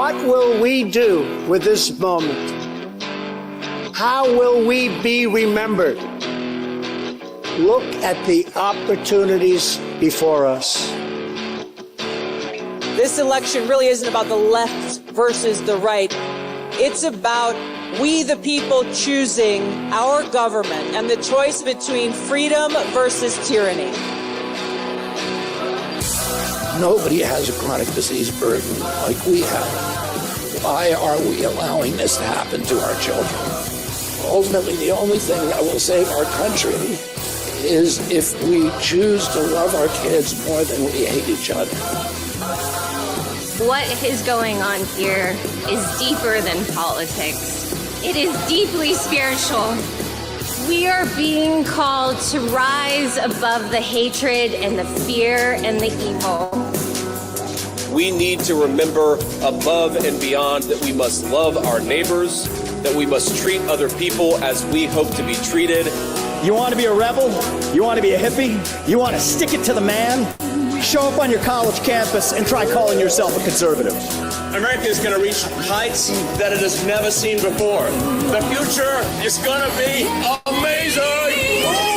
What will we do with this moment? How will we be remembered? Look at the opportunities before us. This election really isn't about the left versus the right. It's about we the people choosing our government and the choice between freedom versus tyranny. Nobody has a chronic disease burden like we have. Why are we allowing this to happen to our children? Ultimately, the only thing that will save our country is if we choose to love our kids more than we hate each other. What is going on here is deeper than politics. It is deeply spiritual. We are being called to rise above the hatred and the fear and the evil. We need to remember above and beyond that we must love our neighbors, that we must treat other people as we hope to be treated. You want to be a rebel? You want to be a hippie? You want to stick it to the man? Show up on your college campus and try calling yourself a conservative. America is going to reach heights that it has never seen before. The future is going to be amazing!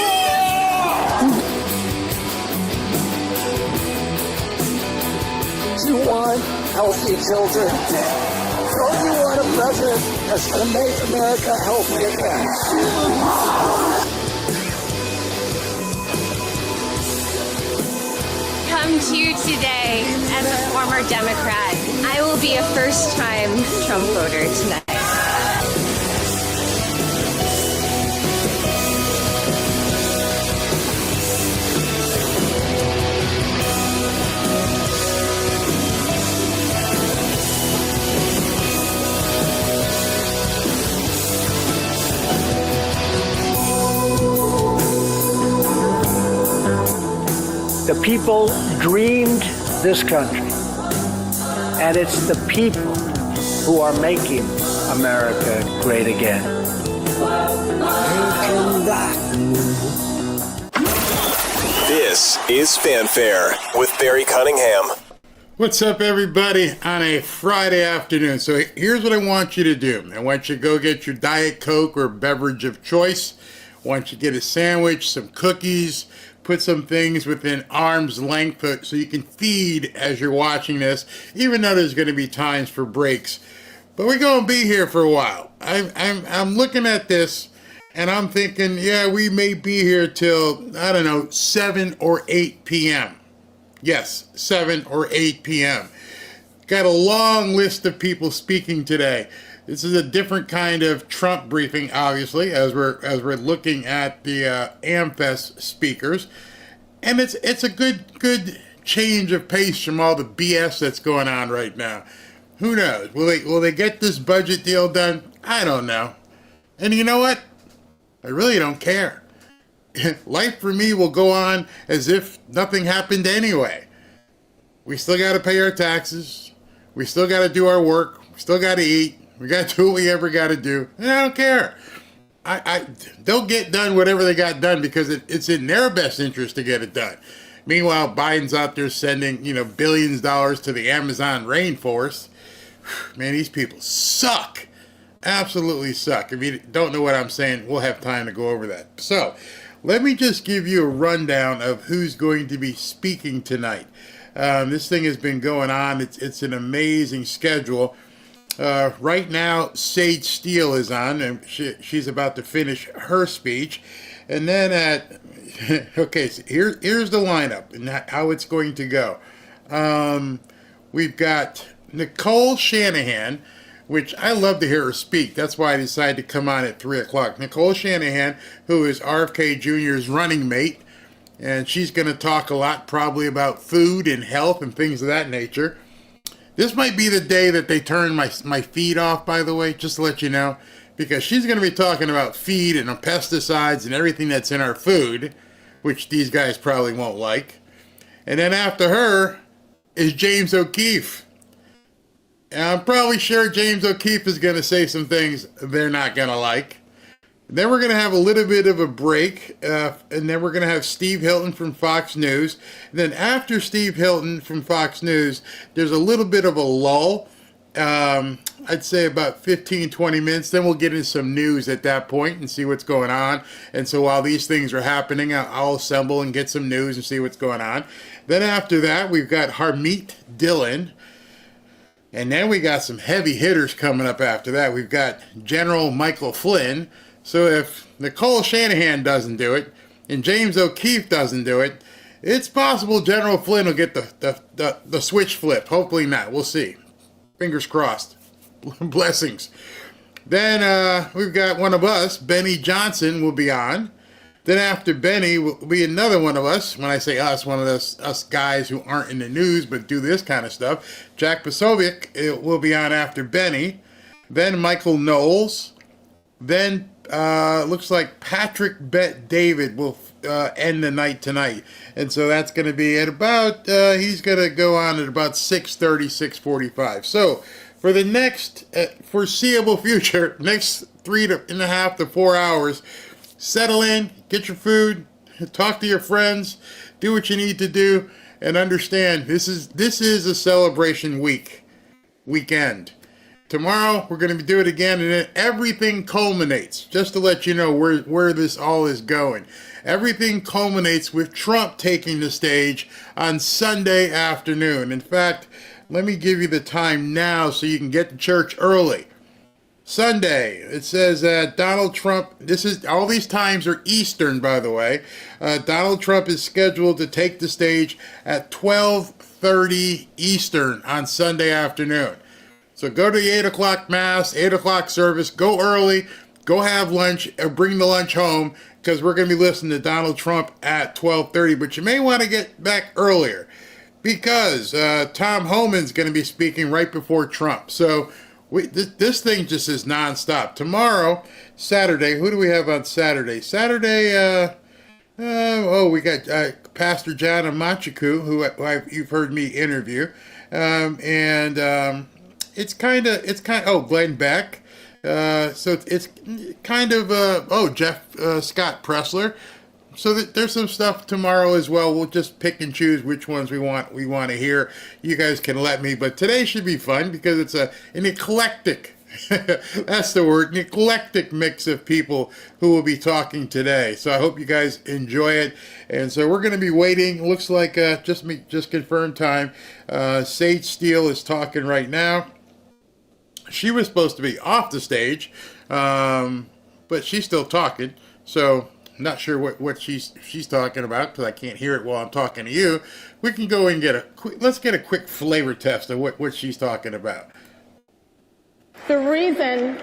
You want healthy children? Don't you want a president that's going to make America healthy again? Come to you today as a former Democrat. I will be a first-time Trump voter tonight. The people dreamed this country, and it's the people who are making America great again. This is Fanfare with Barry Cunningham. What's up, everybody, on a Friday afternoon? So here's what I want you to do. I want you to go get your Diet Coke or beverage of choice. I want you to get a sandwich, some cookies, put some things within arm's length so you can feed as you're watching this, even though there's going to be times for breaks. But we're going to be here for a while. I'm looking at this, and I'm thinking, yeah, we may be here till, I don't know, 7 or 8 p.m. Yes, 7 or 8 p.m. Got a long list of people speaking today. This is a different kind of Trump briefing, obviously, as we're looking at the AmericaFest speakers, and it's a good change of pace from all the BS that's going on right now. Who knows? Will they get this budget deal done? I don't know. And you know what? I really don't care. Life for me will go on as if nothing happened anyway. We still got to pay our taxes. We still got to do our work. We still got to eat. We got to do what we ever got to do. And I don't care. They'll get done whatever they got done because it's in their best interest to get it done. Meanwhile, Biden's out there sending, billions of dollars to the Amazon rainforest. Man, these people suck. Absolutely suck. If you don't know what I'm saying, we'll have time to go over that. So, let me just give you a rundown of who's going to be speaking tonight. This thing has been going on. It's an amazing schedule. Right now, Sage Steele is on, and she's about to finish her speech. And then okay, so here's the lineup and how it's going to go. We've got Nicole Shanahan, which I love to hear her speak. That's why I decided to come on at 3 o'clock. Nicole Shanahan, who is RFK Jr.'s running mate, and she's going to talk a lot probably about food and health and things of that nature. This might be the day that they turn my feed off, by the way, just to let you know, because she's going to be talking about feed and pesticides and everything that's in our food, which these guys probably won't like. And then after her is James O'Keefe. And I'm probably sure James O'Keefe is going to say some things they're not going to like. Then we're going to have a little bit of a break, and then we're going to have Steve Hilton from Fox News. And then after Steve Hilton from Fox News, there's a little bit of a lull, I'd say about 15, 20 minutes. Then we'll get into some news at that point and see what's going on. And so while these things are happening, I'll assemble and get some news and see what's going on. Then after that, we've got Harmeet Dillon. And then we got some heavy hitters coming up after that. We've got General Michael Flynn. So if Nicole Shanahan doesn't do it and James O'Keefe doesn't do it, it's possible General Flynn will get the switch flip. Hopefully not. We'll see. Fingers crossed. Blessings. Then we've got one of us, Benny Johnson, will be on. Then after Benny will be another one of us. When I say us, one of us guys who aren't in the news but do this kind of stuff. Jack Posobiec will be on after Benny. Then Michael Knowles. Then looks like Patrick Bet David will end the night tonight. And so that's going to be at about, he's going to go on at about 6:30, 6:45. So for the next foreseeable future, next 3.5 to 4 hours, settle in, get your food, talk to your friends, do what you need to do, and understand this is a celebration weekend. Tomorrow we're going to do it again, and then everything culminates. Just to let you know where this all is going, everything culminates with Trump taking the stage on Sunday afternoon. In fact, let me give you the time now so you can get to church early. Sunday, it says Donald Trump, all these times are Eastern, by the way. Donald Trump is scheduled to take the stage at 12:30 Eastern on Sunday afternoon. So go to the 8 o'clock mass, 8 o'clock service, go early, go have lunch, or bring the lunch home, because we're going to be listening to Donald Trump at 12:30. But you may want to get back earlier, because Tom Homan's going to be speaking right before Trump. So this thing just is nonstop. Tomorrow, Saturday, who do we have on Saturday? Saturday, we got Pastor John Amachiku, who you've heard me interview, it's kind of Glenn Beck. So it's kind of Jeff Scott Pressler. So there's some stuff tomorrow as well. We'll just pick and choose which ones we want to hear. You guys can let me, but today should be fun because it's an eclectic, that's the word, an eclectic mix of people who will be talking today. So I hope you guys enjoy it. And so we're going to be waiting. Looks like just confirmed time. Sage Steele is talking right now. She was supposed to be off the stage, but she's still talking. So not sure what she's talking about because I can't hear it while I'm talking to you. We can go and let's get a quick flavor test of what she's talking about. The reason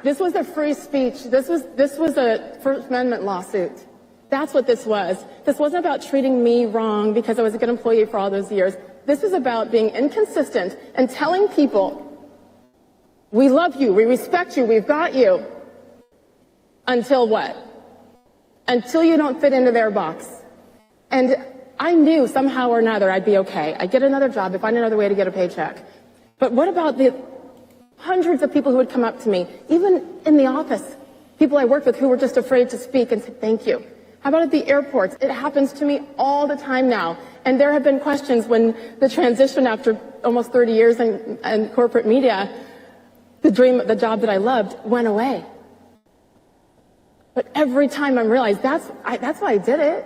this was a free speech, this was a First Amendment lawsuit. That's what this was. This wasn't about treating me wrong because I was a good employee for all those years. This was about being inconsistent and telling people, we love you, we respect you, we've got you. Until what? Until you don't fit into their box. And I knew somehow or another I'd be okay. I'd get another job, I'd find another way to get a paycheck. But what about the hundreds of people who would come up to me, even in the office, people I worked with who were just afraid to speak and say thank you? How about at the airports? It happens to me all the time now. And there have been questions when the transition after almost 30 years in corporate media, the job that I loved went away. But every time I'm realized that's why I did it.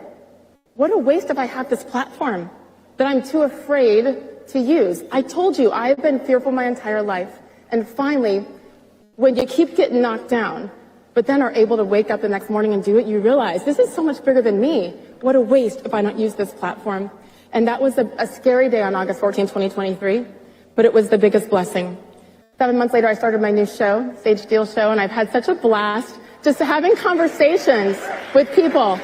What a waste if I have this platform that I'm too afraid to use. I told you, I've been fearful my entire life. And finally, when you keep getting knocked down, but then are able to wake up the next morning and do it, you realize this is so much bigger than me. What a waste if I don't use this platform. And that was a scary day on August 14, 2023, but it was the biggest blessing. 7 months later, I started my new show, Sage Steele Show, and I've had such a blast just having conversations with people.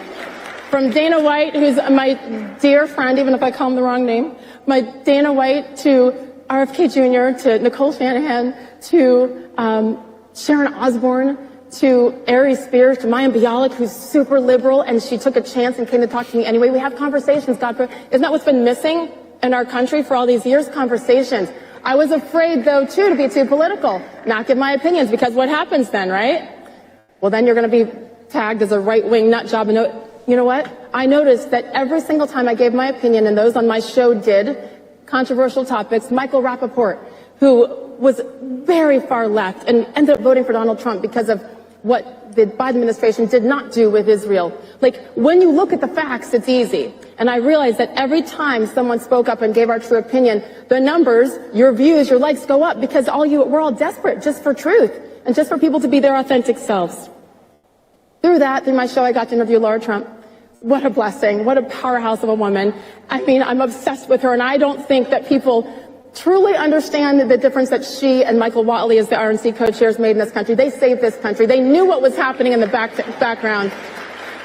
From Dana White, who's my dear friend, even if I call him the wrong name, my Dana White, to RFK Jr., to Nicole Shanahan, to Sharon Osbourne, to Ari Spears, to Mayim Bialik, who's super liberal, and she took a chance and came to talk to me anyway. We have conversations, isn't that what's been missing in our country for all these years? Conversations. I was afraid, though, too, to be too political, not give my opinions, because what happens then, right? Well, then you're going to be tagged as a right-wing nut job. And you know what? I noticed that every single time I gave my opinion, and those on my show did, controversial topics, Michael Rappaport, who was very far left and ended up voting for Donald Trump because of what the Biden administration did not do with Israel. Like, when you look at the facts, it's easy. And I realized that every time someone spoke up and gave our true opinion, the numbers, your views, your likes go up because we're all desperate just for truth and just for people to be their authentic selves. Through my show, I got to interview Laura Trump. What a blessing. What a powerhouse of a woman. I mean, I'm obsessed with her, and I don't think that people truly understand the difference that she and Michael Whatley, as the RNC co-chairs, made in this country. They saved this country. They knew what was happening in the background.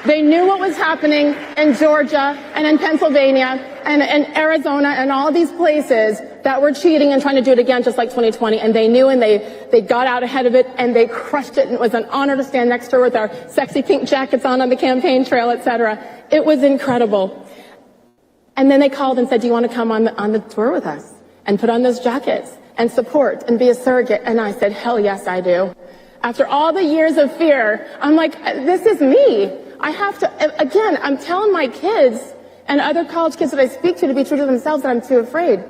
They knew what was happening in Georgia and in Pennsylvania and Arizona and all these places that were cheating and trying to do it again just like 2020. And they knew, and they got out ahead of it, and they crushed it. And it was an honor to stand next to her with our sexy pink jackets on the campaign trail, etc. It was incredible. And then they called and said, do you want to come on the tour with us and put on those jackets and support and be a surrogate? And I said, hell yes, I do. After all the years of fear, I'm like, this is me. I have to, again, I'm telling my kids and other college kids that I speak to be true to themselves, that I'm too afraid.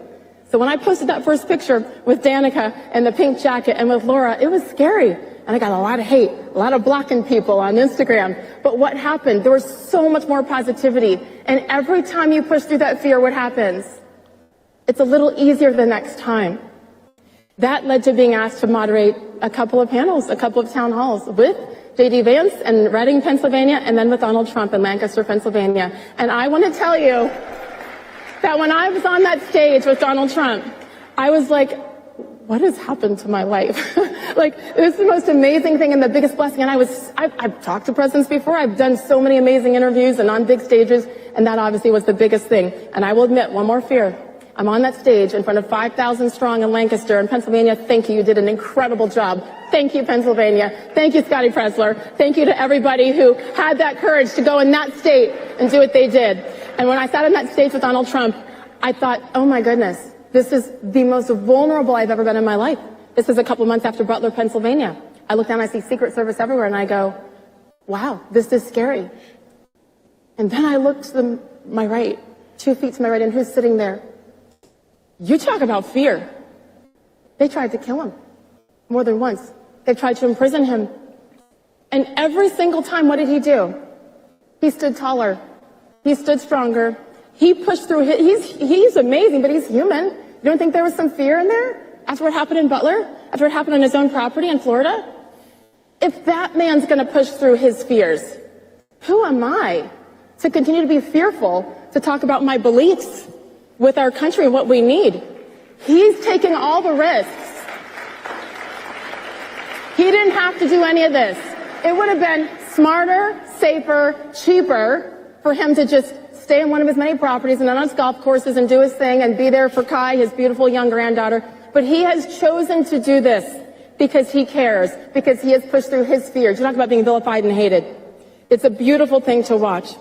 So when I posted that first picture with Danica and the pink jacket and with Laura, it was scary. And I got a lot of hate, a lot of blocking people on Instagram. But what happened? There was so much more positivity. And every time you push through that fear, what happens? It's a little easier the next time. That led to being asked to moderate a couple of panels, a couple of town halls with J.D. Vance in Reading, Pennsylvania, and then with Donald Trump in Lancaster, Pennsylvania. And I want to tell you that when I was on that stage with Donald Trump, I was like, what has happened to my life? Like, this is the most amazing thing and the biggest blessing. And I've talked to presidents before. I've done so many amazing interviews and on big stages, and that obviously was the biggest thing. And I will admit, one more fear. I'm on that stage in front of 5,000 strong in Lancaster and Pennsylvania. Thank you. You did an incredible job. Thank you, Pennsylvania. Thank you, Scotty Pressler. Thank you to everybody who had that courage to go in that state and do what they did. And when I sat on that stage with Donald Trump, I thought, oh my goodness, this is the most vulnerable I've ever been in my life. This is a couple months after Butler, Pennsylvania. I look down, I see Secret Service everywhere, and I go, wow, this is scary. And then I look to my right, 2 feet to my right, and who's sitting there? You talk about fear. They tried to kill him more than once. They tried to imprison him. And every single time, what did he do? He stood taller. He stood stronger. He pushed through. He's amazing, but he's human. You don't think there was some fear in there after what happened in Butler? After what happened on his own property in Florida? If that man's going to push through his fears, who am I to continue to be fearful, to talk about my beliefs with our country and what we need? He's taking all the risks. He didn't have to do any of this. It would have been smarter, safer, cheaper for him to just stay on one of his many properties and on his golf courses and do his thing and be there for Kai, his beautiful young granddaughter. But he has chosen to do this because he cares, because he has pushed through his fears. You talk about being vilified and hated. It's a beautiful thing to watch.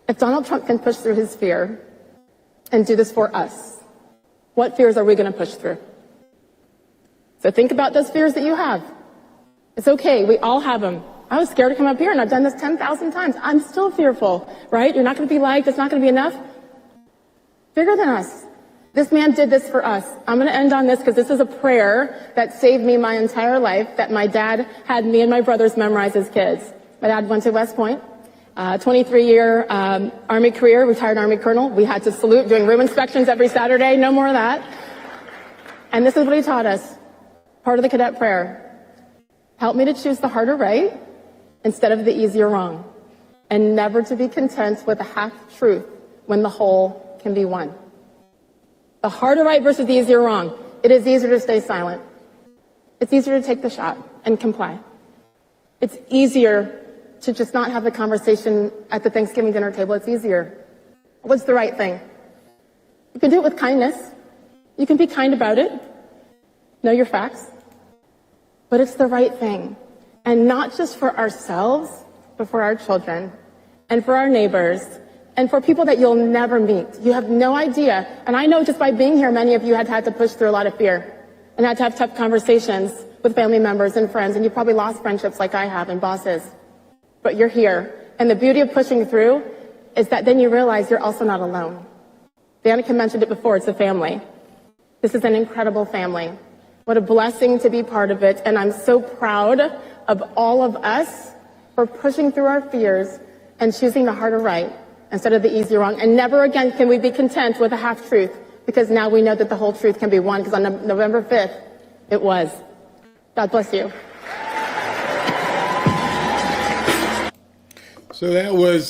If Donald Trump can push through his fear and do this for us, what fears are we going to push through? So think about those fears that you have. It's okay. We all have them. I was scared to come up here, and I've done this 10,000 times. I'm still fearful, right? You're not going to be liked. It's not going to be enough. Bigger than us. This man did this for us. I'm going to end on this because this is a prayer that saved me my entire life, that my dad had me and my brothers memorize as kids. My dad went to West Point. 23-year Army career, retired Army colonel. We had to salute, doing room inspections every Saturday. No more of that. And this is what he taught us. Part of the cadet prayer. Help me to choose the harder right instead of the easier wrong. And never to be content with a half-truth when the whole can be one. The harder right versus the easier wrong. It is easier to stay silent. It's easier to take the shot and comply. It's easier to just not have the conversation at the Thanksgiving dinner table. It's easier. What's the right thing? You can do it with kindness. You can be kind about it. Know your facts. But it's the right thing. And not just for ourselves, but for our children and for our neighbors and for people that you'll never meet. You have no idea. And I know just by being here, many of you had to push through a lot of fear and had to have tough conversations with family members and friends. And you probably lost friendships like I have and bosses. But you're here. And the beauty of pushing through is that then you realize you're also not alone. Danica mentioned it before. It's a family. This is an incredible family. What a blessing to be part of it. And I'm so proud of all of us for pushing through our fears and choosing the harder right instead of the easy wrong. And never again can we be content with a half-truth, because now we know that the whole truth can be won, because on November 5th, it was. God bless you. So that was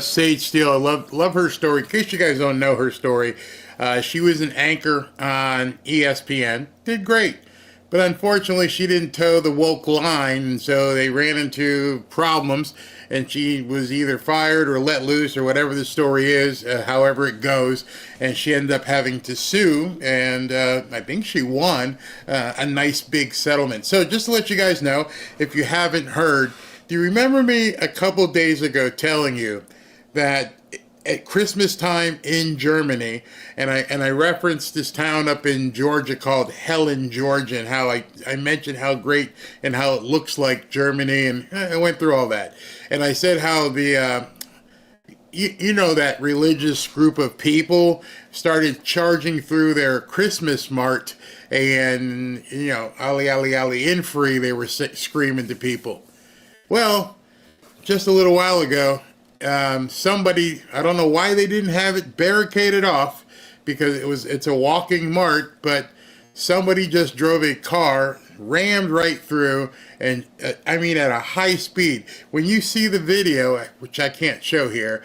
Sage Steele. I love her story. In case you guys don't know her story, she was an anchor on ESPN. Did great. But unfortunately, she didn't toe the woke line, and so they ran into problems, and she was either fired or let loose or whatever the story is, however it goes, and she ended up having to sue, and I think she won a nice big settlement. So just to let you guys know, if you haven't heard, do you remember me a couple days ago telling you that at Christmas time in Germany, and I referenced this town up in Georgia called Helen, Georgia, and how I mentioned how great and how it looks like Germany, and I went through all that. And I said how the, you know, that religious group of people started charging through their Christmas mart, and, you know, Ali, Ali, Ali, in free, they were screaming to people. Well, just a little while ago, somebody, I don't know why they didn't have it barricaded off, because it's a walking mart, but somebody just drove a car, rammed right through, and I mean at a high speed. When you see the video, which I can't show here,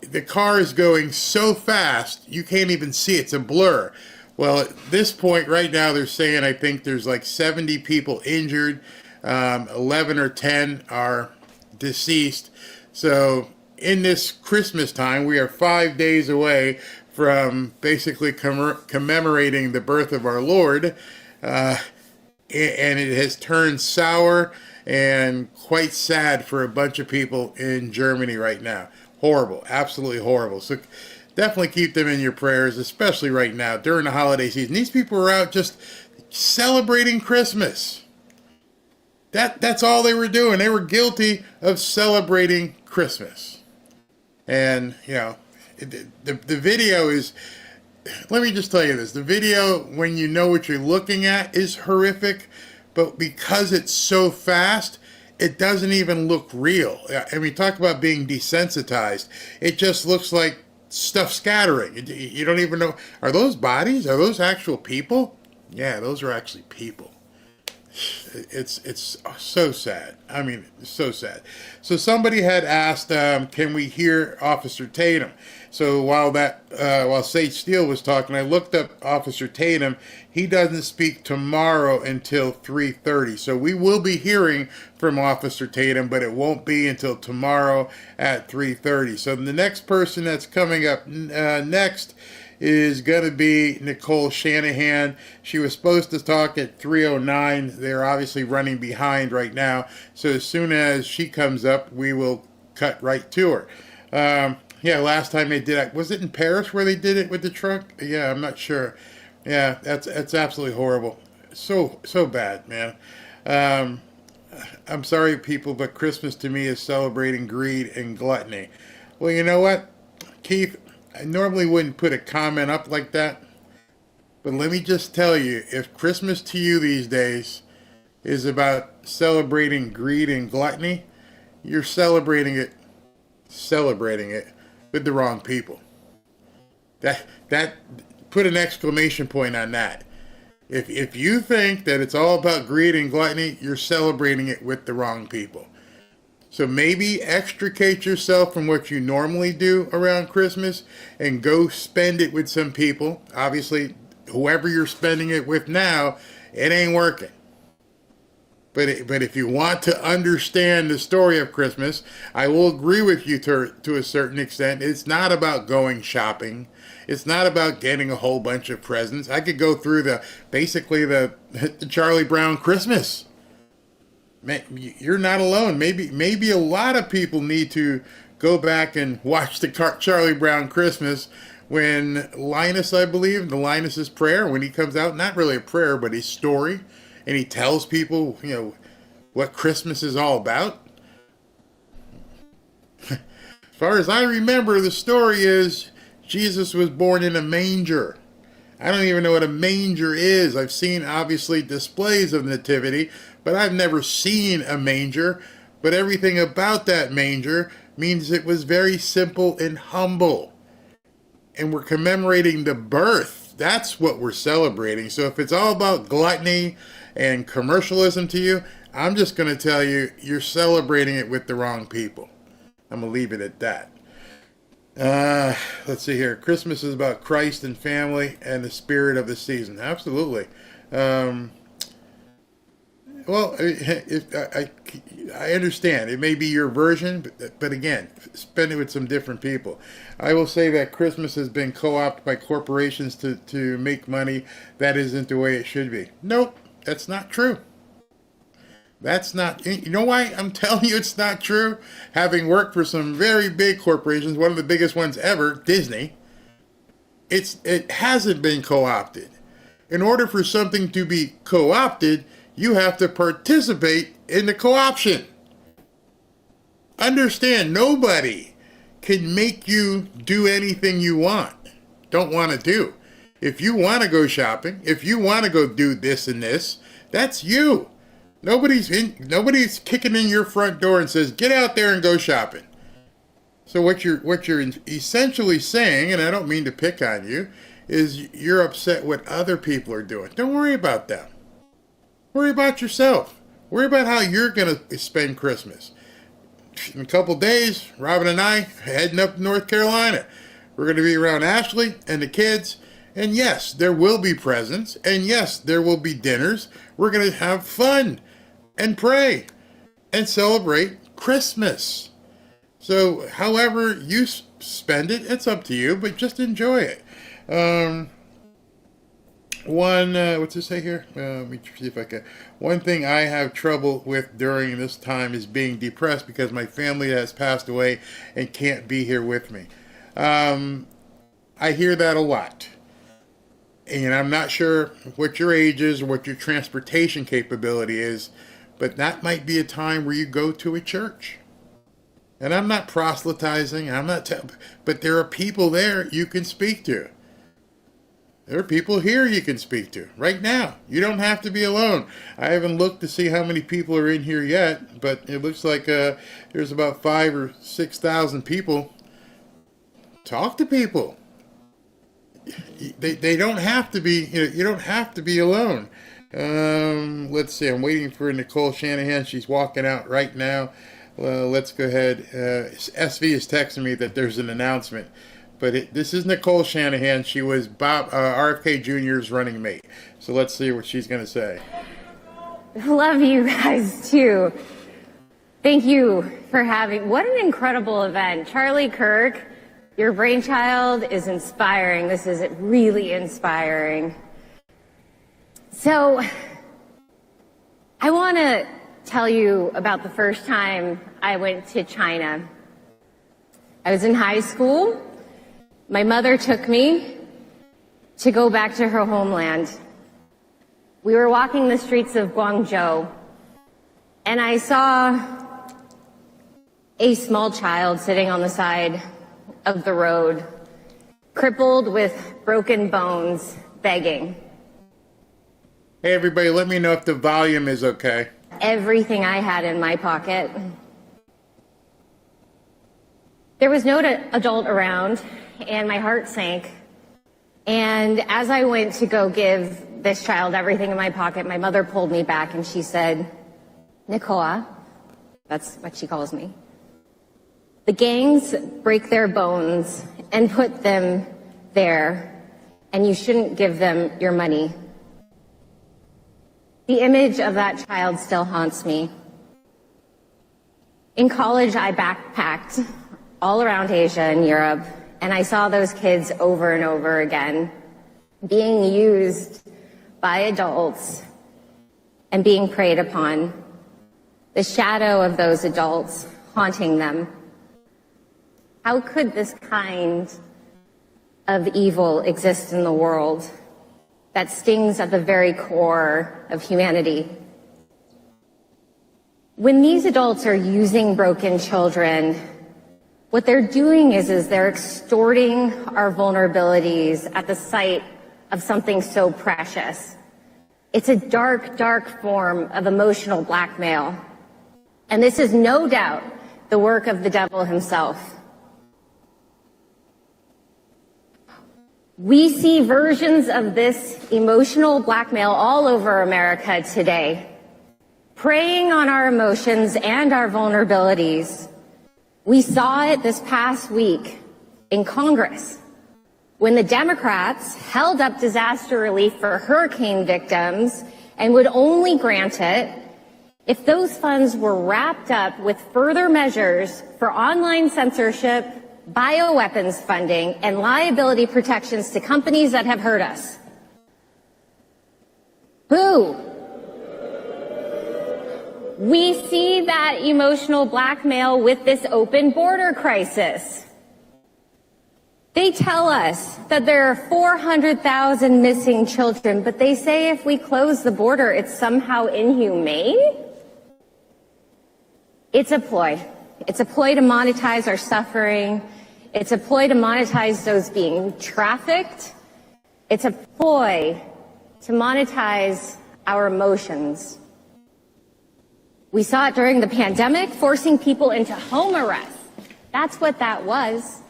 the car is going so fast you can't even see it. It's a blur. Well, at this point right now, they're saying I think there's like 70 people injured. 11 or 10 are deceased. So in this Christmas time, we are 5 days away from basically commemorating the birth of our Lord, and it has turned sour and quite sad for a bunch of people in Germany right now. Horrible, absolutely horrible. So definitely keep them in your prayers, especially right now during the holiday season. These people are out just celebrating Christmas. That's all they were doing. They were guilty of celebrating Christmas. And, you know, the video is, let me just tell you this. The video, when you know what you're looking at, is horrific. But because it's so fast, it doesn't even look real. I mean, talk about being desensitized. It just looks like stuff scattering. You don't even know. Are those bodies? Are those actual people? Yeah, those are actually people. It's so sad. I mean, so sad. So somebody had asked, can we hear Officer Tatum? So while Sage Steele was talking, I looked up Officer Tatum. He doesn't speak tomorrow until 3:30. So we will be hearing from Officer Tatum, but it won't be until tomorrow at 3:30. So the next person that's coming up next is going to be Nicole Shanahan. She was supposed to talk at 3:09. They're obviously running behind right now. So as soon as she comes up, we will cut right to her. Yeah, last time they did it, was it in Paris where they did it with the truck? Yeah, I'm not sure. Yeah, that's absolutely horrible. So bad, man. I'm sorry, people, but Christmas to me is celebrating greed and gluttony. Well, you know what, Keith? I normally wouldn't put a comment up like that, but let me just tell you, if Christmas to you these days is about celebrating greed and gluttony, you're celebrating it with the wrong people. That put an exclamation point on that. If you think that it's all about greed and gluttony, you're celebrating it with the wrong people. So maybe extricate yourself from what you normally do around Christmas and go spend it with some people. Obviously, whoever you're spending it with now, it ain't working. But if you want to understand the story of Christmas, I will agree with you to a certain extent. It's not about going shopping. It's not about getting a whole bunch of presents. I could go through the Charlie Brown Christmas. You're not alone. Maybe a lot of people need to go back and watch the Charlie Brown Christmas when Linus, I believe, the Linus's prayer, when he comes out, not really a prayer, but a story, and he tells people, you know, what Christmas is all about. As far as I remember, the story is Jesus was born in a manger. I don't even know what a manger is. I've seen, obviously, displays of nativity, but I've never seen a manger. But everything about that manger means it was very simple and humble. And we're commemorating the birth. That's what we're celebrating. So if it's all about gluttony and commercialism to you, I'm just going to tell you, you're celebrating it with the wrong people. I'm going to leave it at that. Let's see here. Christmas is about Christ and family and the spirit of the season. Absolutely. Well, I understand. It may be your version, but again, spend it with some different people. I will say that Christmas has been co-opted by corporations to make money. That isn't the way it should be. Nope, that's not true. That's not, you know why I'm telling you it's not true? Having worked for some very big corporations, one of the biggest ones ever, Disney, it hasn't been co-opted. In order for something to be co-opted, you have to participate in the co-option. Understand, nobody can make you do anything you don't want to do. If you want to go shopping, if you want to go do this and this, that's you. Nobody's kicking in your front door and says, get out there and go shopping. So what you're essentially saying, and I don't mean to pick on you, is you're upset what other people are doing. Don't worry about them. Worry about yourself. Worry about how you're going to spend Christmas. In a couple days, Robin and I heading up to North Carolina. We're going to be around Ashley and the kids. And yes, there will be presents. And yes, there will be dinners. We're going to have fun and pray and celebrate Christmas. So however you spend it, it's up to you, but just enjoy it. What's it say here? Let me see if I can. One thing I have trouble with during this time is being depressed because my family has passed away and can't be here with me. I hear that a lot. And I'm not sure what your age is or what your transportation capability is, but that might be a time where you go to a church. And I'm not proselytizing, but there are people there you can speak to. There are people here you can speak to right now. You don't have to be alone. I haven't looked to see how many people are in here yet, but it looks like there's about 5,000 or 6,000 people. Talk to people. They don't have to be. You don't have to be alone. Let's see. I'm waiting for Nicole Shanahan. She's walking out right now. Let's go ahead. SV is texting me that there's an announcement. But this is Nicole Shanahan. She was RFK Jr.'s running mate. So let's see what she's going to say. Love you guys, too. Thank you for having... What an incredible event. Charlie Kirk, your brainchild is inspiring. This is really inspiring. So I want to tell you about the first time I went to China. I was in high school. My mother took me to go back to her homeland. We were walking the streets of Guangzhou, and I saw a small child sitting on the side of the road, crippled with broken bones, begging. Hey, everybody, let me know if the volume is okay. Everything I had in my pocket. There was no adult around, and my heart sank. And as I went to go give this child everything in my pocket, my mother pulled me back and she said, Nicole, that's what she calls me, the gangs break their bones and put them there, and you shouldn't give them your money. The image of that child still haunts me. In college, I backpacked all around Asia and Europe, and I saw those kids over and over again being used by adults and being preyed upon. The shadow of those adults haunting them. How could this kind of evil exist in the world that stings at the very core of humanity? When these adults are using broken children, what they're doing is they're extorting our vulnerabilities at the sight of something so precious. It's a dark, dark form of emotional blackmail. And this is no doubt the work of the devil himself. We see versions of this emotional blackmail all over America today, preying on our emotions and our vulnerabilities. We saw it this past week in Congress when the Democrats held up disaster relief for hurricane victims and would only grant it if those funds were wrapped up with further measures for online censorship, bioweapons funding, and liability protections to companies that have hurt us. Boo! We see that emotional blackmail with this open border crisis. They tell us that there are 400,000 missing children, but they say if we close the border, it's somehow inhumane? It's a ploy. It's a ploy to monetize our suffering. It's a ploy to monetize those being trafficked. It's a ploy to monetize our emotions. We saw it during the pandemic, forcing people into home arrest. That's what that was.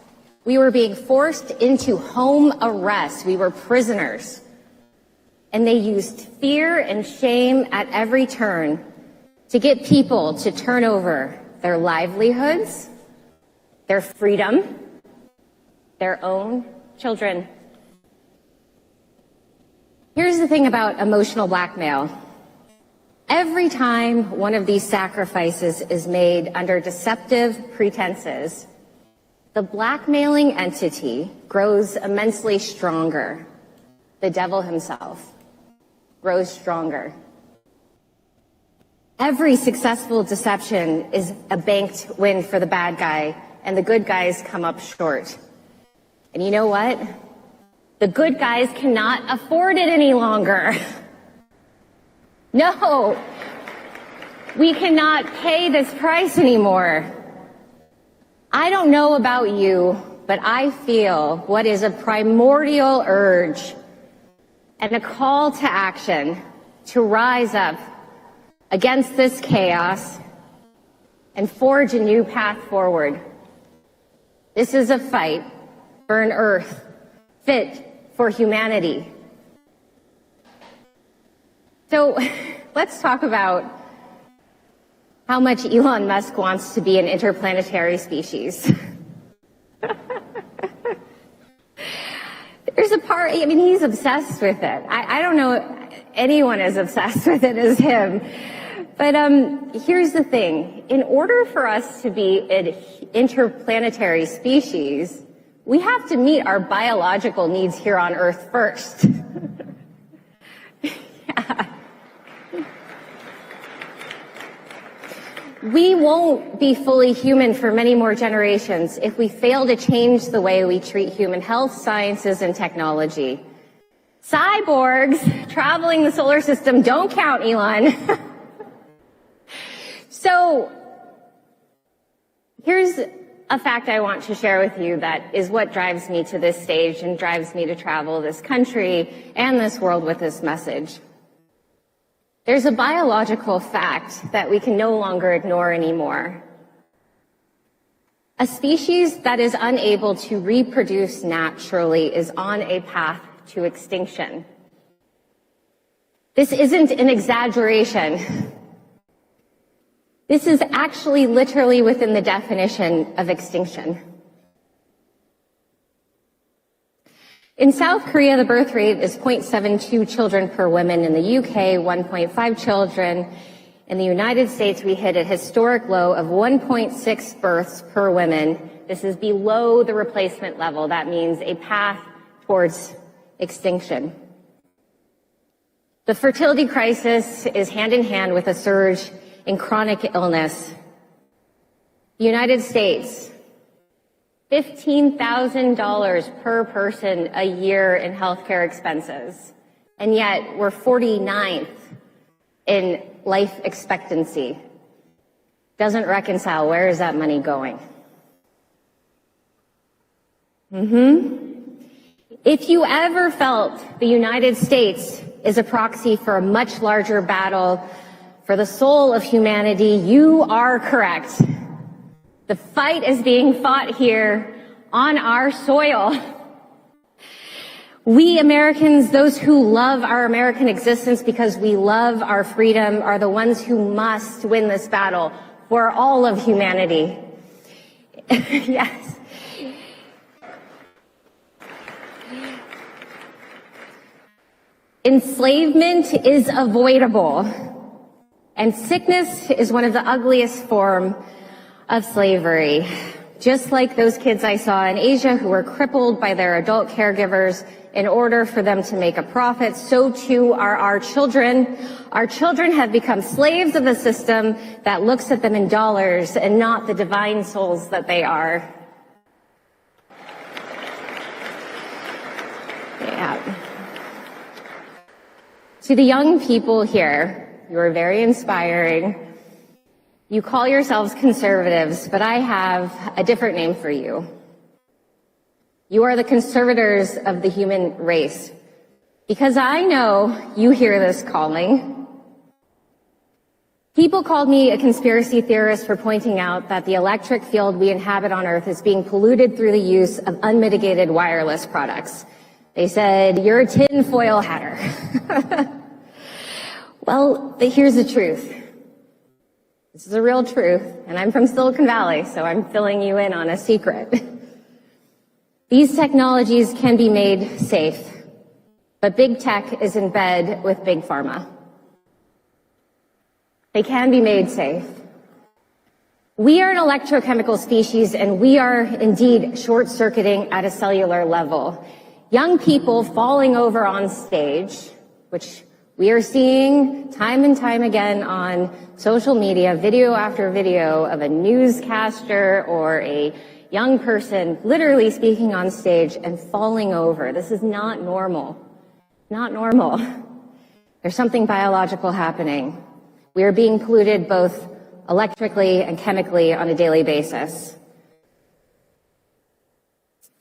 We were being forced into home arrest. We were prisoners. And they used fear and shame at every turn to get people to turn over their livelihoods, their freedom, their own children. Here's the thing about emotional blackmail. Every time one of these sacrifices is made under deceptive pretenses, the blackmailing entity grows immensely stronger. The devil himself grows stronger. Every successful deception is a banked win for the bad guy, and the good guys come up short. And you know what? The good guys cannot afford it any longer. No, we cannot pay this price anymore. I don't know about you, but I feel what is a primordial urge and a call to action to rise up against this chaos and forge a new path forward. This is a fight for an earth fit for humanity. So let's talk about how much Elon Musk wants to be an interplanetary species. There's a part, I mean, he's obsessed with it. I don't know anyone as obsessed with it as him. But here's the thing. In order for us to be an interplanetary species, we have to meet our biological needs here on Earth first. Yeah. We won't be fully human for many more generations if we fail to change the way we treat human health, sciences, and technology. Cyborgs traveling the solar system don't count, Elon. So here's a fact I want to share with you that is what drives me to this stage and drives me to travel this country and this world with this message. There's a biological fact that we can no longer ignore anymore. A species that is unable to reproduce naturally is on a path to extinction. This isn't an exaggeration. This is actually literally within the definition of extinction. In South Korea, the birth rate is 0.72 children per woman. In the UK, 1.5 children. In the United States, we hit a historic low of 1.6 births per woman. This is below the replacement level. That means a path towards extinction. The fertility crisis is hand in hand with a surge in chronic illness. The United States, $15,000 per person a year in healthcare expenses, and yet we're 49th in life expectancy. Doesn't reconcile. Where is that money going? If you ever felt the United States is a proxy for a much larger battle for the soul of humanity, you are correct. The fight is being fought here on our soil. We Americans, those who love our American existence because we love our freedom, are the ones who must win this battle for all of humanity. Yes. Enslavement is avoidable, and sickness is one of the ugliest forms of slavery. Just like those kids I saw in Asia who were crippled by their adult caregivers in order for them to make a profit, so too are our children. Our children have become slaves of a system that looks at them in dollars and not the divine souls that they are. Yeah. To the young people here, you are very inspiring. You call yourselves conservatives, but I have a different name for you. You are the conservators of the human race. Because I know you hear this calling. People called me a conspiracy theorist for pointing out that the electric field we inhabit on Earth is being polluted through the use of unmitigated wireless products. They said, you're a tinfoil hatter. Well, here's the truth. This is a real truth, and I'm from Silicon Valley, so I'm filling you in on a secret. These technologies can be made safe, but big tech is in bed with big pharma. They can be made safe. We are an electrochemical species, and we are indeed short-circuiting at a cellular level. Young people falling over on stage, which we are seeing time and time again on social media, video after video of a newscaster or a young person literally speaking on stage and falling over. This is not normal. Not normal. There's something biological happening. We are being polluted both electrically and chemically on a daily basis.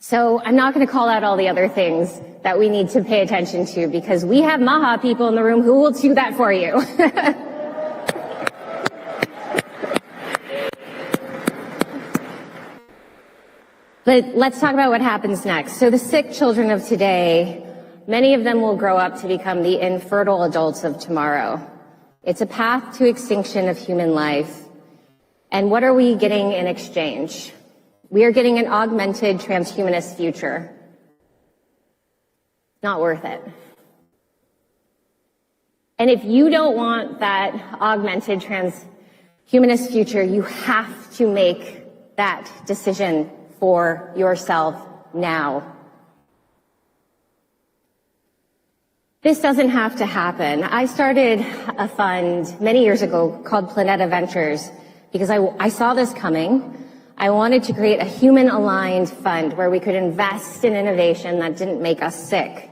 So I'm not going to call out all the other things that we need to pay attention to because we have Maha people in the room who will do that for you. But let's talk about what happens next. So the sick children of today, many of them will grow up to become the infertile adults of tomorrow. It's a path to extinction of human life. And what are we getting in exchange? We are getting an augmented transhumanist future. Not worth it. And if you don't want that augmented transhumanist future, you have to make that decision for yourself now. This doesn't have to happen. I started a fund many years ago called Planeta Ventures because I saw this coming. I wanted to create a human-aligned fund where we could invest in innovation that didn't make us sick.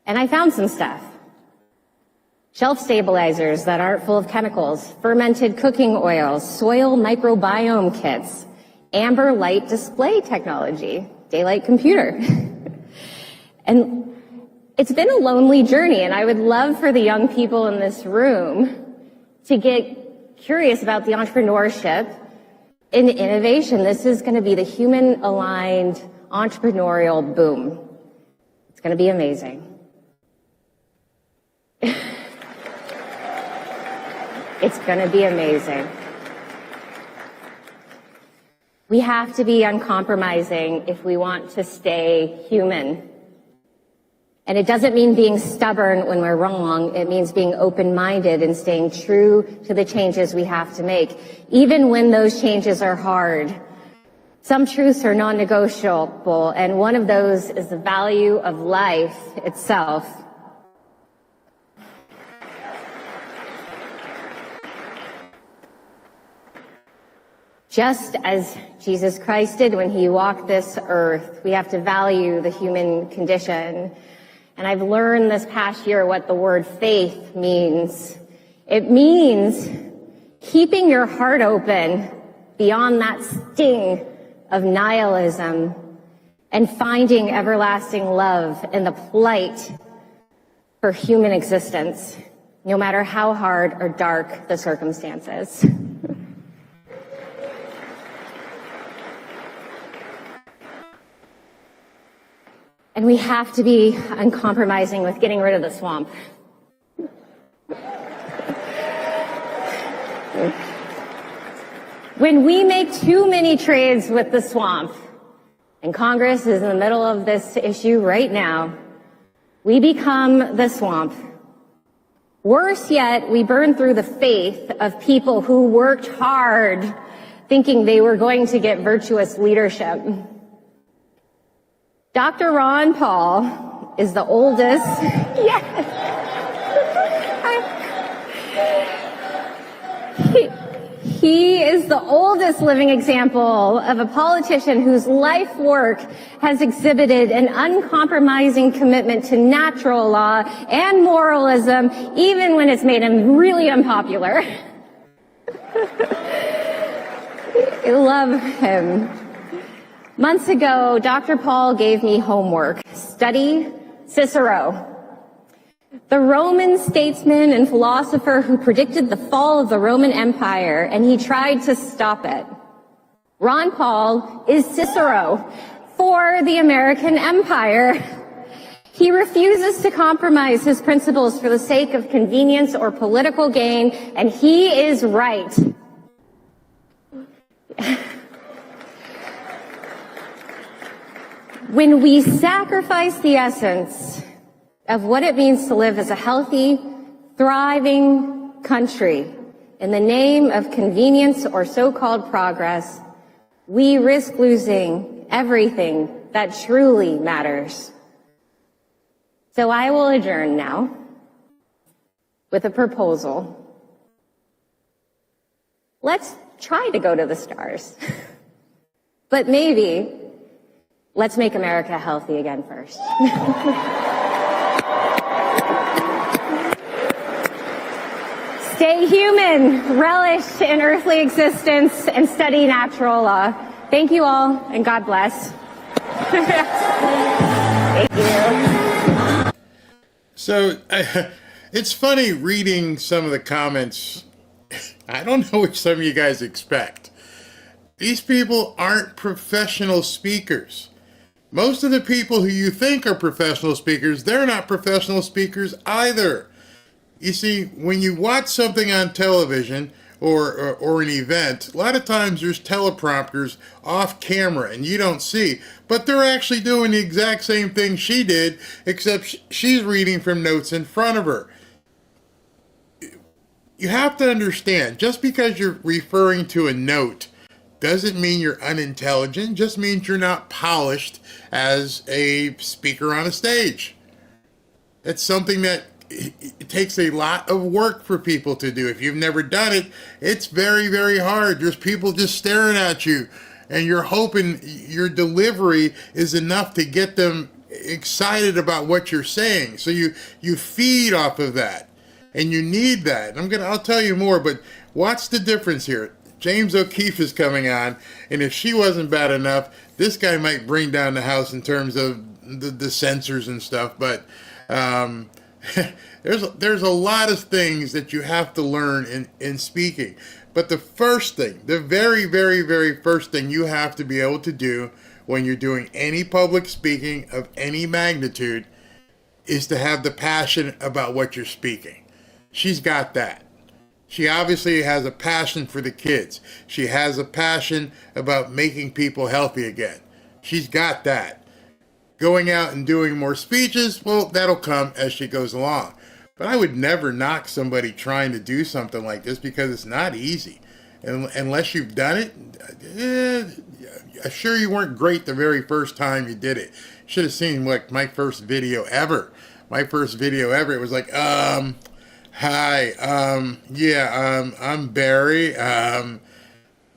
And I found some stuff. Shelf stabilizers that aren't full of chemicals, fermented cooking oils, soil microbiome kits, amber light display technology, daylight computer. And it's been a lonely journey, and I would love for the young people in this room to get curious about the entrepreneurship in innovation. This is going to be the human-aligned entrepreneurial boom. It's going to be amazing. It's going to be amazing. We have to be uncompromising if we want to stay human. And it doesn't mean being stubborn when we're wrong. It means being open-minded and staying true to the changes we have to make, even when those changes are hard. Some truths are non-negotiable, and one of those is the value of life itself. Just as Jesus Christ did when he walked this earth, we have to value the human condition. And I've learned this past year what the word faith means. It means keeping your heart open beyond that sting of nihilism and finding everlasting love in the plight for human existence, no matter how hard or dark the circumstances. And we have to be uncompromising with getting rid of the swamp. When we make too many trades with the swamp, and Congress is in the middle of this issue right now, we become the swamp. Worse yet, we burn through the faith of people who worked hard thinking they were going to get virtuous leadership. Dr. Ron Paul is the oldest. Yes. He is the oldest living example of a politician whose life work has exhibited an uncompromising commitment to natural law and moralism, even when it's made him really unpopular. I love him. Months ago, Dr. Paul gave me homework. Study Cicero, the Roman statesman and philosopher who predicted the fall of the Roman Empire, and he tried to stop it. Ron Paul is Cicero for the American Empire. He refuses to compromise his principles for the sake of convenience or political gain, and he is right. When we sacrifice the essence of what it means to live as a healthy, thriving country in the name of convenience or so-called progress, we risk losing everything that truly matters. So I will adjourn now with a proposal. Let's try to go to the stars, but maybe let's make America healthy again first. Stay human, relish in earthly existence, and study natural law. Thank you all, and God bless. Thank you. So, it's funny reading some of the comments. I don't know which some of you guys expect. These people aren't professional speakers. Most of the people who you think are professional speakers, they're not professional speakers either. You see, when you watch something on television or an event, a lot of times there's teleprompters off camera and you don't see, but they're actually doing the exact same thing she did, except she's reading from notes in front of her. You have to understand, just because you're referring to a note doesn't mean you're unintelligent, just means you're not polished as a speaker on a stage. It's something that it takes a lot of work for people to do. If you've never done it, it's very, very hard. There's people just staring at you, and you're hoping your delivery is enough to get them excited about what you're saying. So you feed off of that, and you need that. I'll tell you more, but watch the difference here. James O'Keefe is coming on, and if she wasn't bad enough, this guy might bring down the house in terms of the censors and stuff, but there's a lot of things that you have to learn in speaking. But the first thing, the very, very, very first thing you have to be able to do when you're doing any public speaking of any magnitude is to have the passion about what you're speaking. She's got that. She obviously has a passion for the kids. She has a passion about making people healthy again. She's got that. Going out and doing more speeches, well, that'll come as she goes along. But I would never knock somebody trying to do something like this because it's not easy. And unless you've done it, sure, you weren't great the very first time you did it. Should have seen like my first video ever. It was like, hi, I'm Barry.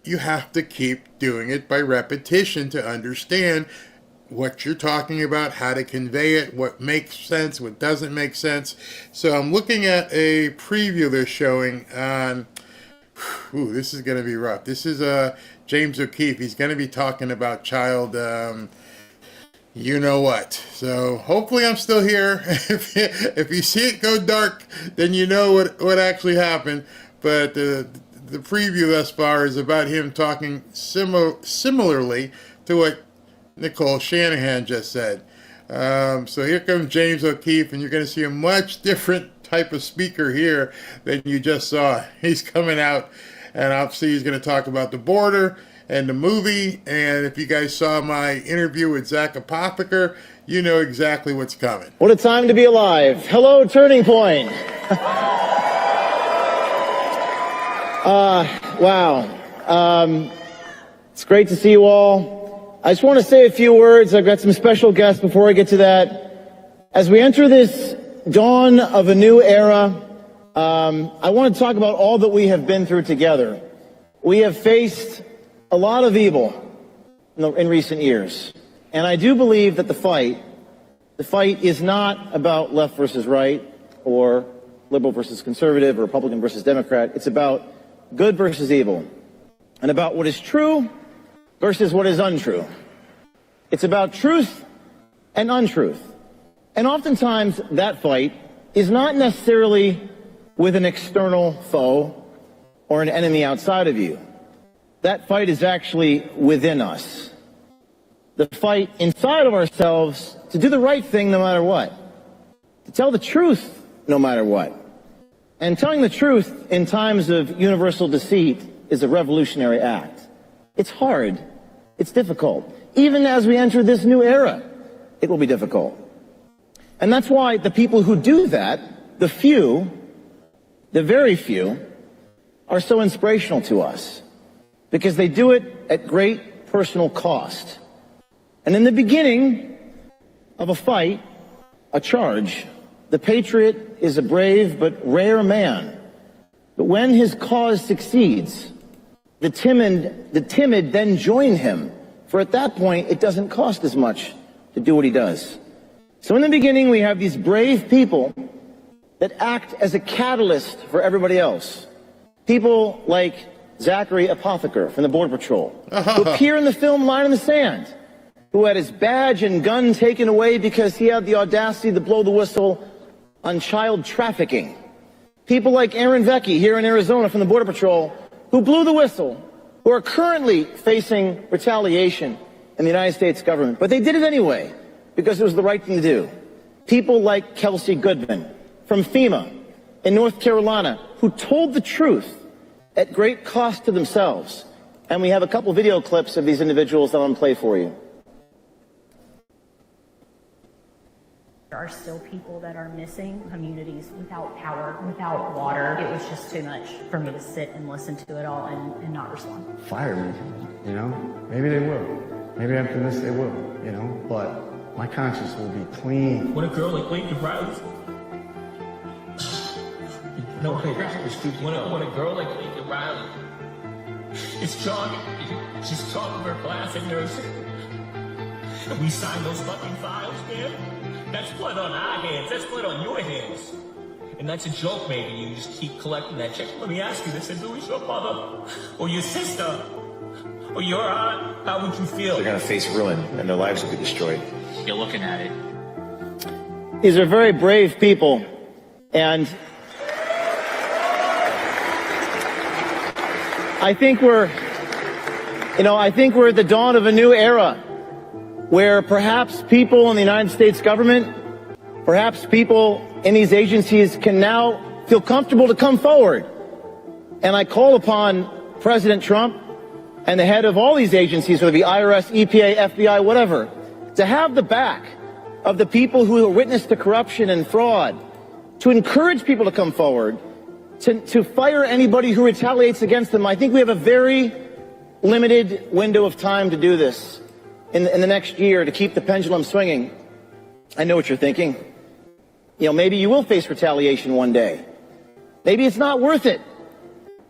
You have to keep doing it by repetition to understand what you're talking about, how to convey it, what makes sense, what doesn't make sense. So I'm looking at a preview they're showing on, this is going to be rough. This is James O'Keefe. He's going to be talking about child you know what. So hopefully I'm still here. If you see it go dark, then you know what actually happened. But the preview thus far is about him talking similarly to what Nicole Shanahan just said. So here comes James O'Keefe, and you're going to see a much different type of speaker here than you just saw. He's coming out, and obviously he's going to talk about the border and the movie. And if you guys saw my interview with Zach Apotheker, you know exactly what's coming. What a time to be alive. Hello, Turning Point. Wow. It's great to see you all. I just want to say a few words. I've got some special guests before I get to that. As we enter this dawn of a new era, I want to talk about all that we have been through together. We have faced a lot of evil in recent years. And I do believe that the fight is not about left versus right, or liberal versus conservative, or Republican versus Democrat. It's about good versus evil, and about what is true versus what is untrue. It's about truth and untruth. And oftentimes that fight is not necessarily with an external foe or an enemy outside of you. That fight is actually within us. The fight inside of ourselves to do the right thing no matter what. To tell the truth no matter what. And telling the truth in times of universal deceit is a revolutionary act. It's hard. It's difficult. Even as we enter this new era, it will be difficult. And that's why the people who do that, the few, the very few, are so inspirational to us. Because they do it at great personal cost. And in the beginning of a fight, a charge, the patriot is a brave but rare man. But when his cause succeeds, the timid then join him. For at that point, it doesn't cost as much to do what he does. So in the beginning, we have these brave people that act as a catalyst for everybody else. People like Zachary Apotheker from the Border Patrol, who appear in the film Line in the Sand, who had his badge and gun taken away because he had the audacity to blow the whistle on child trafficking. People like Aaron Vecchi here in Arizona from the Border Patrol, who blew the whistle, who are currently facing retaliation in the United States government. But they did it anyway, because it was the right thing to do. People like Kelsey Goodman from FEMA in North Carolina, who told the truth at great cost to themselves. And we have a couple video clips of these individuals that I'm going to play for you. There are still people that are missing, communities without power, without water. It was just too much for me to sit and listen to it all and not respond. Fire me, you know? Maybe they will. Maybe after this they will, you know? But my conscience will be clean. When a girl like Whitney Riley... No, when a girl like Whitney Riley is jogging, she's talking to her class at nursing, and we sign those fucking files, man. That's blood on our hands. That's blood on your hands. And that's a joke, maybe. You just keep collecting that check. Let me ask you this. And who is your mother? Or your sister? Or your aunt? How would you feel? They're going to face ruin, and their lives will be destroyed. You're looking at it. These are very brave people. And I think we're at the dawn of a new era, where perhaps people in the United States government, perhaps people in these agencies can now feel comfortable to come forward. And I call upon President Trump and the head of all these agencies, whether it be IRS, EPA, FBI, whatever, to have the back of the people who are witness to corruption and fraud, to encourage people to come forward, to fire anybody who retaliates against them. I think we have a very limited window of time to do this. In the next year, to keep the pendulum swinging. I know what you're thinking. You know, maybe you will face retaliation one day. Maybe it's not worth it.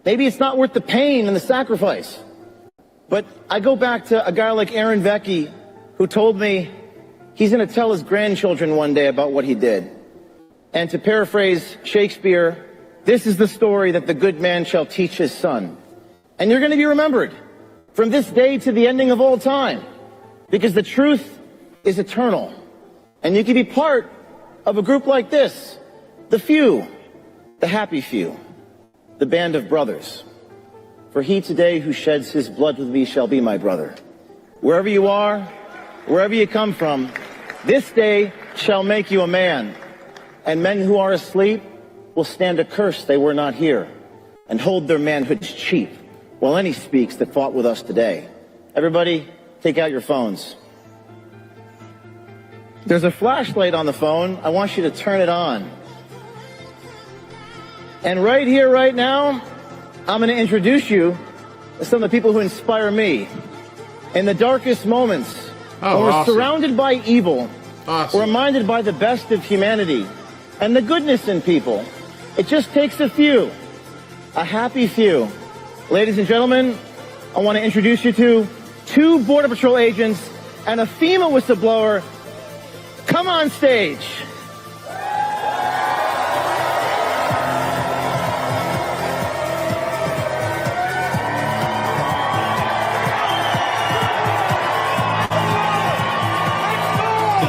Maybe it's not worth the pain and the sacrifice. But I go back to a guy like Aaron Vecchi, who told me he's going to tell his grandchildren one day about what he did. And to paraphrase Shakespeare, this is the story that the good man shall teach his son. And you're going to be remembered from this day to the ending of all time. Because the truth is eternal. And you can be part of a group like this, the few, the happy few, the band of brothers. For he today who sheds his blood with me shall be my brother. Wherever you are, wherever you come from, this day shall make you a man. And men who are asleep will stand accurst they were not here, and hold their manhood cheap, while any speaks that fought with us today. Everybody, take out your phones. There's a flashlight on the phone. I want you to turn it on. And right here, right now, I'm going to introduce you to some of the people who inspire me. In the darkest moments, when we're surrounded by evil, we're reminded by the best of humanity and the goodness in people. It just takes a few, a happy few. Ladies and gentlemen, I want to introduce you to 2 Border Patrol agents and a FEMA whistleblower. Come on stage. Is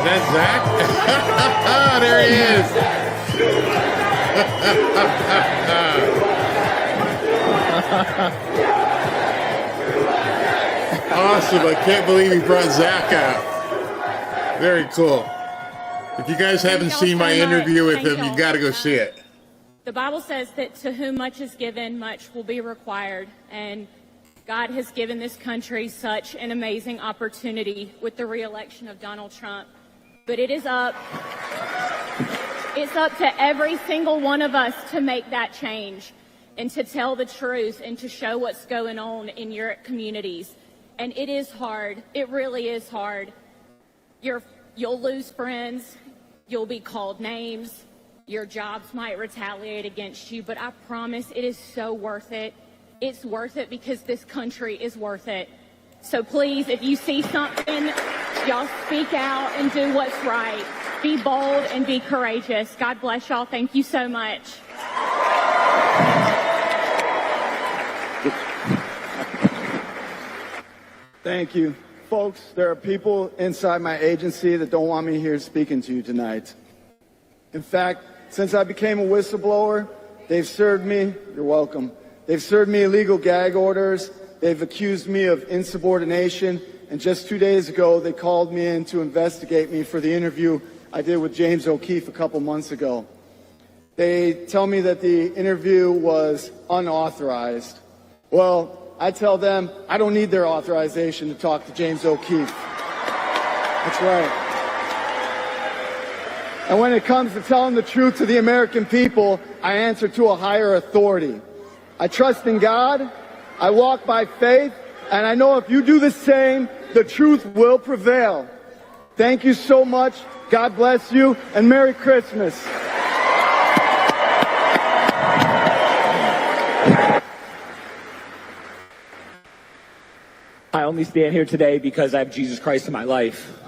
that Zach? There he is. Awesome. I can't believe he brought Zach out. Very cool. If you guys haven't seen my interview with him, you got to go see it. The Bible says that to whom much is given, much will be required. And God has given this country such an amazing opportunity with the re-election of Donald Trump. But it's up to every single one of us to make that change and to tell the truth and to show what's going on in your communities. And it is hard. It really is hard. You'll lose friends. You'll be called names. Your jobs might retaliate against you. But I promise it is so worth it. It's worth it because this country is worth it. So please, if you see something, y'all speak out and do what's right. Be bold and be courageous. God bless y'all. Thank you so much. Thank you. Folks, there are people inside my agency that don't want me here speaking to you tonight. In fact, since I became a whistleblower, they've served me, you're welcome, they've served me illegal gag orders, they've accused me of insubordination, and just 2 days ago, they called me in to investigate me for the interview I did with James O'Keefe a couple months ago. They tell me that the interview was unauthorized. Well, I tell them I don't need their authorization to talk to James O'Keefe. That's right. And when it comes to telling the truth to the American people, I answer to a higher authority. I trust in God, I walk by faith, and I know if you do the same, the truth will prevail. Thank you so much. God bless you, and Merry Christmas. I only stand here today because I have Jesus Christ in my life.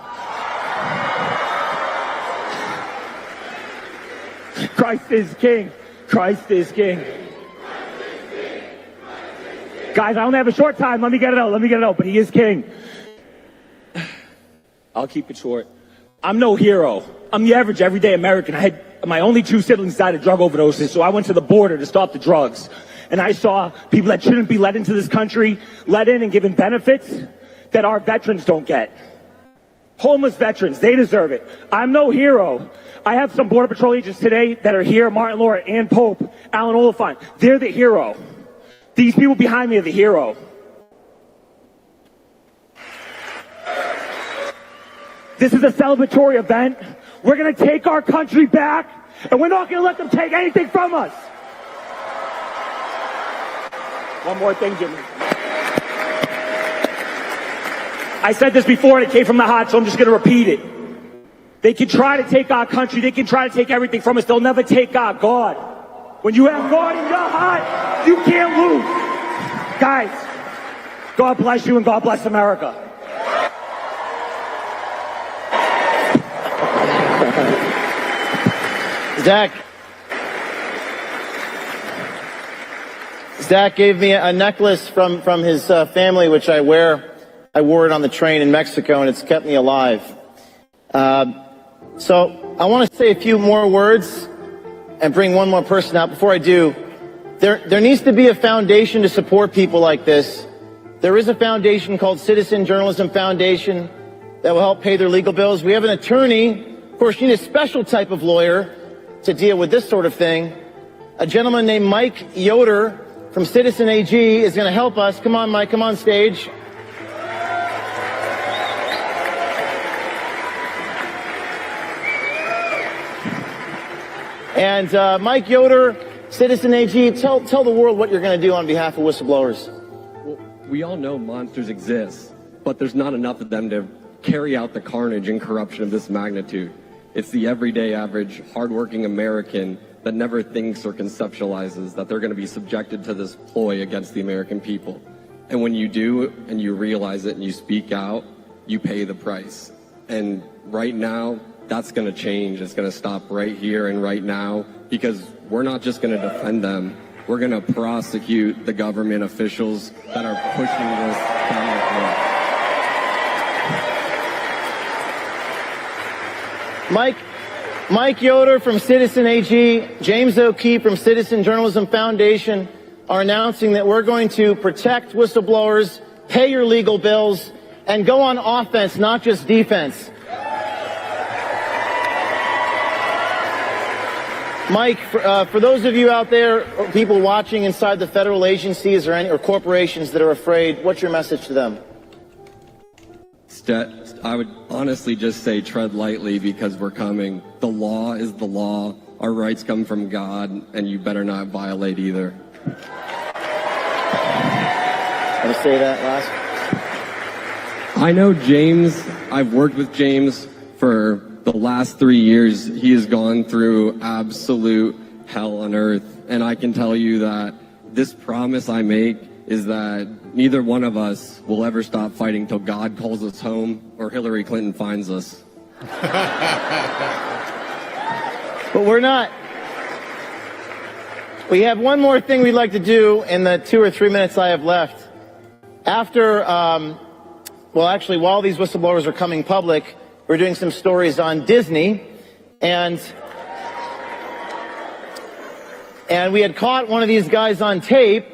Christ is King. Christ is King. Guys, I only have a short time. Let me get it out. But he is King. I'll keep it short. I'm no hero. I'm the average everyday American. I had my only 2 siblings died of drug overdoses, so I went to the border to stop the drugs. And I saw people that shouldn't be let into this country, let in and given benefits that our veterans don't get. Homeless veterans, they deserve it. I'm no hero. I have some Border Patrol agents today that are here, Martin Laura, Ann Pope, Alan Oliphant. They're the hero. These people behind me are the hero. This is a celebratory event. We're going to take our country back, and we're not going to let them take anything from us. One more thing, Jimmy. I said this before, and it came from the heart, so I'm just going to repeat it. They can try to take our country. They can try to take everything from us. They'll never take our God. When you have God in your heart, you can't lose. Guys, God bless you and God bless America. Zach gave me a necklace from his family, which I wear. I wore it on the train in Mexico, and it's kept me alive. So I want to say a few more words and bring one more person out. Before I do, there needs to be a foundation to support people like this. There is a foundation called Citizen Journalism Foundation that will help pay their legal bills. We have an attorney. Of course, you need a special type of lawyer to deal with this sort of thing. A gentleman named Mike Yoder from Citizen AG is going to help us. Come on, Mike, come on stage. And Mike Yoder, Citizen AG, tell the world what you're going to do on behalf of whistleblowers. Well, we all know monsters exist, but there's not enough of them to carry out the carnage and corruption of this magnitude. It's the everyday average, hardworking American that never thinks or conceptualizes that they're going to be subjected to this ploy against the American people. And when you do, and you realize it and you speak out, you pay the price. And right now, that's going to change. It's going to stop right here and right now, because we're not just going to defend them. We're going to prosecute the government officials that are pushing this down the throat. Mike Yoder from Citizen AG, James O'Keefe from Citizen Journalism Foundation are announcing that we're going to protect whistleblowers, pay your legal bills, and go on offense, not just defense. Mike, for those of you out there, or people watching inside the federal agencies or corporations that are afraid, what's your message to them? I would honestly just say tread lightly, because we're coming. The law is the law. Our rights come from God, and you better not violate either. Want to say that last? I know James. I've worked with James for the last 3 years. He has gone through absolute hell on earth. And I can tell you that this promise I make is that neither one of us will ever stop fighting till God calls us home or Hillary Clinton finds us. But we're not. We have one more thing we'd like to do in the 2 or 3 minutes I have left. After, well, actually, while these whistleblowers are coming public, we're doing some stories on Disney, and we had caught one of these guys on tape,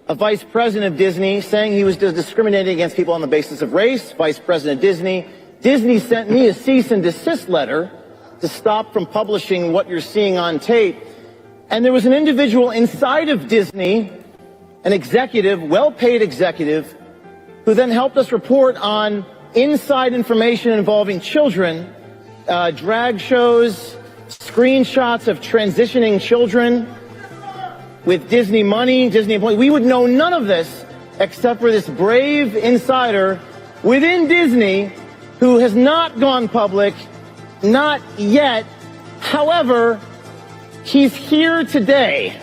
a vice president of Disney, saying he was discriminating against people on the basis of race. Vice president of Disney. Disney sent me a cease and desist letter to stop from publishing what you're seeing on tape. And there was an individual inside of Disney, an executive, well-paid executive, who then helped us report on inside information involving children, drag shows, screenshots of transitioning children with Disney money, Disney employees. We would know none of this except for this brave insider within Disney who has not gone public, not yet. However, he's here today.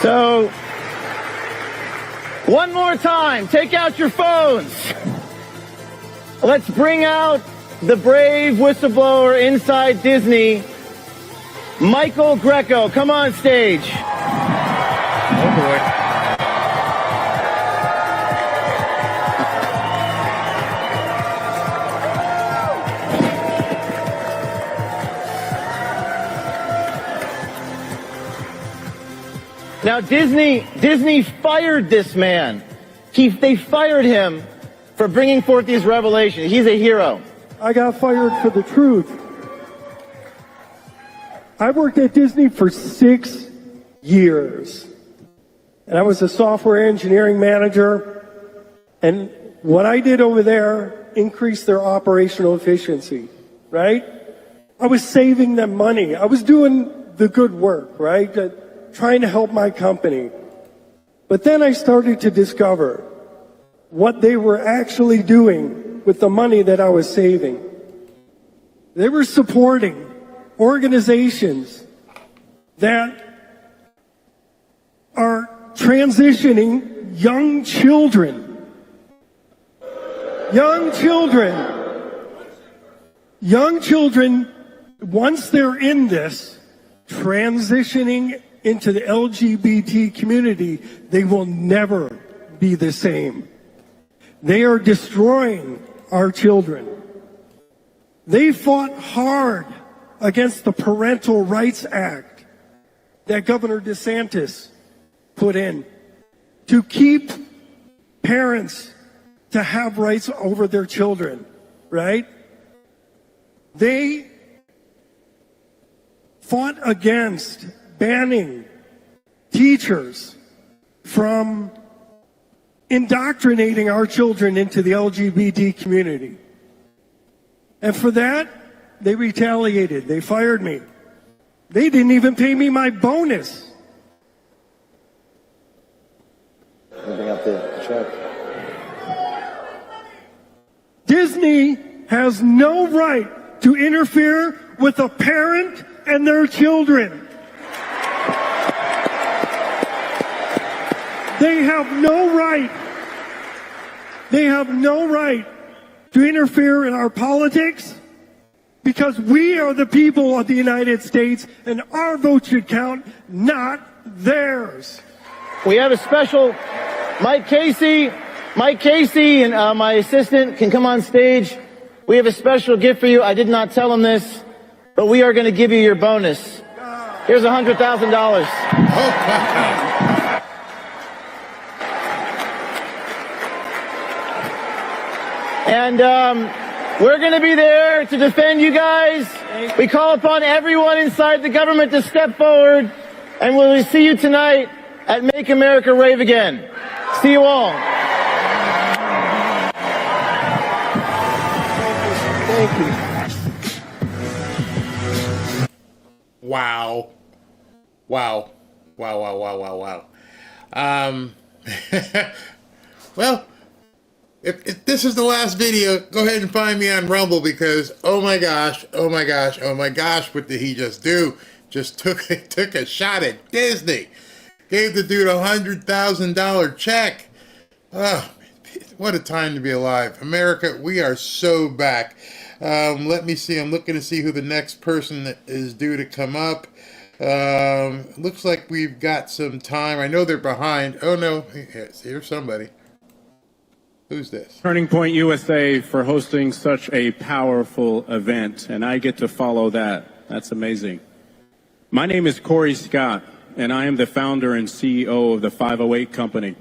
So, one more time, take out your phones. Let's bring out the brave whistleblower inside Disney, Michael Greco. Come on stage. Oh boy. Now, Disney fired this man. They fired him for bringing forth these revelations. He's a hero. I got fired for the truth. I worked at Disney for 6 years. And I was a software engineering manager. And what I did over there increased their operational efficiency, right? I was saving them money. I was doing the good work, right? Trying to help my company. But then I started to discover what they were actually doing with the money that I was saving. They were supporting organizations that are transitioning young children. Young children, once they're in this, transitioning into the LGBT community, they will never be the same. They are destroying our children. They fought hard against the Parental Rights Act that Governor DeSantis put in to keep parents to have rights over their children, right? They fought against banning teachers from indoctrinating our children into the LGBT community. And for that, they retaliated. They fired me. They didn't even pay me my bonus. Bring up the check. Disney has no right to interfere with a parent and their children. They have no right. They have no right to interfere in our politics because we are the people of the United States and our vote should count, not theirs. We have a special, Mike Casey and my assistant can come on stage. We have a special gift for you. I did not tell him this, but we are going to give you your bonus. Here's $100,000. And we're going to be there to defend you guys. We call upon everyone inside the government to step forward, and we'll see you tonight at Make America Rave Again. See you all. Thank you. Wow. Wow. Well, if this is the last video, go ahead and find me on Rumble because oh my gosh, what did he just do? Just took a shot at Disney. Gave the dude $100,000 check. Oh, what a time to be alive. America, we are so back. Let me see. I'm looking to see who the next person that is due to come up. Looks like we've got some time. I know they're behind. Oh no, here's somebody. Who's this? Turning Point USA for hosting such a powerful event, and I get to follow that. That's amazing. My name is Corey Scott, and I am the founder and CEO of the 508 Company.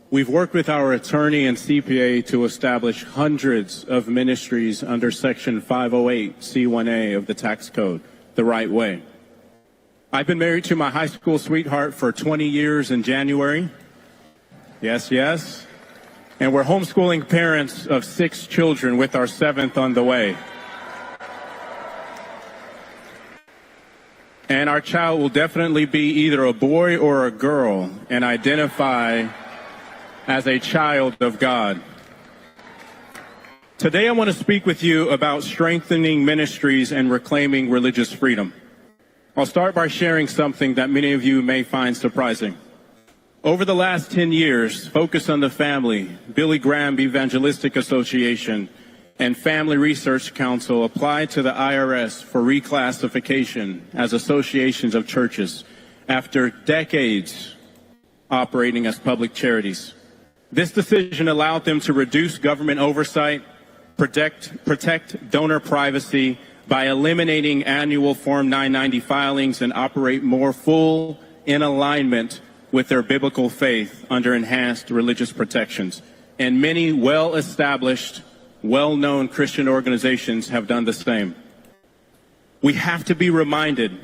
We've worked with our attorney and CPA to establish hundreds of ministries under Section 508 C1A of the tax code the right way. I've been married to my high school sweetheart for 20 years in January. Yes. And we're homeschooling parents of 6 children with our 7th on the way. And our child will definitely be either a boy or a girl and identify as a child of God. Today I want to speak with you about strengthening ministries and reclaiming religious freedom. I'll start by sharing something that many of you may find surprising. Over the last 10 years, Focus on the Family, Billy Graham Evangelistic Association, and Family Research Council applied to the IRS for reclassification as associations of churches after decades operating as public charities. This decision allowed them to reduce government oversight, protect donor privacy by eliminating annual Form 990 filings and operate more full in alignment with their biblical faith under enhanced religious protections. And many well-established, well-known Christian organizations have done the same. We have to be reminded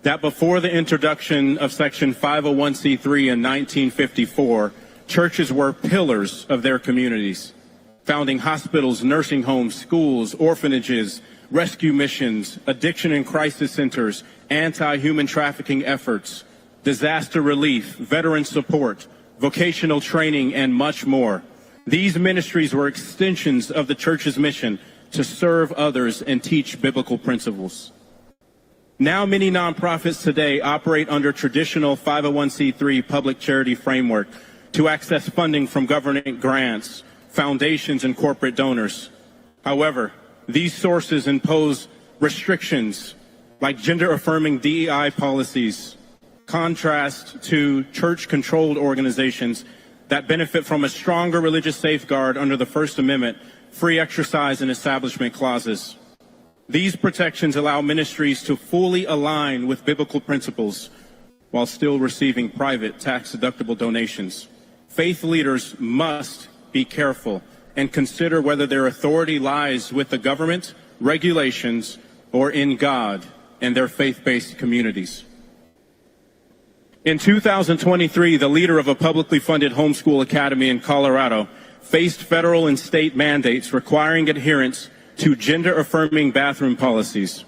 that before the introduction of Section 501c3 in 1954, churches were pillars of their communities, founding hospitals, nursing homes, schools, orphanages, rescue missions, addiction and crisis centers, anti-human trafficking efforts, disaster relief, veteran support, vocational training, and much more. These ministries were extensions of the church's mission to serve others and teach biblical principles. Now many nonprofits today operate under traditional 501c3 public charity framework to access funding from government grants, foundations, and corporate donors. However, these sources impose restrictions like gender-affirming DEI policies, contrast to church-controlled organizations that benefit from a stronger religious safeguard under the First Amendment, free exercise and establishment clauses. These protections allow ministries to fully align with biblical principles while still receiving private tax-deductible donations. Faith leaders must be careful and consider whether their authority lies with the government, regulations, or in God and their faith-based communities. In 2023, the leader of a publicly funded homeschool academy in Colorado faced federal and state mandates requiring adherence to gender-affirming bathroom policies.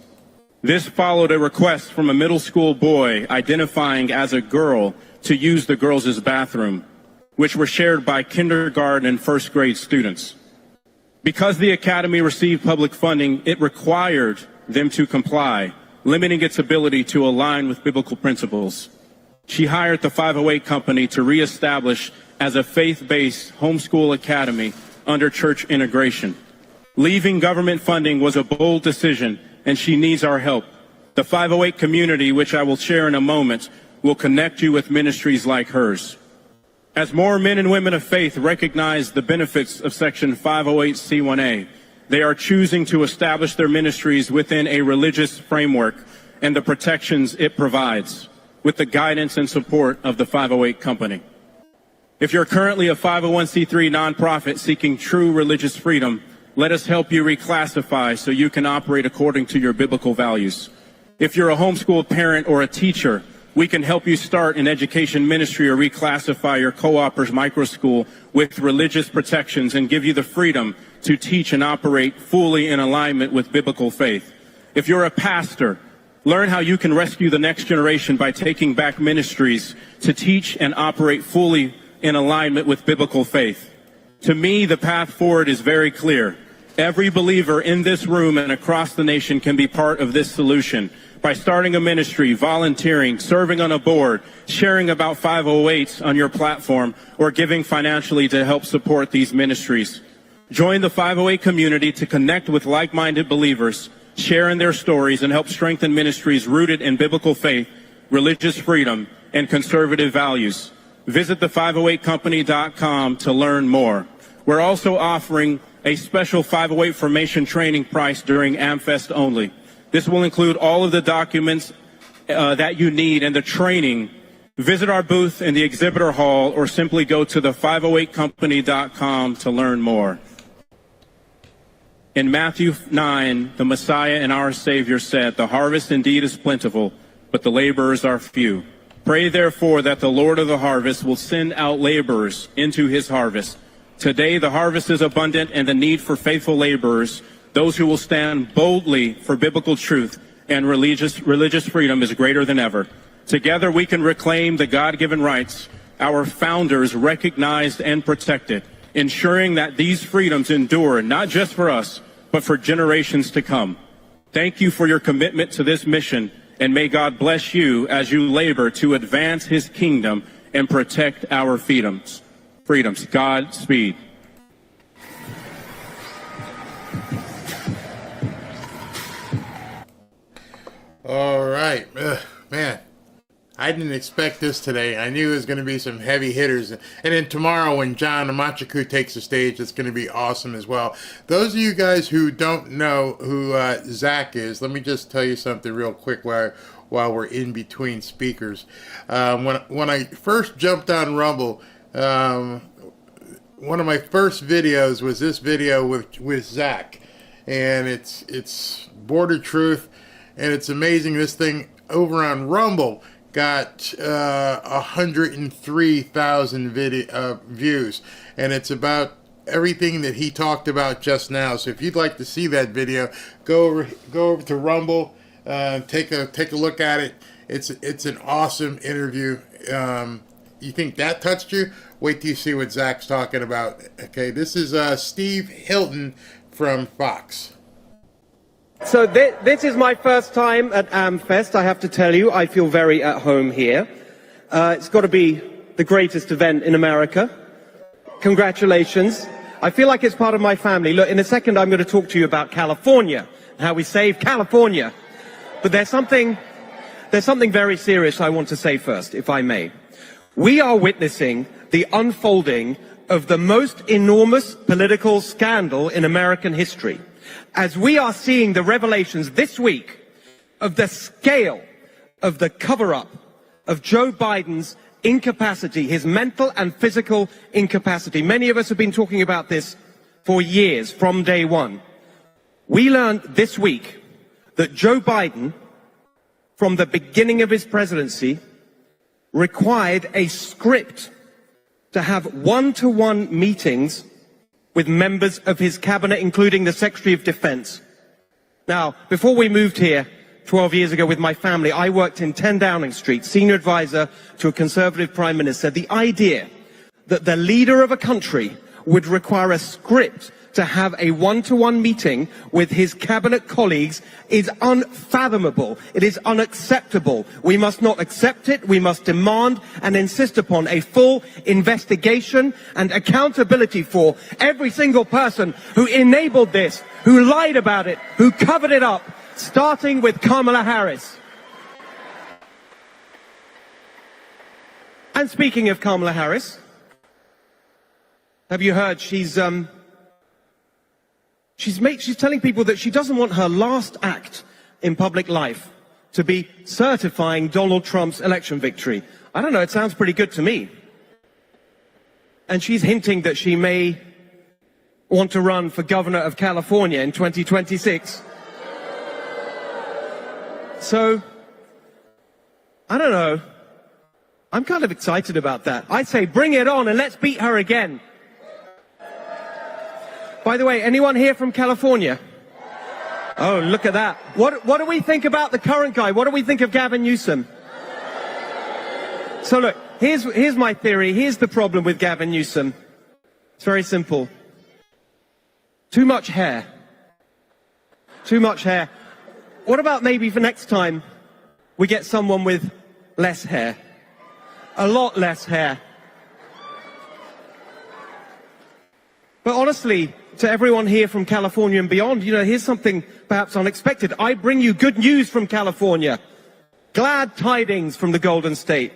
This followed a request from a middle school boy identifying as a girl to use the girls' bathroom, which were shared by kindergarten and first grade students. Because the academy received public funding, it required them to comply, limiting its ability to align with biblical principles. She hired the 508 company to reestablish as a faith-based homeschool academy under church integration. Leaving government funding was a bold decision, and she needs our help. The 508 community, which I will share in a moment, will connect you with ministries like hers. As more men and women of faith recognize the benefits of Section 508c1a, they are choosing to establish their ministries within a religious framework and the protections it provides, with the guidance and support of the 508 company. If you're currently a 501c3 nonprofit seeking true religious freedom, let us help you reclassify so you can operate according to your biblical values. If you're a homeschool parent or a teacher, we can help you start an education ministry or reclassify your co-opers microschool with religious protections and give you the freedom to teach and operate fully in alignment with biblical faith. If you're a pastor, learn how you can rescue the next generation by taking back ministries to teach and operate fully in alignment with biblical faith. To me, the path forward is very clear. Every believer in this room and across the nation can be part of this solution by starting a ministry, volunteering, serving on a board, sharing about 508s on your platform, or giving financially to help support these ministries. Join the 508 community to connect with like-minded believers, share in their stories, and help strengthen ministries rooted in biblical faith, religious freedom, and conservative values. Visit the508company.com to learn more. We're also offering a special 508 formation training price during AmFest only. This will include all of the documents that you need and the training. Visit our booth in the exhibitor hall or simply go to the508company.com to learn more. In Matthew 9, the Messiah and our Savior said, "The harvest indeed is plentiful, but the laborers are few. Pray therefore that the Lord of the harvest will send out laborers into his harvest. Today the harvest is abundant and the need for faithful laborers, those who will stand boldly for biblical truth and religious freedom, is greater than ever. Together we can reclaim the God-given rights our founders recognized and protected, ensuring that these freedoms endure not just for us, but for generations to come. Thank you for your commitment to this mission, and may God bless you as you labor to advance his kingdom and protect our freedoms. Godspeed." All right. Man, I didn't expect this today. I knew it was going to be some heavy hitters. And then tomorrow when John Amachiku takes the stage, it's going to be awesome as well. Those of you guys who don't know who Zach is, let me just tell you something real quick while we're in between speakers. When I first jumped on Rumble, one of my first videos was this video with Zach. And it's Border Truth. And it's amazing, this thing over on Rumble got 103,000 views. And it's about everything that he talked about just now. So if you'd like to see that video, go over to Rumble, take a look at it. It's an awesome interview. You think that touched you? Wait till you see what Zach's talking about. Okay, this is Steve Hilton from Fox. So this is my first time at AmFest, I have to tell you. I feel very at home here. It's got to be the greatest event in America. Congratulations. I feel like it's part of my family. Look, in a second I'm going to talk to you about California, and how we save California. But there's something very serious I want to say first, if I may. We are witnessing the unfolding of the most enormous political scandal in American history. As we are seeing the revelations this week of the scale of the cover-up of Joe Biden's incapacity, his mental and physical incapacity. Many of us have been talking about this for years, from day one. We learned this week that Joe Biden, from the beginning of his presidency, required a script to have one-to-one meetings with members of his cabinet, including the Secretary of Defense. Now, before we moved here 12 years ago with my family, I worked in 10 Downing Street, senior advisor to a conservative prime minister. The idea that the leader of a country would require a script to have a one-to-one meeting with his cabinet colleagues is unfathomable. It is unacceptable. We must not accept it. We must demand and insist upon a full investigation and accountability for every single person who enabled this, who lied about it, who covered it up, starting with Kamala Harris. And speaking of Kamala Harris, have you heard she's telling people that she doesn't want her last act in public life to be certifying Donald Trump's election victory. I don't know, it sounds pretty good to me. And she's hinting that she may want to run for governor of California in 2026. So, I don't know. I'm kind of excited about that. I say bring it on and let's beat her again. By the way, anyone here from California? Oh, look at that. What do we think about the current guy? What do we think of Gavin Newsom? So look, here's my theory. Here's the problem with Gavin Newsom. It's very simple. Too much hair. Too much hair. What about maybe for next time we get someone with less hair? A lot less hair. But honestly, to everyone here from California and beyond, you know, here's something perhaps unexpected. I bring you good news from California. Glad tidings from the Golden State.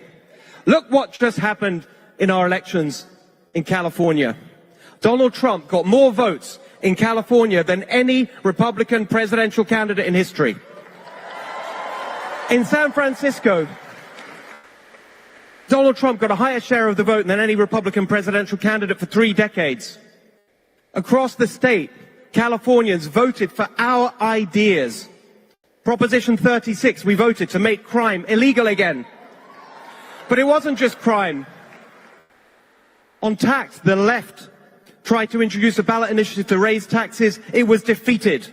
Look what just happened in our elections in California. Donald Trump got more votes in California than any Republican presidential candidate in history. In San Francisco, Donald Trump got a higher share of the vote than any Republican presidential candidate for 3 decades. Across the state, Californians voted for our ideas. Proposition 36, we voted to make crime illegal again. But it wasn't just crime. On tax, the left tried to introduce a ballot initiative to raise taxes. It was defeated.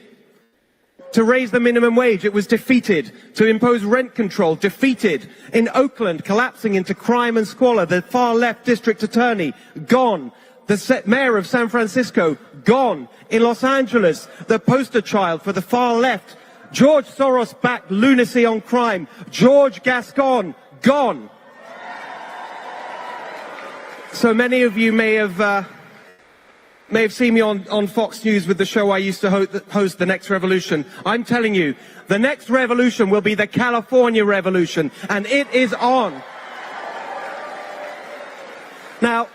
To raise the minimum wage, it was defeated. To impose rent control, defeated. In Oakland, collapsing into crime and squalor, the far left district attorney, gone. The mayor of San Francisco, gone. In Los Angeles, the poster child for the far left, George Soros-backed lunacy on crime, George Gascon, gone. So many of you may have seen me on Fox News with the show I used to host, The Next Revolution. I'm telling you, the next revolution will be the California Revolution, and it is on. Now,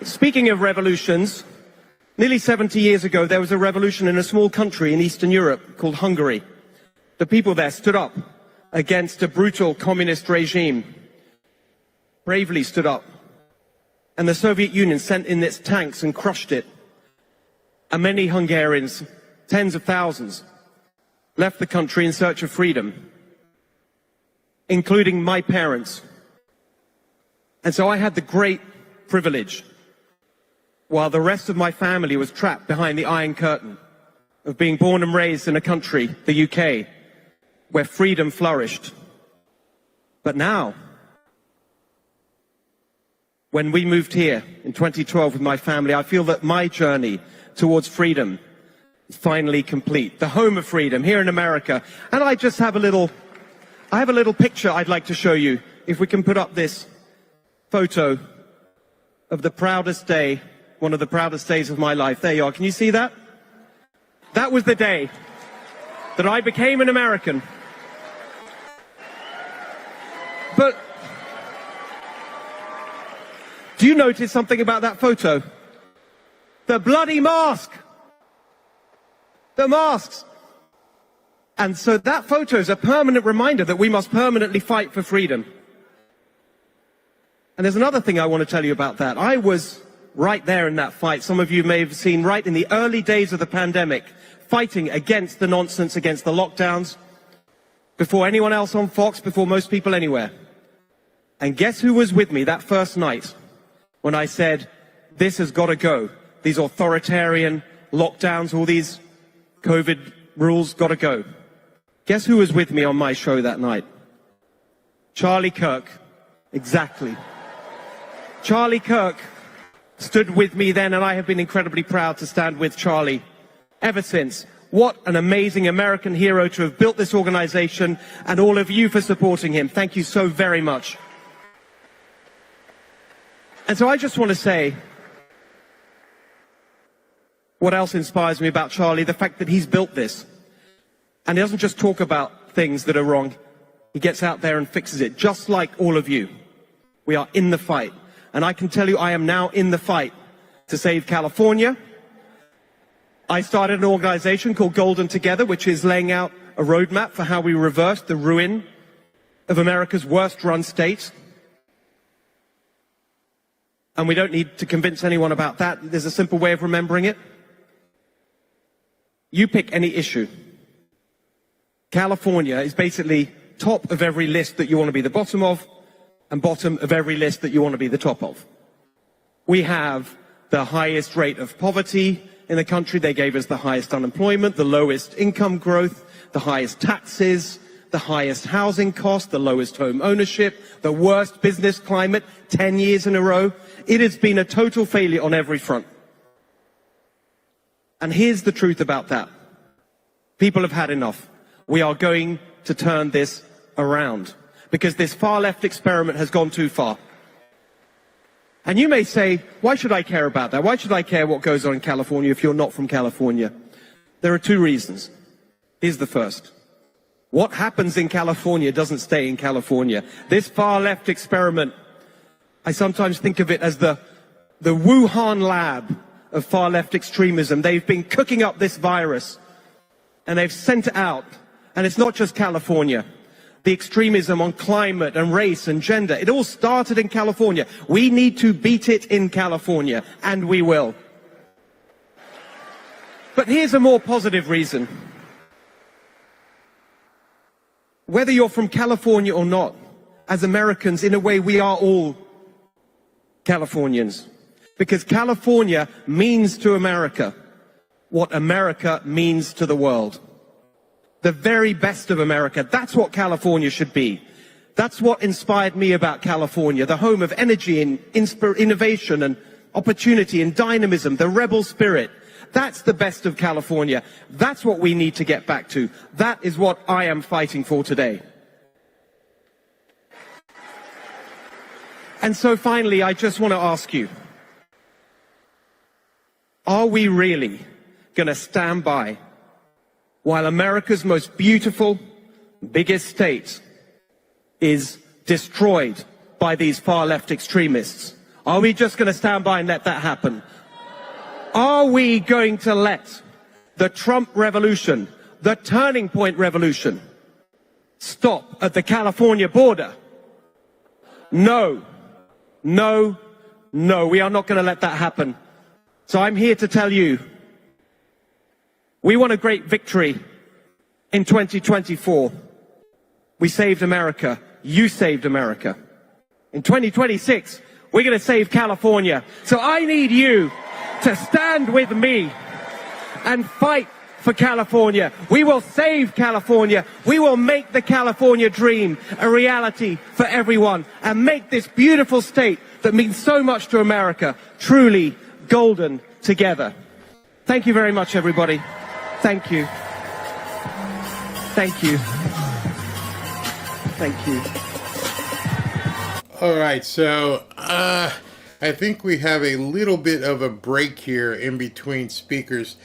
speaking of revolutions, nearly 70 years ago, there was a revolution in a small country in Eastern Europe called Hungary. The people there stood up against a brutal communist regime, bravely stood up. And the Soviet Union sent in its tanks and crushed it. And many Hungarians, tens of thousands, left the country in search of freedom, including my parents. And so I had the great privilege, while the rest of my family was trapped behind the Iron Curtain, of being born and raised in a country, the UK, where freedom flourished. But now, when we moved here in 2012 with my family, I feel that my journey towards freedom is finally complete. The home of freedom here in America. And I just have a little picture I'd like to show you. If we can put up this photo of the proudest day, one of the proudest days of my life. There you are. Can you see that? That was the day that I became an American. But Do you notice something about that photo? The bloody mask. The masks. And so that photo is a permanent reminder that we must permanently fight for freedom. And there's another thing I want to tell you about that. I was right there in that fight. Some of you may have seen right in the early days of the pandemic, fighting against the nonsense, against the lockdowns, before anyone else on Fox, before most people anywhere. And guess who was with me that first night when I said, this has got to go. These authoritarian lockdowns, all these COVID rules got to go. Guess who was with me on my show that night? Charlie Kirk. Exactly. Charlie Kirk stood with me then, and I have been incredibly proud to stand with Charlie ever since. What an amazing American hero to have built this organization, and all of you for supporting him. Thank you so very much. And so I just want to say, what else inspires me about Charlie? The fact that he's built this. And he doesn't just talk about things that are wrong. He gets out there and fixes it, just like all of you. We are in the fight. And I can tell you I am now in the fight to save California. I started an organization called Golden Together, which is laying out a roadmap for how we reverse the ruin of America's worst-run state. And we don't need to convince anyone about that. There's a simple way of remembering it. You pick any issue. California is basically top of every list that you want to be the bottom of, and bottom of every list that you want to be the top of. We have the highest rate of poverty in the country. They gave us the highest unemployment, the lowest income growth, the highest taxes, the highest housing cost, the lowest home ownership, the worst business climate 10 years in a row. It has been a total failure on every front. And here's the truth about that. People have had enough. We are going to turn this around because this far left experiment has gone too far. And you may say, why should I care about that? Why should I care what goes on in California if you're not from California? There are two reasons. Here's the first. What happens in California doesn't stay in California. This far left experiment, I sometimes think of it as the Wuhan lab of far left extremism. They've been cooking up this virus and they've sent it out. And it's not just California. The extremism on climate and race and gender, it all started in California. We need to beat it in California, and we will. But here's a more positive reason. Whether you're from California or not, as Americans, in a way, we are all Californians. Because California means to America what America means to the world. The very best of America. That's what California should be. That's what inspired me about California, the home of energy and innovation and opportunity and dynamism, the rebel spirit. That's the best of California. That's what we need to get back to. That is what I am fighting for today. And so finally, I just want to ask you, are we really going to stand by while America's most beautiful, biggest state is destroyed by these far-left extremists? Are we just going to stand by and let that happen? Are we going to let the Trump revolution, the turning point revolution, stop at the California border? No, no, no, we are not going to let that happen. So I'm here to tell you, we won a great victory in 2024. We saved America. You saved America. In 2026, we're going to save California. So I need you to stand with me and fight for California. We will save California. We will make the California dream a reality for everyone and make this beautiful state that means so much to America truly golden together. Thank you very much, everybody. Thank you. Thank you. Thank you. All right, so I think we have a little bit of a break here in between speakers.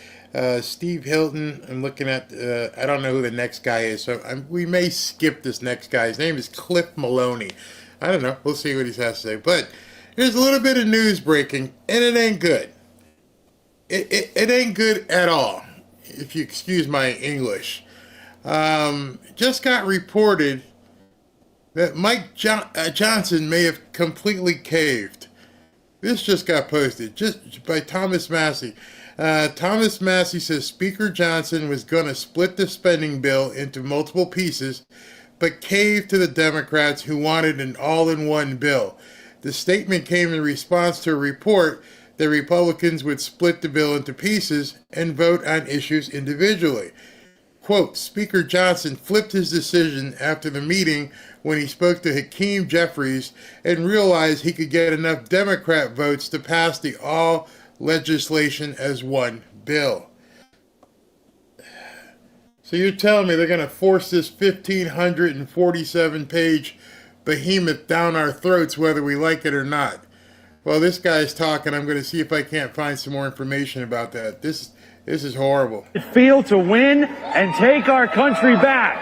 Steve Hilton, I'm looking at, I don't know who the next guy is, so we may skip this next guy. His name is Cliff Maloney. I don't know. We'll see what he has to say. But There's a little bit of news breaking, and it ain't good. It ain't good at all, if you excuse my English. Just got reported that Mike Johnson may have completely caved. This just got posted, just by Thomas Massey. Thomas Massey says Speaker Johnson was going to split the spending bill into multiple pieces, but caved to the Democrats who wanted an all-in-one bill. The statement came in response to a report that Republicans would split the bill into pieces and vote on issues individually. Quote, Speaker Johnson flipped his decision after the meeting when he spoke to Hakeem Jeffries and realized he could get enough Democrat votes to pass the all legislation as one bill. So you're telling me they're going to force this 1,547-page behemoth down our throats whether we like it or not? Well, this guy's talking. I'm going to see if I can't find some more information about that. This is horrible. Field to win and take our country back.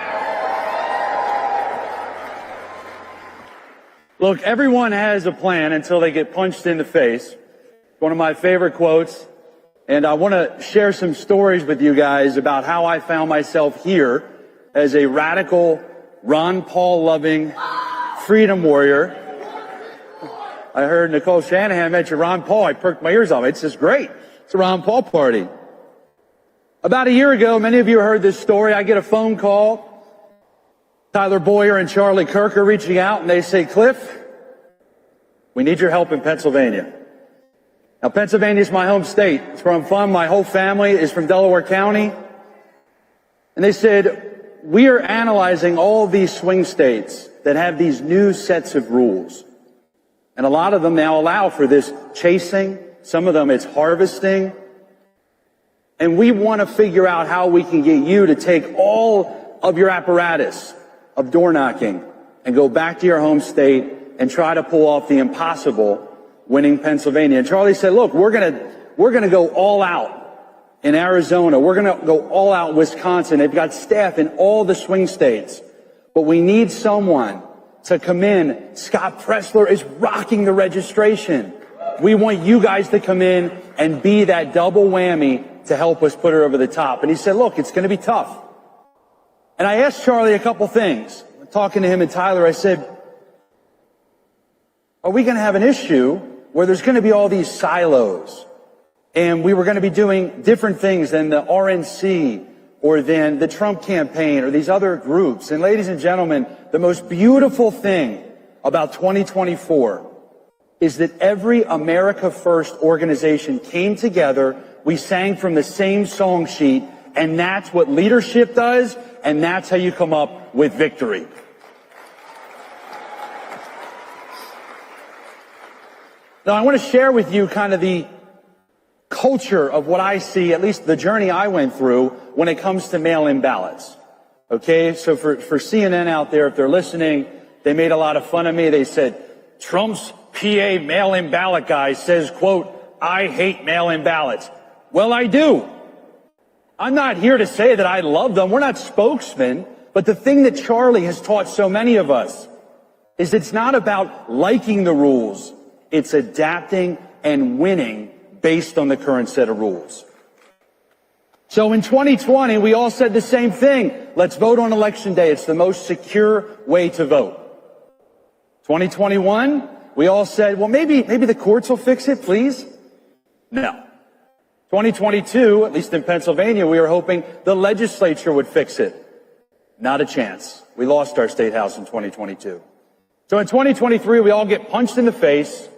Look, everyone has a plan until they get punched in the face. One of my favorite quotes. And I want to share some stories with you guys about how I found myself here as a radical, Ron Paul loving freedom warrior. I heard Nicole Shanahan mention Ron Paul. I perked my ears off. It's just great. It's a Ron Paul party. About a year ago, many of you heard this story. I get a phone call. Tyler Boyer and Charlie Kirk are reaching out, and they say, Cliff, we need your help in Pennsylvania. Now, Pennsylvania is my home state. It's where I'm from. My whole family is from Delaware County. And they said, we are analyzing all these swing states that have these new sets of rules. And a lot of them now allow for this chasing. Some of them it's harvesting. And we want to figure out how we can get you to take all of your apparatus of door knocking and go back to your home state and try to pull off the impossible, winning Pennsylvania. And Charlie said, look, we're going to go all out in Arizona. We're going to go all out in Wisconsin. They've got staff in all the swing states. But we need someone to come in. Scott Pressler is rocking the registration. We want you guys to come in and be that double whammy to help us put her over the top. And he said, look, it's going to be tough. And I asked Charlie a couple things. Talking to him and Tyler, I said, are we going to have an issue where there's going to be all these silos? And we were going to be doing different things than the RNC or than the Trump campaign or these other groups. And ladies and gentlemen, the most beautiful thing about 2024 is that every America First organization came together. We sang from the same song sheet, and that's what leadership does, and that's how you come up with victory. Now, I want to share with you kind of the culture of what I see, at least the journey I went through when it comes to mail-in ballots. Okay, so for CNN out there, if they're listening, they made a lot of fun of me. They said, Trump's PA mail-in ballot guy says, quote, I hate mail-in ballots. Well, I do. I'm not here to say that I love them. We're not spokesmen. But the thing that Charlie has taught so many of us is it's not about liking the rules. It's adapting and winning based on the current set of rules. So in 2020, we all said the same thing. Let's vote on Election Day. It's the most secure way to vote. 2021, we all said, well, maybe the courts will fix it, please. No. 2022, at least in Pennsylvania, we were hoping the legislature would fix it. Not a chance. We lost our state house in 2022. So in 2023, we all get punched in the face.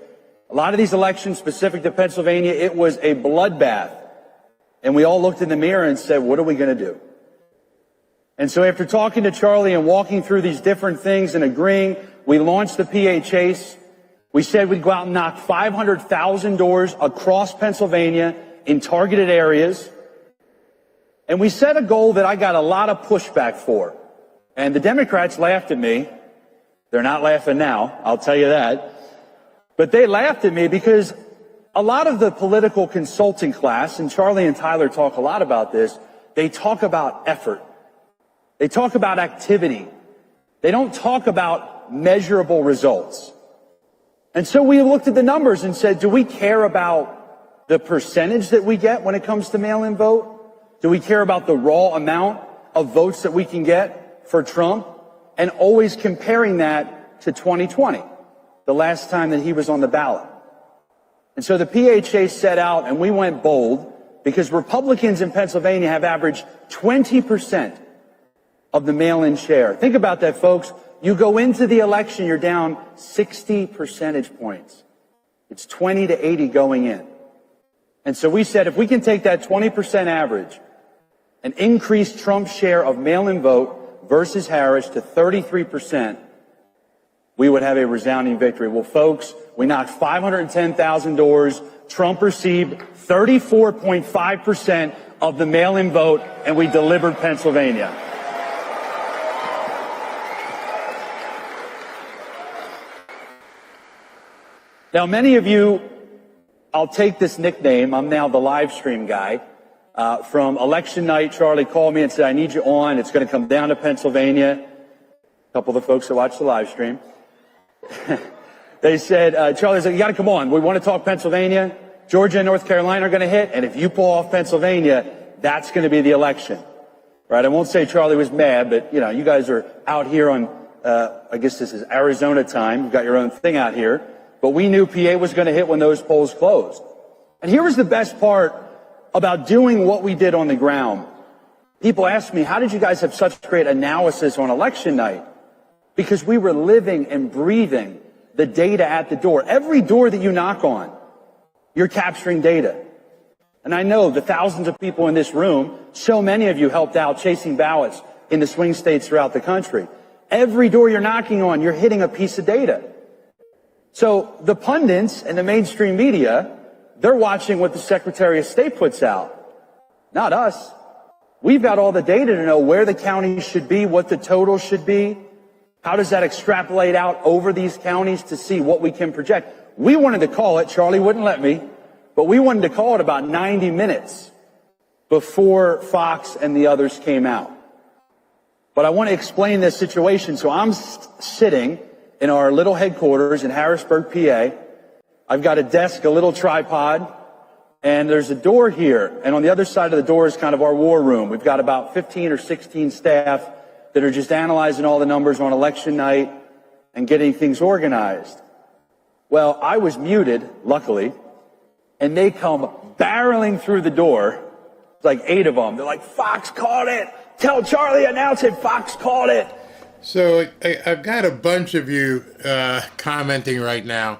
A lot of these elections specific to Pennsylvania, it was a bloodbath. And we all looked in the mirror and said, what are we going to do? And so after talking to Charlie and walking through these different things and agreeing, we launched the PA Chase. We said we'd go out and knock 500,000 doors across Pennsylvania in targeted areas. And we set a goal that I got a lot of pushback for. And the Democrats laughed at me. They're not laughing now, I'll tell you that. But they laughed at me because a lot of the political consulting class, and Charlie and Tyler talk a lot about this, they talk about effort. They talk about activity. They don't talk about measurable results. And so we looked at the numbers and said, do we care about the percentage that we get when it comes to mail-in vote? Do we care about the raw amount of votes that we can get for Trump? And always comparing that to 2020, the last time that he was on the ballot. And so the PHA set out, and we went bold, because Republicans in Pennsylvania have averaged 20% of the mail-in share. Think about that, folks. You go into the election, you're down 60 percentage points. It's 20 to 80 going in. And so we said, if we can take that 20% average and increase Trump's share of mail-in vote versus Harris to 33%, we would have a resounding victory. Well, folks, we knocked 510,000 doors. Trump received 34.5% of the mail-in vote, and we delivered Pennsylvania. Now, many of you, I'll take this nickname, I'm now the live stream guy. From election night, Charlie called me and said, I need you on. It's going to come down to Pennsylvania. A couple of the folks that watched the live stream. They said, Charlie said, you got to come on. We want to talk Pennsylvania. Georgia and North Carolina are going to hit. And if you pull off Pennsylvania, that's going to be the election. Right? I won't say Charlie was mad, but, you know, you guys are out here on, I guess this is Arizona time. You've got your own thing out here. But we knew PA was going to hit when those polls closed. And here was the best part about doing what we did on the ground. People ask me, how did you guys have such great analysis on election night? Because we were living and breathing the data at the door. Every door that you knock on, you're capturing data. And I know the thousands of people in this room, so many of you helped out chasing ballots in the swing states throughout the country. Every door you're knocking on, you're hitting a piece of data. So the pundits and the mainstream media, they're watching what the Secretary of State puts out. Not us. We've got all the data to know where the counties should be, what the total should be. How does that extrapolate out over these counties to see what we can project? We wanted to call it, Charlie wouldn't let me, but we wanted to call it about 90 minutes before Fox and the others came out. But I want to explain this situation. So I'm sitting in our little headquarters in Harrisburg, PA. I've got a desk, a little tripod, and there's a door here. And on the other side of the door is kind of our war room. We've got about 15 or 16 staff that are just analyzing all the numbers on election night and getting things organized. Well, I was muted, luckily, and they come barreling through the door. It's like 8 of them. They're like, Fox called it. Tell Charlie, announce it. Fox called it. So I've got a bunch of you commenting right now.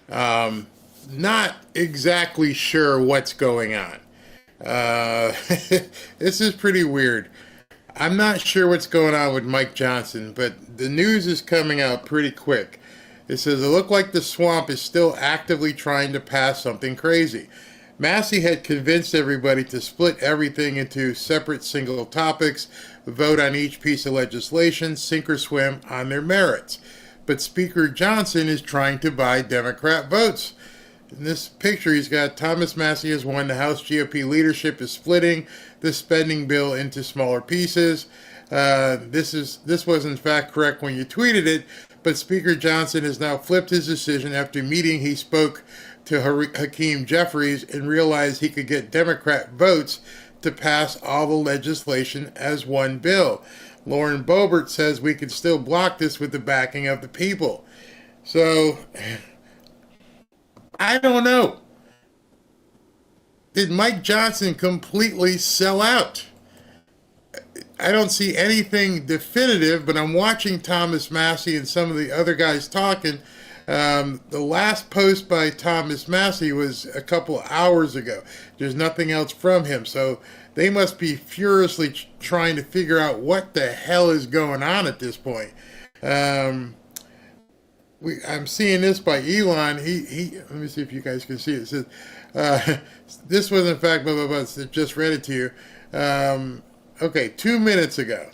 Not exactly sure what's going on. This is pretty weird. I'm not sure what's going on with Mike Johnson, but the news is coming out pretty quick. It says it looked like the swamp is still actively trying to pass something crazy. Massey had convinced everybody to split everything into separate single topics, vote on each piece of legislation, sink or swim on their merits. But Speaker Johnson is trying to buy Democrat votes. In this picture, he's got Thomas Massey has won. The House GOP leadership is splitting the spending bill into smaller pieces. This was in fact correct when you tweeted it, but Speaker Johnson has now flipped his decision after meeting. He spoke to Hakeem Jeffries and realized he could get Democrat votes to pass all the legislation as one bill. Lauren Boebert says we can still block this with the backing of the people. So, I don't know. Did Mike Johnson completely sell out? I don't see anything definitive, but I'm watching Thomas Massey and some of the other guys talking. The last post by Thomas Massey was a couple hours ago. There's nothing else from him, so they must be furiously trying to figure out what the hell is going on at this point. I'm seeing this by Elon. He let me see if you guys can see it. It says, this was in fact, blah, blah, blah. Just read it to you. Okay, 2 minutes ago.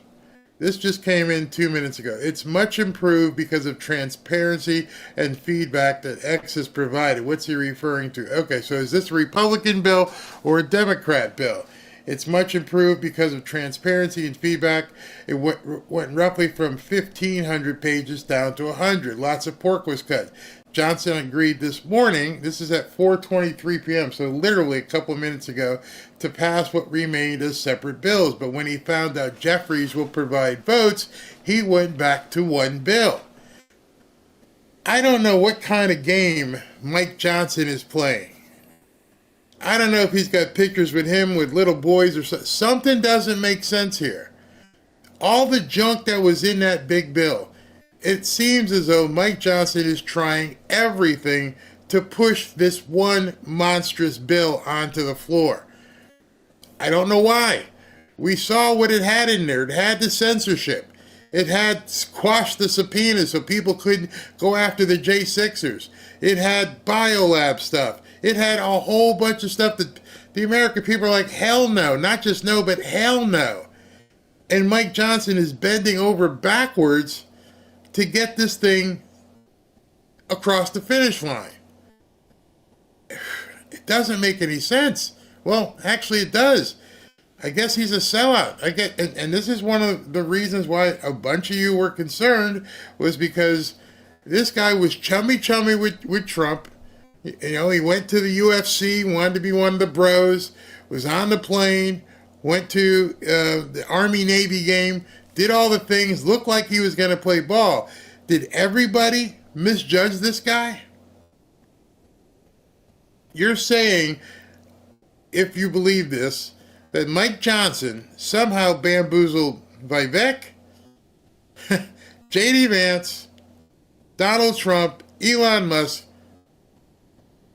This just came in 2 minutes ago. It's much improved because of transparency and feedback that X has provided. What's he referring to? Okay, so is this a Republican bill or a Democrat bill? It's much improved because of transparency and feedback. It went roughly from 1,500 pages down to 100. Lots of pork was cut. Johnson agreed this morning, this is at 4:23 p.m., so literally a couple of minutes ago, to pass what remained as separate bills. But when he found out Jeffries will provide votes, he went back to one bill. I don't know what kind of game Mike Johnson is playing. I don't know if he's got pictures with him with little boys or something. Something doesn't make sense here. All the junk that was in that big bill, it seems as though Mike Johnson is trying everything to push this one monstrous bill onto the floor. I don't know why. We saw what it had in there. It had the censorship. It had squashed the subpoena so people couldn't go after the J6ers. It had biolab stuff. It had a whole bunch of stuff that the American people are like, hell no. Not just no, but hell no. And Mike Johnson is bending over backwards to get this thing across the finish line. It doesn't make any sense. Well, actually it does. I guess he's a sellout. And this is one of the reasons why a bunch of you were concerned, was because this guy was chummy with Trump. You know, he went to the UFC, wanted to be one of the bros, was on the plane, went to the Army-Navy game, did all the things, looked like he was going to play ball. Did everybody misjudge this guy? You're saying, if you believe this, that Mike Johnson somehow bamboozled Vivek, J.D. Vance, Donald Trump, Elon Musk,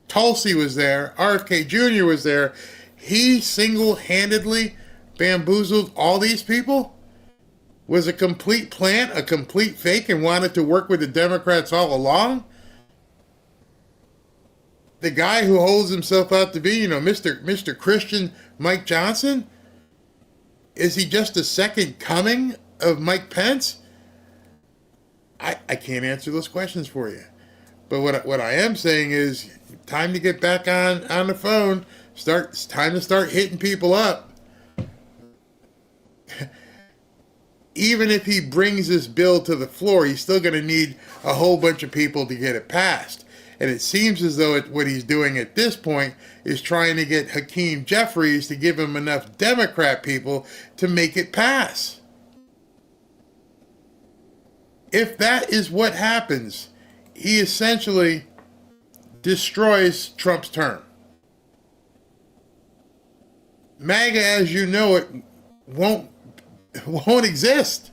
Tulsi was there, RFK Jr. was there. He single-handedly bamboozled all these people? Was a complete plant, a complete fake, and wanted to work with the Democrats all along? The guy who holds himself out to be, Mr. Christian Mike Johnson? Is he just a second coming of Mike Pence? I can't answer those questions for you. But what I am saying is, time to get back on the phone. It's time to start hitting people up. Even if he brings this bill to the floor, he's still going to need a whole bunch of people to get it passed. And it seems as though what he's doing at this point is trying to get Hakeem Jeffries to give him enough Democrat people to make it pass. If that is what happens, he essentially destroys Trump's term. MAGA, as you know it, won't exist.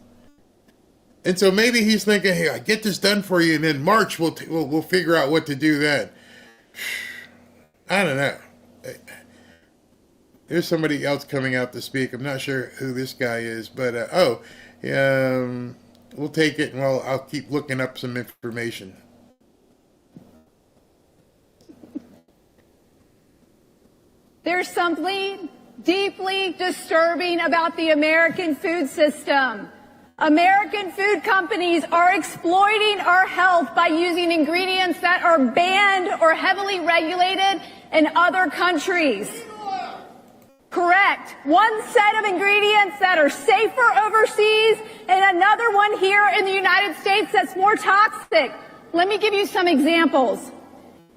And so maybe he's thinking, hey, I get this done for you, and then March we'll figure out what to do then. I don't know. There's somebody else coming out to speak. I'm not sure who this guy is, but we'll take it, and I'll keep looking up some information. There's something deeply disturbing about the American food system. American food companies are exploiting our health by using ingredients that are banned or heavily regulated in other countries. Correct. One set of ingredients that are safer overseas and another one here in the United States that's more toxic. Let me give you some examples.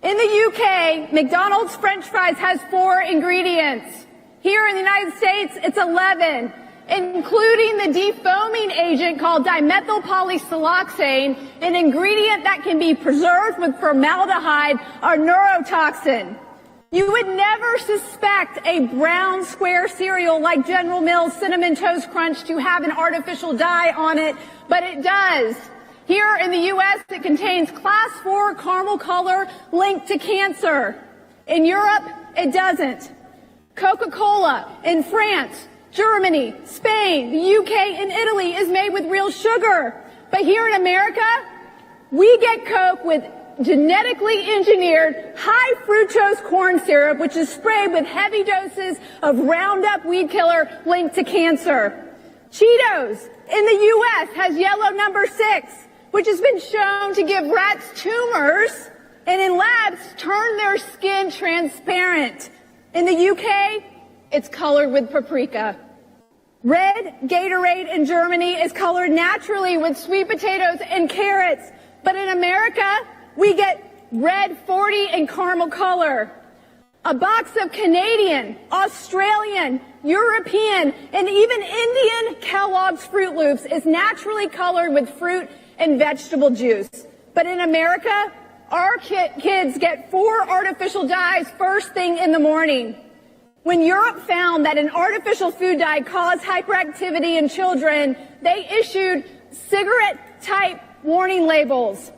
In the UK, McDonald's French fries has 4 ingredients. Here in the United States, it's 11, including the defoaming agent called dimethyl polysiloxane, an ingredient that can be preserved with formaldehyde or neurotoxin. You would never suspect a brown square cereal like General Mills Cinnamon Toast Crunch to have an artificial dye on it, but it does. Here in the U.S., it contains class 4 caramel color linked to cancer. In Europe, it doesn't. Coca-Cola in France, Germany, Spain, the UK, and Italy is made with real sugar. But here in America, we get Coke with genetically engineered high fructose corn syrup, which is sprayed with heavy doses of Roundup weed killer linked to cancer. Cheetos in the U.S. has yellow number 6, which has been shown to give rats tumors and in labs turn their skin transparent. In the UK, it's colored with paprika. Red Gatorade in Germany is colored naturally with sweet potatoes and carrots. But in America, we get red 40 and caramel color. A box of Canadian, Australian, European, and even Indian Kellogg's Fruit Loops is naturally colored with fruit and vegetable juice. But in America, our kids get 4 artificial dyes first thing in the morning. When Europe found that an artificial food dye caused hyperactivity in children, they issued cigarette-type warning labels.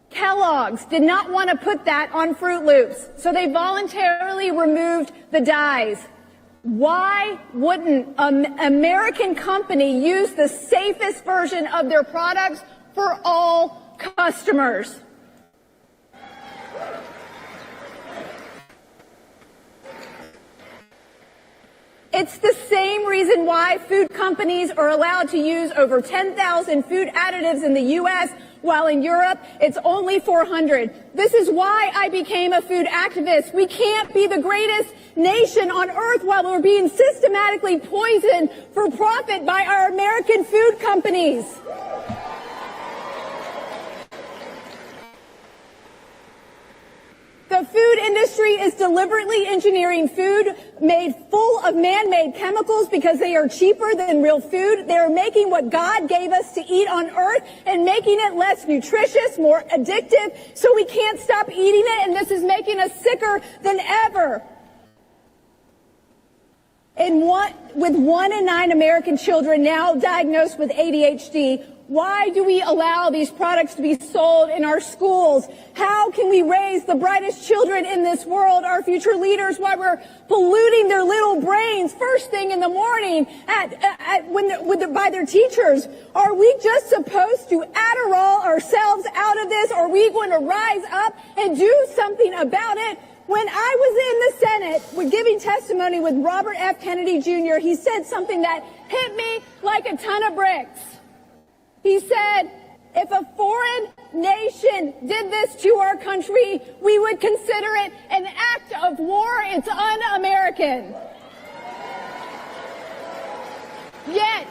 Kellogg's did not want to put that on Fruit Loops, so they voluntarily removed the dyes. Why wouldn't an American company use the safest version of their products for all customers? It's the same reason why food companies are allowed to use over 10,000 food additives in the U.S., while in Europe, it's only 400. This is why I became a food activist. We can't be the greatest nation on earth while we're being systematically poisoned for profit by our American food companies. The food industry is deliberately engineering food made full of man-made chemicals because they are cheaper than real food. They are making what God gave us to eat on earth and making it less nutritious, more addictive, so we can't stop eating it, and this is making us sicker than ever. With 1 in 9 American children now diagnosed with ADHD, why do we allow these products to be sold in our schools? How can we raise the brightest children in this world, our future leaders, while we're polluting their little brains first thing in the morning by their teachers? Are we just supposed to Adderall ourselves out of this? Are we going to rise up and do something about it? When I was in the Senate giving testimony with Robert F. Kennedy Jr., he said something that hit me like a ton of bricks. He said, if a foreign nation did this to our country, we would consider it an act of war. It's un-American. Yet,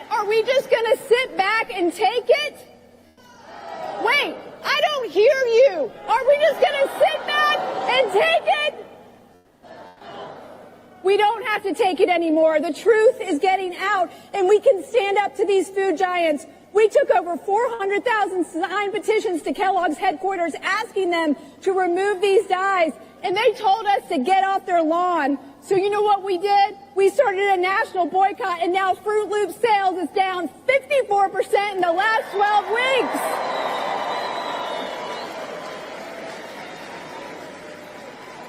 are we just going to sit back and take it? Wait, I don't hear you. Are we just going to sit back and take it? We don't have to take it anymore. The truth is getting out, and we can stand up to these food giants. We took over 400,000 signed petitions to Kellogg's headquarters asking them to remove these dyes, and they told us to get off their lawn. So you know what we did? We started a national boycott, and now Fruit Loop sales is down 54% in the last 12 weeks.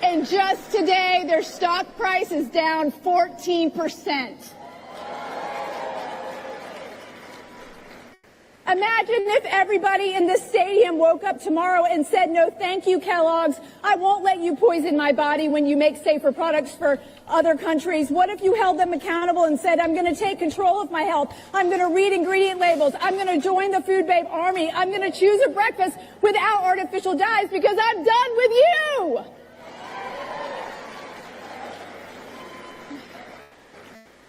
And just today, their stock price is down 14%. Imagine if everybody in this stadium woke up tomorrow and said, no, thank you, Kellogg's. I won't let you poison my body when you make safer products for other countries. What if you held them accountable and said, I'm going to take control of my health. I'm going to read ingredient labels. I'm going to join the Food Babe Army. I'm going to choose a breakfast without artificial dyes because I'm done with you.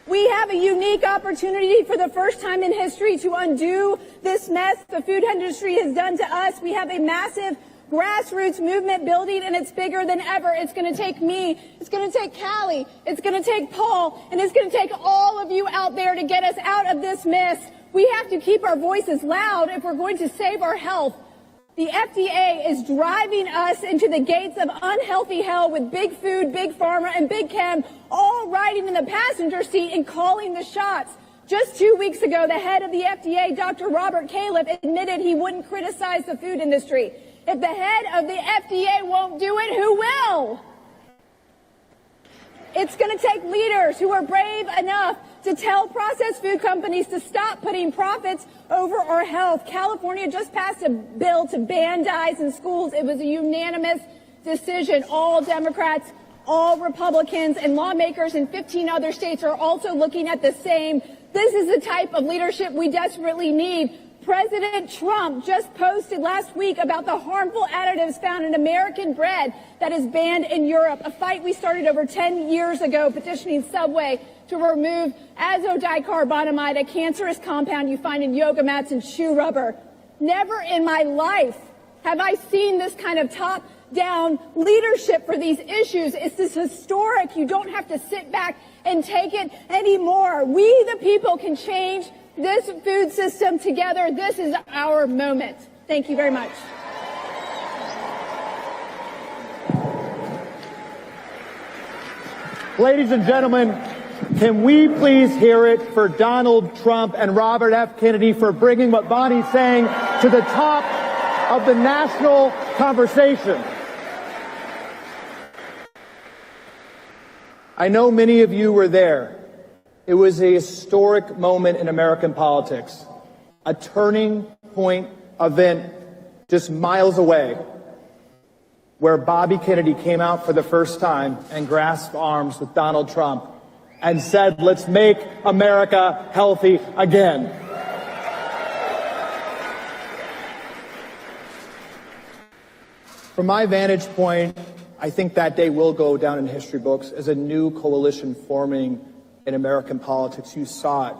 We have a unique opportunity for the first time in history to undo this mess the food industry has done to us. We have a massive grassroots movement building, and it's bigger than ever. It's going to take me, it's going to take Callie, it's going to take Paul, and it's going to take all of you out there to get us out of this mess. We have to keep our voices loud if we're going to save our health. The FDA is driving us into the gates of unhealthy hell with big food, big pharma, and big chem all riding in the passenger seat and calling the shots. Just 2 weeks ago, the head of the FDA, Dr. Robert Califf, admitted he wouldn't criticize the food industry. If the head of the FDA won't do it, who will? It's going to take leaders who are brave enough to tell processed food companies to stop putting profits over our health. California just passed a bill to ban dyes in schools. It was a unanimous decision. All Democrats, all Republicans, and lawmakers in 15 other states are also looking at the same. This is the type of leadership we desperately need. President Trump just posted last week about the harmful additives found in American bread that is banned in Europe, a fight we started over 10 years ago petitioning Subway to remove azodicarbonamide, a cancerous compound you find in yoga mats and shoe rubber. Never in my life have I seen this kind of top-down leadership for these issues. It's this historic. You don't have to sit back and take it anymore. We, the people, can change this food system together. This is our moment. Thank you very much. Ladies and gentlemen, can we please hear it for Donald Trump and Robert F. Kennedy for bringing what Bonnie's saying to the top of the national conversation. I know many of you were there. It was a historic moment in American politics, a turning point event just miles away, where Bobby Kennedy came out for the first time and grasped arms with Donald Trump and said, "Let's make America healthy again." From my vantage point, I think that day will go down in history books as a new coalition forming in American politics. You saw it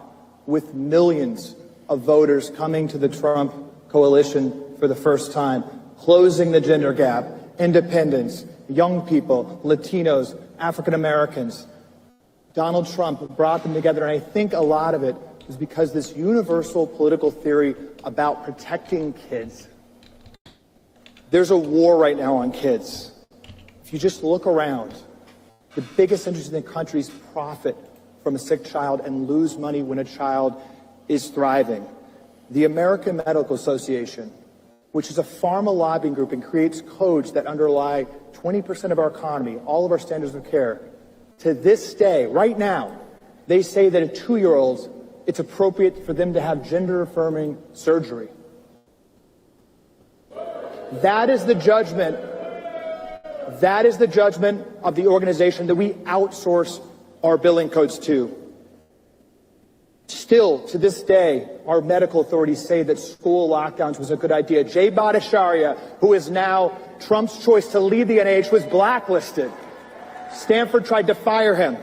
with millions of voters coming to the Trump coalition for the first time, closing the gender gap, independents, young people, Latinos, African Americans. Donald Trump brought them together, and I think a lot of it is because this universal political theory about protecting kids. There's a war right now on kids. If you just look around, the biggest industries in the countries profit from a sick child and lose money when a child is thriving. The American Medical Association, which is a pharma lobbying group and creates codes that underlie 20% of our economy, all of our standards of care, to this day, right now, they say that a 2-year-old, it's appropriate for them to have gender-affirming surgery. That is the judgment of the organization that we outsource our billing codes to. Still, to this day, our medical authorities say that school lockdowns was a good idea. Jay Bhattacharya, who is now Trump's choice to lead the NIH, was blacklisted. Stanford tried to fire him.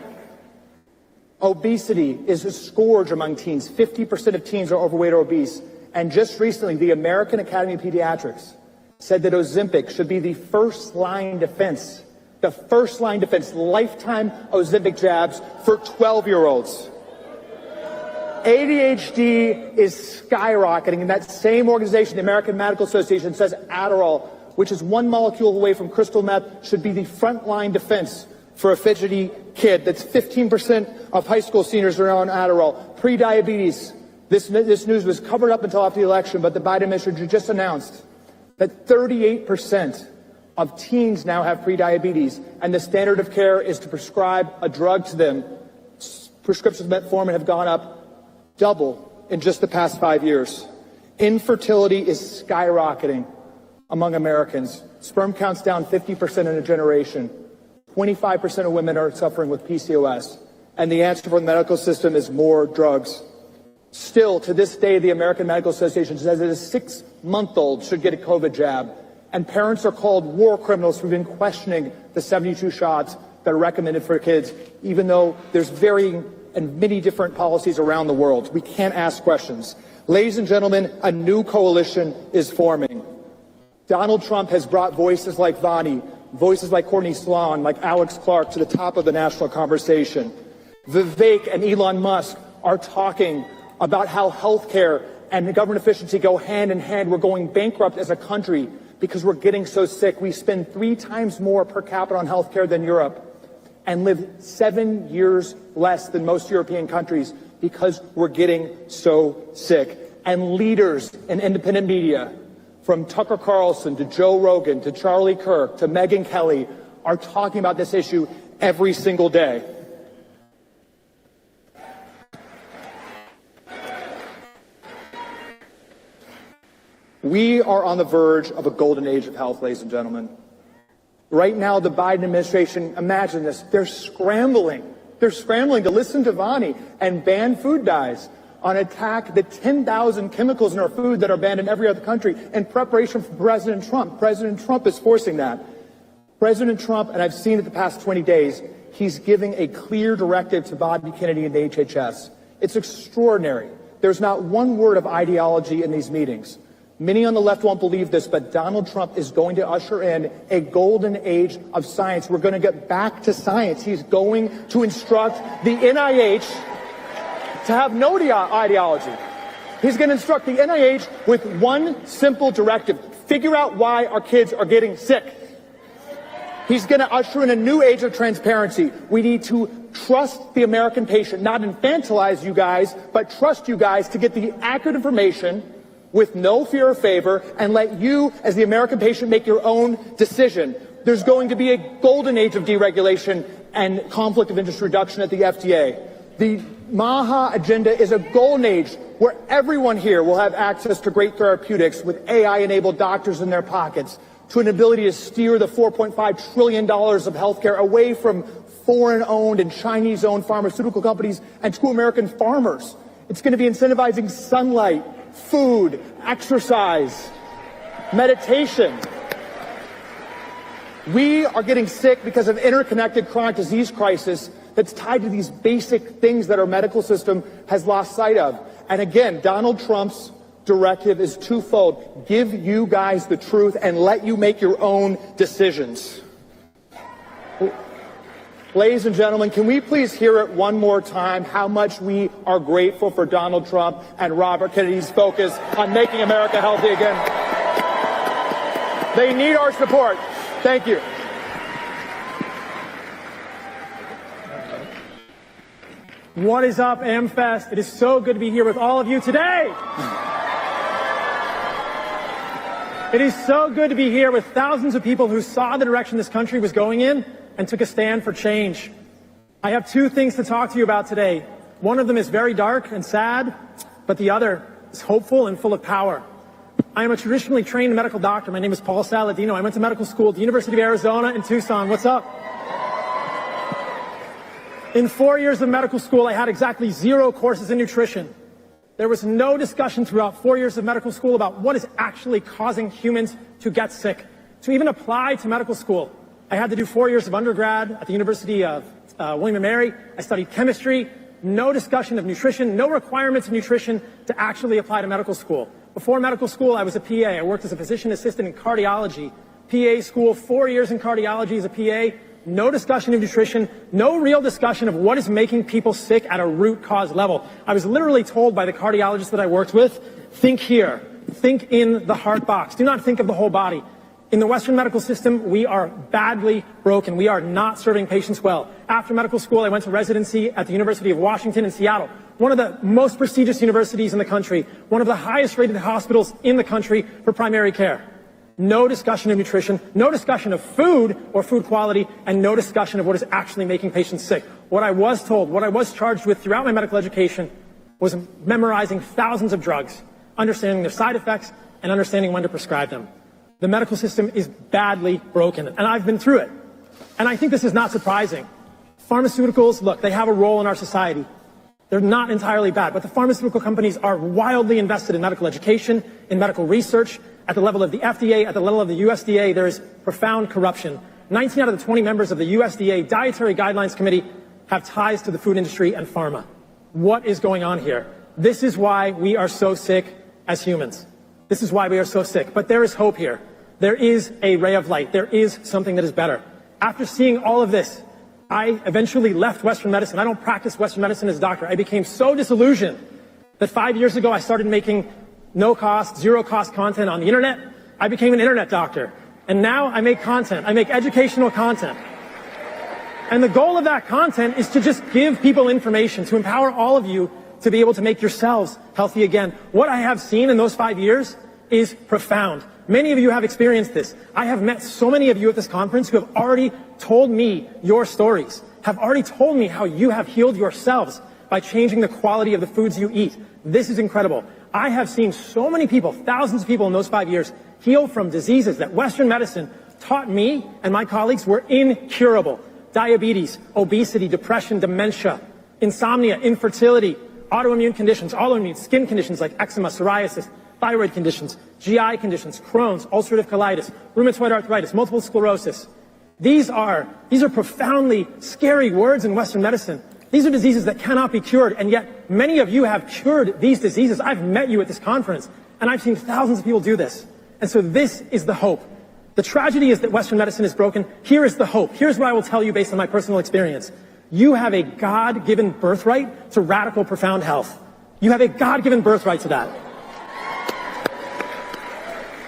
Obesity is a scourge among teens. 50% of teens are overweight or obese. And just recently, the American Academy of Pediatrics said that Ozempic should be the first-line defense, lifetime Ozempic jabs for 12-year-olds. ADHD is skyrocketing, and that same organization, the American Medical Association, says Adderall, which is one molecule away from crystal meth, should be the frontline defense for a fidgety kid. That's 15% of high school seniors are on Adderall. Pre-diabetes, this news was covered up until after the election, but the Biden administration just announced that 38% of teens now have prediabetes, and the standard of care is to prescribe a drug to them. Prescriptions of metformin have gone up double in just the past 5 years. Infertility is skyrocketing among Americans. Sperm count's down 50% in a generation. 25% of women are suffering with PCOS. And the answer for the medical system is more drugs. Still, to this day, the American Medical Association says that a 6-month-old should get a COVID jab. And parents are called war criminals for even questioning the 72 shots that are recommended for kids, even though there's varying and many different policies around the world. We can't ask questions. Ladies and gentlemen, a new coalition is forming. Donald Trump has brought voices like Vani, voices like Courtney Sloan, like Alex Clark to the top of the national conversation. Vivek and Elon Musk are talking about how healthcare and government efficiency go hand in hand. We're going bankrupt as a country because we're getting so sick. We spend 3 times more per capita on healthcare than Europe and live 7 years less than most European countries because we're getting so sick. And leaders in independent media, from Tucker Carlson to Joe Rogan to Charlie Kirk to Megyn Kelly, are talking about this issue every single day. We are on the verge of a golden age of health, ladies and gentlemen. Right now, the Biden administration, imagine this, they're scrambling. They're scrambling to listen to Vani and ban food dyes, on attack the 10,000 chemicals in our food that are banned in every other country in preparation for President Trump. President Trump is forcing that. President Trump, and I've seen it the past 20 days, he's giving a clear directive to Bobby Kennedy and the HHS. It's extraordinary. There's not one word of ideology in these meetings. Many on the left won't believe this, but Donald Trump is going to usher in a golden age of science. We're going to get back to science. He's going to instruct the NIH to have no ideology. He's going to instruct the NIH with one simple directive: figure out why our kids are getting sick. He's going to usher in a new age of transparency. We need to trust the American patient, not infantilize you guys, but trust you guys to get the accurate information with no fear or favor, and let you, as the American patient, make your own decision. There's going to be a golden age of deregulation and conflict of interest reduction at the FDA. The MAHA agenda is a golden age where everyone here will have access to great therapeutics with AI-enabled doctors in their pockets, to an ability to steer the $4.5 trillion of healthcare away from foreign-owned and Chinese-owned pharmaceutical companies and to American farmers. It's going to be incentivizing sunlight, food, exercise, meditation. We are getting sick because of interconnected chronic disease crisis that's tied to these basic things that our medical system has lost sight of. And again, Donald Trump's directive is twofold: give you guys the truth and let you make your own decisions. Ladies and gentlemen, can we please hear it one more time how much we are grateful for Donald Trump and Robert Kennedy's focus on making America healthy again? They need our support. Thank you. What is up, AmFest? It is so good to be here with all of you today. It is so good to be here with thousands of people who saw the direction this country was going in and took a stand for change. I have two things to talk to you about today. One of them is very dark and sad, but the other is hopeful and full of power. I am a traditionally trained medical doctor. My name is Paul Saladino. I went to medical school at the University of Arizona in Tucson. What's up? In 4 years of medical school, I had exactly 0 courses in nutrition. There was no discussion throughout 4 years of medical school about what is actually causing humans to get sick. To even apply to medical school, I had to do 4 years of undergrad at the University of William & Mary. I studied chemistry. No discussion of nutrition, no requirements of nutrition to actually apply to medical school. Before medical school, I was a PA. I worked as a physician assistant in cardiology. PA school, 4 years in cardiology as a PA. No discussion of nutrition, no real discussion of what is making people sick at a root cause level. I was literally told by the cardiologist that I worked with, think here, think in the heart box. Do not think of the whole body. In the Western medical system, we are badly broken. We are not serving patients well. After medical school, I went to residency at the University of Washington in Seattle, one of the most prestigious universities in the country, one of the highest rated hospitals in the country for primary care. No discussion of nutrition, no discussion of food or food quality, and no discussion of what is actually making patients sick. What I was told, what I was charged with throughout my medical education was memorizing thousands of drugs, understanding their side effects, and understanding when to prescribe them. The medical system is badly broken, and I've been through it. And I think this is not surprising. Pharmaceuticals, look, they have a role in our society. They're not entirely bad, but the pharmaceutical companies are wildly invested in medical education, in medical research. At the level of the FDA, at the level of the USDA, there is profound corruption. 19 out of the 20 members of the USDA Dietary Guidelines Committee have ties to the food industry and pharma. What is going on here? This is why we are so sick as humans. This is why we are so sick. But there is hope here. There is a ray of light. There is something that is better. After seeing all of this, I eventually left Western medicine. I don't practice Western medicine as a doctor. I became so disillusioned that 5 years ago I started making no-cost, zero-cost content on the internet. I became an internet doctor. And now I make content. I make educational content. And the goal of that content is to just give people information, to empower all of you to be able to make yourselves healthy again. What I have seen in those 5 years is profound. Many of you have experienced this. I have met so many of you at this conference who have already told me your stories, have already told me how you have healed yourselves by changing the quality of the foods you eat. This is incredible. I have seen so many people, thousands of people in those 5 years, heal from diseases that Western medicine taught me and my colleagues were incurable. Diabetes, obesity, depression, dementia, insomnia, infertility, autoimmune conditions, autoimmune skin conditions like eczema, psoriasis, thyroid conditions, GI conditions, Crohn's, ulcerative colitis, rheumatoid arthritis, multiple sclerosis. These are profoundly scary words in Western medicine. These are diseases that cannot be cured, and yet many of you have cured these diseases. I've met you at this conference, And I've seen thousands of people do this. And so this is the hope. The tragedy is that Western medicine is broken. Here is the hope. Here's what I will tell you based on my personal experience. You have a God-given birthright to radical, profound health. You have a God-given birthright to that.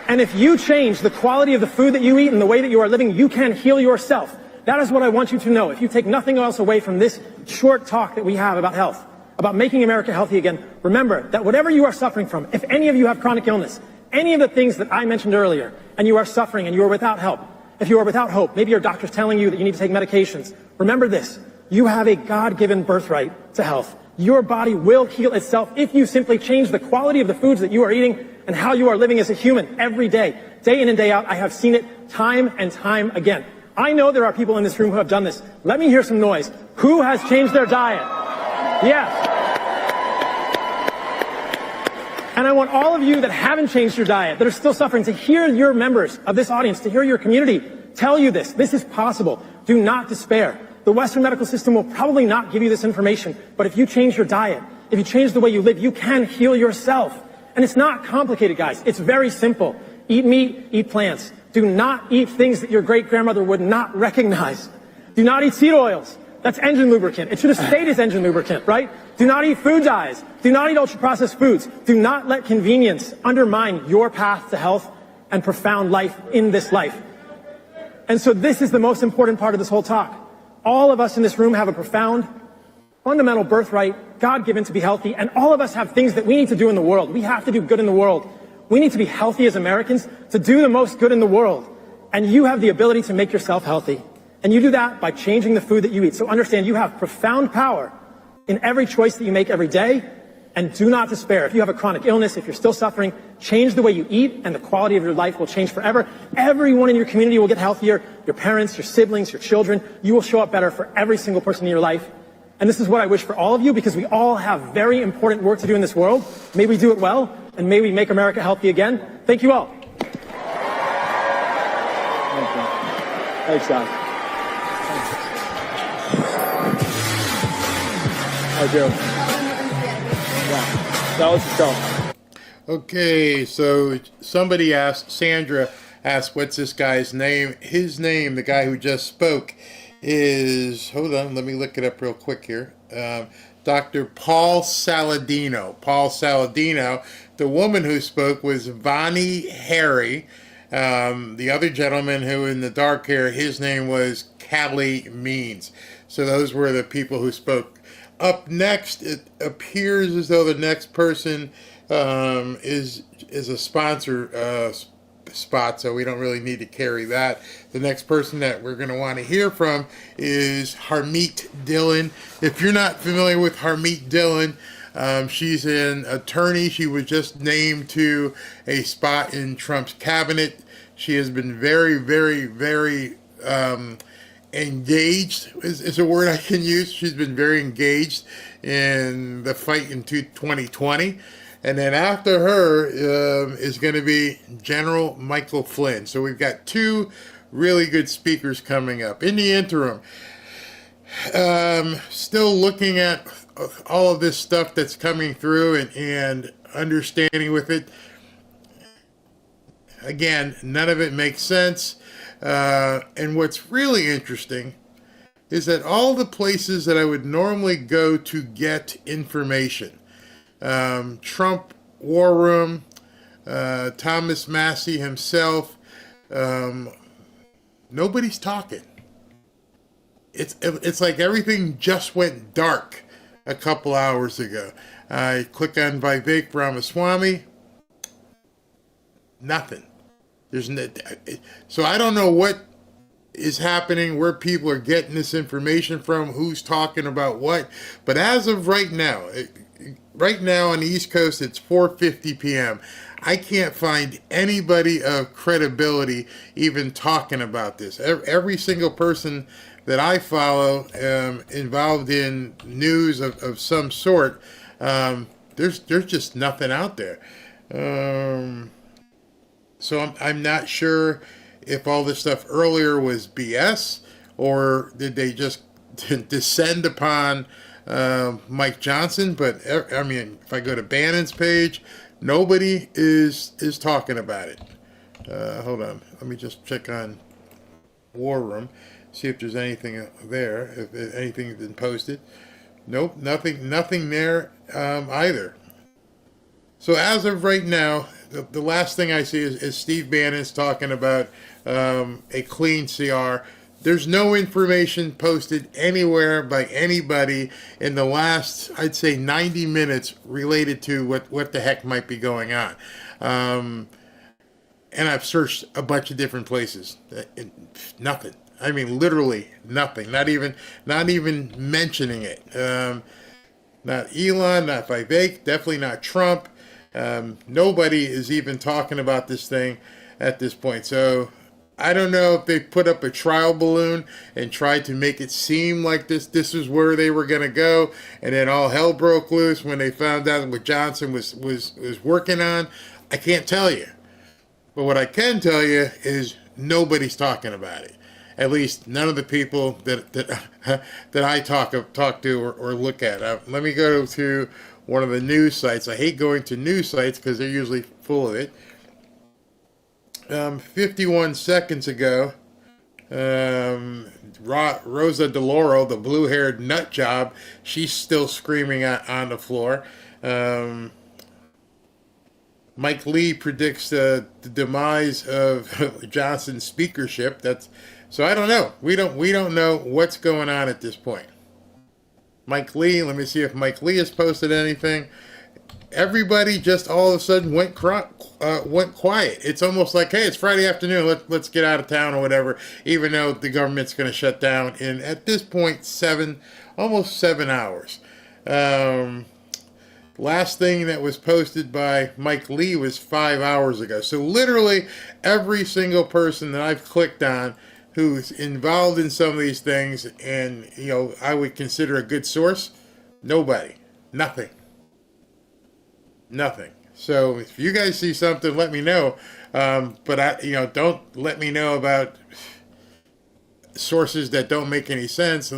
And if you change the quality of the food that you eat and the way that you are living, you can heal yourself. That is what I want you to know. If you take nothing else away from this short talk that we have about health, about making America healthy again, remember that whatever you are suffering from, if any of you have chronic illness, any of the things that I mentioned earlier, and you are suffering and you are without help, if you are without hope, maybe your doctor's telling you that you need to take medications, remember this, you have a God-given birthright to health. Your body will heal itself if you simply change the quality of the foods that you are eating and how you are living as a human every day in and day out. I have seen it time and time again. I know there are people in this room who have done this. Let me hear some noise. Who has changed their diet? Yes. And I want all of you that haven't changed your diet, that are still suffering, to hear your members of this audience, to hear your community tell you this. This is possible. Do not despair. The Western medical system will probably not give you this information, but if you change your diet, if you change the way you live, you can heal yourself. And it's not complicated, guys. It's very simple. Eat meat, eat plants. Do not eat things that your great-grandmother would not recognize. Do not eat seed oils. That's engine lubricant. It should have stayed as engine lubricant, right? Do not eat food dyes. Do not eat ultra-processed foods. Do not let convenience undermine your path to health and profound life in this life. And so this is the most important part of this whole talk. All of us in this room have a profound, fundamental birthright, God-given to be healthy, and all of us have things that we need to do in the world. We have to do good in the world. We need to be healthy as Americans to do the most good in the world. And you have the ability to make yourself healthy. And you do that by changing the food that you eat. So understand you have profound power in every choice that you make every day. And do not despair. If you have a chronic illness, if you're still suffering, change the way you eat and the quality of your life will change forever. Everyone in your community will get healthier. Your parents, your siblings, your children. You will show up better for every single person in your life. And this is what I wish for all of you, because we all have very important work to do in this world. May we do it well, and may we make America healthy again. Thank you all. Thanks, guys. Thank you. That was the show. Okay, so somebody asked, Sandra asked, what's this guy's name? His name, the guy who just spoke, is, hold on, let me look it up real quick here. Dr. Paul Saladino. Paul Saladino. The woman who spoke was Vani Harry. The other gentleman who in the dark hair, his name was Callie Means. So those were the people who spoke. Up next, it appears as though the next person is a sponsor spot, so we don't really need to carry that. The next person that we're going to want to hear from is Harmeet Dillon. If you're not familiar with Harmeet Dillon, she's an attorney. She was just named to a spot in Trump's cabinet. She has been very, very, very engaged is a word I can use. She's been very engaged in the fight in 2020. And then after her is going to be General Michael Flynn. So we've got two really good speakers coming up. In the interim, still looking at all of this stuff that's coming through and understanding with it. Again, none of it makes sense. And what's really interesting is that all the places that I would normally go to get information, Trump War Room, Thomas Massey himself, nobody's talking. It's like everything just went dark a couple hours ago. I click on Vivek Ramaswamy, nothing. There's no, so I don't know what is happening, where people are getting this information from, who's talking about what. But as of right now on the East Coast, it's 4:50 p.m. I can't find anybody of credibility even talking about this. Every single person that I follow involved in news of some sort, there's just nothing out there. So I'm not sure if all this stuff earlier was BS, or did they just descend upon Mike Johnson. But I mean, if I go to Bannon's page, Nobody is talking about it. Hold on. Let me just check on War Room, see if there's anything there, if anything's been posted. Nope, nothing there either. So as of right now, the last thing I see is Steve Bannon's talking about a clean CR. There's no information posted anywhere by anybody in the last, I'd say, 90 minutes related to what the heck might be going on. And I've searched a bunch of different places. Nothing. I mean, literally nothing. Not even mentioning it. Not Elon, not Vivek, definitely not Trump. Nobody is even talking about this thing at this point. So I don't know if they put up a trial balloon and tried to make it seem like this is where they were going to go, and then all hell broke loose when they found out what Johnson was working on. I can't tell you. But what I can tell you is nobody's talking about it. At least none of the people that I talk to or look at. Let me go to one of the news sites. I hate going to news sites because they're usually full of it. 51 seconds ago, Rosa DeLauro, the blue-haired nut job, she's still screaming on the floor. Mike Lee predicts the demise of Johnson's speakership. So I don't know. We don't know what's going on at this point. Mike Lee, let me see if Mike Lee has posted anything. Everybody just all of a sudden went quiet. It's almost like, hey, it's Friday afternoon. Let's get out of town or whatever. Even though the government's going to shut down in, at this point, almost 7 hours. Last thing that was posted by Mike Lee was 5 hours ago. So literally every single person that I've clicked on who's involved in some of these things and, I would consider a good source, nobody. Nothing. So if you guys see something, let me know. But don't let me know about sources that don't make any sense.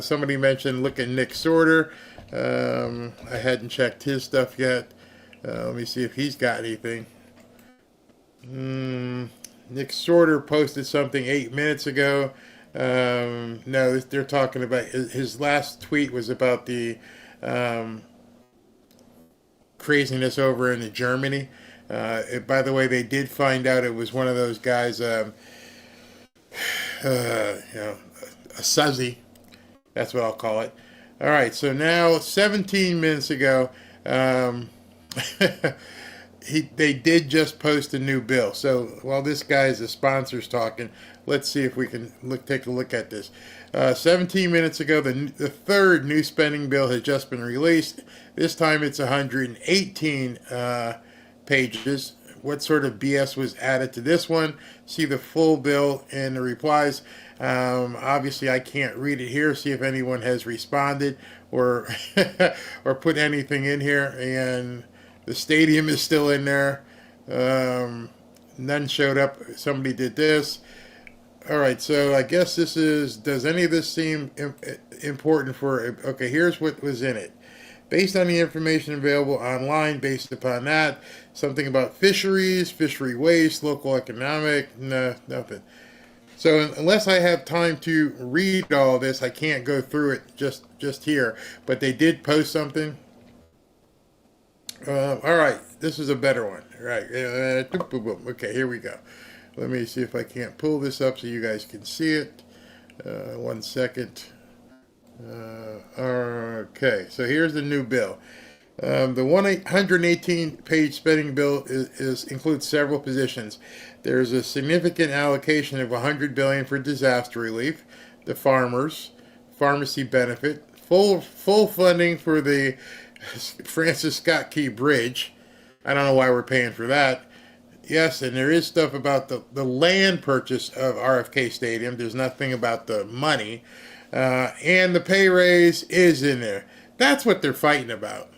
Somebody mentioned look at Nick Sorter. I hadn't checked his stuff yet. Let me see if he's got anything. Nick Sorter posted something 8 minutes ago. No, they're talking about his last tweet was about the craziness over in Germany. By the way, they did find out it was one of those guys, a suzzy. That's what I'll call it. All right, so now 17 minutes ago, they did just post a new bill. So while this guy's the sponsor's talking, let's see if we can take a look at this. 17 minutes ago, the third new spending bill has just been released. This time it's 118 pages. What sort of BS was added to this one? See the full bill in the replies. Obviously, I can't read it here. See if anyone has responded or or put anything in here. And the stadium is still in there. None showed up. Somebody did this. All right, so I guess this is, does any of this seem important for, okay, here's what was in it. Based on the information available online, based upon that, something about fisheries, fishery waste, local economic, no, nothing. So unless I have time to read all this, I can't go through it just here. But they did post something. All right, this is a better one. All right, okay, here we go. Let me see if I can't pull this up so you guys can see it. 1 second. Okay, so here's the new bill. The 118-page spending bill includes several positions. There's a significant allocation of $100 billion for disaster relief, the farmers, pharmacy benefit, full funding for the Francis Scott Key Bridge. I don't know why we're paying for that. Yes, and there is stuff about the land purchase of RFK Stadium. There's nothing about the money. And the pay raise is in there. That's what they're fighting about.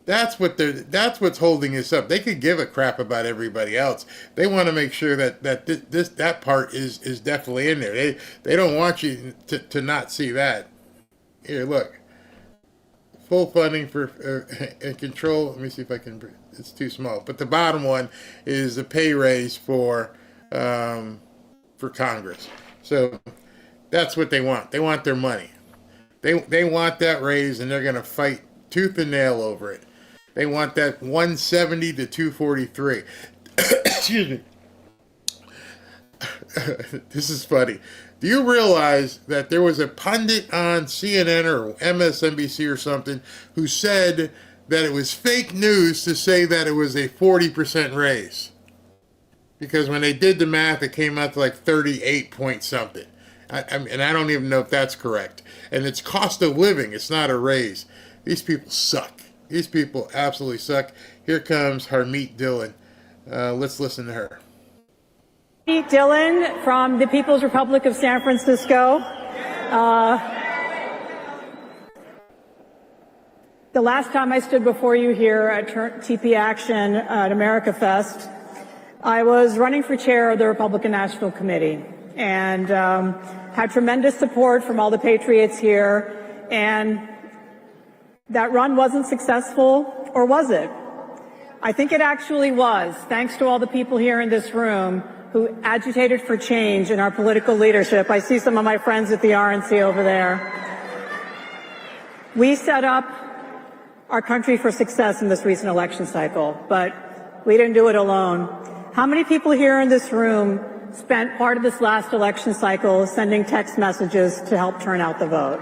That's what's holding us up. They could give a crap about everybody else. They want to make sure that part is definitely in there. They don't want you to not see that. Here, look. full funding for and control. Let me see if I can. It's too small. But the bottom one is a pay raise for Congress. So that's what they want. They want their money. They want that raise, and they're going to fight tooth and nail over it. They want that 170 to 243. Excuse me. This is funny. Do you realize that there was a pundit on CNN or MSNBC or something who said that it was fake news to say that it was a 40% raise? Because when they did the math, it came out to like 38 point something. And I don't even know if that's correct. And it's cost of living. It's not a raise. These people suck. These people absolutely suck. Here comes Harmeet Dillon. Let's listen to her. Harmeet Dillon from the People's Republic of San Francisco. The last time I stood before you here at TP Action at AmericaFest, I was running for chair of the Republican National Committee and had tremendous support from all the patriots here. And that run wasn't successful, or was it? I think it actually was, thanks to all the people here in this room who agitated for change in our political leadership. I see some of my friends at the RNC over there. We set up our country for success in this recent election cycle, but we didn't do it alone. How many people here in this room spent part of this last election cycle sending text messages to help turn out the vote?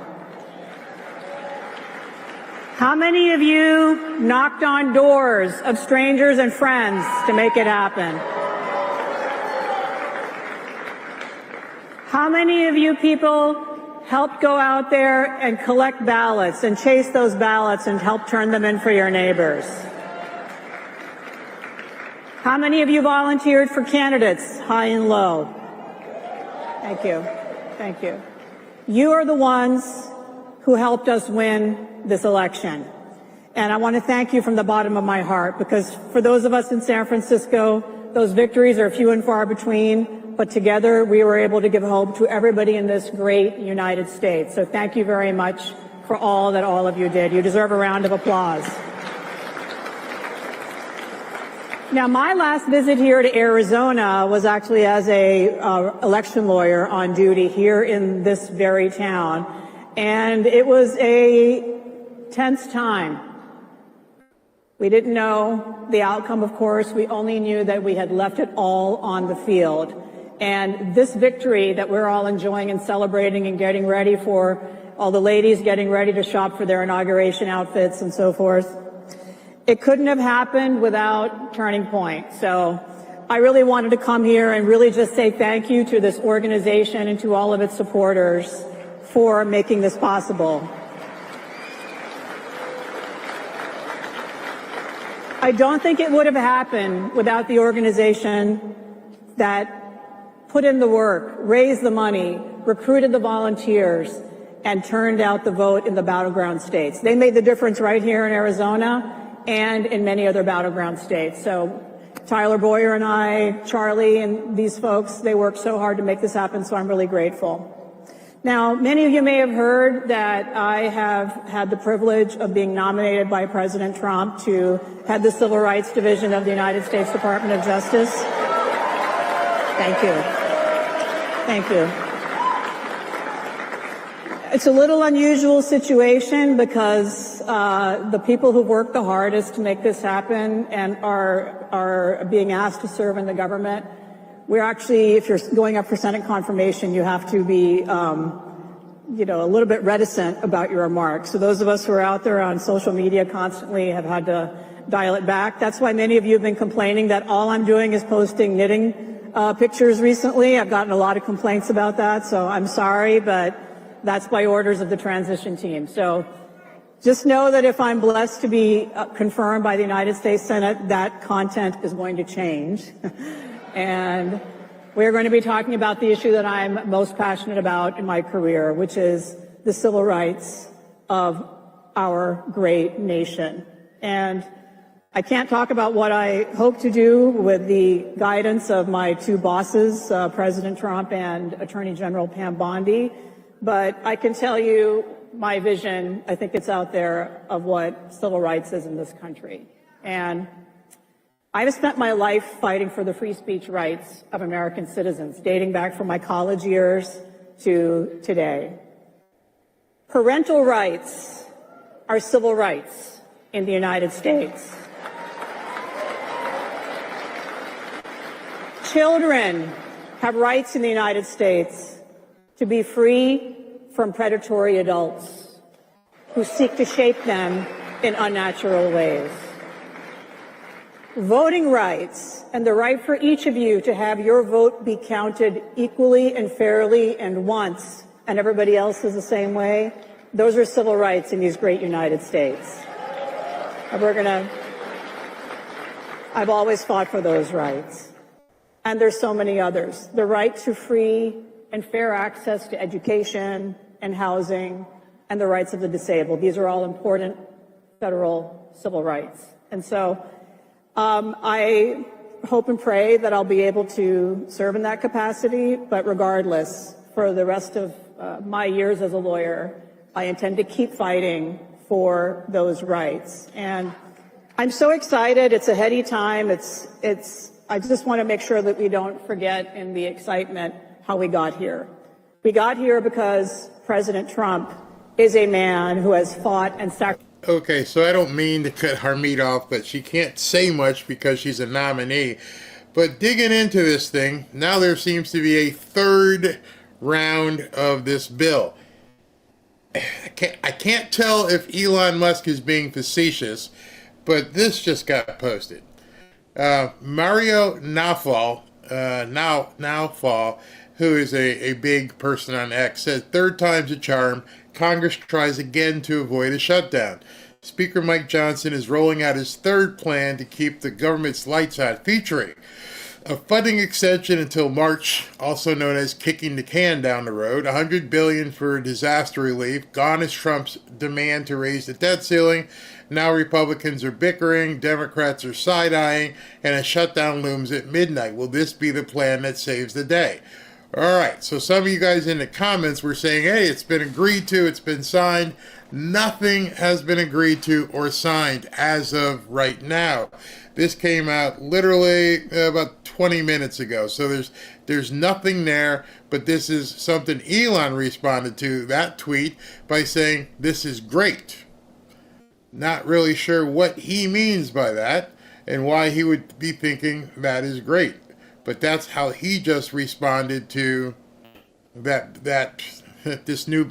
How many of you knocked on doors of strangers and friends to make it happen? How many of you people helped go out there and collect ballots and chase those ballots and help turn them in for your neighbors? How many of you volunteered for candidates, high and low? Thank you. Thank you. You are the ones who helped us win this election. And I want to thank you from the bottom of my heart, because for those of us in San Francisco, those victories are few and far between, but together we were able to give hope to everybody in this great United States. So thank you very much for all that all of you did. You deserve a round of applause. Now, my last visit here to Arizona was actually as a election lawyer on duty here in this very town, and it was a tense time. We didn't know the outcome, of course. We only knew that we had left it all on the field. And this victory that we're all enjoying and celebrating and getting ready for, all the ladies getting ready to shop for their inauguration outfits and so forth, it couldn't have happened without Turning Point. So I really wanted to come here and really just say thank you to this organization and to all of its supporters for making this possible. I don't think it would have happened without the organization that put in the work, raised the money, recruited the volunteers, and turned out the vote in the battleground states. They made the difference right here in Arizona and in many other battleground states. So Tyler Boyer and I, Charlie, and these folks, they worked so hard to make this happen, so I'm really grateful. Now, many of you may have heard that I have had the privilege of being nominated by President Trump to head the Civil Rights Division of the United States Department of Justice. Thank you. Thank you. It's a little unusual situation because the people who worked the hardest to make this happen and are being asked to serve in the government, we're actually, if you're going up for Senate confirmation, you have to be, a little bit reticent about your remarks. So those of us who are out there on social media constantly have had to dial it back. That's why many of you have been complaining that all I'm doing is posting knitting pictures recently. I've gotten a lot of complaints about that, so I'm sorry, but that's by orders of the transition team. So just know that if I'm blessed to be confirmed by the United States Senate, that content is going to change. And we're going to be talking about the issue that I'm most passionate about in my career, which is the civil rights of our great nation. And I can't talk about what I hope to do with the guidance of my two bosses, President Trump and Attorney General Pam Bondi, but I can tell you my vision, I think it's out there, of what civil rights is in this country. And I've spent my life fighting for the free speech rights of American citizens, dating back from my college years to today. Parental rights are civil rights in the United States. Children have rights in the United States to be free from predatory adults who seek to shape them in unnatural ways. Voting rights and the right for each of you to have your vote be counted equally and fairly and once, and everybody else is the same way, those are civil rights in these great United States. And I've always fought for those rights. And there's so many others. The right to free and fair access to education and housing, and the rights of the disabled. These are all important federal civil rights. And so I hope and pray that I'll be able to serve in that capacity, but regardless, for the rest of my years as a lawyer, I intend to keep fighting for those rights. And I'm so excited. It's a heady time. I just want to make sure that we don't forget in the excitement how we got here. We got here because President Trump is a man who has fought and sacrificed. Okay, so I don't mean to cut Harmeet off, but she can't say much because she's a nominee. But digging into this thing, now there seems to be a third round of this bill. I can't tell if Elon Musk is being facetious, but this just got posted. Mario Nawfal, who is a big person on X, said, "Third time's a charm. Congress tries again to avoid a shutdown. Speaker Mike Johnson is rolling out his third plan to keep the government's lights on, featuring a funding extension until March, also known as kicking the can down the road, $100 billion for disaster relief. Gone is Trump's demand to raise the debt ceiling. Now Republicans are bickering, Democrats are side-eyeing, and a shutdown looms at midnight. Will this be the plan that saves the day?" All right, so some of you guys in the comments were saying, hey, it's been agreed to, it's been signed. Nothing has been agreed to or signed as of right now. This came out literally about 20 minutes ago, so there's nothing there, but this is something Elon responded to, that tweet, by saying, this is great. Not really sure what he means by that and why he would be thinking that is great. But that's how he just responded to that this new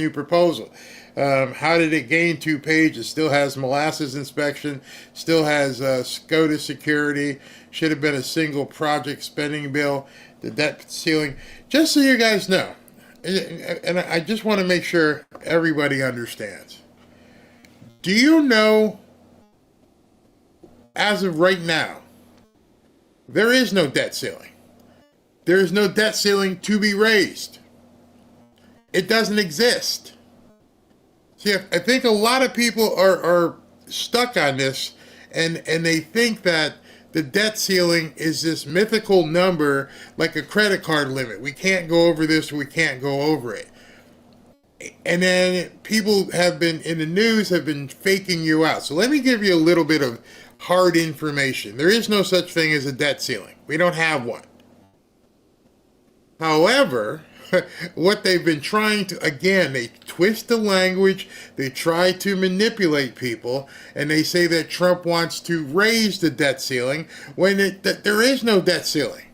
proposal. How did it gain 2 pages? Still has molasses inspection, still has SCOTUS security, should have been a single project spending bill, the debt ceiling. Just so you guys know, and I just want to make sure everybody understands. Do you know, as of right now, there is no debt ceiling. There is no debt ceiling to be raised. It doesn't exist. See, I think a lot of people are stuck on this, and they think that the debt ceiling is this mythical number like a credit card limit. We can't go over this or we can't go over it. And then people have been, in the news, have been faking you out. So let me give you a little bit of hard information. There is no such thing as a debt ceiling. We don't have one. However, what they've been trying to, again, they twist the language, they try to manipulate people, and they say that Trump wants to raise the debt ceiling when there is no debt ceiling.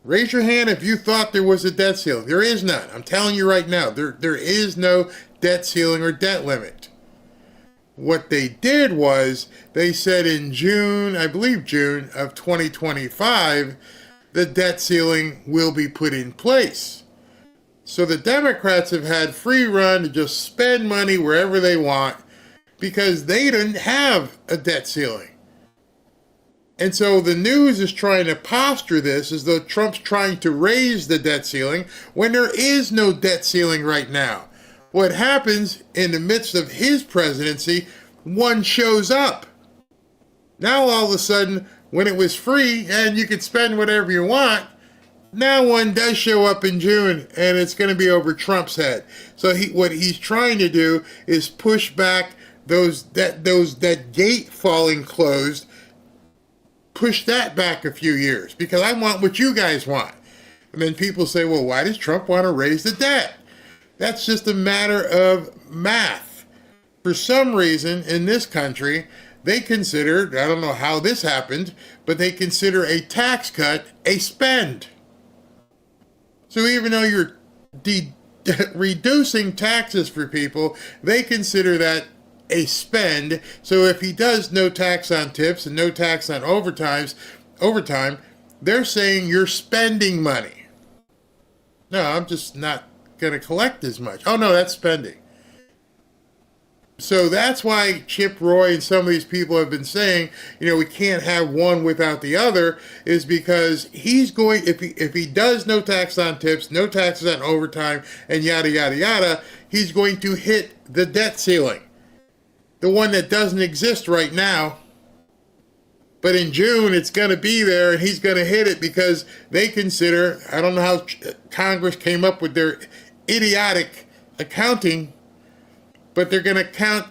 Raise your hand if you thought there was a debt ceiling. There is none. I'm telling you right now, there is no debt ceiling or debt limit. What they did was, they said in June, I believe June of 2025, the debt ceiling will be put in place. So the Democrats have had free run to just spend money wherever they want because they didn't have a debt ceiling. And so the news is trying to posture this as though Trump's trying to raise the debt ceiling when there is no debt ceiling right now. What happens in the midst of his presidency, one shows up. Now all of a sudden, when it was free and you could spend whatever you want, Now one does show up in June, and it's going to be over Trump's head. So what he's trying to do is push back that gate falling closed, push that back a few years, because I want what you guys want. And then people say, well, why does Trump want to raise the debt? That's just a matter of math. For some reason in this country, they consider, I don't know how this happened, but they consider a tax cut a spend. So even though you're reducing taxes for people, they consider that a spend. So if he does no tax on tips and no tax on overtime, they're saying you're spending money. No, I'm just not going to collect as much. Oh no, that's spending. So that's why Chip Roy and some of these people have been saying, we can't have one without the other, is because he's going, if he does no tax on tips, no taxes on overtime, and yada, yada, yada, he's going to hit the debt ceiling. The one that doesn't exist right now. But in June, it's going to be there, and he's going to hit it because they consider, I don't know how Congress came up with their idiotic accounting, but they're going to count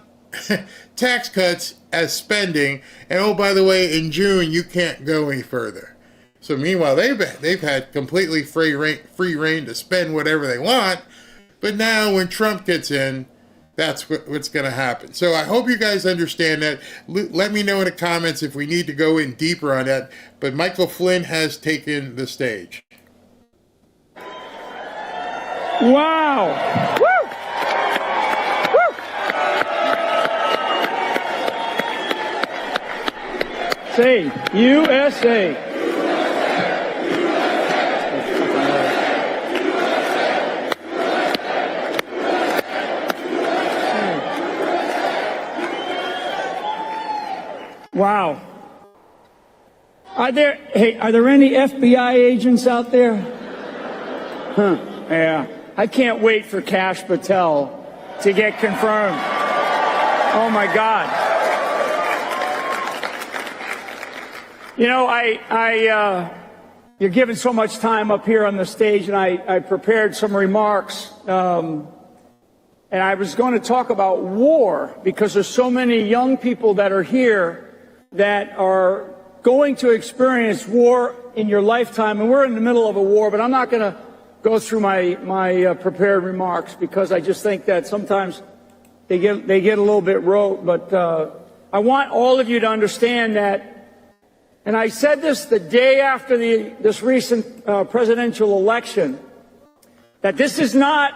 tax cuts as spending. And oh, by the way, in June, you can't go any further. So meanwhile, they've had completely free reign to spend whatever they want. But now when Trump gets in, that's what's going to happen. So I hope you guys understand that. Let me know in the comments if we need to go in deeper on that. But Michael Flynn has taken the stage. Wow. Woo! Say, USA. Wow. Are there any FBI agents out there? Huh. Yeah. I can't wait for Kash Patel to get confirmed. Oh my God. You're given so much time up here on the stage, and I prepared some remarks. And I was going to talk about war because there's so many young people that are here that are going to experience war in your lifetime. And we're in the middle of a war, but I'm not going to go through my prepared remarks because I just think that sometimes they get a little bit rote. But I want all of you to understand that. And I said this the day after this recent presidential election, that this is not,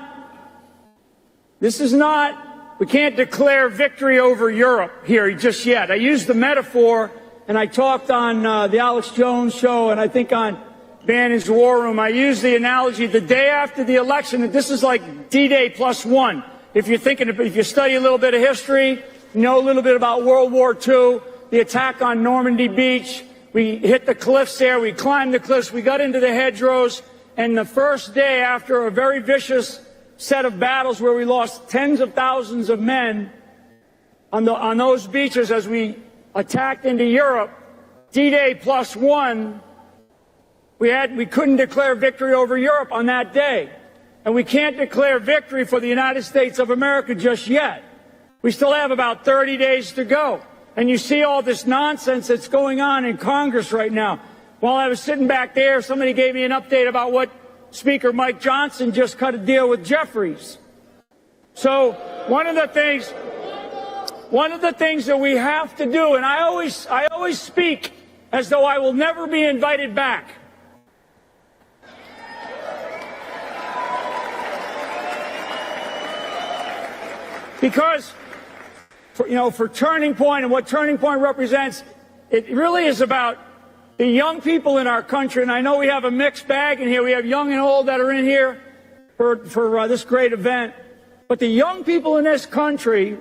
we can't declare victory over Europe here just yet. I used the metaphor, and I talked on the Alex Jones show, and I think on Bannon's War Room. I used the analogy the day after the election that this is like D-Day +1. If you study a little bit of history, know a little bit about World War II, the attack on Normandy Beach. We hit the cliffs there, we climbed the cliffs, we got into the hedgerows, and the first day after a very vicious set of battles where we lost tens of thousands of men on those beaches as we attacked into Europe, D-Day +1, we couldn't declare victory over Europe on that day. And we can't declare victory for the United States of America just yet. We still have about 30 days to go. And you see all this nonsense that's going on in Congress right now. While I was sitting back there, somebody gave me an update about what Speaker Mike Johnson just cut a deal with Jeffries. So one of the things that we have to do, and I always speak as though I will never be invited back. Because for Turning Point and what Turning Point represents, it really is about the young people in our country. And I know we have a mixed bag in here. We have young and old that are in here for this great event. But the young people in this country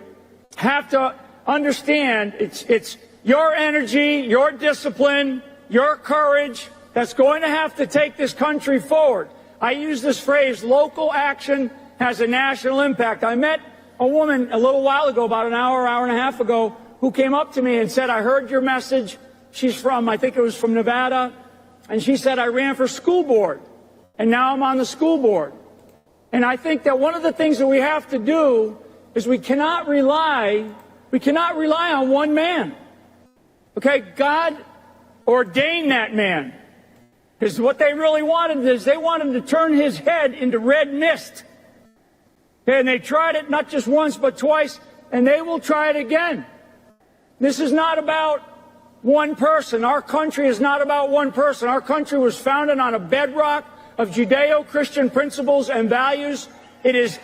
have to understand it's your energy, your discipline, your courage that's going to have to take this country forward. I use this phrase, local action has a national impact. I met a woman a little while ago, about an hour and a half ago, who came up to me and said, I heard your message. She's from, I think it was from Nevada. And she said, I ran for school board, and now I'm on the school board. And I think that one of the things that we have to do is we cannot rely on one man. Okay, God ordained that man. Because what they really wanted is they wanted to turn his head into red mist. Okay, and they tried it not just once but twice, and they will try it again. This is not about one person. Our country is not about one person. Our country was founded on a bedrock of Judeo-Christian principles and values. It is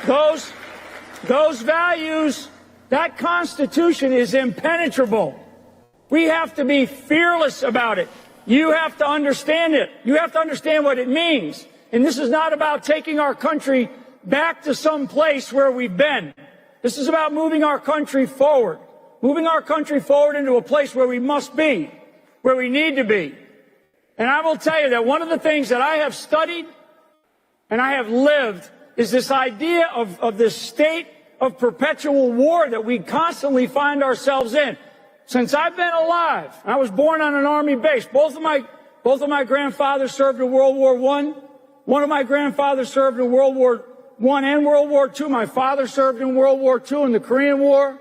those values, that Constitution is impenetrable. We have to be fearless about it. You have to understand it. You have to understand what it means. And this is not about taking our country back to some place where we've been. This is about moving our country forward into a place where we must be, where we need to be. And I will tell you that one of the things that I have studied and I have lived is this idea of this state of perpetual war that we constantly find ourselves in. Since I've been alive, I was born on an Army base. Both of my grandfathers served in World War I. One of my grandfathers served in World War I and World War II. My father served in World War II and the Korean War.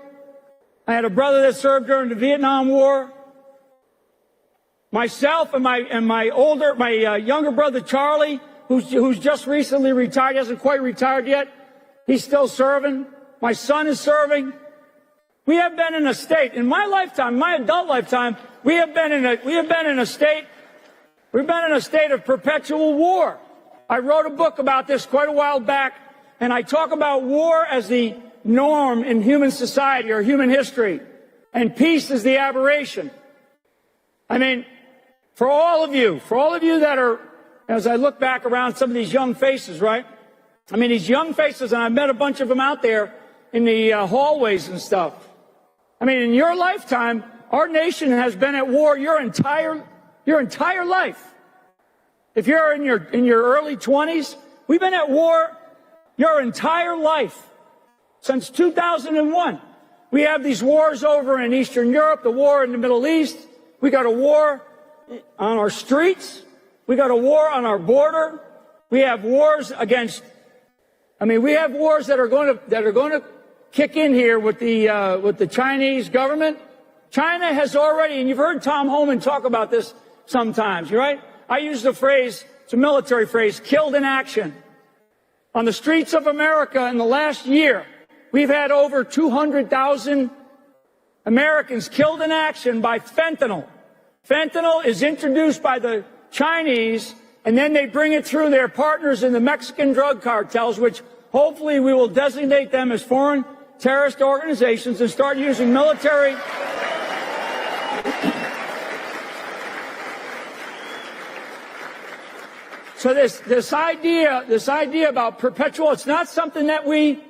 I had a brother that served during the Vietnam War. Myself and my younger brother Charlie, who's just recently retired, he hasn't quite retired yet. He's still serving. My son is serving. We have been in a state, in my lifetime, my adult lifetime, we've been in a state of perpetual war. I wrote a book about this quite a while back, and I talk about war as the norm in human society or human history, and peace is the aberration. I mean, for all of you that are, as I look back around some of these young faces, right? I mean, these young faces, and I've met a bunch of them out there in the hallways and stuff. I mean, in your lifetime, our nation has been at war your entire life. If you're in your early 20s, we've been at war your entire life. Since 2001, we have these wars over in Eastern Europe, the war in the Middle East. We got a war on our streets. We got a war on our border. We have wars we have wars that are going to kick in here with the Chinese government. China has already, and you've heard Tom Homan talk about this sometimes, right? I use the phrase, it's a military phrase, killed in action. On the streets of America in the last year, we've had over 200,000 Americans killed in action by fentanyl. Fentanyl is introduced by the Chinese, and then they bring it through their partners in the Mexican drug cartels, which hopefully we will designate them as foreign terrorist organizations and start using military. So this idea about perpetual, it's not something that we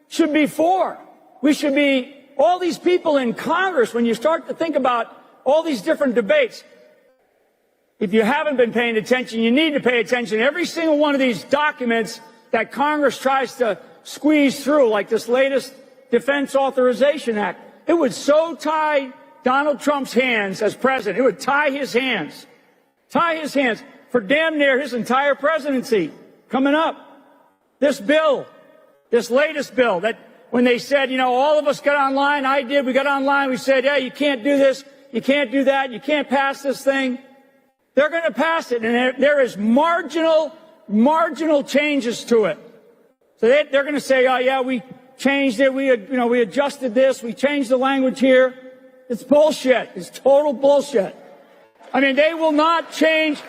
should be for. We should be, all these people in Congress, when you start to think about all these different debates, if you haven't been paying attention, you need to pay attention. Every single one of these documents that Congress tries to squeeze through, like this latest Defense Authorization Act, it would so tie Donald Trump's hands as president. It would tie his hands for damn near his entire presidency coming up. This bill, this latest bill, that when they said, all of us got online, we got online, we said, yeah, you can't do this, you can't do that, you can't pass this thing. They're going to pass it, and there is marginal changes to it. So they're going to say, oh yeah, we changed it, we adjusted this, we changed the language here. It's bullshit. It's total bullshit. I mean, they will not change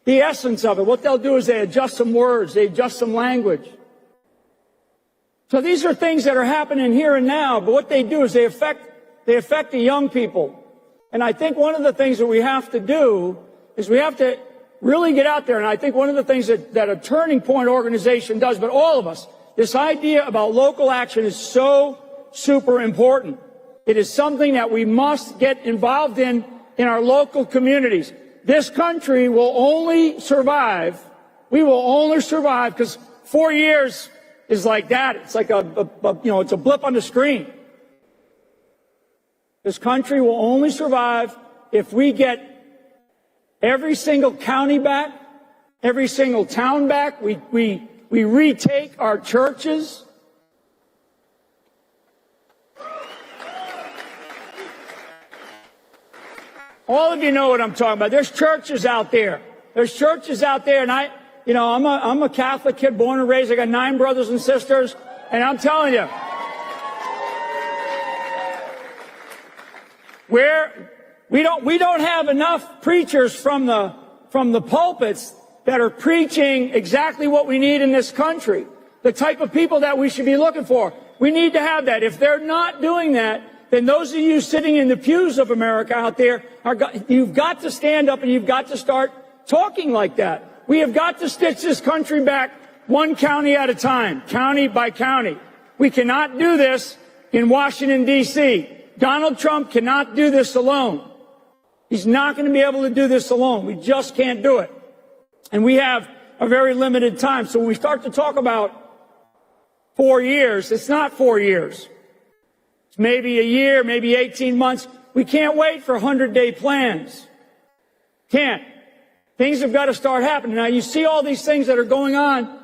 the essence of it. What they'll do is they adjust some words, they adjust some language. So these are things that are happening here and now, but what they do is they affect the young people. And I think one of the things that we have to do is we have to really get out there. And I think one of the things that a Turning Point organization does, but all of us, this idea about local action is so super important. It is something that we must get involved in our local communities. This country will only survive, we will only survive because 4 years is like that. It's like it's a blip on the screen. This country will only survive if we get every single county back, every single town back. We retake our churches. All of you know what I'm talking about. There's churches out there. There's churches out there, and I'm a Catholic kid, born and raised. I got 9 brothers and sisters, and I'm telling you, we don't have enough preachers from the pulpits that are preaching exactly what we need in this country, the type of people that we should be looking for. We need to have that. If they're not doing that, then those of you sitting in the pews of America out there, you've got to stand up and you've got to start talking like that. We have got to stitch this country back one county at a time, county by county. We cannot do this in Washington, D.C. Donald Trump cannot do this alone. He's not going to be able to do this alone. We just can't do it. And we have a very limited time. So when we start to talk about 4 years, it's not 4 years. It's maybe a year, maybe 18 months. We can't wait for 100-day plans. Can't. Things have got to start happening. Now, you see all these things that are going on,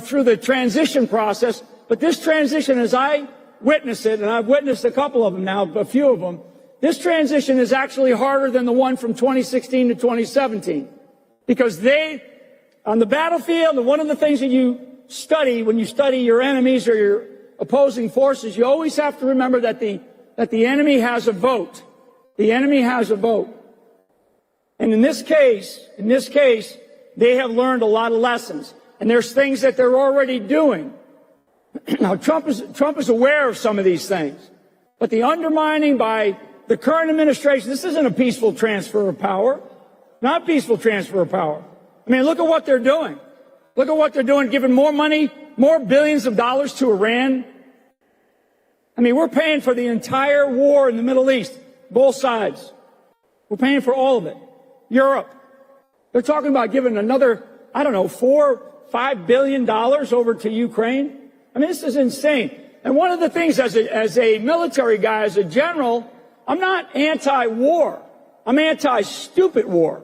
through the transition process. But this transition, as I witness it, and I've witnessed a couple of them now, a few of them, this transition is actually harder than the one from 2016 to 2017. Because on the battlefield, and one of the things that you study when you study your enemies or your opposing forces, you always have to remember that the enemy has a vote. The enemy has a vote. And in this case, they have learned a lot of lessons. And there's things that they're already doing. Now, Trump is aware of some of these things. But the undermining by the current administration, this isn't a peaceful transfer of power. Not peaceful transfer of power. I mean, look at what they're doing. Look at what they're doing, giving more money, more billions of dollars to Iran. I mean, we're paying for the entire war in the Middle East, both sides. We're paying for all of it. Europe. They're talking about giving another, $4-5 billion over to Ukraine. I mean, this is insane. And one of the things as a military guy, as a general, I'm not anti-war. I'm anti-stupid war.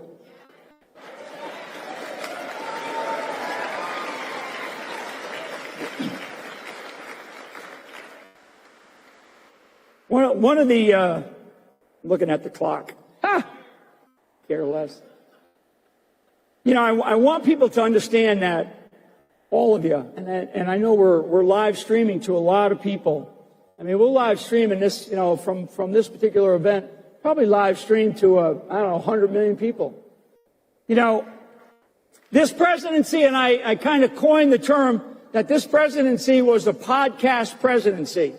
One of the, looking at the clock, care less. I want people to understand that, all of you, and I know we're live streaming to a lot of people. I mean, we'll live stream in this, from this particular event, probably live stream to, 100 million people. This presidency, and I kind of coined the term that this presidency was a podcast presidency.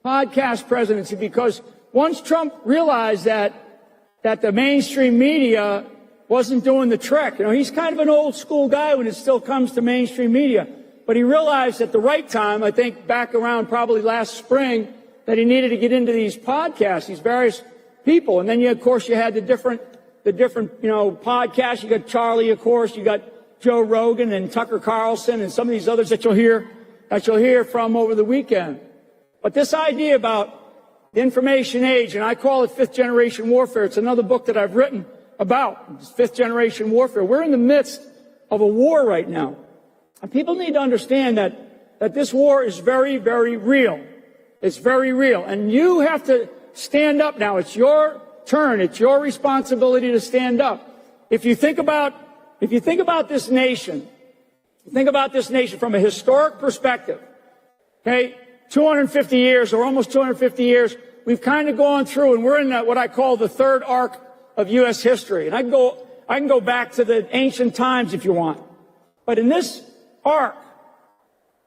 Podcast presidency, because once Trump realized that the mainstream media wasn't doing the trick. He's kind of an old school guy when it still comes to mainstream media. But he realized at the right time, I think back around probably last spring, that he needed to get into these podcasts, these various people. And then of course you had the different podcasts. You got Charlie, of course, you got Joe Rogan and Tucker Carlson and some of these others that you'll hear from over the weekend. But this idea about the information age, and I call it fifth generation warfare. It's another book that I've written about fifth generation warfare. We're in the midst of a war right now. And people need to understand that this war is very, very real. It's very real. And you have to stand up now. It's your turn. It's your responsibility to stand up. If you think about this nation, from a historic perspective, okay, 250 years or almost 250 years, we've kind of gone through, and we're in what I call the third arc of U.S. history. And I can go back to the ancient times if you want. But in this arc,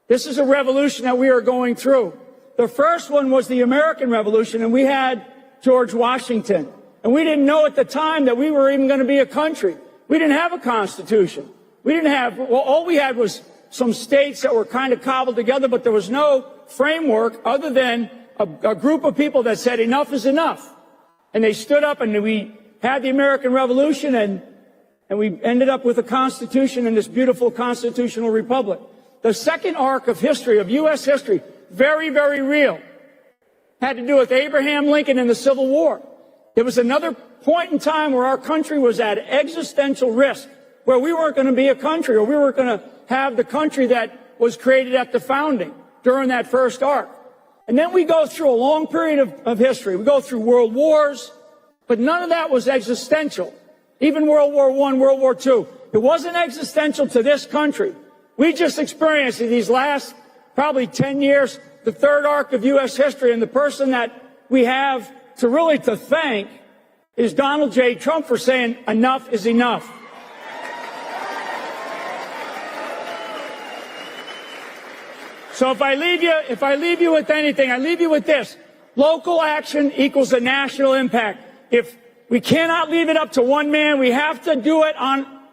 this is a revolution that we are going through. The first one was the American Revolution, and we had George Washington. And we didn't know at the time that we were even going to be a country. We didn't have a constitution. All we had was some states that were kind of cobbled together, but there was no framework other than a group of people that said enough is enough. And they stood up, and we had the American Revolution, and we ended up with a constitution and this beautiful constitutional republic. the second arc of history, of U.S. history, very, very real, had to do with Abraham Lincoln and the Civil War. There was another point in time where our country was at existential risk, where we weren't going to be a country, or we weren't going to have the country that was created at the founding during that first arc. And then we go through a long period of history. We go through world wars, but none of that was existential. Even World War I, World War II. It wasn't existential to this country. We just experienced in these last probably 10 years the third arc of U.S. history, and the person that we have to thank is Donald J. Trump for saying enough is enough. So if I leave you with anything, I leave you with this. Local action equals a national impact. If we cannot leave it up to one man, we have to do it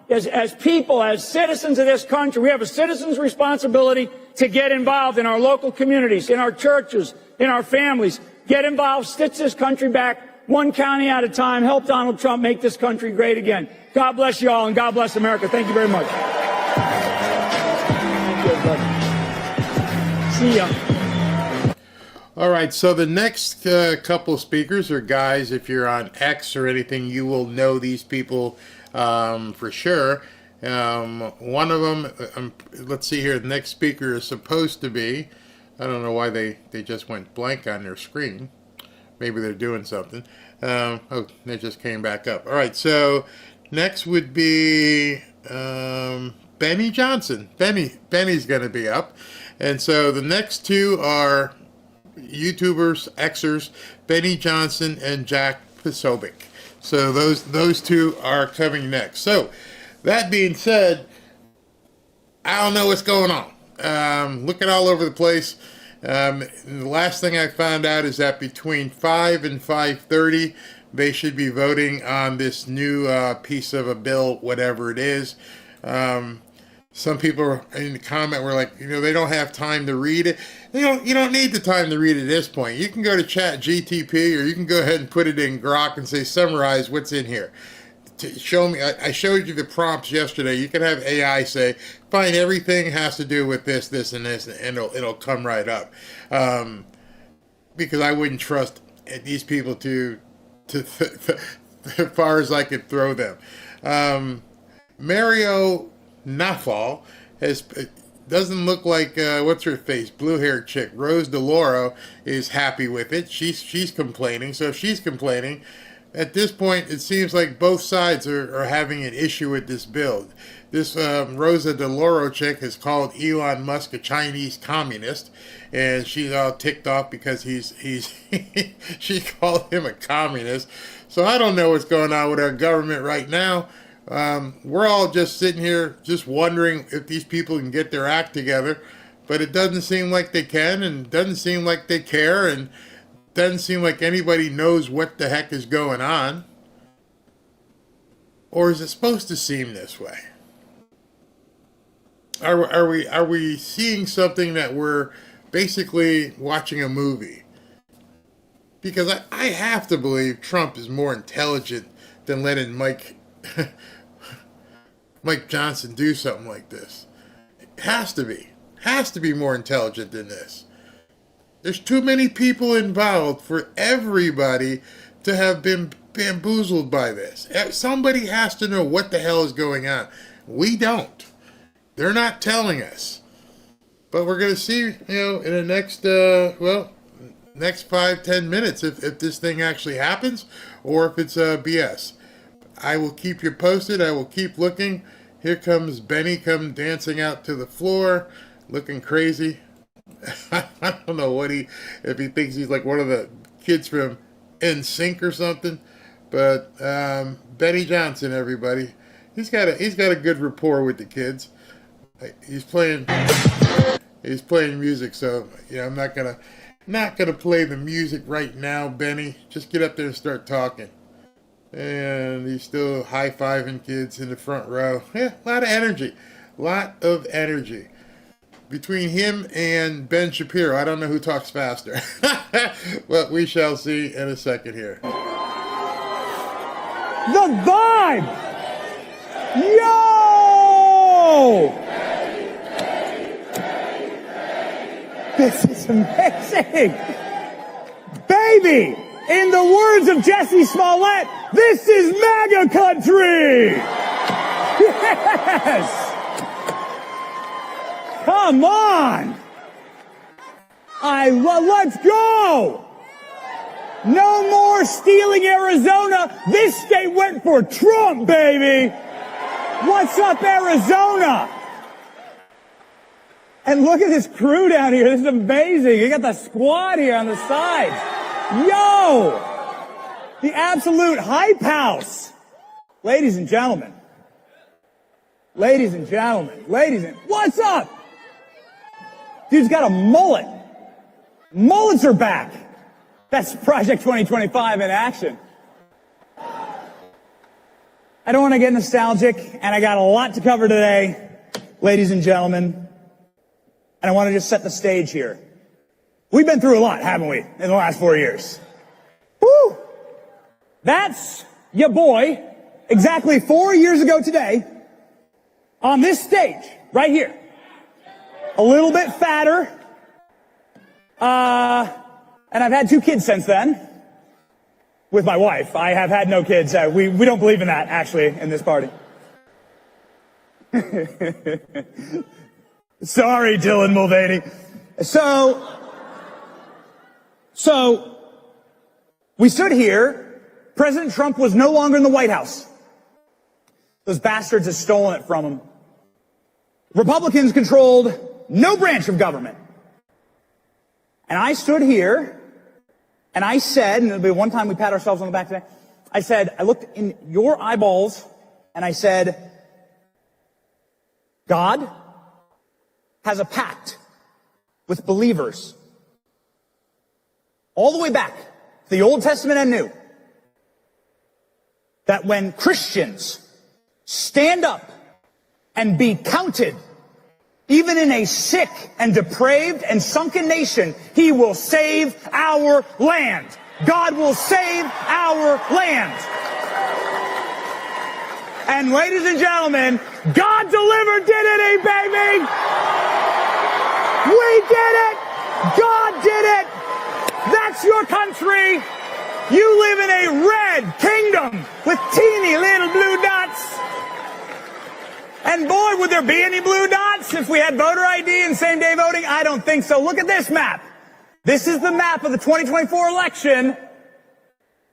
as people, as citizens of this country. We have a citizen's responsibility to get involved in our local communities, in our churches, in our families. Get involved, stitch this country back one county at a time. Help Donald Trump make this country great again. God bless you all, and God bless America. Thank you very much. Thank you, everybody. See ya. All right, so the next couple speakers are guys, if you're on X or anything, you will know these people for sure. One of them, let's see here, the next speaker is supposed to be, I don't know why they just went blank on their screen. Maybe they're doing something. Oh, they just came back up. All right, so next would be Benny Johnson. Benny's going to be up. And so the next two are YouTubers, Xers, Benny Johnson and Jack Posobiec. So those two are coming next. So that being said, I don't know what's going on. Looking all over the place. The last thing I found out is that between 5 and 5:30, they should be voting on this new piece of a bill, whatever it is. Some people in the comment were like, they don't have time to read it. You don't need the time to read it at this point. You can go to Chat GTP, or you can go ahead and put it in Grok and say, summarize what's in here. To show me, I showed you the prompts yesterday. You can have AI say, find everything has to do with this, this, and this, and it'll come right up. Because I wouldn't trust these people to as far as I could throw them. Mario Nafal doesn't look like what's her face, blue-haired chick, Rose DeLauro is happy with it. She's complaining. So if she's complaining, at this point, it seems like both sides are having an issue with this bill. This Rosa DeLauro chick has called Elon Musk a Chinese communist, and she's all ticked off because she called him a communist. So I don't know what's going on with our government right now. We're all just sitting here just wondering if these people can get their act together, but it doesn't seem like they can, and it doesn't seem like they care, and doesn't seem like anybody knows what the heck is going on. Or is it supposed to seem this way? Are we seeing something that we're basically watching a movie? Because I have to believe Trump is more intelligent than letting Mike Johnson do something like this. It has to be. Has to be more intelligent than this. There's too many people involved for everybody to have been bamboozled by this. Somebody has to know what the hell is going on. We don't. They're not telling us. But we're going to see, in the next, next 5-10 minutes if this thing actually happens or if it's BS. I will keep you posted. I will keep looking. Here comes Benny come dancing out to the floor, looking crazy. I don't know if he thinks he's like one of the kids from NSYNC or something, but Benny Johnson, everybody, he's got a good rapport with the kids. He's playing music, so I'm not gonna play the music right now, Benny. Just get up there and start talking. And he's still high-fiving kids in the front row. Yeah, a lot of energy. Between him and Ben Shapiro, I don't know who talks faster. But we shall see in a second here. The vibe! Yo! amazing. Baby, in the words of Jesse Smollett, this is MAGA country. Yes. Come on. Let's go. No more stealing Arizona. This state went for Trump, baby. What's up, Arizona? And look at this crew down here. This is amazing. You got the squad here on the sides. Yo! The absolute hype house. Ladies and gentlemen. Ladies and gentlemen. What's up? Dude's got a mullet. Mullets are back. That's Project 2025 in action. I don't want to get nostalgic, and I got a lot to cover today, ladies and gentlemen. And I want to just set the stage here. We've been through a lot, haven't we, in the last 4 years? Woo! That's your boy, exactly 4 years ago today, on this stage, right here. A little bit fatter. And I've had 2 kids since then. With my wife. I have had no kids. We don't believe in that, actually, in this party. Sorry, Dylan Mulvaney. So, we stood here. President Trump was no longer in the White House. Those bastards have stolen it from him. Republicans controlled no branch of government. And I stood here, and I said, and it'll be one time we pat ourselves on the back today, I looked in your eyeballs, and I said, God has a pact with believers all the way back to the Old Testament and New, that when Christians stand up and be counted, even in a sick and depraved and sunken nation, he will save our land. God will save our land. And ladies and gentlemen, God delivered, didn't he, baby? We did it. God did it. That's your country. You live in a red kingdom with teeny little blue dots. And boy, would there be any blue dots if we had voter ID and same-day voting? I don't think so. Look at this map. This is the map of the 2024 election.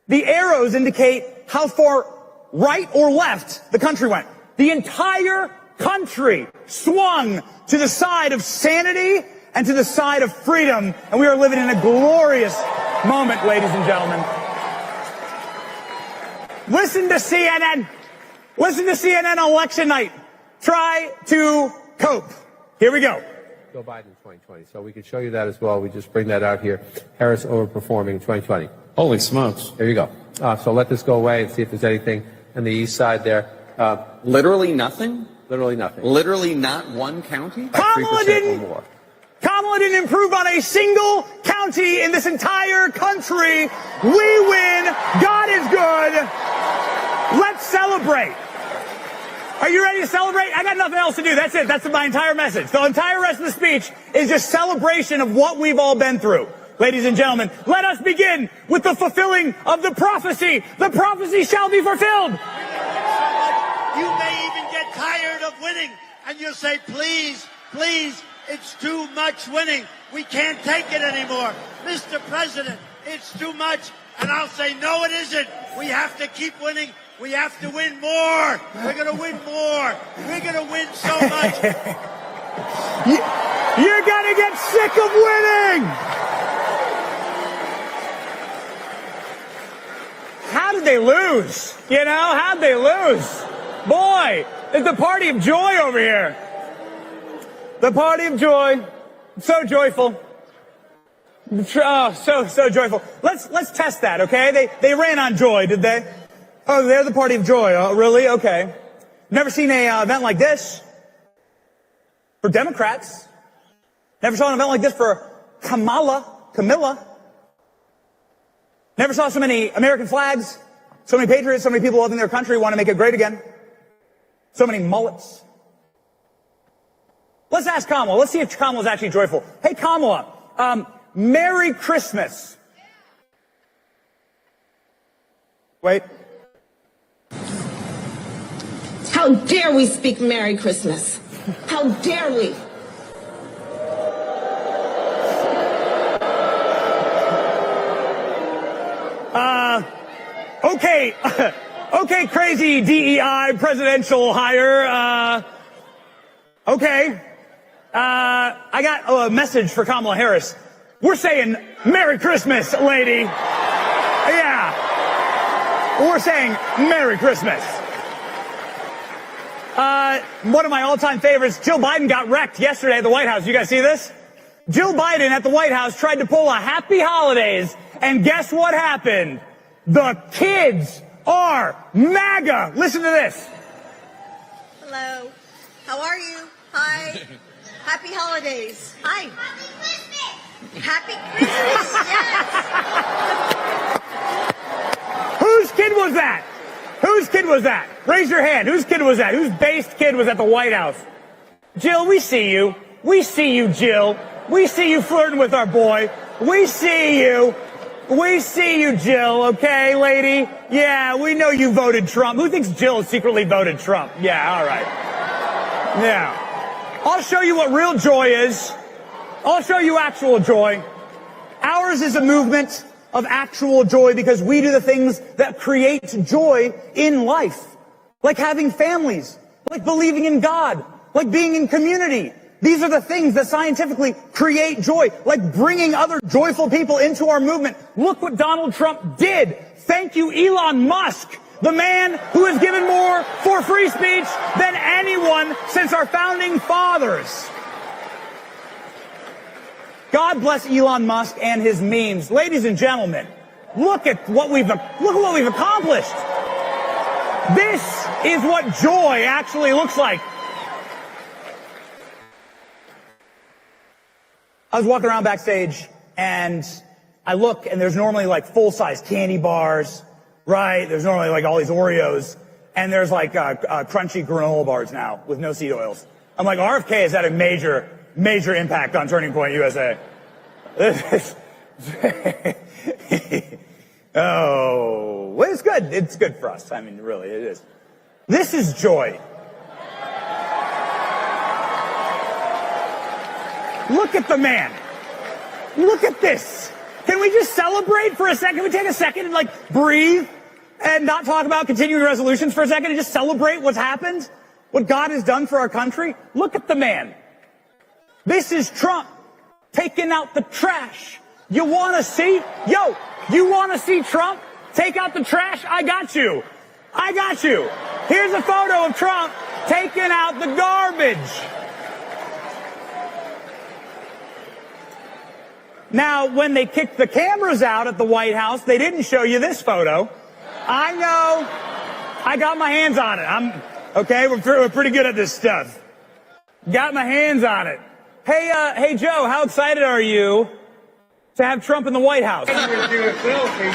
The arrows indicate how far right or left the country went. The entire country swung to the side of sanity and to the side of freedom. And we are living in a glorious moment, ladies and gentlemen. Listen to CNN. Listen to CNN on election night. Try to cope. Here we go. Joe Biden in 2020. So we could show you that as well. We just bring that out here. Harris overperforming in 2020. Holy smokes. There you go. So let this go away and see if there's anything on the east side there. Literally nothing? Literally nothing. Literally not one county? Kamala didn't improve on a single county in this entire country. We win. God is good. Let's celebrate. Are you ready to celebrate? I got nothing else to do. That's it. That's my entire message. The entire rest of the speech is just celebration of what we've all been through. Ladies and gentlemen, let us begin with the fulfilling of the prophecy. The prophecy shall be fulfilled. You may even get tired of winning, and you'll say, please, please, it's too much winning. We can't take it anymore. Mr. President, it's too much. And I'll say, no, it isn't. We have to keep winning. We have to win more. We're going to win more. We're going to win so much. You're going to get sick of winning. How did they lose? You know, how'd they lose? Boy, it's the party of joy over here. The party of joy. So joyful. Oh, so joyful. Let's test that, okay? They ran on joy, did they? Oh, they're the party of joy. Oh, really? Okay. Never seen a event like this for Democrats. Never saw an event like this for Camilla. Never saw so many American flags, so many patriots, so many people loving their country, want to make it great again. So many mullets. Let's ask Kamala. Let's see if Kamala's actually joyful. Hey, Kamala, Merry Christmas. Wait. How dare we speak Merry Christmas? How dare we? Okay. Okay, crazy DEI presidential hire. Okay. I got a message for Kamala Harris. We're saying Merry Christmas, lady. Yeah. We're saying Merry Christmas. One of my all-time favorites, Jill Biden got wrecked yesterday at the White House. You guys see this? Jill Biden at the White House tried to pull a Happy Holidays, and guess what happened? The kids are MAGA. Listen to this. Hello. How are you? Hi. Happy holidays. Hi. Happy Christmas. Yes. Whose kid was that? Whose kid was that? Raise your hand. Whose kid was that? Whose based kid was at the White House? Jill, we see you. We see you, Jill. We see you flirting with our boy. We see you. We see you, Jill, okay, lady? Yeah, we know you voted Trump. Who thinks Jill secretly voted Trump? Yeah, all right. Yeah. I'll show you what real joy is. I'll show you actual joy. Ours is a movement of actual joy because we do the things that create joy in life. Like having families, like believing in God, like being in community. These are the things that scientifically create joy, like bringing other joyful people into our movement. Look what Donald Trump did. Thank you, Elon Musk, the man who has given more for free speech than anyone since our founding fathers. God bless Elon Musk and his memes. Ladies and gentlemen, look at what we've accomplished. This is what joy actually looks like. I was walking around backstage, and I look, and there's normally like full-size candy bars, right? There's normally like all these Oreos, and there's like crunchy granola bars now with no seed oils. I'm like, RFK has had a major impact on Turning Point USA. Oh, well, it's good. It's good for us. I mean, really, it is. This is joy. Look at the man. Look at this. Can we just celebrate for a second? Can we take a second and like breathe and not talk about continuing resolutions for a second and just celebrate what's happened? What God has done for our country? Look at the man. This is Trump taking out the trash. You want to see? Yo, you want to see Trump take out the trash? I got you. I got you. Here's a photo of Trump taking out the garbage. Now, when they kicked the cameras out at the White House, they didn't show you this photo. I know. I got my hands on it. Okay, we're pretty good at this stuff. Got my hands on it. Hey, Joe, how excited are you to have Trump in the White House? I'm going to do a selfie.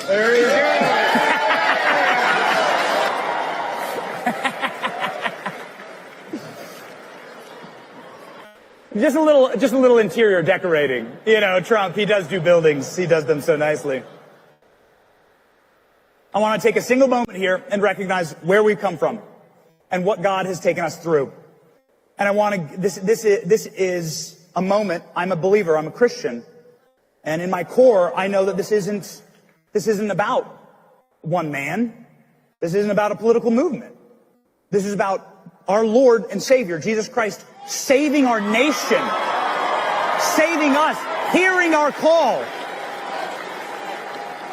There you go. Just a little interior decorating. You know, Trump, he does do buildings. He does them so nicely. I want to take a single moment here and recognize where we've come from and what God has taken us through. And I want to, this is a moment. I'm a believer. I'm a Christian. And in my core, I know that this isn't about one man. This isn't about a political movement. This is about our Lord and Savior, Jesus Christ, saving our nation, saving us, hearing our call.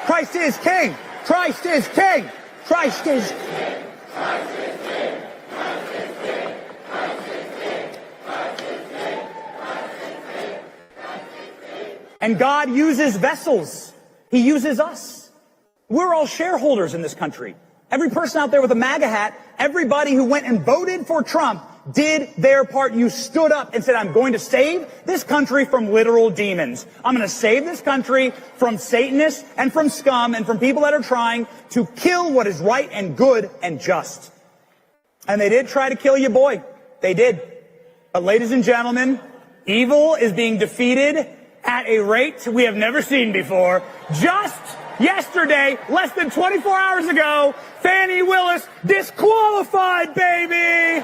Christ is King. Christ is King. Christ is King. Christ is King. Christ is King. Christ is King. Christ is King. Christ is King. Christ is King. And God uses vessels. He uses us. We're all shareholders in this country. Every person out there with a MAGA hat, everybody who went and voted for Trump did their part. You stood up and said, I'm going to save this country from literal demons. I'm going to save this country from Satanists and from scum and from people that are trying to kill what is right and good and just. And they did try to kill you, boy. They did. But ladies and gentlemen, Evil is being defeated at a rate we have never seen before. Just yesterday, less than 24 hours ago, Fani Willis disqualified, baby!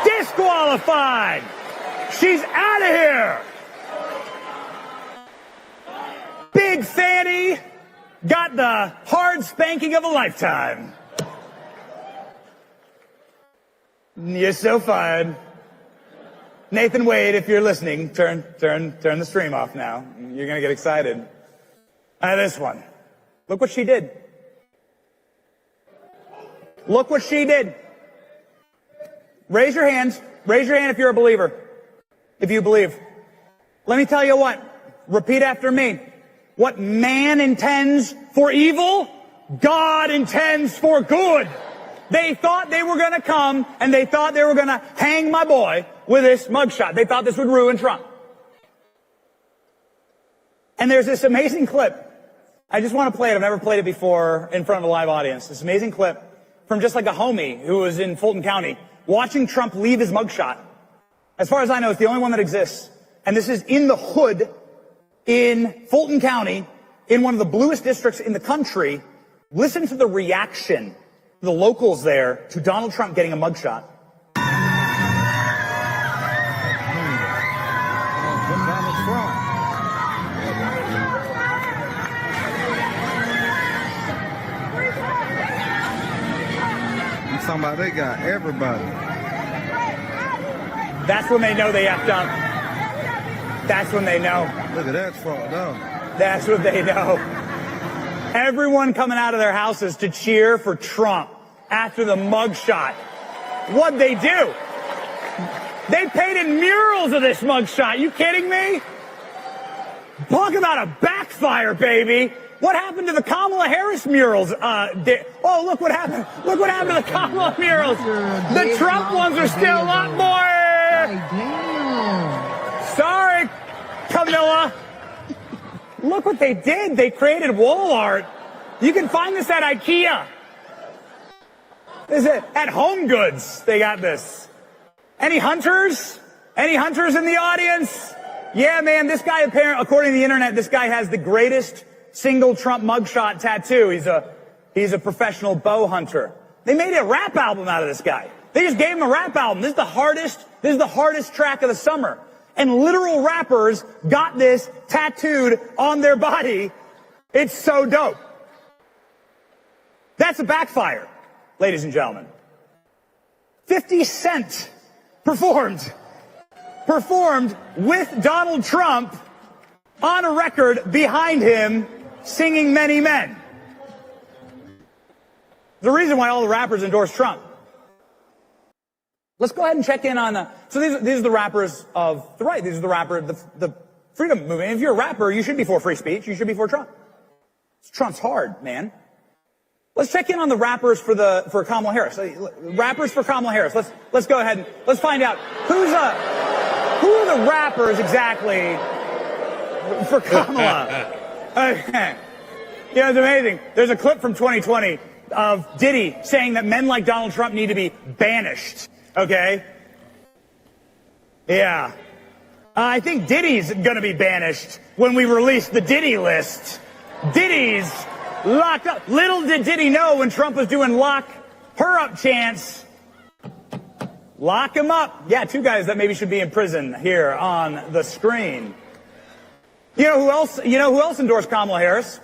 Disqualified! She's out of here! Big Fanny got the hard spanking of a lifetime. You're so fine. Nathan Wade, if you're listening, turn the stream off now. You're gonna get excited. This one. Look what she did. Look what she did. Raise your hands. Raise your hand if you're a believer. If you believe. Let me tell you what. Repeat after me. What man intends for evil, God intends for good. They thought they were going to come and they thought they were going to hang my boy with this mugshot. They thought this would ruin Trump. And there's this amazing clip. I just want to play it. I've never played it before in front of a live audience. This amazing clip from just like a homie who was in Fulton County watching Trump leave his mugshot. As far as I know, it's the only one that exists. And this is in the hood in Fulton County, in one of the bluest districts in the country. Listen to the reaction of the locals there to Donald Trump getting a mugshot. You talking about they got everybody. That's when they know they effed up. That's when they know. Look at that fraud, no. That's what they know. Everyone coming out of their houses to cheer for Trump after the mugshot. What'd they do? They painted murals of this mugshot. You kidding me? Talk about a backfire, baby. What happened to the Kamala Harris murals? Oh, look what happened. Look what happened to the Kamala murals. The Trump ones are still up, boy. Sorry, Camilla. Look what they did. They created wall art. You can find this at IKEA. This is at Home Goods. They got this. Any hunters? Any hunters in the audience? Yeah, man, this guy apparently, according to the internet, this guy has the greatest single Trump mugshot tattoo. He's a professional bow hunter. They made a rap album out of this guy. They just gave him a rap album. This is the hardest track of the summer. And literal rappers got this tattooed on their body. It's so dope. That's a backfire, ladies and gentlemen. 50 Cent performed with Donald Trump on a record behind him singing Many Men. The reason why all the rappers endorse Trump. Let's go ahead and check in on so these are the rappers of the right. These are the rappers, the freedom movement. If you're a rapper, you should be for free speech. You should be for Trump. Trump's hard, man. Let's check in on the rappers for Kamala Harris. Rappers for Kamala Harris. Let's go ahead and let's find out who are the rappers exactly for Kamala. Okay. You know, it's amazing. There's a clip from 2020 of Diddy saying that men like Donald Trump need to be banished. Okay? Yeah. I think Diddy's gonna be banished when we release the Diddy list. Diddy's locked up. Little did Diddy know when Trump was doing lock her up chants. Lock him up. Yeah, two guys that maybe should be in prison here on the screen. You know who else endorsed Kamala Harris?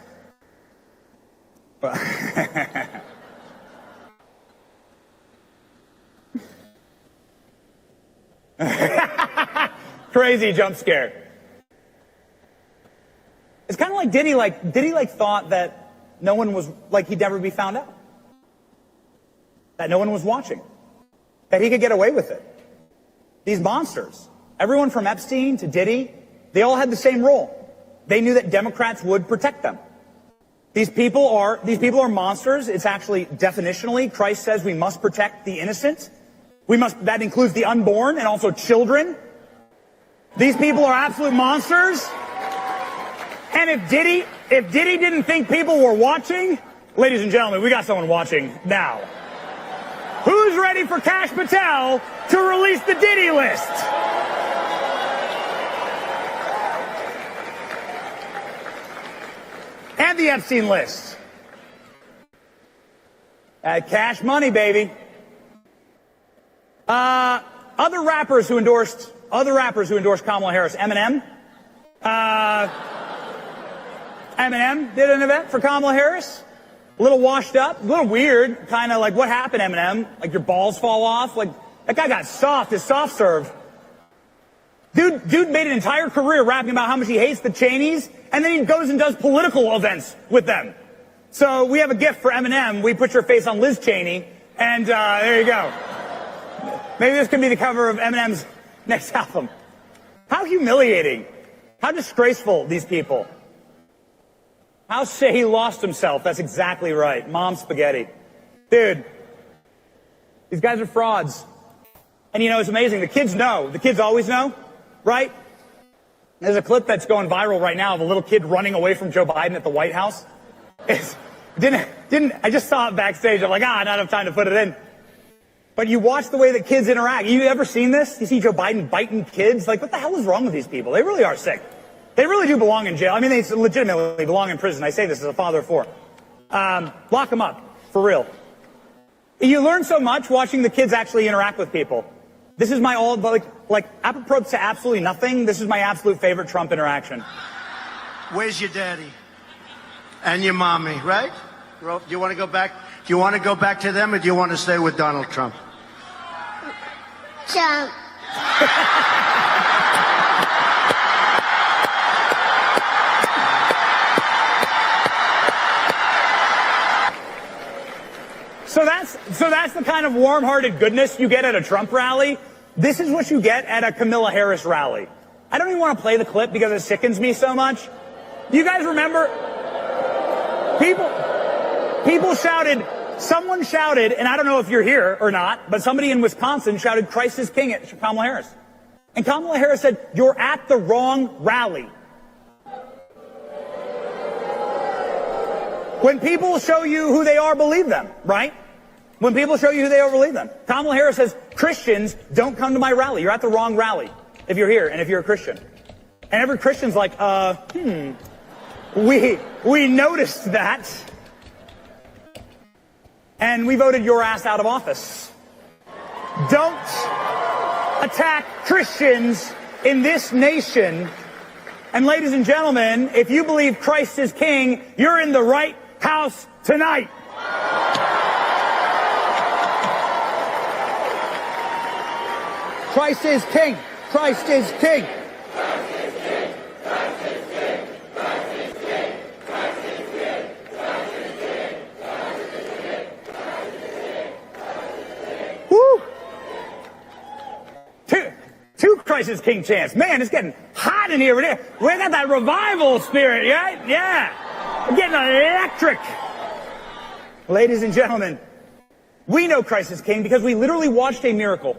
Crazy jump scare. It's kind of like Diddy thought that no one was, like, he'd never be found out. That no one was watching. That he could get away with it. These monsters. Everyone from Epstein to Diddy, they all had the same role. They knew that Democrats would protect them. These people are monsters. It's actually definitionally, Christ says we must protect the innocent. That includes the unborn and also children. These people are absolute monsters. And if Diddy didn't think people were watching, ladies and gentlemen, we got someone watching now. Who's ready for Kash Patel to release the Diddy list? And the Epstein list. Cash money, baby. Other rappers who endorsed Kamala Harris. Eminem. Eminem did an event for Kamala Harris. A little washed up, a little weird, kind of like, what happened, Eminem? Like your balls fall off? Like, that guy got soft, his soft serve. Dude made an entire career rapping about how much he hates the Cheneys, and then he goes and does political events with them. So we have a gift for Eminem. We put your face on Liz Cheney, and there you go. Maybe this could be the cover of Eminem's next album. How humiliating. How disgraceful, these people. How say he lost himself. That's exactly right. Mom spaghetti. Dude, these guys are frauds. And you know, it's amazing. The kids know. The kids always know, right? There's a clip that's going viral right now of a little kid running away from Joe Biden at the White House. I just saw it backstage. I'm like, not enough time to put it in. But you watch the way that kids interact. You ever seen this? You see Joe Biden biting kids? Like, what the hell is wrong with these people? They really are sick. They really do belong in jail. I mean, they legitimately belong in prison. I say this as a father of four. Lock them up, for real. You learn so much watching the kids actually interact with people. This is my like apropos to absolutely nothing, this is my absolute favorite Trump interaction. Where's your daddy? And your mommy, right? Do you want to go back? Do you want to go back to them, or do you want to stay with Donald Trump? Trump. So that's the kind of warm-hearted goodness you get at a Trump rally. This is what you get at a Kamala Harris rally. I don't even want to play the clip because it sickens me so much. Do you guys remember? People shouted, someone shouted, and I don't know if you're here or not, but somebody in Wisconsin shouted, Christ is King at Kamala Harris. And Kamala Harris said, you're at the wrong rally. When people show you who they are, believe them, right? When people show you who they are, believe them. Kamala Harris says, Christians, don't come to my rally. You're at the wrong rally if you're here and if you're a Christian. And every Christian's like, we noticed that. And we voted your ass out of office. Don't attack Christians in this nation. And ladies and gentlemen, if you believe Christ is King, you're in the right house tonight. Christ is King. Christ is King. Woo! Two Christ is King chants. Man, it's getting hot in here. We got that revival spirit, right? Yeah. We're getting electric. Ladies and gentlemen, we know Christ is King because we literally watched a miracle.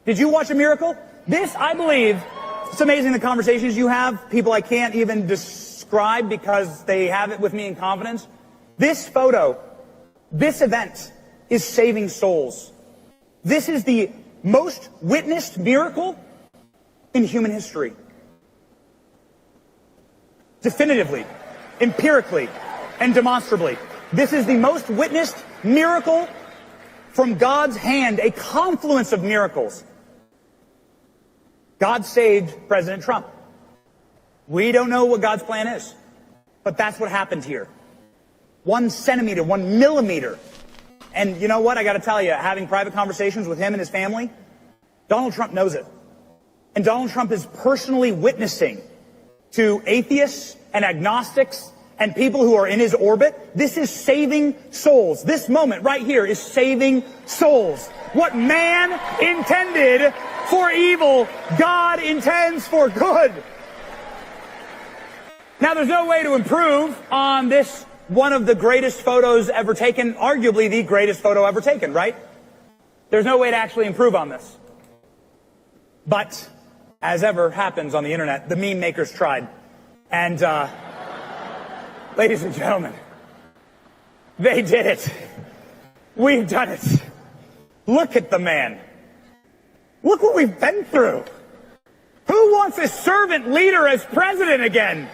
Did you watch a miracle? This, I believe, it's amazing the conversations you have. People I can't even describe because they have it with me in confidence. This photo, this event is saving souls. This is the most witnessed miracle in human history. Definitively, empirically, and demonstrably. This is the most witnessed miracle from God's hand, a confluence of miracles. God saved President Trump. We don't know what God's plan is, but that's what happened here. 1 centimeter, 1 millimeter. And you know what? I got to tell you, having private conversations with him and his family, Donald Trump knows it. And Donald Trump is personally witnessing to atheists and agnostics and people who are in his orbit. This is saving souls. This moment right here is saving souls. What man intended for evil, God intends for good. Now, there's no way to improve on this, one of the greatest photos ever taken, arguably the greatest photo ever taken, right? There's no way to actually improve on this. But, as ever happens on the internet, the meme makers tried. And, ladies and gentlemen, they did it. We've done it. Look at the man. Look what we've been through. Who wants a servant leader as president again?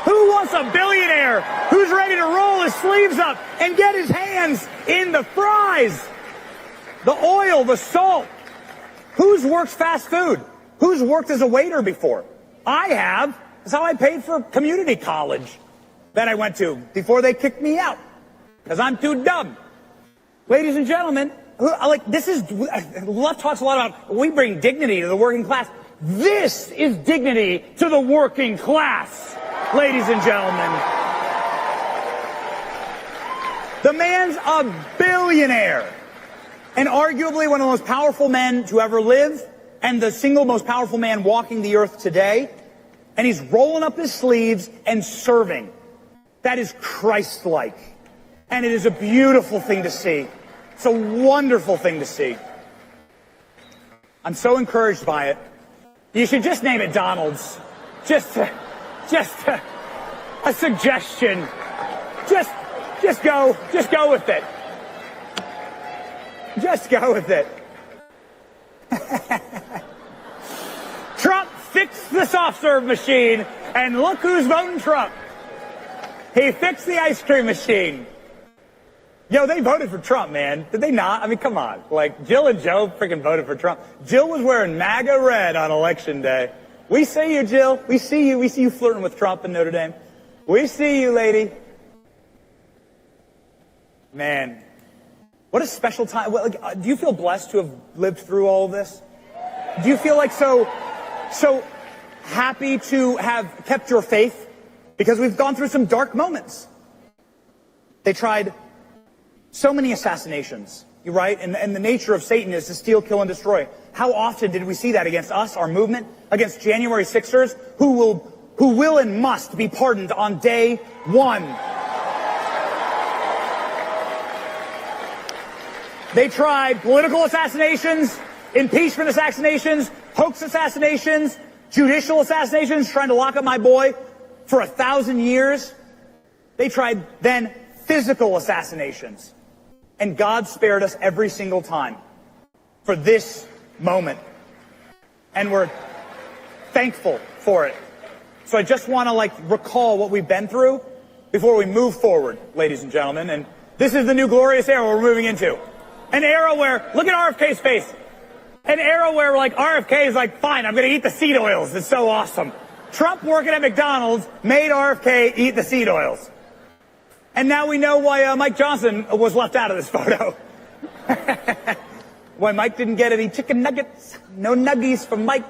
Who wants a billionaire who's ready to roll his sleeves up and get his hands in the fries, the oil, the salt? Who's worked fast food? Who's worked as a waiter before? I have. That's how I paid for community college that I went to before they kicked me out because I'm too dumb. Ladies and gentlemen, left talks a lot about we bring dignity to the working class. This is dignity to the working class, ladies and gentlemen. The man's a billionaire and arguably one of the most powerful men to ever live and the single most powerful man walking the earth today. And he's rolling up his sleeves and serving. That is Christ-like. And it is a beautiful thing to see. It's a wonderful thing to see. I'm so encouraged by it. You should just name it Donalds. Just a suggestion. Just go with it. Just go with it. Trump fixed the soft serve machine, and look who's voting Trump. He fixed the ice cream machine. Yo, they voted for Trump, man. Did they not? I mean, come on. Like, Jill and Joe freaking voted for Trump. Jill was wearing MAGA red on Election Day. We see you, Jill. We see you. We see you flirting with Trump in Notre Dame. We see you, lady. Man, what a special time. Do you feel blessed to have lived through all of this? Do you feel like so happy to have kept your faith? Because we've gone through some dark moments. They tried so many assassinations, right? And the nature of Satan is to steal, kill, and destroy. How often did we see that against us, our movement, against January 6ers, who will and must be pardoned on day one? They tried political assassinations, impeachment assassinations, hoax assassinations, judicial assassinations, trying to lock up my boy for 1,000 years. They tried then physical assassinations. And God spared us every single time for this moment. And we're thankful for it. So I just want to recall what we've been through before we move forward, ladies and gentlemen. And this is the new glorious era we're moving into. An era where, look at RFK's face. An era where RFK is fine, I'm going to eat the seed oils. It's so awesome. Trump working at McDonald's made RFK eat the seed oils. And now we know why Mike Johnson was left out of this photo. Why Mike didn't get any chicken nuggets. No nuggies from Mike.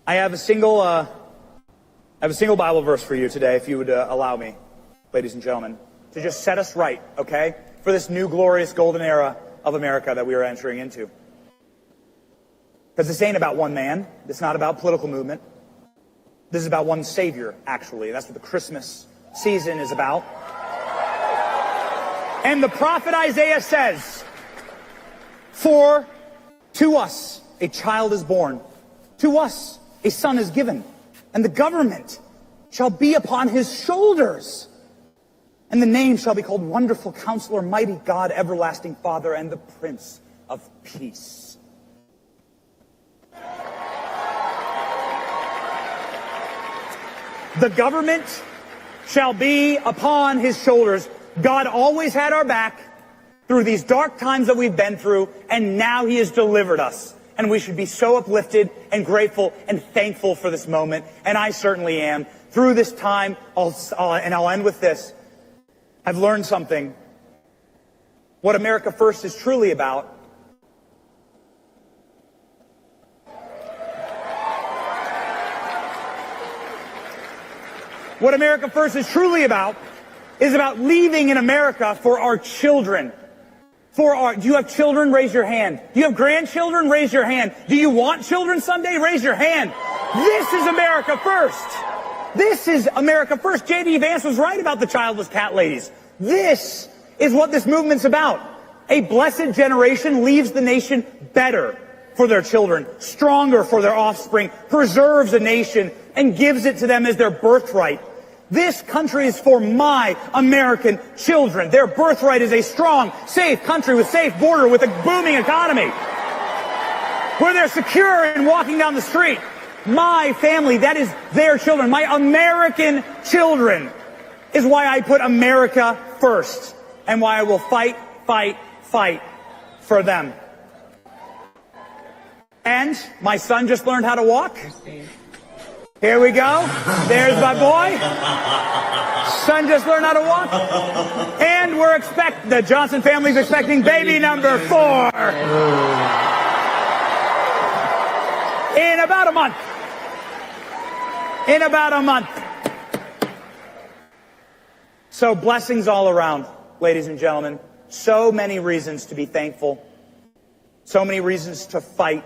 I have a single Bible verse for you today, if you would allow me, ladies and gentlemen, to just set us right, okay, for this new glorious golden era of America that we are entering into. Because this ain't about one man. It's not about political movement. This is about one Savior, actually. That's what the Christmas season is about. And the prophet Isaiah says, "For to us a child is born, to us a son is given, and the government shall be upon his shoulders. And the name shall be called Wonderful Counselor, Mighty God, Everlasting Father, and the Prince of Peace." The government shall be upon his shoulders. God always had our back through these dark times that we've been through, and now he has delivered us. And we should be so uplifted and grateful and thankful for this moment. And I certainly am. Through this time, I'll end with this. I've learned something. What America First is truly about What America First is truly about is about leaving in America for our children. Do you have children? Raise your hand. Do you have grandchildren? Raise your hand. Do you want children someday? Raise your hand. This is America First. This is America First. J.D. Vance was right about the childless cat ladies. This is what this movement's about. A blessed generation leaves the nation better for their children, stronger for their offspring, preserves a nation, and gives it to them as their birthright. This country is for my American children. Their birthright is a strong, safe country with safe border, with a booming economy, where they're secure in walking down the street. My family, that is their children. My American children is why I put America first and why I will fight, fight, fight for them. And my son just learned how to walk. Here we go. There's my boy. Son just learned how to walk. And the Johnson family's expecting baby number 4. In about a month. In about a month. So blessings all around, ladies and gentlemen. So many reasons to be thankful. So many reasons to fight.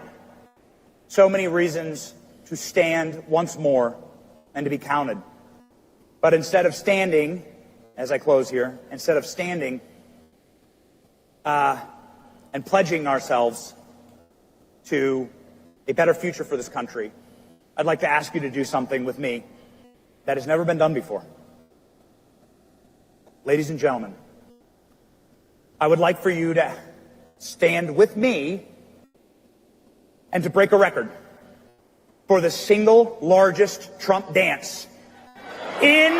So many reasons to stand once more and to be counted. But instead of standing, as I close here, instead of standing and pledging ourselves to a better future for this country, I'd like to ask you to do something with me that has never been done before. Ladies and gentlemen, I would like for you to stand with me and to break a record for the single largest Trump dance in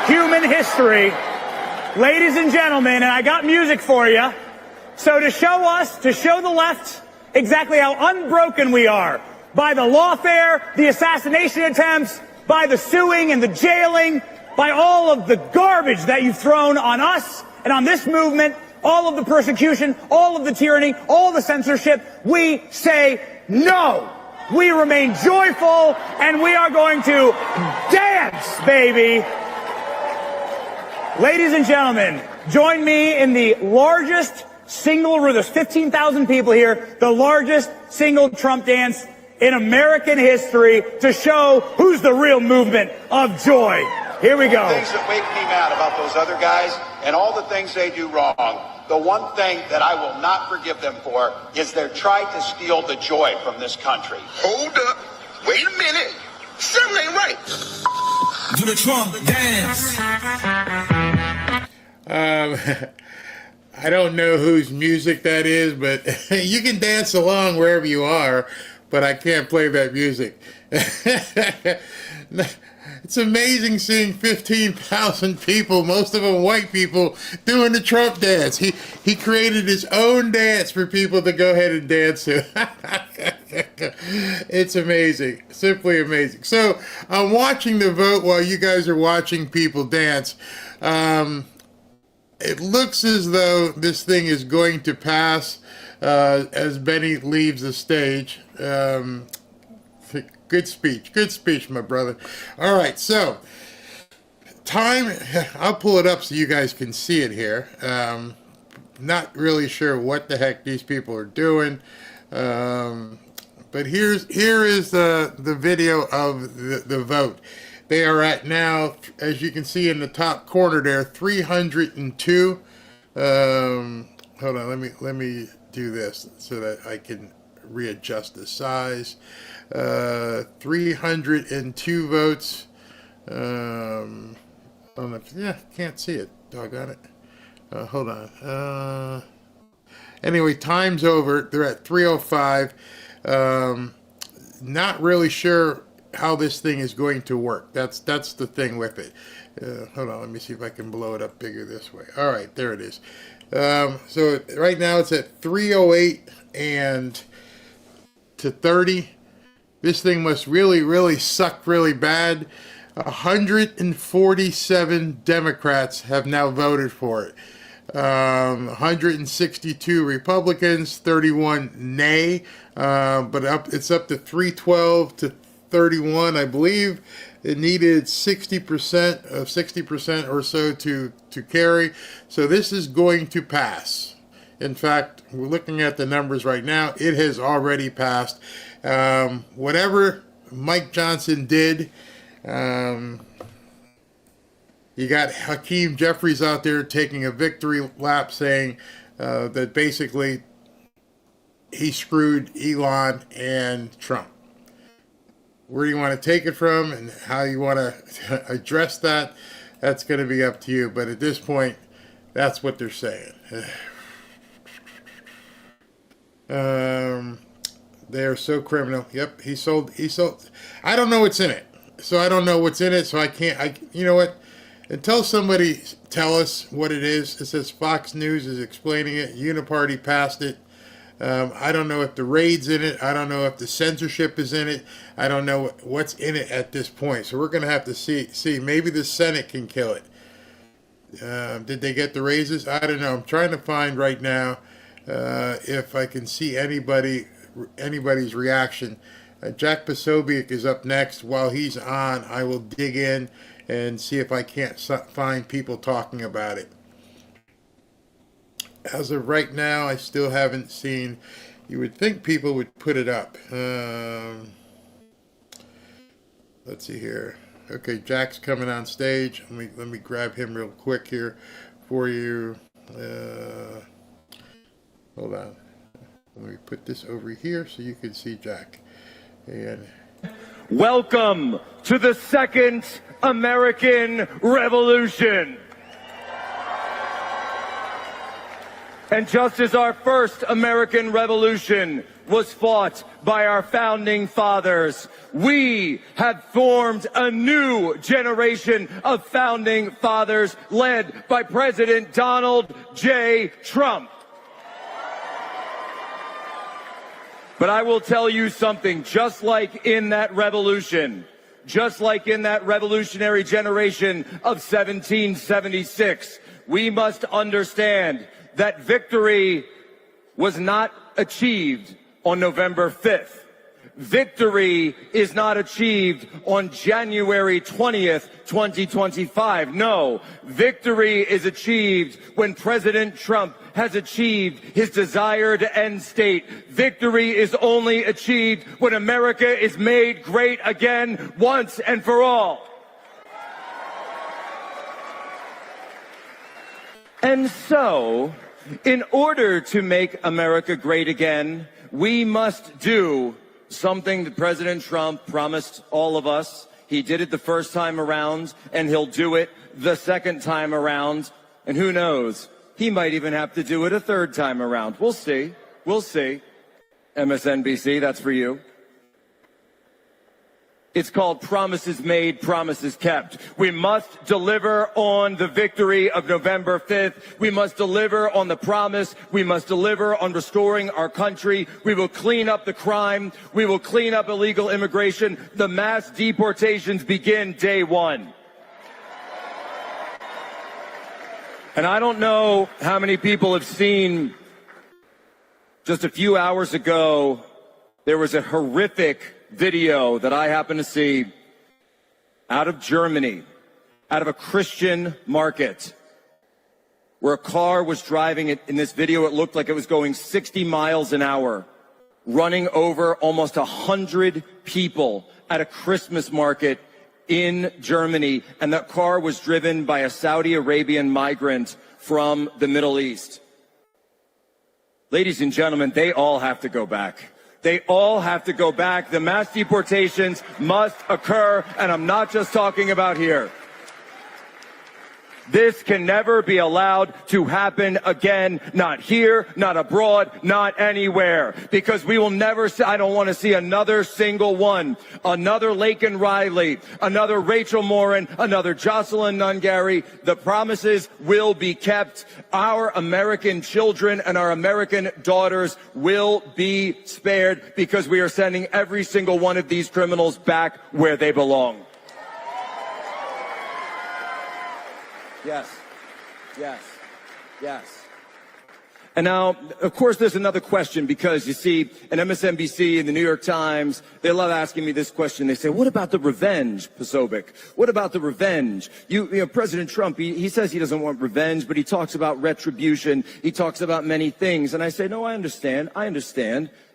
human history. Ladies and gentlemen, and I got music for you. So to show the left exactly how unbroken we are by the lawfare, the assassination attempts, by the suing and the jailing, by all of the garbage that you've thrown on us and on this movement, all of the persecution, all of the tyranny, all the censorship, we say no. We remain joyful, and we are going to dance, baby. Ladies and gentlemen, join me in the largest single room. There's 15,000 people here. The largest single Trump dance in American history to show who's the real movement of joy. Here we go. The things that make me mad about those other guys and all the things they do wrong, the one thing that I will not forgive them for is their try to steal the joy from this country. Hold up. Wait a minute. Something ain't right. Do the Trump dance. I don't know whose music that is, but you can dance along wherever you are, but I can't play that music. It's amazing seeing 15,000 people, most of them white people, doing the Trump dance. He created his own dance for people to go ahead and dance to. It's amazing, simply amazing. So I'm watching the vote while you guys are watching people dance. It looks as though this thing is going to pass as Benny leaves the stage. Good speech, my brother. All right, so time, I'll pull it up so you guys can see it here. Not really sure what the heck these people are doing, but here is the video of the vote. They are at now, as you can see in the top corner there, 302. Hold on, let me do this so that I can readjust the size. 302 votes. Can't see it. Doggone it. Hold on. Anyway, time's over. They're at 305. Not really sure how this thing is going to work. That's the thing with it. Hold on. Let me see if I can blow it up bigger this way. All right, there it is. So right now it's at 308 and to 30. This thing must really suck really bad. 147 Democrats have now voted for it. 162 Republicans, 31 nay. But it's up to 312 to 31. I believe it needed 60% or so to carry. So this is going to pass. In fact, we're looking at the numbers right now. It has already passed. Whatever Mike Johnson did, you got Hakeem Jeffries out there taking a victory lap saying that basically he screwed Elon and Trump. where you want to take it from and how you want to address that, that's going to be up to you. But at this point, that's what they're saying. They're so criminal. Yep, he sold. I don't know what's in it. So I don't know what's in it, so I can't, you know what? Until somebody tell us what it is. It says Fox News is explaining it. Uniparty passed it. I don't know if the raid's in it. I don't know if the censorship is in it. I don't know what's in it at this point. So we're going to have to see. Maybe the Senate can kill it. Did they get the raises? I don't know. I'm trying to find right now if I can see anybody's reaction. Jack Posobiec is up next. While he's on, I will dig in and see if I can't find people talking about it. As of right now, I still haven't seen. You would think people would put it up. Let's see here. Okay, Jack's coming on stage. Let me grab him real quick here for you. Hold on. Let me put this over here so you can see Jack. And welcome to the Second American Revolution. And just as our first American Revolution was fought by our founding fathers, we have formed a new generation of founding fathers led by President Donald J. Trump. But I will tell you something, just like in that revolution, just like in that revolutionary generation of 1776, we must understand that victory was not achieved on November 5th. Victory is not achieved on January 20th, 2025. No, victory is achieved when President Trump has achieved his desired end state. Victory is only achieved when America is made great again once and for all. And so, in order to make America great again, we must do something that President Trump promised all of us. He did it the first time around, and he'll do it the second time around. And who knows, he might even have to do it a third time around. We'll see. We'll see. MSNBC, that's for you. It's called Promises Made, Promises Kept. We must deliver on the victory of November 5th. We must deliver on the promise. We must deliver on restoring our country. We will clean up the crime. We will clean up illegal immigration. The mass deportations begin day one. And I don't know how many people have seen, just a few hours ago, there was a horrific video that I happened to see out of Germany, out of a Christian market, where a car was driving it. In this video, it looked like it was going 60 miles an hour, running over almost 100 people at a Christmas market in Germany. And that car was driven by a Saudi Arabian migrant from the Middle East. Ladies and gentlemen, they all have to go back. They all have to go back. The mass deportations must occur, and I'm not just talking about here. This can never be allowed to happen again, not here, not abroad, not anywhere, because we will never see, I don't want to see another single one, another Laken Riley, another Rachel Morin, another Jocelyn Nungary. The promises will be kept. Our American children and our American daughters will be spared, because we are sending every single one of these criminals back where they belong. Yes, yes, yes. And now, of course, there's another question, because you see, in MSNBC and the New York Times, they love asking me this question. They say, what about the revenge, Posobiec? What about the revenge? You know, President Trump, he says he doesn't want revenge, but he talks about retribution. He talks about many things. And I say, no, I understand.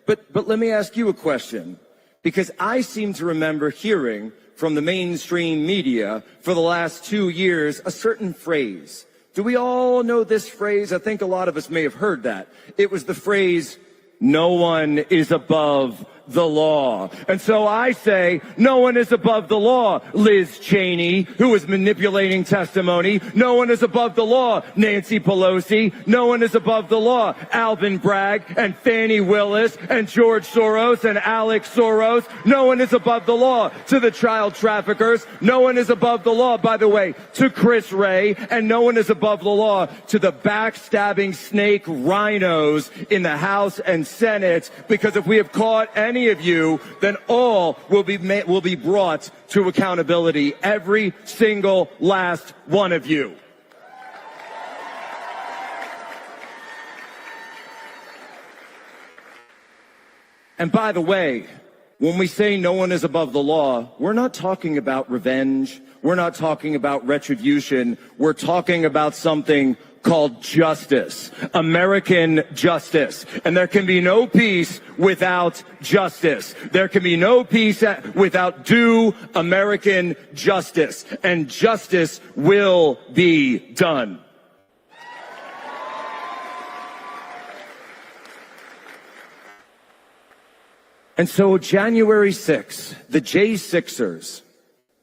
But let me ask you a question, because I seem to remember hearing from the mainstream media for the last 2 years a certain phrase. Do we all know this phrase? I think a lot of us may have heard that. It was the phrase, no one is above the law. And so I say, no one is above the law. Liz Cheney, who is manipulating testimony. No one is above the law. Nancy Pelosi. No one is above the law. Alvin Bragg and Fannie Willis and George Soros and Alex Soros. No one is above the law. To the child traffickers. No one is above the law, by the way, to Chris Wray. And no one is above the law to the backstabbing snake rhinos in the House and Senate, because if we have caught any of you, then all will be brought to accountability. Every single last one of you. And by the way, when we say no one is above the law, we're not talking about revenge. We're not talking about retribution. We're talking about something called justice, American justice. And there can be no peace without justice. There can be no peace without due American justice. And justice will be done. And so January 6th, the J6ers,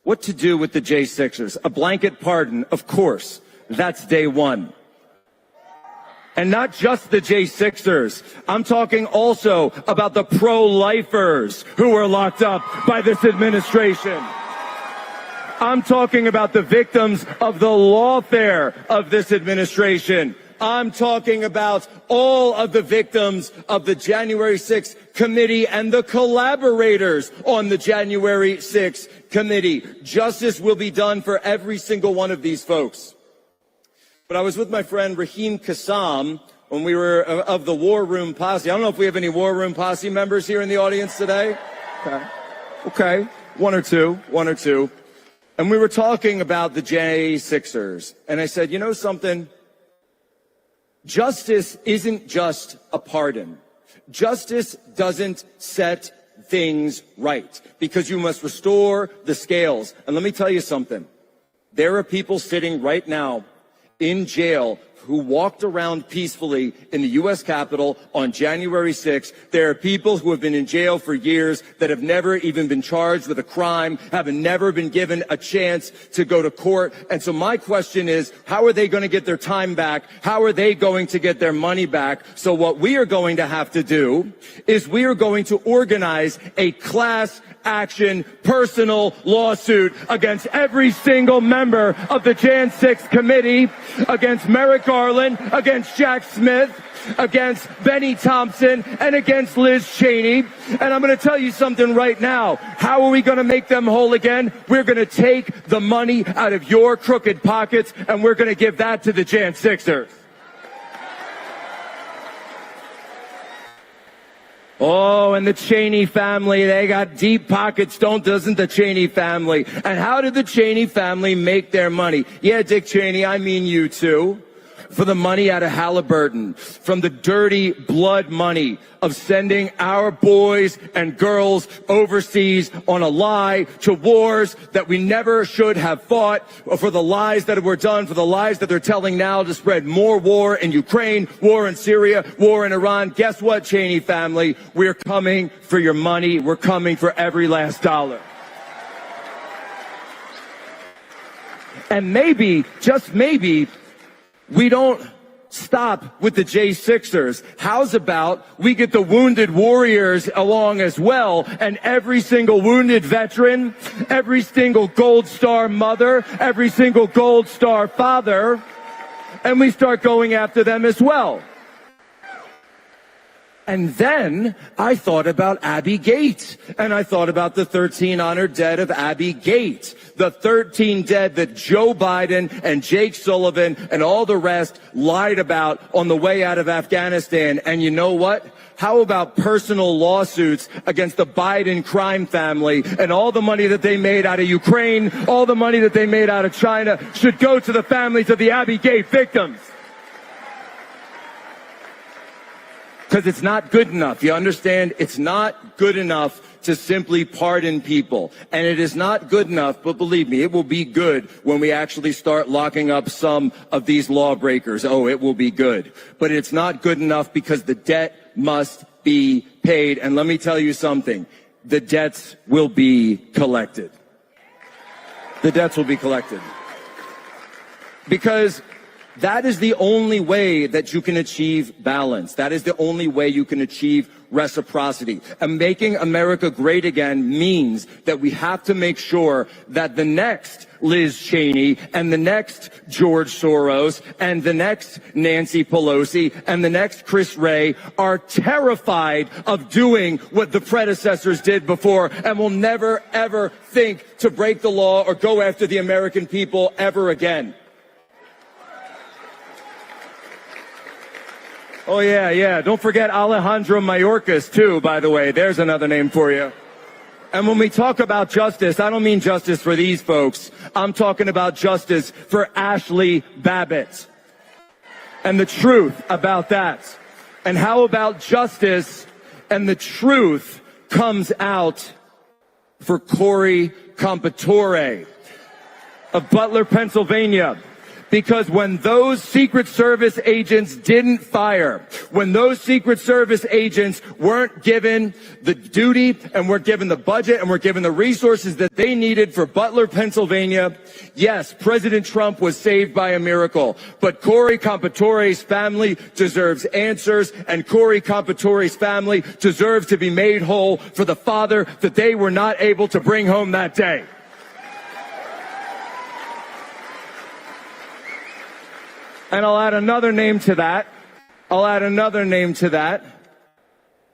what to do with the J6ers? A blanket pardon, of course, that's day one. And not just the J6ers. I'm talking also about the pro-lifers who were locked up by this administration. I'm talking about the victims of the lawfare of this administration. I'm talking about all of the victims of the January 6th committee and the collaborators on the January 6th committee. Justice will be done for every single one of these folks. But I was with my friend Raheem Kassam when we were of the War Room Posse. I don't know if we have any War Room Posse members here in the audience today. Okay. One or two. And we were talking about the J6ers. And I said, you know something? Justice isn't just a pardon. Justice doesn't set things right, because you must restore the scales. And let me tell you something. There are people sitting right now in jail who walked around peacefully in the U.S. Capitol on January 6th. There are people who have been in jail for years that have never even been charged with a crime, have never been given a chance to go to court. And so my question is, how are they going to get their time back? How are they going to get their money back? So what we are going to have to do is we are going to organize a class action personal lawsuit against every single member of the Jan 6 committee, against Merrick Garland, against Jack Smith, against Benny Thompson, and against Liz Cheney. And I'm going to tell you something right now. How are we going to make them whole again? We're going to take the money out of your crooked pockets, and we're going to give that to the Jan 6ers. Oh, and the Cheney family, they got deep pockets, doesn't the Cheney family? And how did the Cheney family make their money? Yeah, Dick Cheney, I mean you too. For the money out of Halliburton, from the dirty blood money of sending our boys and girls overseas on a lie to wars that we never should have fought, for the lies that were done, for the lies that they're telling now to spread more war in Ukraine, war in Syria, war in Iran. Guess what, Cheney family? We're coming for your money. We're coming for every last dollar. And maybe, just maybe, we don't stop with the J6ers. How's about we get the wounded warriors along as well, and every single wounded veteran, every single Gold Star mother, every single Gold Star father, and we start going after them as well. And then I thought about Abbey Gate, and I thought about the 13 honored dead of Abbey Gate, the 13 dead that Joe Biden and Jake Sullivan and all the rest lied about on the way out of Afghanistan. And you know what? How about personal lawsuits against the Biden crime family, and all the money that they made out of Ukraine, all the money that they made out of China should go to the families of the Abbey Gate victims. Because it's not good enough. You understand? It's not good enough to simply pardon people. And it is not good enough, but believe me, it will be good when we actually start locking up some of these lawbreakers. Oh, it will be good. But it's not good enough because the debt must be paid. And let me tell you something, the debts will be collected. The debts will be collected. Because that is the only way that you can achieve balance. That is the only way you can achieve reciprocity. And making America great again means that we have to make sure that the next Liz Cheney and the next George Soros and the next Nancy Pelosi and the next Chris Wray are terrified of doing what the predecessors did before and will never, ever think to break the law or go after the American people ever again. Oh, yeah. Don't forget Alejandro Mayorkas, too, by the way. There's another name for you. And when we talk about justice, I don't mean justice for these folks. I'm talking about justice for Ashley Babbitt. And the truth about that. And how about justice and the truth comes out for Corey Compatore of Butler, Pennsylvania. Because when those Secret Service agents didn't fire, when those Secret Service agents weren't given the duty and weren't given the budget and weren't given the resources that they needed for Butler, Pennsylvania, yes, President Trump was saved by a miracle. But Corey Compatore's family deserves answers, and Corey Compatore's family deserves to be made whole for the father that they were not able to bring home that day. And I'll add another name to that.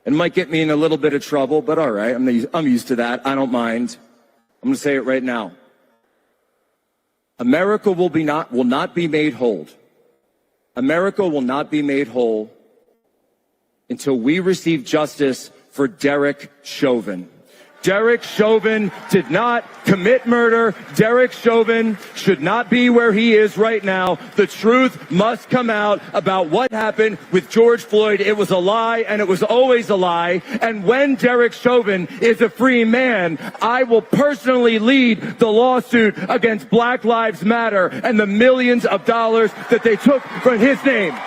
It might get me in a little bit of trouble, but all right, I'm used to that. I don't mind. I'm going to say it right now. America will not be made whole. America will not be made whole until we receive justice for Derek Chauvin. Derek Chauvin did not commit murder. Derek Chauvin should not be where he is right now. The truth must come out about what happened with George Floyd. It was a lie, and it was always a lie. And when Derek Chauvin is a free man, I will personally lead the lawsuit against Black Lives Matter and the millions of dollars that they took from his name.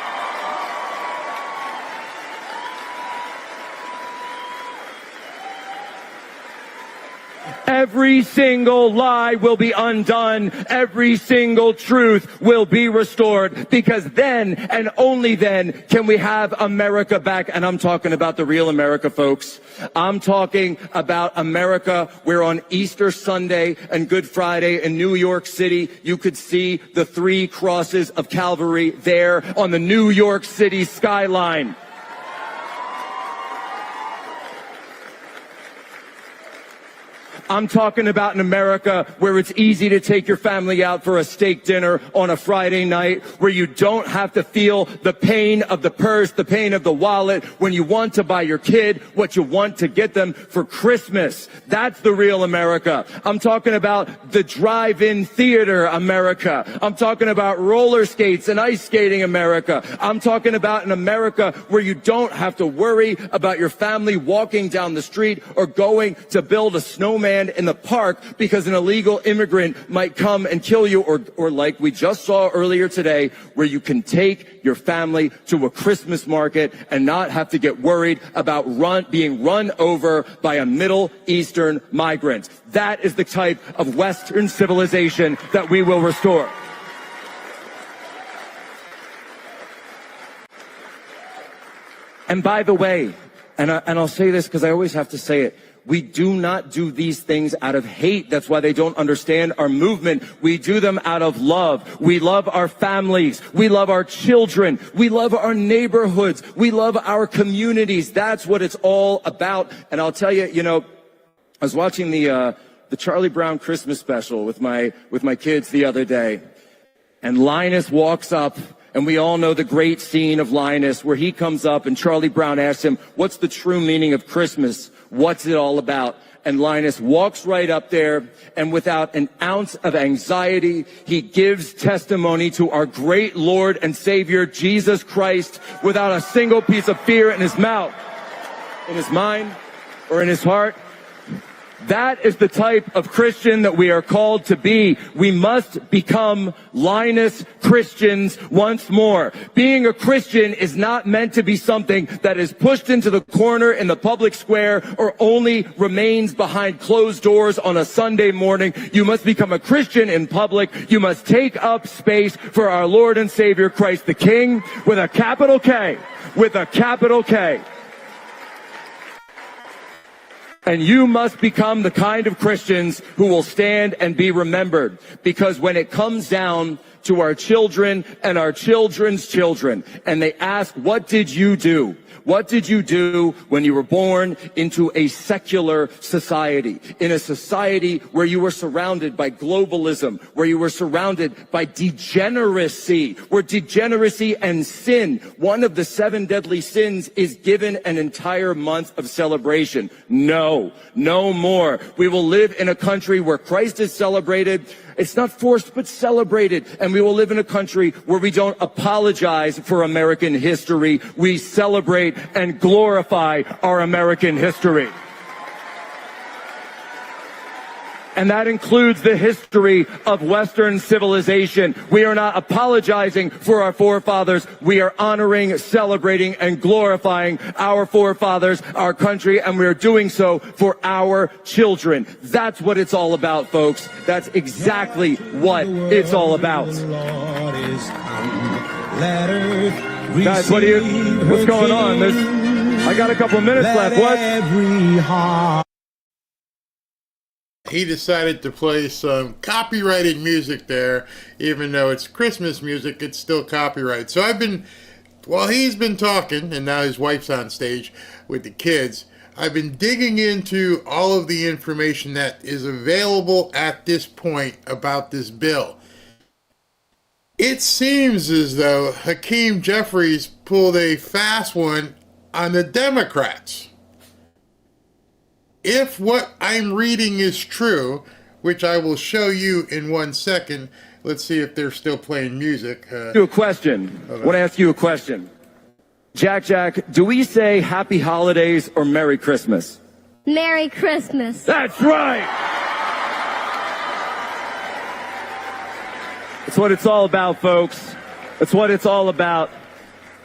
Every single lie will be undone. Every single truth will be restored, because then and only then can we have America back. And I'm talking about the real America, folks. I'm talking about America where on Easter Sunday and Good Friday in New York City, you could see the 3 crosses of Calvary there on the New York City skyline. I'm talking about an America where it's easy to take your family out for a steak dinner on a Friday night, where you don't have to feel the pain of the purse, the pain of the wallet, when you want to buy your kid what you want to get them for Christmas. That's the real America. I'm talking about the drive-in theater America. I'm talking about roller skates and ice skating America. I'm talking about an America where you don't have to worry about your family walking down the street or going to build a snowman in the park because an illegal immigrant might come and kill you, or like we just saw earlier today, where you can take your family to a Christmas market and not have to get worried about being run over by a Middle Eastern migrant. That is the type of Western civilization that we will restore. And by the way, and I'll say this because I always have to say it, we do not do these things out of hate. That's why they don't understand our movement. We do them out of love. We love our families. We love our children. We love our neighborhoods. We love our communities. That's what it's all about. And I'll tell you, I was watching the Charlie Brown Christmas special with my kids the other day, and Linus walks up. And we all know the great scene of Linus where he comes up and Charlie Brown asks him, what's the true meaning of Christmas? What's it all about? And Linus walks right up there, and without an ounce of anxiety, he gives testimony to our great Lord and Savior, Jesus Christ, without a single piece of fear in his mouth, in his mind, or in his heart. That is the type of Christian that we are called to be. We must become Linus Christians once more. Being a Christian is not meant to be something that is pushed into the corner in the public square or only remains behind closed doors on a Sunday morning. You must become a Christian in public. You must take up space for our Lord and Savior Christ the King with a capital K, with a capital K. And you must become the kind of Christians who will stand and be remembered. Because when it comes down to our children and our children's children, and they ask, what did you do? What did you do when you were born into a secular society, in a society where you were surrounded by globalism, where you were surrounded by degeneracy, where degeneracy and sin, one of the 7 deadly sins, is given an entire month of celebration? No, no more. We will live in a country where Christ is celebrated. It's not forced, but celebrated. And we will live in a country where we don't apologize for American history. We celebrate and glorify our American history. And that includes the history of Western civilization. We are not apologizing for our forefathers. We are honoring, celebrating, and glorifying our forefathers, our country, and we are doing so for our children. That's what it's all about, folks. That's exactly what it's all about. Guys, what's going on? I got a couple of minutes left. What? He decided to play some copyrighted music there, even though it's Christmas music, it's still copyrighted. So while he's been talking, and now his wife's on stage with the kids, I've been digging into all of the information that is available at this point about this bill. It seems as though Hakeem Jeffries pulled a fast one on the Democrats. If what I'm reading is true, which I will show you in 1 second, let's see if they're still playing music. I want to ask you a question. Jack, do we say Happy Holidays or Merry Christmas? Merry Christmas. That's right. That's what it's all about, folks. That's what it's all about.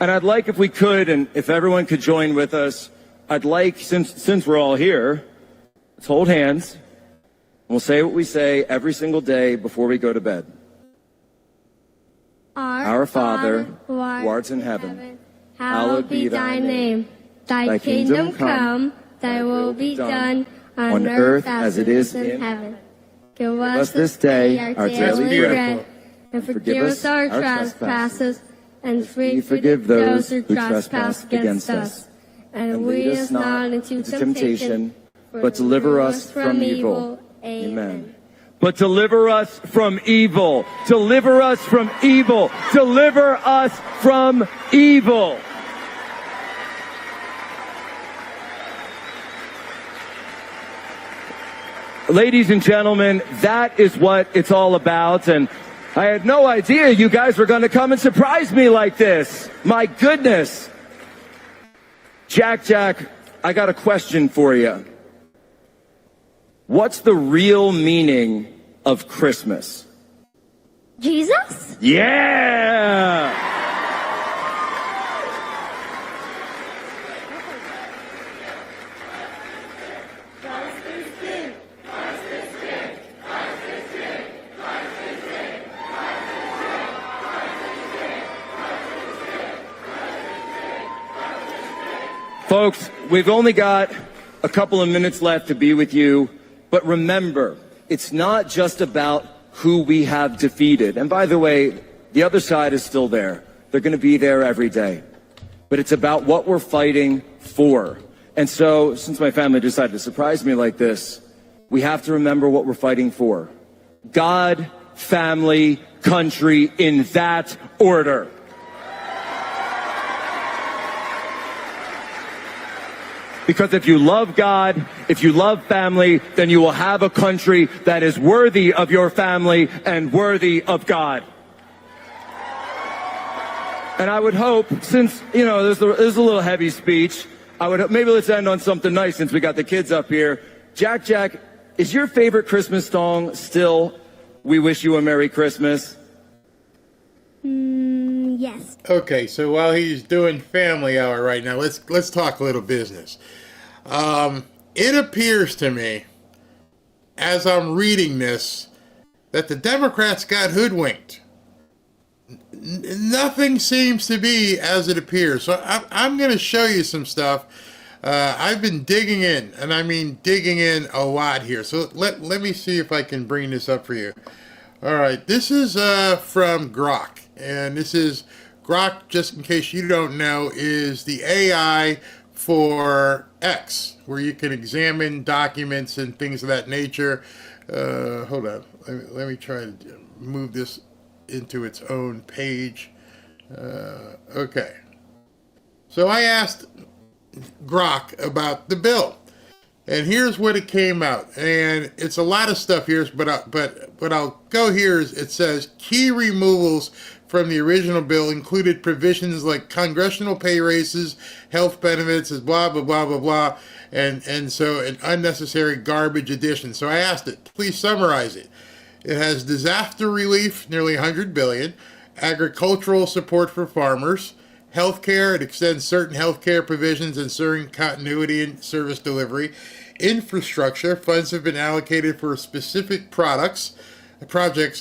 And I'd like, if we could, and if everyone could join with us, I'd like, since we're all here, let's hold hands, and we'll say what we say every single day before we go to bed. Our Father, who art in heaven, hallowed be thy name. Thy kingdom come, thy will be done, on earth as it is in heaven. Give us this day our daily bread, and forgive us our trespasses, and forgive those who trespass against us. And lead us not into temptation, but deliver us from evil. Amen. But deliver us from evil. Deliver us from evil. Deliver us from evil. Ladies and gentlemen, that is what it's all about. And I had no idea you guys were going to come and surprise me like this. My goodness. Jack, I got a question for you. What's the real meaning of Christmas? Jesus? Yeah! Folks, we've only got a couple of minutes left to be with you, but remember, it's not just about who we have defeated. And by the way, the other side is still there. They're going to be there every day. But it's about what we're fighting for. And so, since my family decided to surprise me like this, we have to remember what we're fighting for. God, family, country, in that order. Because if you love God, if you love family, then you will have a country that is worthy of your family and worthy of God. And I would hope, since, this is a little heavy speech, maybe let's end on something nice since we got the kids up here. Jack, is your favorite Christmas song still "We Wish You a Merry Christmas"? Yes. Okay, so while he's doing family hour right now, let's talk a little business. It appears to me, as I'm reading this, that the Democrats got hoodwinked. Nothing seems to be as it appears. So I'm going to show you some stuff. I've been digging in, and I mean digging in a lot here. So let me see if I can bring this up for you. All right, this is from Grok, and this is Grok, just in case you don't know, is the AI for X, where you can examine documents and things of that nature. Hold on, let me try to move this into its own page. Okay, so I asked Grok about the bill, and here's what it came out, and it's a lot of stuff here, but what I'll go here is it says key removals from the original bill included provisions like congressional pay raises, health benefits, as blah blah blah blah blah, and so an unnecessary garbage addition. So I asked it, please summarize it. It has disaster relief, nearly $100 billion, agricultural support for farmers, healthcare. It extends certain healthcare provisions, ensuring continuity in service delivery. Infrastructure funds have been allocated for specific projects,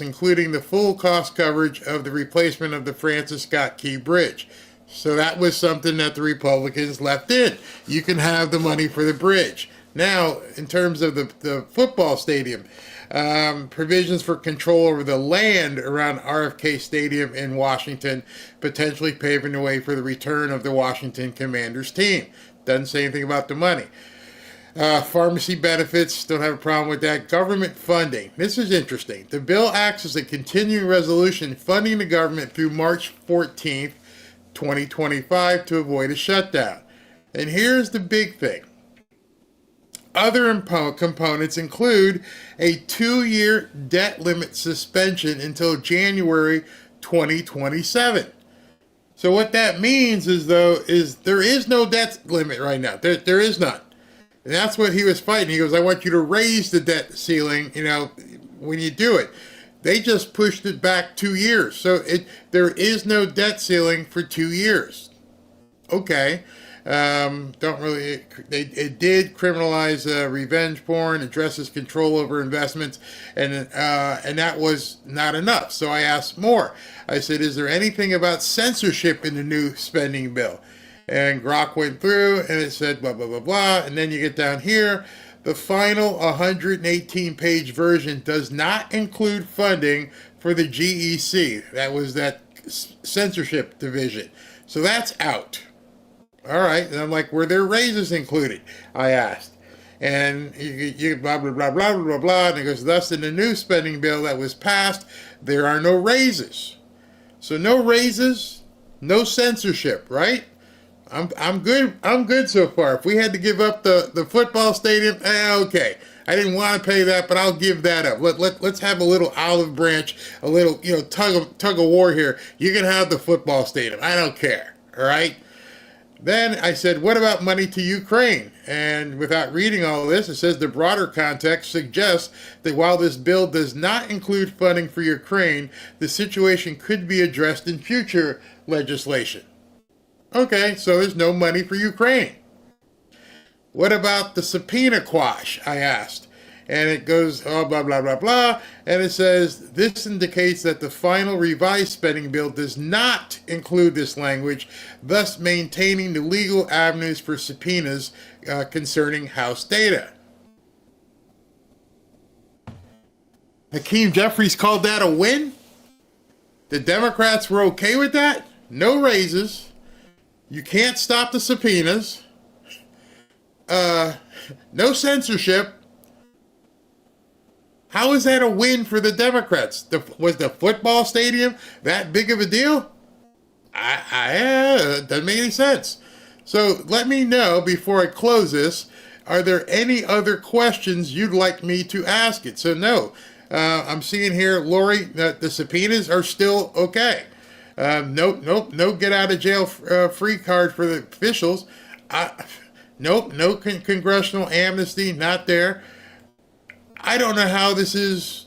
including the full cost coverage of the replacement of the Francis Scott Key Bridge. So that was something that the Republicans left in. You can have the money for the bridge. Now, in terms of the football stadium, provisions for control over the land around RFK Stadium in Washington, potentially paving the way for the return of the Washington Commanders team. Doesn't say anything about the money. Pharmacy benefits, don't have a problem with that. Government funding. This is interesting. The bill acts as a continuing resolution funding the government through March 14th, 2025 to avoid a shutdown. And here's the big thing. Other components include a 2-year debt limit suspension until January 2027. So what that means is there is no debt limit right now. There is none. And that's what he was fighting. He goes, I want you to raise the debt ceiling, when you do it. They just pushed it back 2 years. So there is no debt ceiling for 2 years. Okay. It did criminalize revenge porn, addresses control over investments, and that was not enough. So I asked more. I said, is there anything about censorship in the new spending bill? And Grok went through, and it said blah, blah, blah, blah. And then you get down here. The final 118-page version does not include funding for the GEC. That was that censorship division. So that's out. All right. And I'm like, were there raises included? I asked. And you blah, blah, blah, blah, blah, blah. And it goes, thus in the new spending bill that was passed, there are no raises. So no raises, no censorship, right? I'm good. I'm good so far. If we had to give up the football stadium, okay. I didn't want to pay that, but I'll give that up. Let's have a little olive branch, a little tug of war here. You can have the football stadium. I don't care. All right. Then I said, what about money to Ukraine? And without reading all of this, it says the broader context suggests that while this bill does not include funding for Ukraine, the situation could be addressed in future legislation. Okay, so there's no money for Ukraine. What about the subpoena quash, I asked. And it goes, blah, blah, blah, blah. And it says, this indicates that the final revised spending bill does not include this language, thus maintaining the legal avenues for subpoenas concerning House data. Hakeem Jeffries called that a win? The Democrats were okay with that? No raises. You can't stop the subpoenas. No censorship. How is that a win for the Democrats? Was the football stadium that big of a deal? Doesn't make any sense. So let me know before I close this. Are there any other questions you'd like me to ask it? So no. I'm seeing here, Lori, that the subpoenas are still okay. No get out of jail free card for the officials. No congressional amnesty, not there. I don't know how this is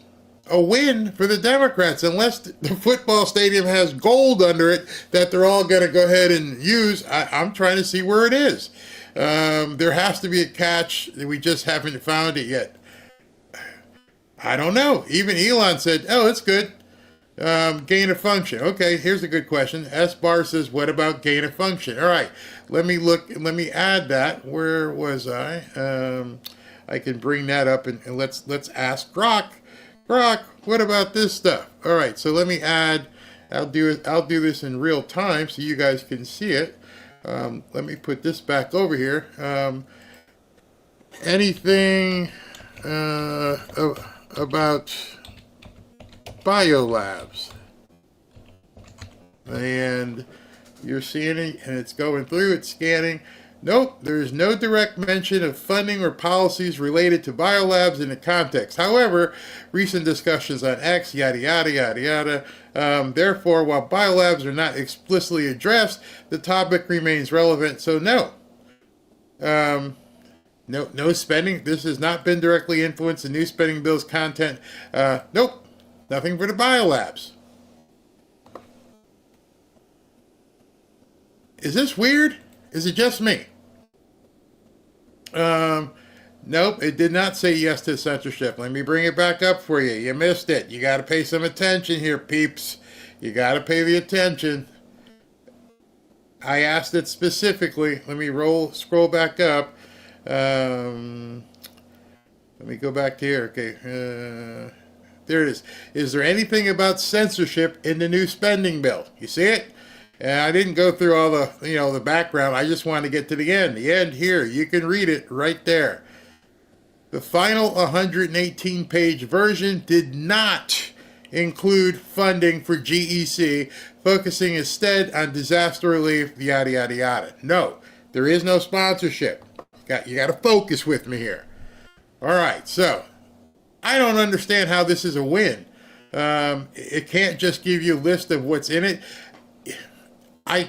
a win for the Democrats unless the football stadium has gold under it that they're all going to go ahead and use. I'm trying to see where it is. There has to be a catch. We just haven't found it yet. I don't know. Even Elon said, oh, it's good. Gain of function. Okay, here's a good question. S Bar says, what about gain of function? All right, let me look. Let me add that. Where was I? I can bring that up and let's ask Grok. Grok, what about this stuff? All right, so let me add. I'll do this in real time so you guys can see it. Let me put this back over here. Anything about biolabs, and you're seeing it and it's going through, it's scanning. Nope, there is no direct mention of funding or policies related to biolabs in the context. However, recent discussions on X, yada, yada, yada, yada. Therefore, while biolabs are not explicitly addressed, the topic remains relevant. So no. No spending. This has not been directly influenced the new spending bill's content. Nope. Nothing for the biolabs. Is this weird? Is it just me? Nope, it did not say yes to censorship. Let me bring it back up for you. You missed it. You got to pay some attention here, peeps. You got to pay the attention. I asked it specifically. Let me scroll back up. Let me go back to here. Okay. There it is. Is there anything about censorship in the new spending bill? You see it? And I didn't go through all the, the background. I just wanted to get to the end. The end here. You can read it right there. The final 118-page version did not include funding for GEC, focusing instead on disaster relief, yada, yada, yada. No, there is no sponsorship. You got to focus with me here. All right, so I don't understand how this is a win. It can't just give you a list of what's in it. I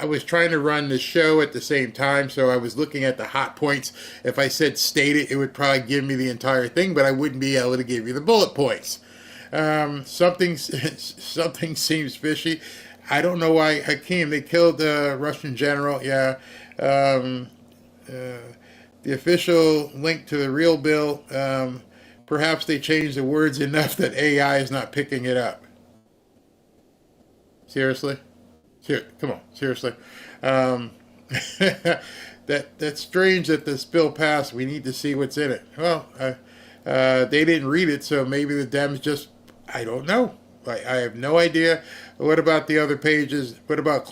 was trying to run the show at the same time, so I was looking at the hot points. If I said state it, it would probably give me the entire thing, but I wouldn't be able to give you the bullet points. Something seems fishy. I don't know why Hakeem, they killed the Russian general. Yeah. The official link to the real bill, perhaps they changed the words enough that AI is not picking it up. Seriously? Come on, seriously. That's strange that this bill passed. We need to see what's in it. Well, they didn't read it, so maybe the Dems just, I don't know. I have no idea. What about the other pages? What about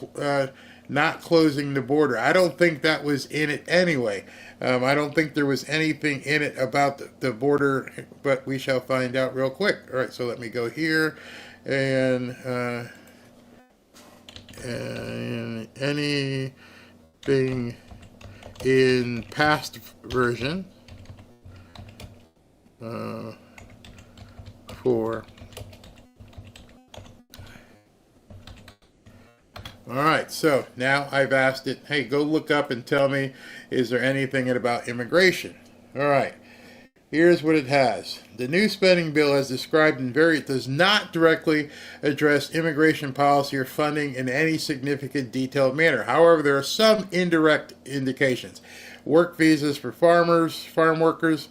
not closing the border? I don't think that was in it anyway. I don't think there was anything in it about the border, but we shall find out real quick. All right, so let me go here and anything in past version for. All right, so now I've asked it, hey, go look up and tell me, is there anything about immigration? All right, here's what it has. The new spending bill, as described in does not directly address immigration policy or funding in any significant detailed manner. However, there are some indirect indications. Work visas for farmers, farm workers,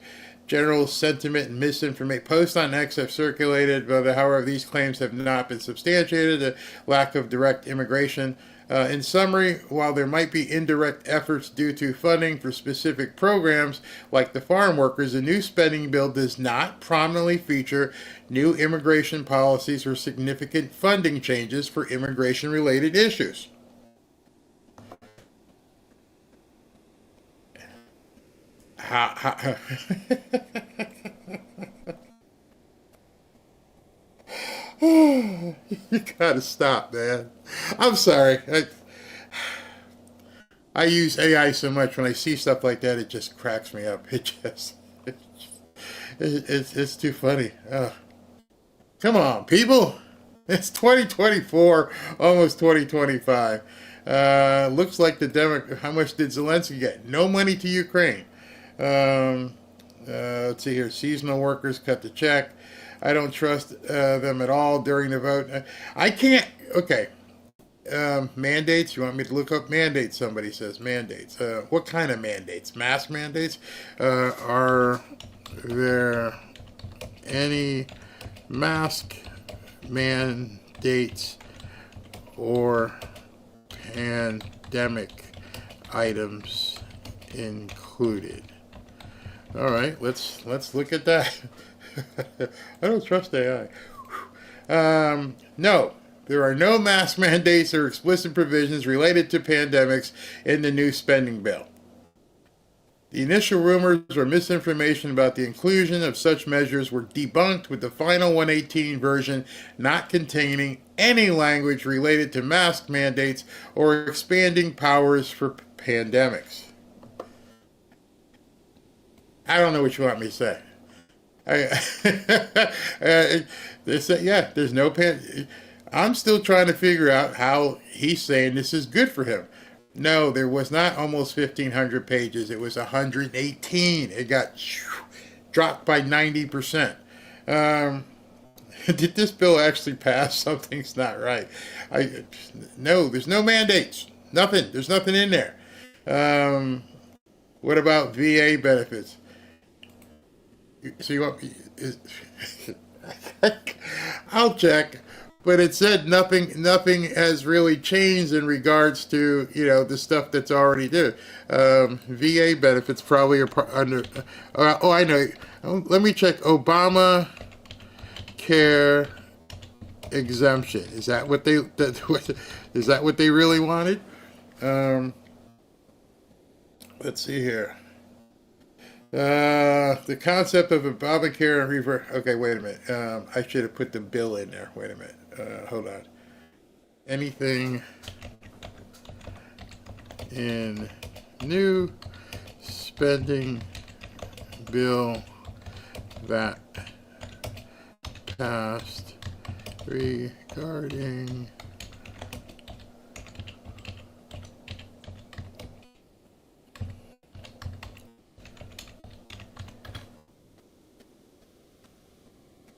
general sentiment and misinformation. Posts on X have circulated, but however, these claims have not been substantiated. A lack of direct immigration. In summary, while there might be indirect efforts due to funding for specific programs like the farm workers, the new spending bill does not prominently feature new immigration policies or significant funding changes for immigration-related issues. You gotta stop, man. I'm sorry. I use AI so much, when I see stuff like that, it just cracks me up. It's too funny. Come on, people. It's 2024, almost 2025. Looks like how much did Zelensky get? No money to Ukraine. Let's see here. Seasonal workers cut the check. I don't trust them at all during the vote. I can't. Okay. Mandates. You want me to look up mandates? Somebody says mandates. What kind of mandates? Mask mandates? Are there any mask mandates or pandemic items included? All right, let's look at that. I don't trust AI. No, there are no mask mandates or explicit provisions related to pandemics in the new spending bill. The initial rumors or misinformation about the inclusion of such measures were debunked with the final 118 version not containing any language related to mask mandates or expanding powers for pandemics. I don't know what you want me to say. There's no I'm still trying to figure out how he's saying this is good for him. No, there was not almost 1,500 pages. It was 118. It got dropped by 90%. Did this bill actually pass? Something's not right. No, there's no mandates. Nothing. There's nothing in there. What about VA benefits? So you want? I'll check. But it said nothing has really changed in regards to, the stuff that's already due. VA benefits probably are under. I know. Let me check. Obama care exemption. Is that what they? Is that what they really wanted? Let's see here. The concept of Obamacare and reverse. Okay, wait a minute. I should have put the bill in there. Wait a minute. Hold on. Anything in new spending bill that passed regarding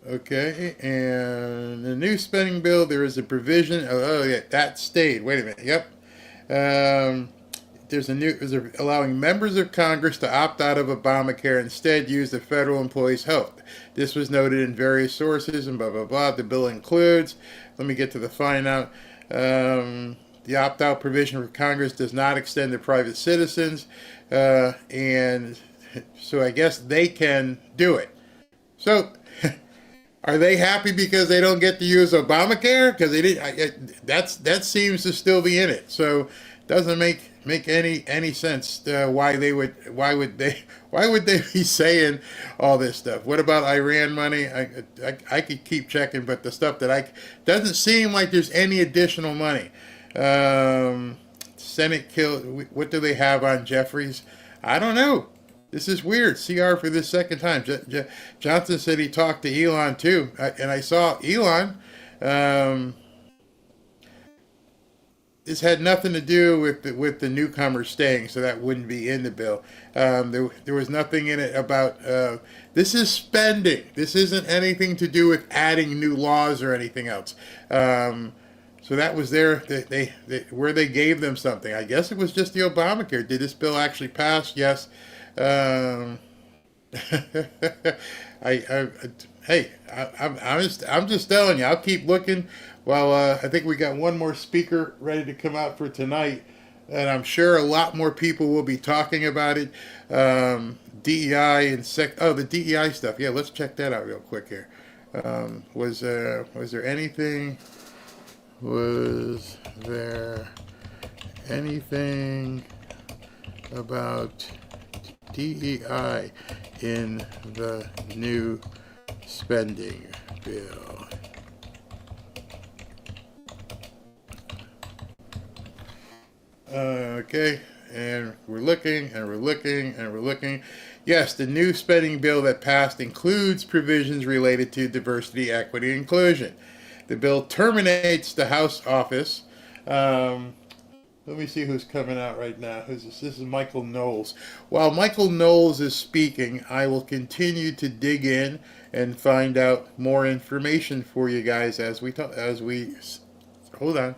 okay, and the new spending bill, there is a provision. That stayed. Wait a minute. Yep. There's allowing members of Congress to opt out of Obamacare, instead use the federal employees' health. This was noted in various sources and blah, blah, blah. The bill includes, let me get to the fine out. The opt-out provision for Congress does not extend to private citizens, and so I guess they can do it. So, are they happy because they don't get to use Obamacare? Because they didn't. That seems to still be in it. So, it doesn't make any sense why would they be saying all this stuff. What about Iran money? I could keep checking, but the stuff that doesn't seem like there's any additional money. Senate killed. What do they have on Jeffries? I don't know. This is weird. CR for this second time. Johnson said he talked to Elon too, and I saw Elon. This had nothing to do with the newcomers staying, so that wouldn't be in the bill. There was nothing in it about this is spending. This isn't anything to do with adding new laws or anything else. So that was there. Where they gave them something. I guess it was just the Obamacare. Did this bill actually pass? Yes. I'm just telling you. I'll keep looking. Well, I think we got one more speaker ready to come out for tonight, and I'm sure a lot more people will be talking about it. DEI and the DEI stuff. Yeah, let's check that out real quick here. Was there anything about DEI in the new spending bill? Okay, and we're looking. Yes, the new spending bill that passed includes provisions related to diversity, equity, and inclusion. The bill terminates the House office. Let me see who's coming out right now. This is Michael Knowles. While Michael Knowles is speaking, I will continue to dig in and find out more information for you guys as we talk. Hold on.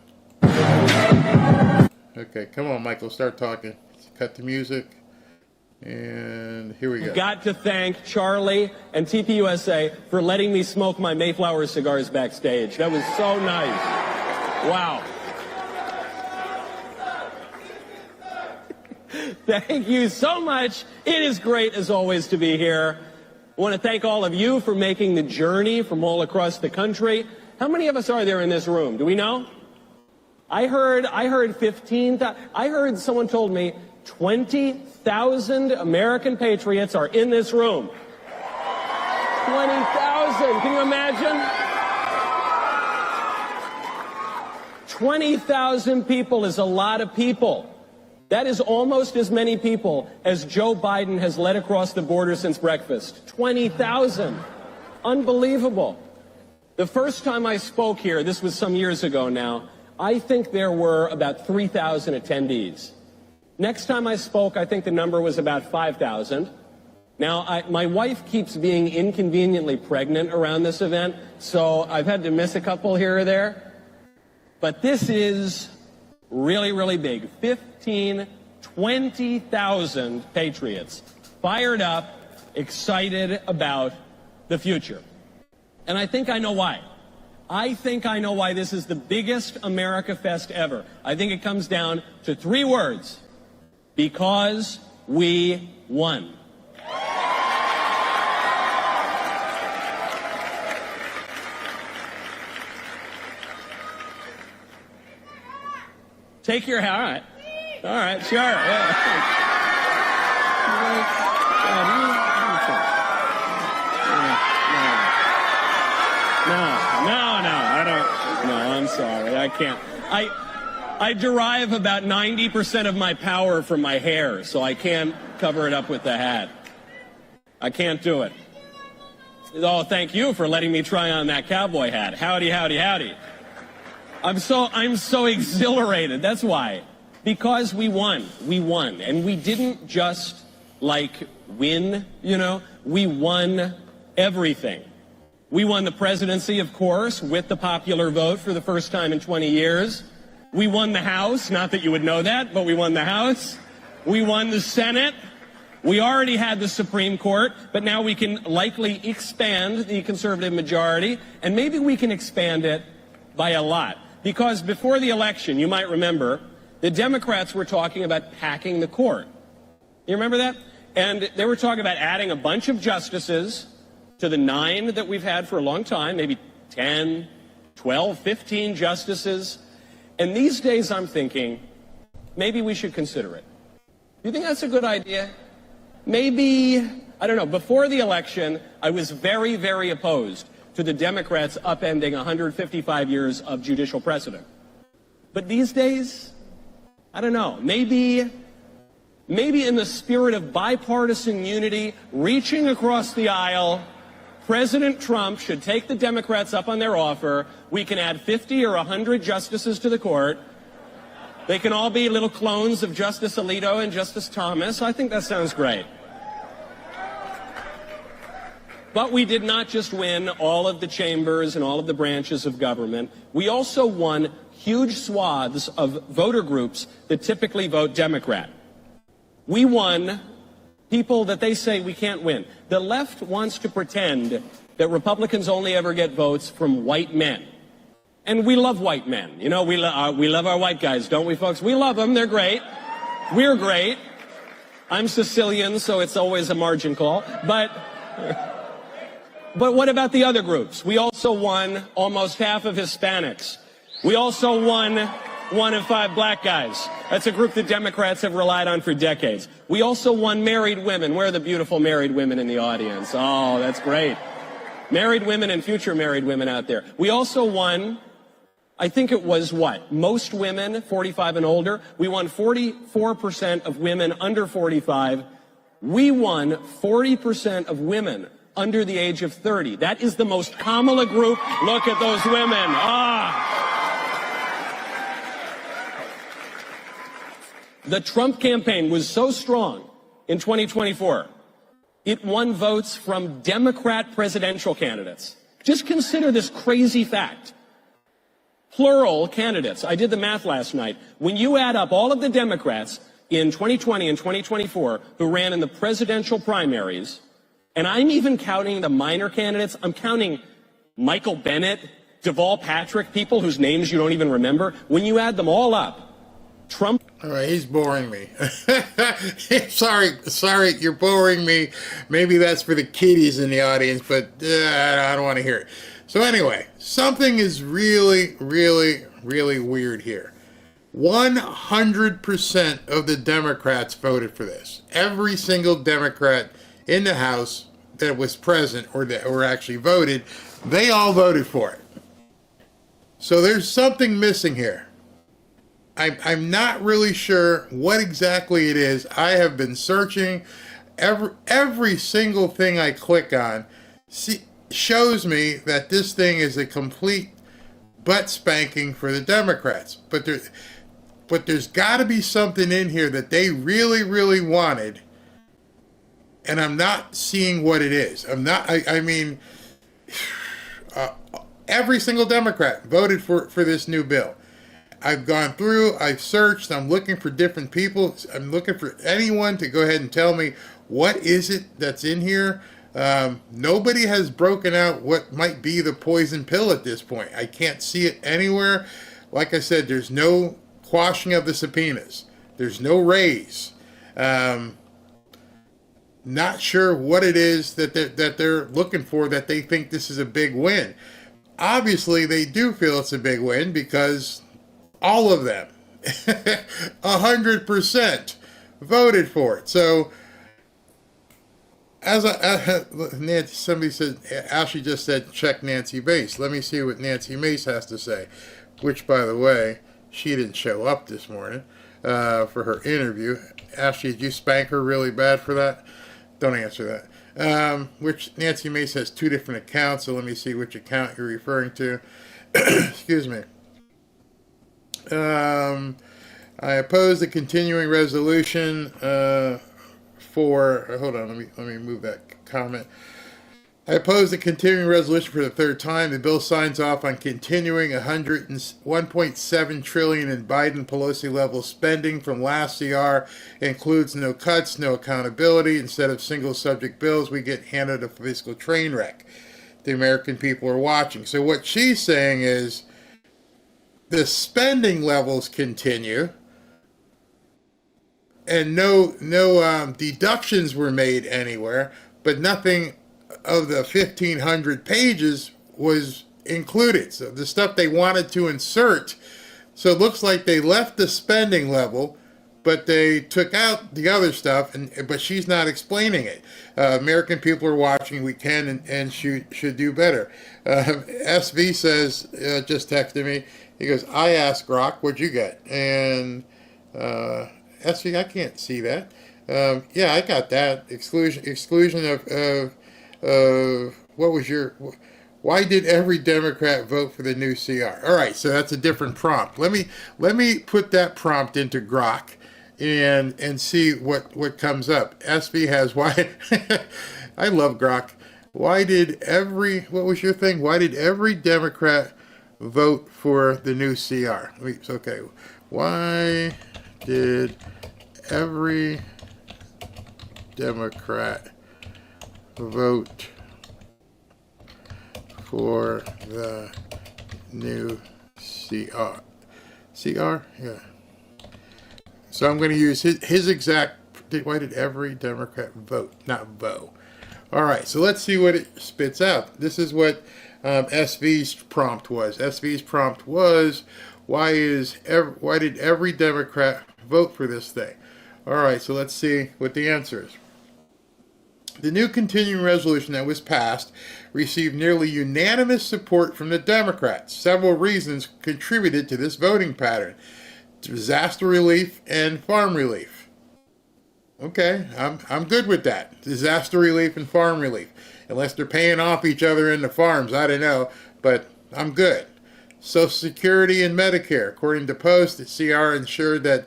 Okay, come on, Michael, start talking. Cut the music. And here we go. Got to thank Charlie and TPUSA for letting me smoke my Mayflower cigars backstage. That was so nice. Wow. Thank you so much. It is great, as always, to be here. I want to thank all of you for making the journey from all across the country. How many of us are there in this room? Do we know? I heard 15,000. I heard someone told me 20,000 American patriots are in this room. 20,000. Can you imagine? 20,000 people is a lot of people. That is almost as many people as Joe Biden has let across the border since breakfast. 20,000. Unbelievable. The first time I spoke here, this was some years ago now, I think there were about 3,000 attendees. Next time I spoke, I think the number was about 5,000. Now, my wife keeps being inconveniently pregnant around this event, so I've had to miss a couple here or there. But this is really, really big. 20,000 patriots fired up, excited about the future. And I think I know why. I think I know why this is the biggest AmericaFest ever. I think it comes down to 3 words. Because we won. Take your hat. All right, sure. Yeah. No, I don't. No, I'm sorry. I can't. I derive about 90% of my power from my hair, so I can't cover it up with the hat. I can't do it. Oh, thank you for letting me try on that cowboy hat. Howdy, howdy, howdy. I'm so exhilarated. That's why. Because we won. We won. And we didn't just, win, We won everything. We won the presidency, of course, with the popular vote for the first time in 20 years. We won the House. Not that you would know that, but we won the House. We won the Senate. We already had the Supreme Court, but now we can likely expand the conservative majority, and maybe we can expand it by a lot. Because before the election, you might remember, the Democrats were talking about packing the court. You remember that? And they were talking about adding a bunch of justices to the 9 that we've had for a long time, maybe 10, 12, 15 justices. And these days I'm thinking, maybe we should consider it. You think that's a good idea? Maybe, I don't know, before the election, I was very, very opposed to the Democrats upending 155 years of judicial precedent. But these days, I don't know, maybe in the spirit of bipartisan unity, reaching across the aisle, President Trump should take the Democrats up on their offer. We can add 50 or 100 justices to the court. They can all be little clones of Justice Alito and Justice Thomas. I think that sounds great. But we did not just win all of the chambers and all of the branches of government. We also won huge swaths of voter groups that typically vote Democrat. We won people that they say we can't win. The left wants to pretend that Republicans only ever get votes from white men. And we love white men. We love our white guys, don't we, folks? We love them. They're great. We're great. I'm Sicilian, so it's always a margin call. But what about the other groups? We also won almost half of Hispanics. We also won 1 in 5 black guys. That's a group that Democrats have relied on for decades. We also won married women. Where are the beautiful married women in the audience? Oh, that's great. Married women and future married women out there. We also won, I think it was most women 45 and older. We won 44% of women under 45. We won 40% of women under the age of 30. That is the most Kamala group. Look at those women. The Trump campaign was so strong in 2024, it won votes from Democrat presidential candidates. Just consider this crazy fact. Plural candidates. I did the math last night. When you add up all of the Democrats in 2020 and 2024 who ran in the presidential primaries, and I'm even counting the minor candidates, I'm counting Michael Bennet, Deval Patrick, people whose names you don't even remember. When you add them all up, Trump... All right, he's boring me. sorry, you're boring me. Maybe that's for the kiddies in the audience, but I don't want to hear it. So anyway, something is really, really, really weird here. 100% of the Democrats voted for this. Every single Democrat in the House that was present or that were actually voted, they all voted for it. So there's something missing here. I'm not really sure what exactly it is. I have been searching. Every single thing I click on shows me that this thing is a complete butt spanking for the Democrats. But there's got to be something in here that they really, really wanted, and I'm not seeing what it is. Every single Democrat voted for this new bill. I've gone through, I've searched, I'm looking for different people. I'm looking for anyone to go ahead and tell me what is it that's in here. Nobody has broken out what might be the poison pill at this point. I can't see it anywhere. Like I said, there's no quashing of the subpoenas. There's no raise. Not sure what it is that they're looking for, that they think this is a big win. Obviously, they do feel it's a big win because all of them, 100%, voted for it. So, somebody said, Ashley just said, check Nancy Mace. Let me see what Nancy Mace has to say, which, by the way, she didn't show up this morning for her interview. Ashley, did you spank her really bad for that? Don't answer that. Which Nancy Mace has two different accounts, so let me see which account you're referring to. Excuse me. I oppose the continuing resolution hold on, let me move that comment. I oppose the continuing resolution for the third time. The bill signs off on continuing $1.7 trillion in Biden-Pelosi level spending from last CR. Includes no cuts, no accountability. Instead of single subject bills, we get handed a fiscal train wreck. The American people are watching. So what she's saying is the spending levels continue, and no deductions were made anywhere, but nothing of the 1,500 pages was included. So the stuff they wanted to insert, so it looks like they left the spending level, but they took out the other stuff, but she's not explaining it. American people are watching. We can and should do better. SV says, just texted me, he goes, I asked Grok, what'd you get? And SV, I can't see that. Yeah, I got that. Exclusion of what was your... Why did every Democrat vote for the new CR? All right, so that's a different prompt. Let me put that prompt into Grok and see what comes up. SV has why... I love Grok. Why did what was your thing? Why did every Democrat vote for the new CR? Okay. Why did every Democrat vote for the new CR? CR? Yeah. So I'm going to use his exact... Why did every Democrat vote? Not vote. All right, so let's see what it spits out. This is what SV's prompt was. SV's prompt was, why did every Democrat vote for this thing? All right, so let's see what the answer is. The new continuing resolution that was passed received nearly unanimous support from the Democrats. Several reasons contributed to this voting pattern: disaster relief and farm relief. Okay, I'm good with that. Disaster relief and farm relief. Unless they're paying off each other in the farms, I don't know, but I'm good. Social Security and Medicare. According to Post, the CR ensured that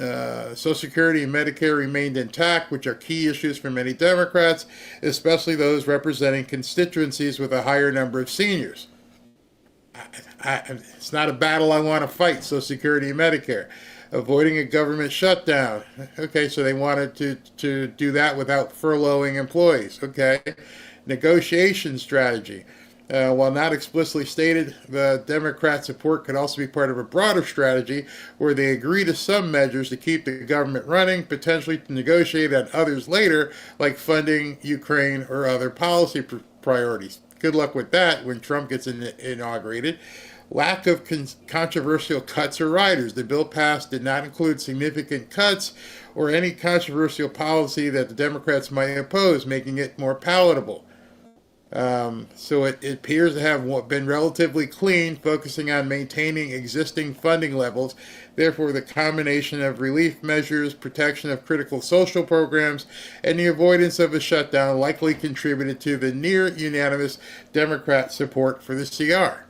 Social Security and Medicare remained intact, which are key issues for many Democrats, especially those representing constituencies with a higher number of seniors. It's not a battle I want to fight, Social Security and Medicare. Avoiding a government shutdown. Okay, so they wanted to do that without furloughing employees. Okay. Negotiation strategy. While not explicitly stated, the Democrat support could also be part of a broader strategy where they agree to some measures to keep the government running, potentially to negotiate on others later, like funding Ukraine or other policy priorities. Good luck with that when Trump gets inaugurated. Lack of controversial cuts or riders. The bill passed did not include significant cuts or any controversial policy that the Democrats might oppose, making it more palatable. So it appears to have been relatively clean, focusing on maintaining existing funding levels. Therefore, the combination of relief measures, protection of critical social programs, and the avoidance of a shutdown likely contributed to the near unanimous Democrat support for the CR.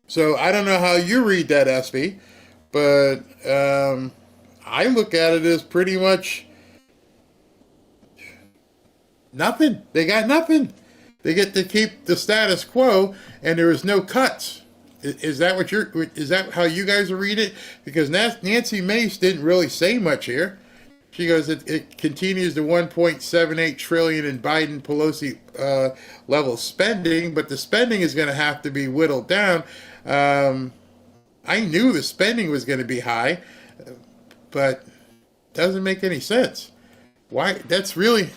So I don't know how you read that, SB, but I look at it as pretty much nothing. They got nothing. They get to keep the status quo, and there is no cuts. Is that what is that how you guys read it? Because Nancy Mace didn't really say much here. She goes, it continues the 1.78 trillion in Biden Pelosi level spending, but the spending is going to have to be whittled down. I knew the spending was going to be high, but it doesn't make any sense. Why? That's really,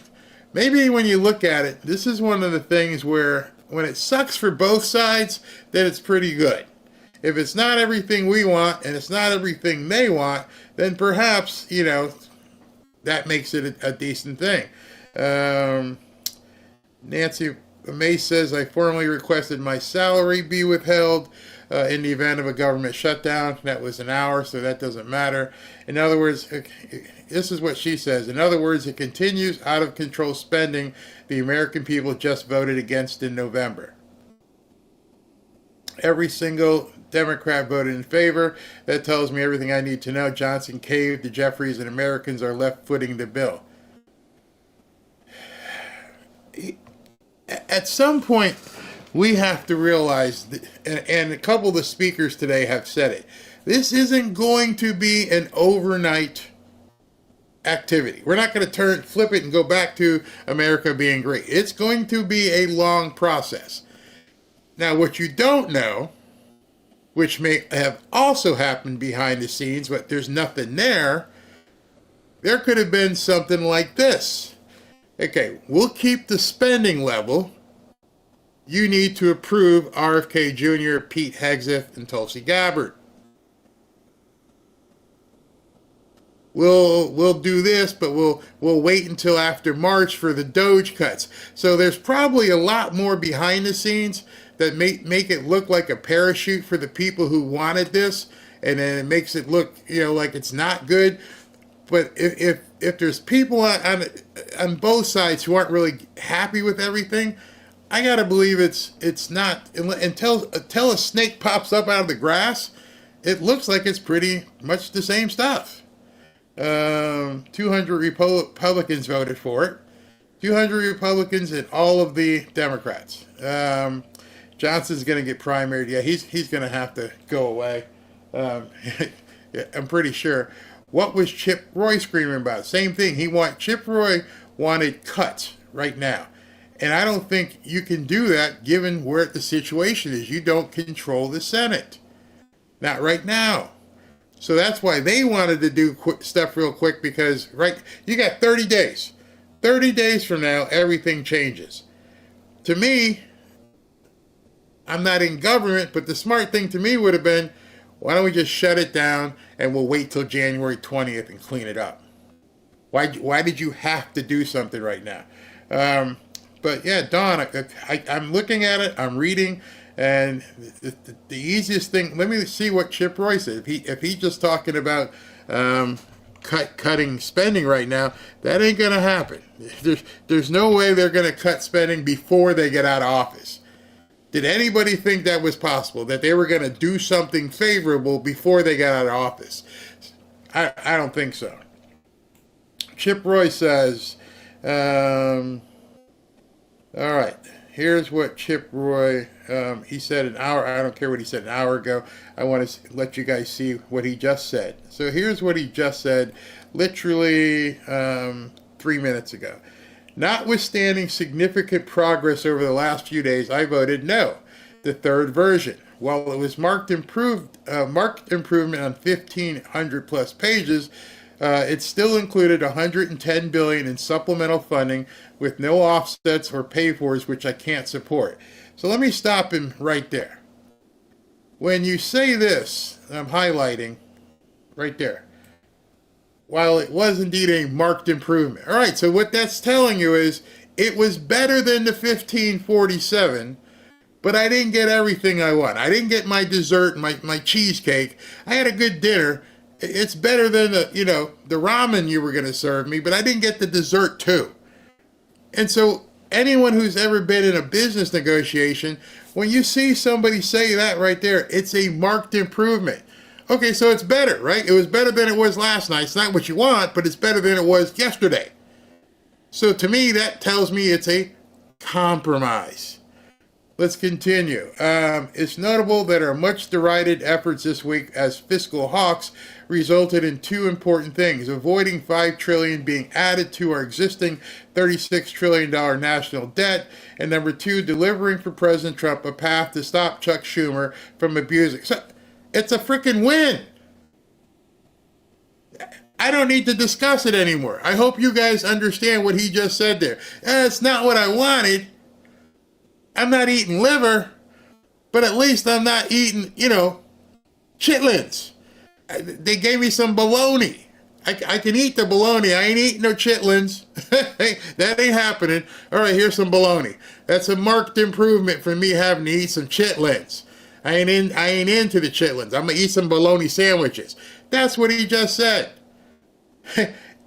maybe when you look at it, this is one of the things where when it sucks for both sides, then it's pretty good. If it's not everything we want and it's not everything they want, then perhaps, that makes it a decent thing. Nancy Mace says, I formally requested my salary be withheld in the event of a government shutdown. That was an hour, so that doesn't matter. In other words, this is what she says. In other words, it continues out of control spending the American people just voted against in November. Every single Democrat voted in favor. That tells me everything I need to know. Johnson caved. The Jeffries and Americans are left footing the bill. At some point, we have to realize, and a couple of the speakers today have said it, this isn't going to be an overnight activity. We're not going to flip it and go back to America being great. It's going to be a long process. Now, what you don't know, which may have also happened behind the scenes, but there's nothing there could have been something like this. Okay, we'll keep the spending level. You need to approve RFK Jr., Pete Hegseth, and Tulsi Gabbard. We'll do this, but we'll wait until after March for the Doge cuts. So there's probably a lot more behind the scenes that make it look like a parachute for the people who wanted this, and then it makes it look, like it's not good. But if there's people on both sides who aren't really happy with everything, I gotta believe it's not until a snake pops up out of the grass. It looks like it's pretty much the same stuff. 200 Republicans voted for it. 200 Republicans and all of the Democrats. Johnson's going to get primaried. Yeah, he's going to have to go away. I'm pretty sure. What was Chip Roy screaming about? Same thing. Chip Roy wanted cuts right now. And I don't think you can do that given where the situation is. You don't control the Senate. Not right now. So that's why they wanted to do stuff real quick, because you got 30 days. 30 days from now, everything changes. To me, I'm not in government, but the smart thing to me would have been, why don't we just shut it down and we'll wait till January 20th and clean it up? Why did you have to do something right now? But yeah, Don, I'm looking at it, I'm reading, and the easiest thing, let me see what Chip Roy said. If he's just talking about cutting spending right now, that ain't going to happen. There's no way they're going to cut spending before they get out of office. Did anybody think that was possible, that they were going to do something favorable before they got out of office? I don't think so. Chip Roy says, all right, here's what Chip Roy, he said an hour, I don't care what he said an hour ago. I want to let you guys see what he just said. So here's what he just said, literally 3 minutes ago. Notwithstanding significant progress over the last few days, I voted no, the third version. While it was marked improvement on 1,500 plus pages, it still included $110 billion in supplemental funding with no offsets or pay-fors, which I can't support. So let me stop him right there. When you say this, I'm highlighting right there. While it was indeed a marked improvement. All right, so what that's telling you is it was better than the 1547, but I didn't get everything I want. I didn't get my dessert, my cheesecake. I had a good dinner. It's better than the ramen you were going to serve me, but I didn't get the dessert too. And so anyone who's ever been in a business negotiation, when you see somebody say that right there, it's a marked improvement. Okay, so it's better, right? It was better than it was last night. It's not what you want, but it's better than it was yesterday. So to me, that tells me it's a compromise. Let's continue. It's notable that our much derided efforts this week as fiscal hawks resulted in two important things: avoiding $5 trillion being added to our existing $36 trillion national debt, and number two, delivering for President Trump a path to stop Chuck Schumer from abusing. So it's a freaking win. I don't need to discuss it anymore. I hope you guys understand what he just said there. It's not what I wanted. I'm not eating liver, but at least I'm not eating, chitlins. They gave me some bologna. I can eat the bologna. I ain't eating no chitlins. That ain't happening. All right, here's some bologna. That's a marked improvement for me having to eat some chitlins. I ain't into the chitlins. I'm gonna eat some bologna sandwiches. That's what he just said.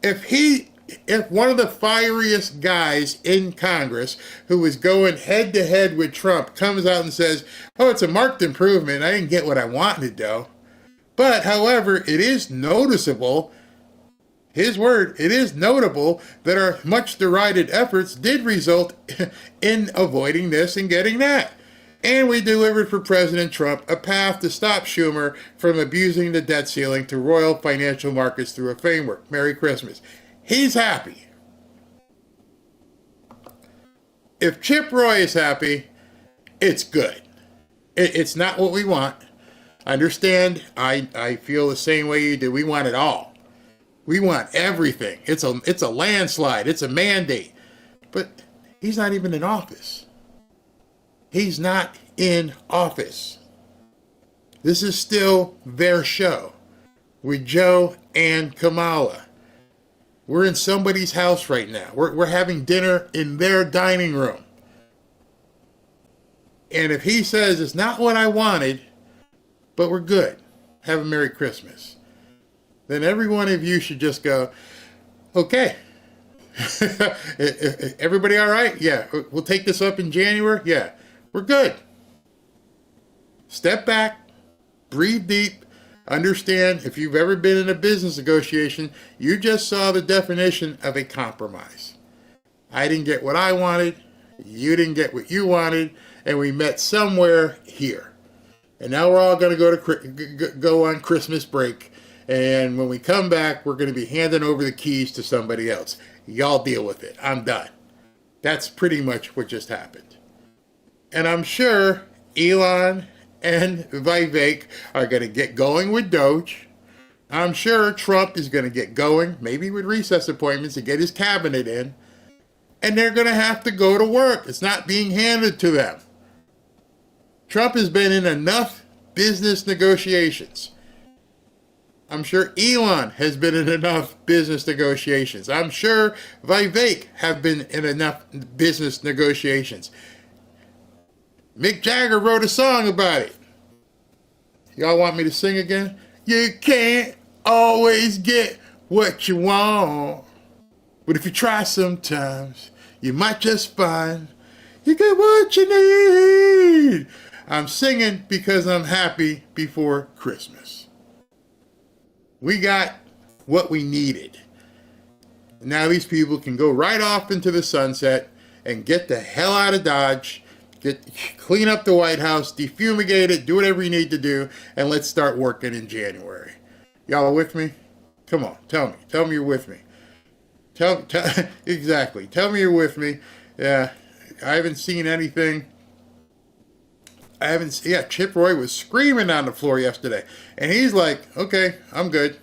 If one of the fieriest guys in Congress who was going head to head with Trump comes out and says, oh, it's a marked improvement, I didn't get what I wanted though. But however, it is noticeable, his word, it is notable that our much derided efforts did result in avoiding this and getting that. And we delivered for President Trump a path to stop Schumer from abusing the debt ceiling to royal financial markets through a framework. Merry Christmas. He's happy. If Chip Roy is happy, it's good. It's not what we want. Understand, I feel the same way you do. We want it all. We want everything. It's a landslide. It's a mandate. But he's not even in office. He's not in office. This is still their show with Joe and Kamala. We're in somebody's house right now. We're having dinner in their dining room. And if he says it's not what I wanted, but we're good, have a Merry Christmas, then every one of you should just go, okay. Everybody all right? Yeah. We'll take this up in January? Yeah. We're good. Step back, breathe deep, understand if you've ever been in a business negotiation, you just saw the definition of a compromise. I didn't get what I wanted, you didn't get what you wanted, and we met somewhere here. And now we're all going to go on Christmas break, and when we come back, we're going to be handing over the keys to somebody else. Y'all deal with it. I'm done. That's pretty much what just happened. And I'm sure Elon and Vivek are going to get going with Doge. I'm sure Trump is going to get going, maybe with recess appointments to get his cabinet in. And they're going to have to go to work. It's not being handed to them. Trump has been in enough business negotiations. I'm sure Elon has been in enough business negotiations. I'm sure Vivek have been in enough business negotiations. Mick Jagger wrote a song about it. Y'all want me to sing again? You can't always get what you want, but if you try sometimes, you might just find you get what you need. I'm singing because I'm happy before Christmas. We got what we needed. Now these people can go right off into the sunset and get the hell out of Dodge, clean up the White House, defumigate it, do whatever you need to do, and let's start working in January. Y'all with me? Come on, tell me. Tell me you're with me. Exactly. Tell me you're with me. Yeah, I haven't seen anything. Chip Roy was screaming on the floor yesterday. And he's like, okay, I'm good.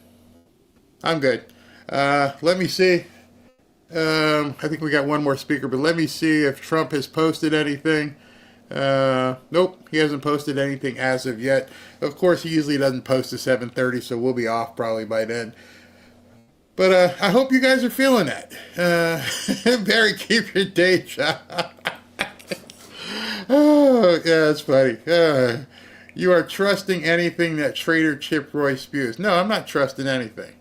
Let me see. I think we got one more speaker, but let me see if Trump has posted anything. Nope, he hasn't posted anything as of yet. Of course, he usually doesn't post at 7:30, so we'll be off probably by then. But I hope you guys are feeling that. Barry, keep your day job. Oh, yeah, that's funny. You are trusting anything that traitor Chip Roy spews. No, I'm not trusting anything.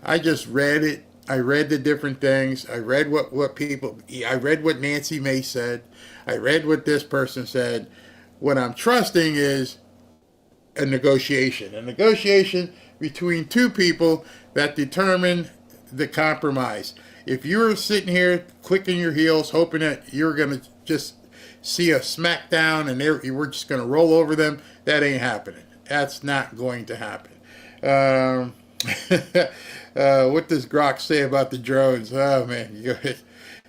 I just read it. I read the different things. I read I read what Nancy May said. I read what this person said. What I'm trusting is a negotiation between two people that determine the compromise. If you're sitting here clicking your heels, hoping that you're going to just see a smackdown and we're just going to roll over them, that ain't happening. That's not going to happen. What does Grok say about the drones? Oh, man.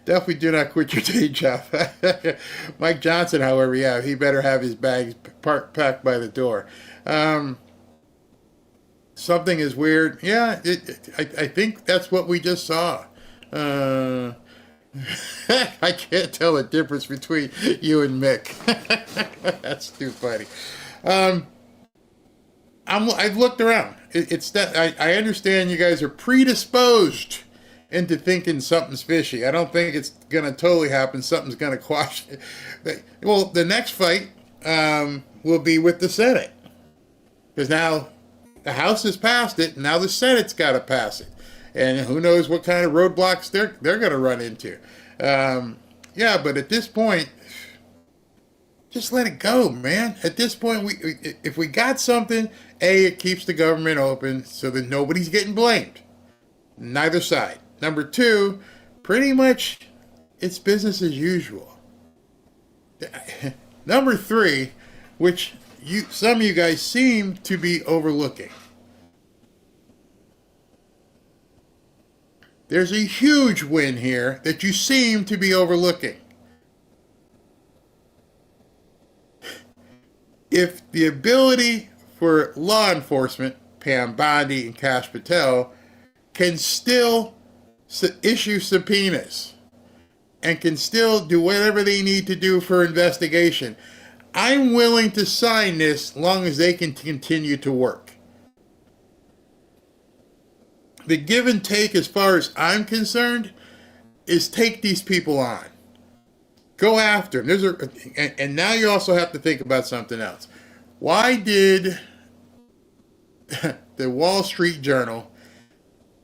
Definitely do not quit your day job. Mike Johnson, however, yeah, he better have his bags packed by the door. Something is weird. Yeah, I think that's what we just saw. I can't tell the difference between you and Mick. That's too funny. I've looked around. It's that I understand you guys are predisposed into thinking something's fishy. I don't think it's going to totally happen. Something's going to quash it. Well, the next fight will be with the Senate. Because now the House has passed it, and now the Senate's got to pass it. And who knows what kind of roadblocks they're going to run into. Yeah, but at this point, just let it go, man. At this point, if we got something, it keeps the government open so that nobody's getting blamed. Neither side. Number two, pretty much it's business as usual. Number three, which some of you guys seem to be overlooking. There's a huge win here that you seem to be overlooking. If the ability for law enforcement, Pam Bondi and Kash Patel, can still issue subpoenas and can still do whatever they need to do for investigation, I'm willing to sign this long as they can continue to work. The give and take, as far as I'm concerned, is take these people on. Go after them. And now you also have to think about something else. Why did the Wall Street Journal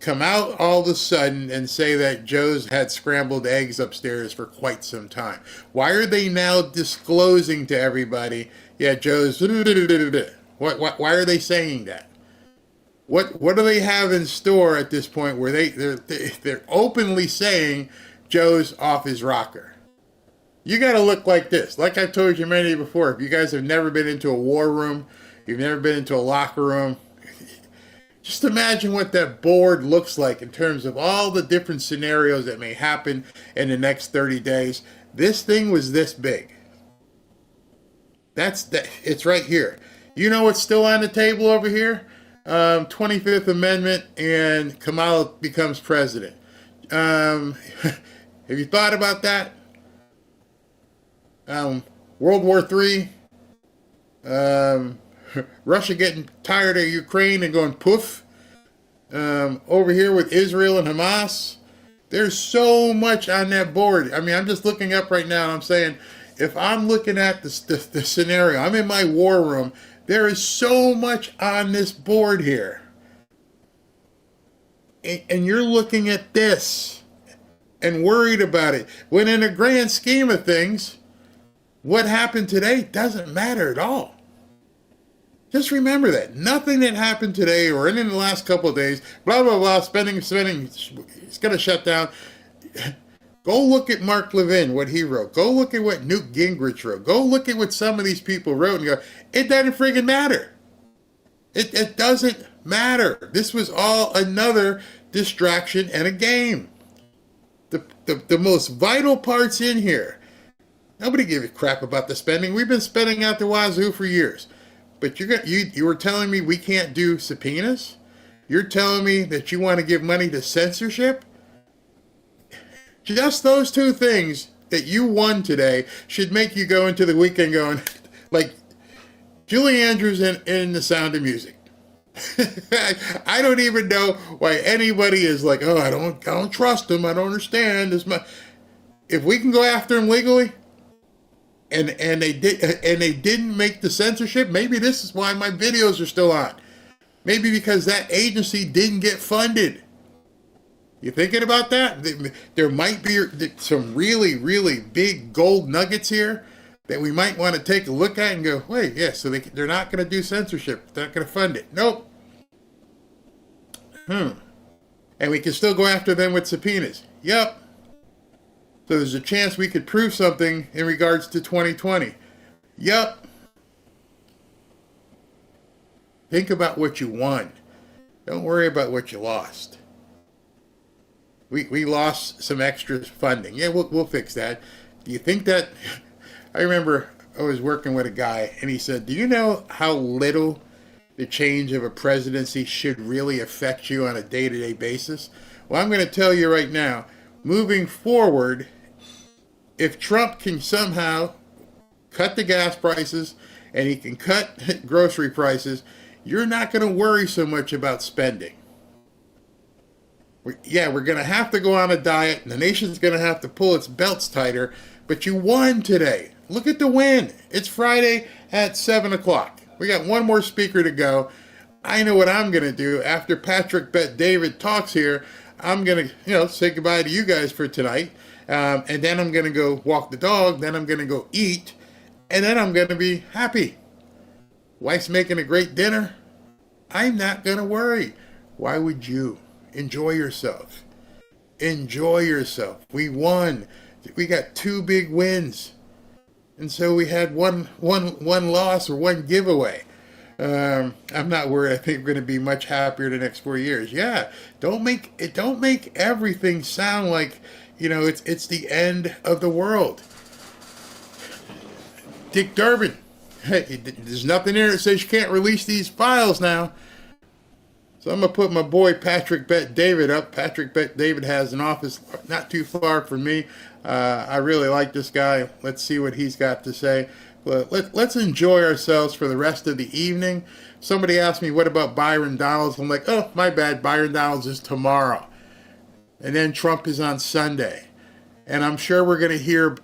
come out all of a sudden and say that Joe's had scrambled eggs upstairs for quite some time? Why are they now disclosing to everybody, yeah, Joe's... Why are they saying that? What do they have in store at this point where they're openly saying Joe's off his rocker? You got to look like this. Like I've told you many before, if you guys have never been into a war room, you've never been into a locker room, just imagine what that board looks like in terms of all the different scenarios that may happen in the next 30 days. This thing was this big. It's right here. You know what's still on the table over here? 25th Amendment and Kamala becomes president. Have you thought about that? World War III, Russia getting tired of Ukraine and going poof. Over here with Israel and Hamas, there's so much on that board. I mean, I'm just looking up right now and I'm saying, if I'm looking at the scenario, I'm in my war room, there is so much on this board here. And you're looking at this and worried about it. When in the grand scheme of things, what happened today doesn't matter at all. Just remember that. Nothing that happened today or in the last couple of days, blah, blah, blah, spending, it's going to shut down. Go look at Mark Levin, what he wrote. Go look at what Newt Gingrich wrote. Go look at what some of these people wrote and go, it doesn't friggin' matter. It doesn't matter. This was all another distraction and a game. The most vital parts in here. Nobody gave a crap about the spending. We've been spending out the wazoo for years. But you were telling me we can't do subpoenas? You're telling me that you want to give money to censorship? Just those two things that you won today should make you go into the weekend going, like Julie Andrews in The Sound of Music. I don't even know why anybody is like, oh, I don't trust him. I don't understand. If we can go after him legally, and they didn't make the censorship, maybe this is why my videos are still on. Maybe because that agency didn't get funded. You thinking about that? There might be some really, really big gold nuggets here that we might want to take a look at and go, wait, yeah, so they're not going to do censorship. They're not going to fund it. Nope. And we can still go after them with subpoenas. Yep. So there's a chance we could prove something in regards to 2020. Yep. Think about what you won. Don't worry about what you lost. We lost some extra funding. Yeah, we'll fix that. Do you think that... I remember I was working with a guy, and he said, do you know how little the change of a presidency should really affect you on a day-to-day basis? Well, I'm going to tell you right now, moving forward, if Trump can somehow cut the gas prices and he can cut grocery prices, you're not going to worry so much about spending. We're going to have to go on a diet, and the nation's going to have to pull its belts tighter, but you won today. Look at the win. It's Friday at 7 o'clock. We got one more speaker to go. I know what I'm going to do. After Patrick Bet David talks here, I'm going to, say goodbye to you guys for tonight. And then I'm going to go walk the dog. Then I'm going to go eat. And then I'm going to be happy. Wife's making a great dinner. I'm not going to worry. Why would you? Enjoy yourself. Enjoy yourself. We won. We got 2 big wins. And so we had one loss or one giveaway. I'm not worried. I think we're going to be much happier the next 4 years. Yeah, don't make everything sound like, it's the end of the world. Dick Durbin, hey, there's nothing there that says you can't release these files now. So I'm going to put my boy Patrick Bet David up. Patrick Bet David has an office not too far from me. I really like this guy. Let's see what he's got to say. Let's enjoy ourselves for the rest of the evening. Somebody asked me, what about Byron Donalds? I'm like, oh, my bad. Byron Donalds is tomorrow. And then Trump is on Sunday. And I'm sure we're going to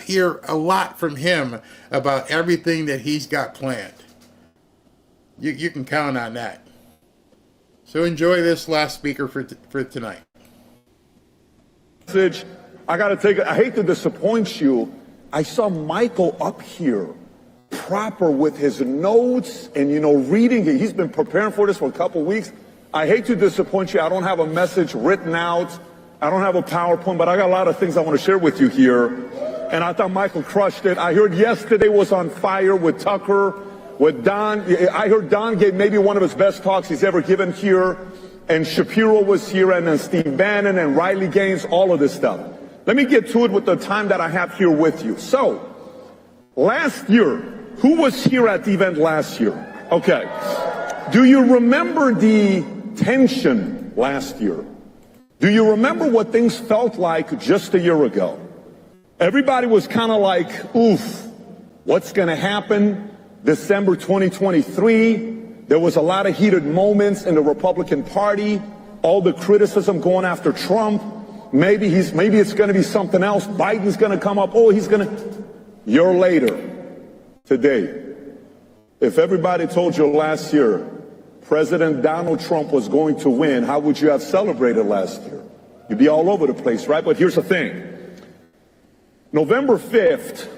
hear a lot from him about everything that he's got planned. You can count on that. So enjoy this last speaker for tonight. I hate to disappoint you. I saw Michael up here proper with his notes and, reading. He's been preparing for this for a couple weeks. I hate to disappoint you. I don't have a message written out. I don't have a PowerPoint, but I got a lot of things I want to share with you here. And I thought Michael crushed it. I heard yesterday was on fire with Tucker. With Don, I heard Don gave maybe one of his best talks he's ever given here, and Shapiro was here, and then Steve Bannon and Riley Gaines, all of this stuff. Let me get to it with the time that I have here with you. So, last year, who was here at the event last year? Okay. Do you remember the tension last year? Do you remember what things felt like just a year ago? Everybody was kind of like, oof, what's going to happen? December 2023, there was a lot of heated moments in the Republican Party, all the criticism going after Trump. Maybe it's going to be something else. Biden's going to come up. Oh, year later, today, if everybody told you last year President Donald Trump was going to win, how would you have celebrated last year? You'd be all over the place, right? But here's the thing. November 5th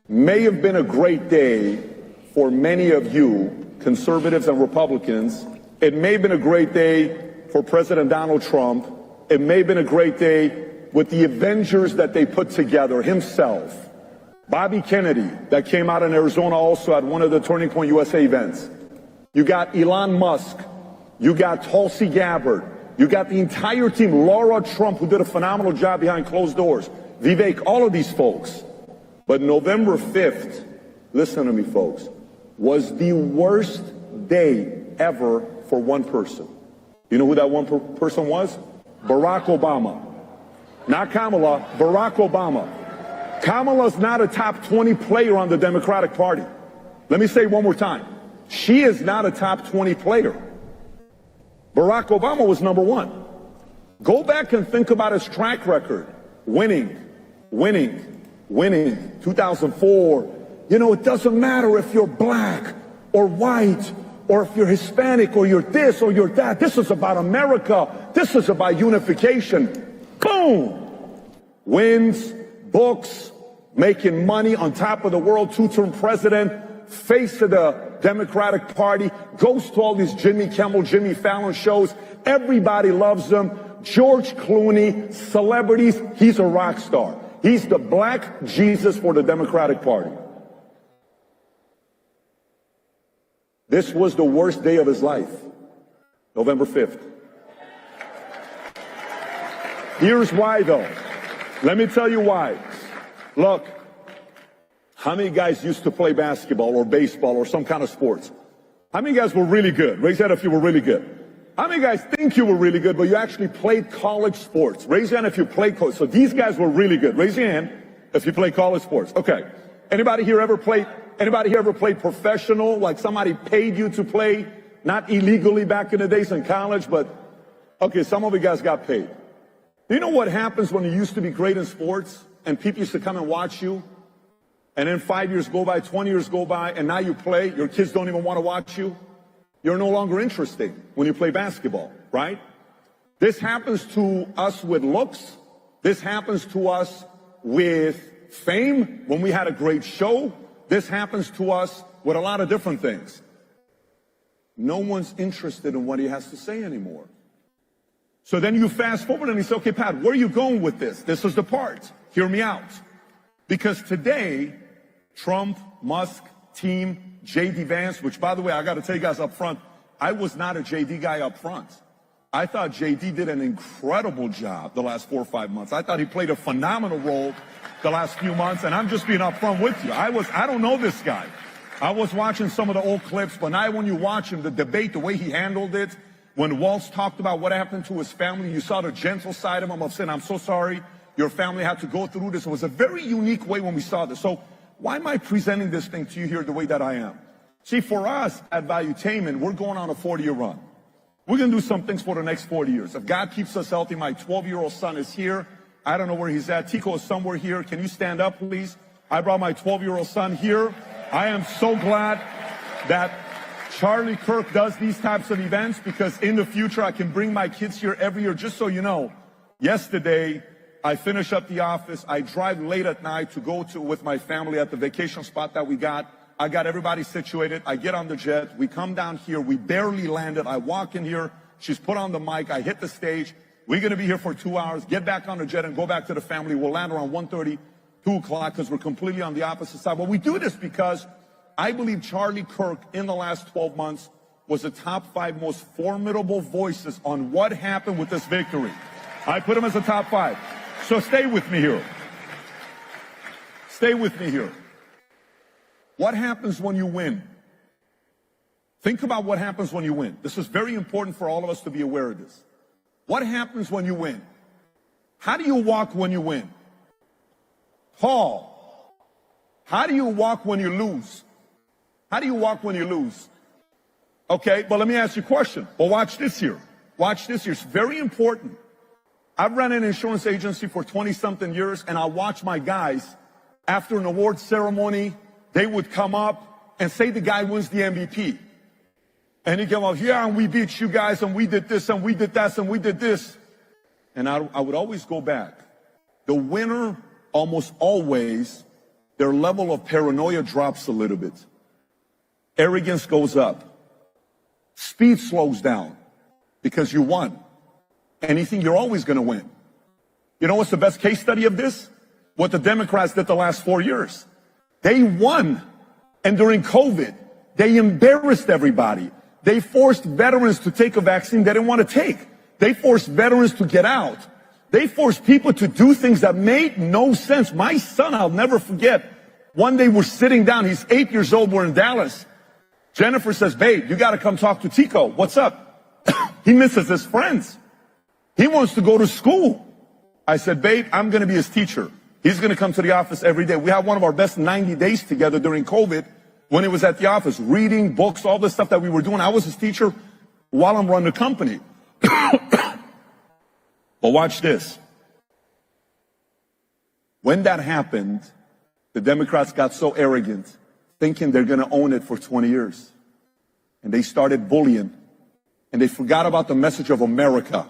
may have been a great day for many of you conservatives and Republicans. It may have been a great day for President Donald Trump. It may have been a great day with the Avengers that they put together, himself, Bobby Kennedy, that came out in Arizona also at one of the Turning Point USA events. You got Elon Musk. You got Tulsi Gabbard. You got the entire team, Laura Trump, who did a phenomenal job behind closed doors, Vivek, all of these folks. But November 5th, listen to me, folks, was the worst day ever for one person. You know who that one person was? Barack Obama. Not Kamala, Barack Obama. Kamala's not a top 20 player on the Democratic Party. Let me say it one more time. She is not a top 20 player. Barack Obama was number one. Go back and think about his track record. Winning. 2004. You know, it doesn't matter if you're black or white or if you're Hispanic or you're this or you're that. This is about America. This is about unification. Boom! Wins, books, making money, on top of the world, two-term president, face of the Democratic Party, goes to all these Jimmy Kimmel, Jimmy Fallon shows. Everybody loves him. George Clooney, celebrities, he's a rock star. He's the black Jesus for the Democratic Party. This was the worst day of his life, November 5th. Here's why, though. Let me tell you why. Look, how many guys used to play basketball or baseball or some kind of sports? How many guys were really good? Raise your hand if you were really good. How many guys think you were really good, but you actually played college sports? Raise your hand if you played college. So these guys were really good. Raise your hand if you play college sports. Okay. Anybody here ever played professional? Like somebody paid you to play? Not illegally back in the days in college, but okay, some of you guys got paid. Do you know what happens when you used to be great in sports and people used to come and watch you? And then 5 years go by, 20 years go by, and now you play, your kids don't even want to watch you. You're no longer interesting when you play basketball, right? This happens to us with looks. This happens to us with fame when we had a great show. This happens to us with a lot of different things. No one's interested in what he has to say anymore. So then you fast forward and you say, okay, Pat, where are you going with this? This is the part. Hear me out. Because today, Trump, Musk, team, J.D. Vance, which, by the way, I got to tell you guys up front, I was not a J.D. guy up front. I thought J.D. did an incredible job the last 4 or 5 months. I thought he played a phenomenal role the last few months, and I'm just being up front with you. I don't know this guy. I was watching some of the old clips, but now when you watch him, the debate, the way he handled it, when Waltz talked about what happened to his family, you saw the gentle side of him of saying, I'm so sorry your family had to go through this. It was a very unique way when we saw this. So why am I presenting this thing to you here the way that I am? See, for us at Valuetainment, we're going on a 40-year run. We're going to do some things for the next 40 years. If God keeps us healthy, my 12-year-old son is here. I don't know where he's at. Tico is somewhere here. Can you stand up, please? I brought my 12-year-old son here. I am so glad that Charlie Kirk does these types of events, because in the future I can bring my kids here every year. Just so you know, yesterday I finish up the office. I drive late at night to go with my family at the vacation spot that we got. I got everybody situated. I get on the jet. We come down here. We barely landed. I walk in here. She's put on the mic. I hit the stage. We're going to be here for 2 hours, get back on the jet and go back to the family. We'll land around 1:30, 2 o'clock, because we're completely on the opposite side. But we do this because I believe Charlie Kirk in the last 12 months was the top 5 most formidable voices on what happened with this victory. I put him as a top 5. So stay with me here. Stay with me here. What happens when you win? Think about what happens when you win. This is very important for all of us to be aware of this. What happens when you win? How do you walk when you win? Paul, how do you walk when you lose? How do you walk when you lose? Okay, but let me ask you a question. Well, watch this here. Watch this here. It's very important. I've run an insurance agency for 20-something years, and I watch my guys, after an award ceremony, they would come up and say the guy wins the MVP. And he'd come up, yeah, and we beat you guys, and we did this, and we did that, and we did this. And I would always go back. The winner, almost always, their level of paranoia drops a little bit. Arrogance goes up. Speed slows down because you won. Anything, you're always going to win. You know what's the best case study of this? What the Democrats did the last 4 years. They won. And during COVID, they embarrassed everybody. They forced veterans to take a vaccine they didn't want to take. They forced veterans to get out. They forced people to do things that made no sense. My son, I'll never forget, one day we're sitting down. He's 8 years old. We're in Dallas. Jennifer says, babe, you got to come talk to Tico. What's up? He misses his friends. He wants to go to school. I said, babe, I'm going to be his teacher. He's going to come to the office every day. We had one of our best 90 days together during COVID when he was at the office, reading books, all the stuff that we were doing. I was his teacher while I'm running the company. But watch this. When that happened, the Democrats got so arrogant, thinking they're going to own it for 20 years. And they started bullying. And they forgot about the message of America,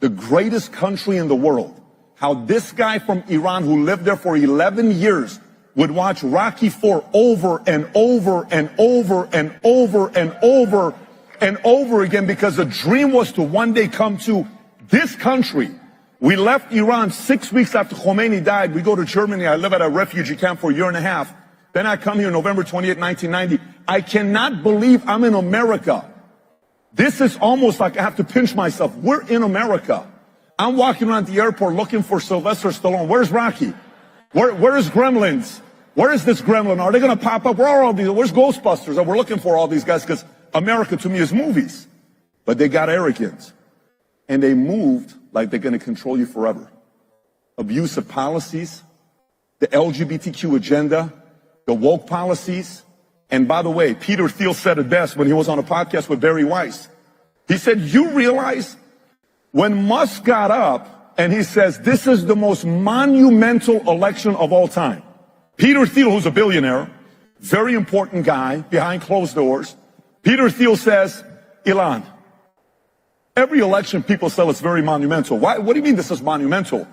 the greatest country in the world. How this guy from Iran who lived there for 11 years would watch Rocky IV over and over and over and over and over and over again because the dream was to one day come to this country. We left Iran 6 weeks after Khomeini died. We go to Germany. I live at a refugee camp for a year and a half. Then I come here November 28, 1990. I cannot believe I'm in America. This is almost like I have to pinch myself. We're in America. I'm walking around the airport looking for Sylvester Stallone. Where's Rocky? Where is Gremlins? Where is this gremlin? Are they going to pop up? Where are all these? Where's Ghostbusters? And we're looking for all these guys because America to me is movies. But they got arrogant. And they moved like they're going to control you forever. Abusive policies, the LGBTQ agenda, the woke policies. And by the way, Peter Thiel said it best when he was on a podcast with Barry Weiss. He said, you realize when Musk got up and he says, this is the most monumental election of all time. Peter Thiel, who's a billionaire, very important guy behind closed doors. Peter Thiel says, Elon, every election people say it's very monumental. Why? What do you mean this is monumental?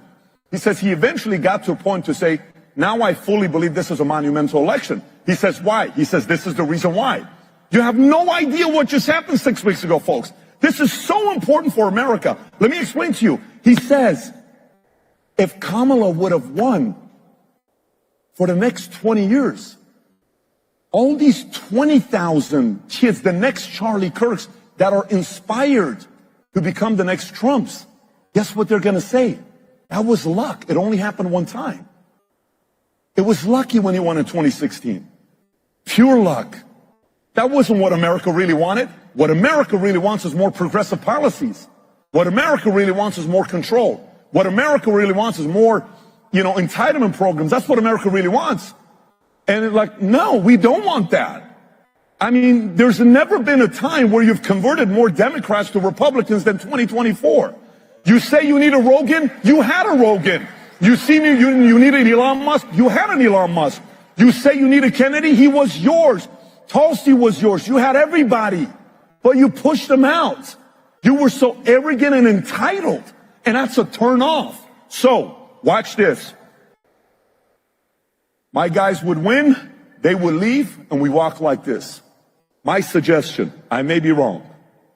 He says he eventually got to a point to say, now I fully believe this is a monumental election. He says, why? He says, this is the reason why. You have no idea what just happened 6 weeks ago, folks. This is so important for America. Let me explain to you. He says, if Kamala would have won for the next 20 years, all these 20,000 kids, the next Charlie Kirks that are inspired to become the next Trumps, guess what they're going to say? That was luck. It only happened one time. It was lucky when he won in 2016. Pure luck. That wasn't what America really wanted. What America really wants is more progressive policies. What America really wants is more control. What America really wants is more, entitlement programs. That's what America really wants. And it's like, no, we don't want that. I mean, there's never been a time where you've converted more Democrats to Republicans than 2024. You say you need a Rogan? You had a Rogan. You see me, you need an Elon Musk? You had an Elon Musk. You say you need a Kennedy? He was yours. Tulsi was yours. You had everybody. But you pushed them out. You were so arrogant and entitled. And that's a turn off. So, watch this. My guys would win, they would leave, and we walk like this. My suggestion, I may be wrong,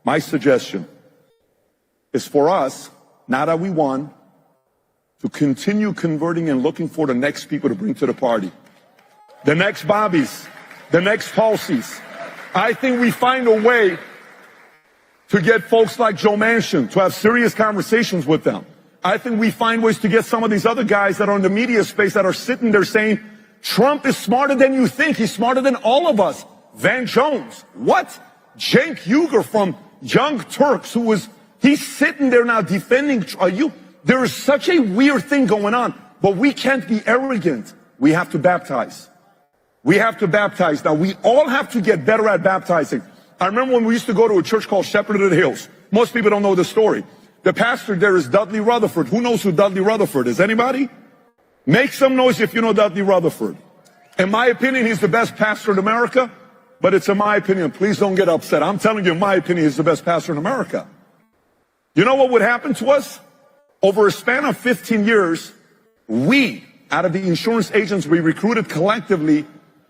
my suggestion is for us, now that we won, to continue converting and looking for the next people to bring to the party. The next Bobbies, the next Tulsis. I think we find a way to get folks like Joe Manchin, to have serious conversations with them. I think we find ways to get some of these other guys that are in the media space that are sitting there saying, Trump is smarter than you think. He's smarter than all of us. Van Jones. What? Cenk Uygur from Young Turks, he's sitting there now defending, there is such a weird thing going on, but we can't be arrogant. We have to baptize. We have to baptize. Now, we all have to get better at baptizing. I remember when we used to go to a church called Shepherd of the Hills. Most people don't know the story. The pastor there is Dudley Rutherford. Who knows who Dudley Rutherford is? Anybody? Make some noise if you know Dudley Rutherford. In my opinion, he's the best pastor in America, but it's in my opinion. Please don't get upset. I'm telling you, in my opinion, he's the best pastor in America. You know what would happen to us? Over a span of 15 years, we, out of the insurance agents we recruited collectively,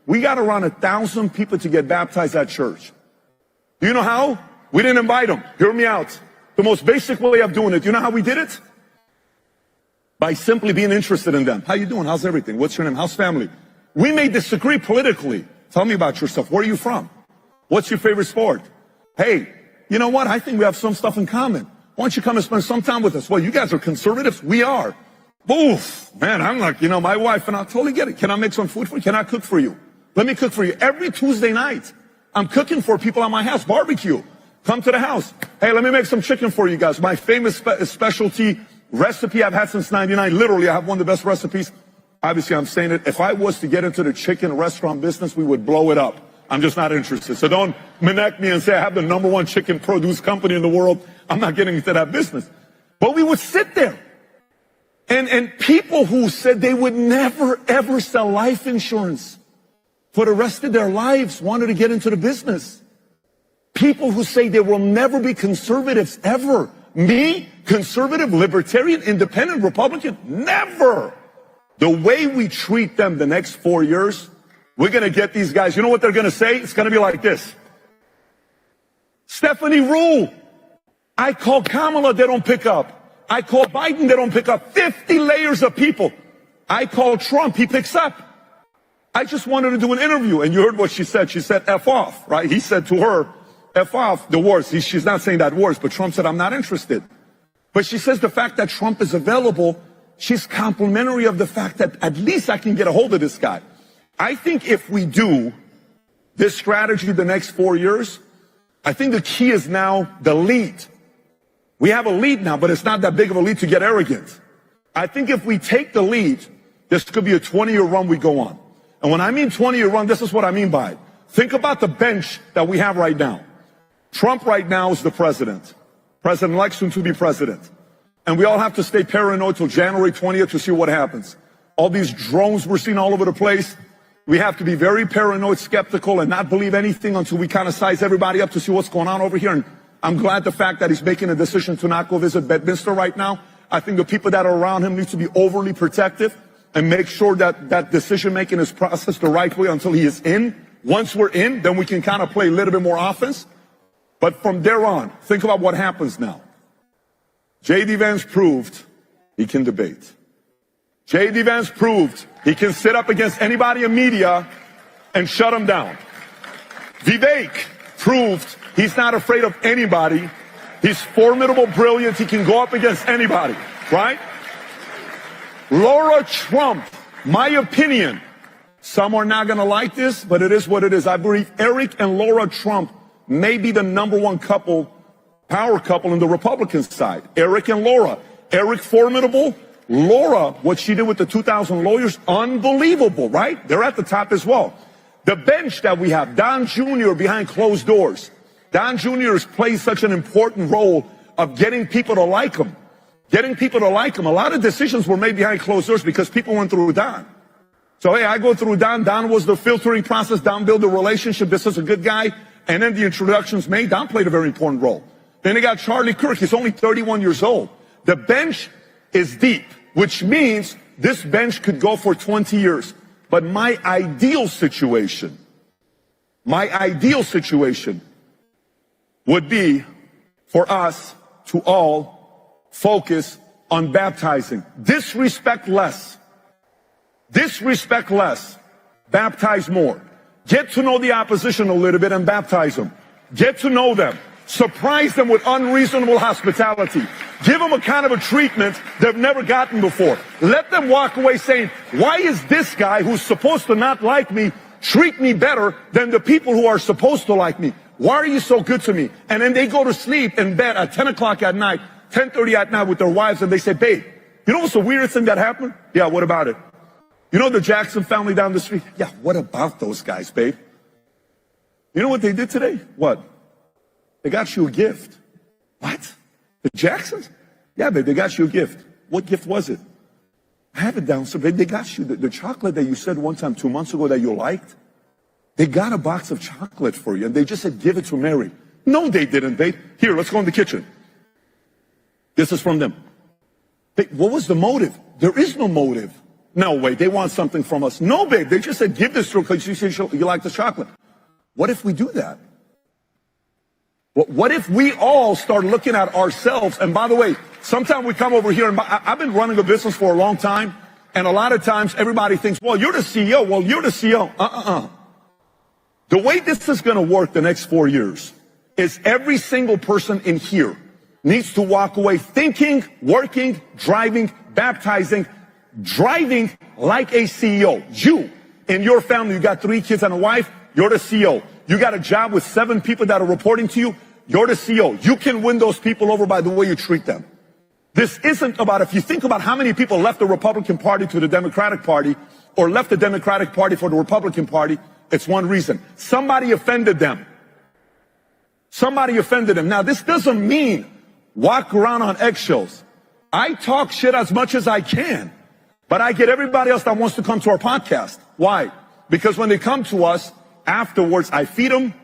we got around 1,000 people to get baptized at church. Do you know how? We didn't invite them. Hear me out. The most basic way of doing it, you know how we did it? By simply being interested in them. How you doing? How's everything? What's your name? How's family? We may disagree politically. Tell me about yourself. Where are you from? What's your favorite sport? Hey, you know what? I think we have some stuff in common. Why don't you come and spend some time with us? Well, you guys are conservatives. We are. Oof, man, I'm like, my wife and I totally get it. Can I make some food for you? Can I cook for you? Let me cook for you. Every Tuesday night, I'm cooking for people at my house, barbecue. Come to the house. Hey, let me make some chicken for you guys. My famous specialty recipe I've had since 99. Literally, I have one of the best recipes. Obviously, I'm saying it. If I was to get into the chicken restaurant business, we would blow it up. I'm just not interested. So don't connect me and say I have the #1 chicken produce company in the world. I'm not getting into that business. But we would sit there. And people who said they would never, ever sell life insurance for the rest of their lives wanted to get into the business. People who say they will never be conservatives, ever. Me, conservative, libertarian, independent, Republican, never. The way we treat them the next 4 years, we're going to get these guys. You know what they're going to say? It's going to be like this. Stephanie Rule. I call Kamala, they don't pick up. I call Biden, they don't pick up. 50 layers of people. I call Trump, he picks up. I just wanted to do an interview, and you heard what she said. She said, F off, right? He said to her, F off, the words. She's not saying that words, but Trump said, I'm not interested. But she says the fact that Trump is available, she's complimentary of the fact that at least I can get a hold of this guy. I think if we do this strategy the next 4 years, I think the key is now the lead. We have a lead now, but it's not that big of a lead to get arrogant. I think if we take the lead, this could be a 20-year run we go on. And when I mean 20-year run, this is what I mean by it. Think about the bench that we have right now. Trump right now is the president. President-elect, soon to be president. And we all have to stay paranoid till January 20th to see what happens. All these drones we're seeing all over the place. We have to be very paranoid, skeptical, and not believe anything until we kind of size everybody up to see what's going on over here. And I'm glad the fact that he's making a decision to not go visit Bedminster right now. I think the people that are around him need to be overly protective and make sure that that decision-making is processed the right way until he is in. Once we're in, then we can kind of play a little bit more offense. But from there on, think about what happens now. J.D. Vance proved he can debate. J.D. Vance proved he can sit up against anybody in media and shut them down. Vivek proved he's not afraid of anybody. He's formidable, brilliant. He can go up against anybody, right? Laura Trump, my opinion, some are not going to like this, but it is what it is. I believe Eric and Laura Trump may be the #1 couple, power couple in the Republican side. Eric and Laura. Eric, formidable. Laura, what she did with the 2,000 lawyers, unbelievable, right? They're at the top as well. The bench that we have, Don Jr. behind closed doors. Don Jr. has played such an important role of getting people to like him. Getting people to like him. A lot of decisions were made behind closed doors because people went through Don. So, hey, I go through Don. Don was the filtering process. Don built the relationship. This is a good guy. And then the introductions made. Don played a very important role. Then they got Charlie Kirk. He's only 31 years old. The bench is deep, which means this bench could go for 20 years. But my ideal situation would be for us to all focus on baptizing. Disrespect less. Disrespect less. Baptize more. Get to know the opposition a little bit and baptize them. Get to know them. Surprise them with unreasonable hospitality. Give them a kind of a treatment they've never gotten before. Let them walk away saying, why is this guy who's supposed to not like me treat me better than the people who are supposed to like me? Why are you so good to me? And then they go to sleep in bed at 10 o'clock at night, 10:30 at night with their wives, and they say, babe, you know what's the weirdest thing that happened? Yeah, what about it? You know the Jackson family down the street? Yeah, what about those guys, babe? You know what they did today? What? They got you a gift. What? The Jacksons? Yeah, babe, they got you a gift. What gift was it? I have it downstairs, babe. They got you the chocolate that you said one time 2 months ago that you liked. They got a box of chocolate for you, and they just said, give it to Mary. No, they didn't, babe. Here, let's go in the kitchen. This is from them. Babe, what was the motive? There is no motive. No way, they want something from us. No, babe, they just said, give this to her because you said you like the chocolate. What if we do that? What if we all start looking at ourselves? And by the way, sometimes we come over here, and I've been running a business for a long time, and a lot of times everybody thinks, well, you're the CEO. Well, you're the CEO. The way this is going to work the next 4 years is every single person in here needs to walk away thinking, working, driving, baptizing, driving like a CEO. You, in your family, you got 3 kids and a wife, you're the CEO. You got a job with 7 people that are reporting to you, you're the CEO. You can win those people over by the way you treat them. This isn't about, if you think about how many people left the Republican Party to the Democratic Party, or left the Democratic Party for the Republican Party, it's one reason. Somebody offended them. Somebody offended them. Now, this doesn't mean walk around on eggshells. I talk shit as much as I can, but I get everybody else that wants to come to our podcast. Why? Because when they come to us, afterwards, I feed them,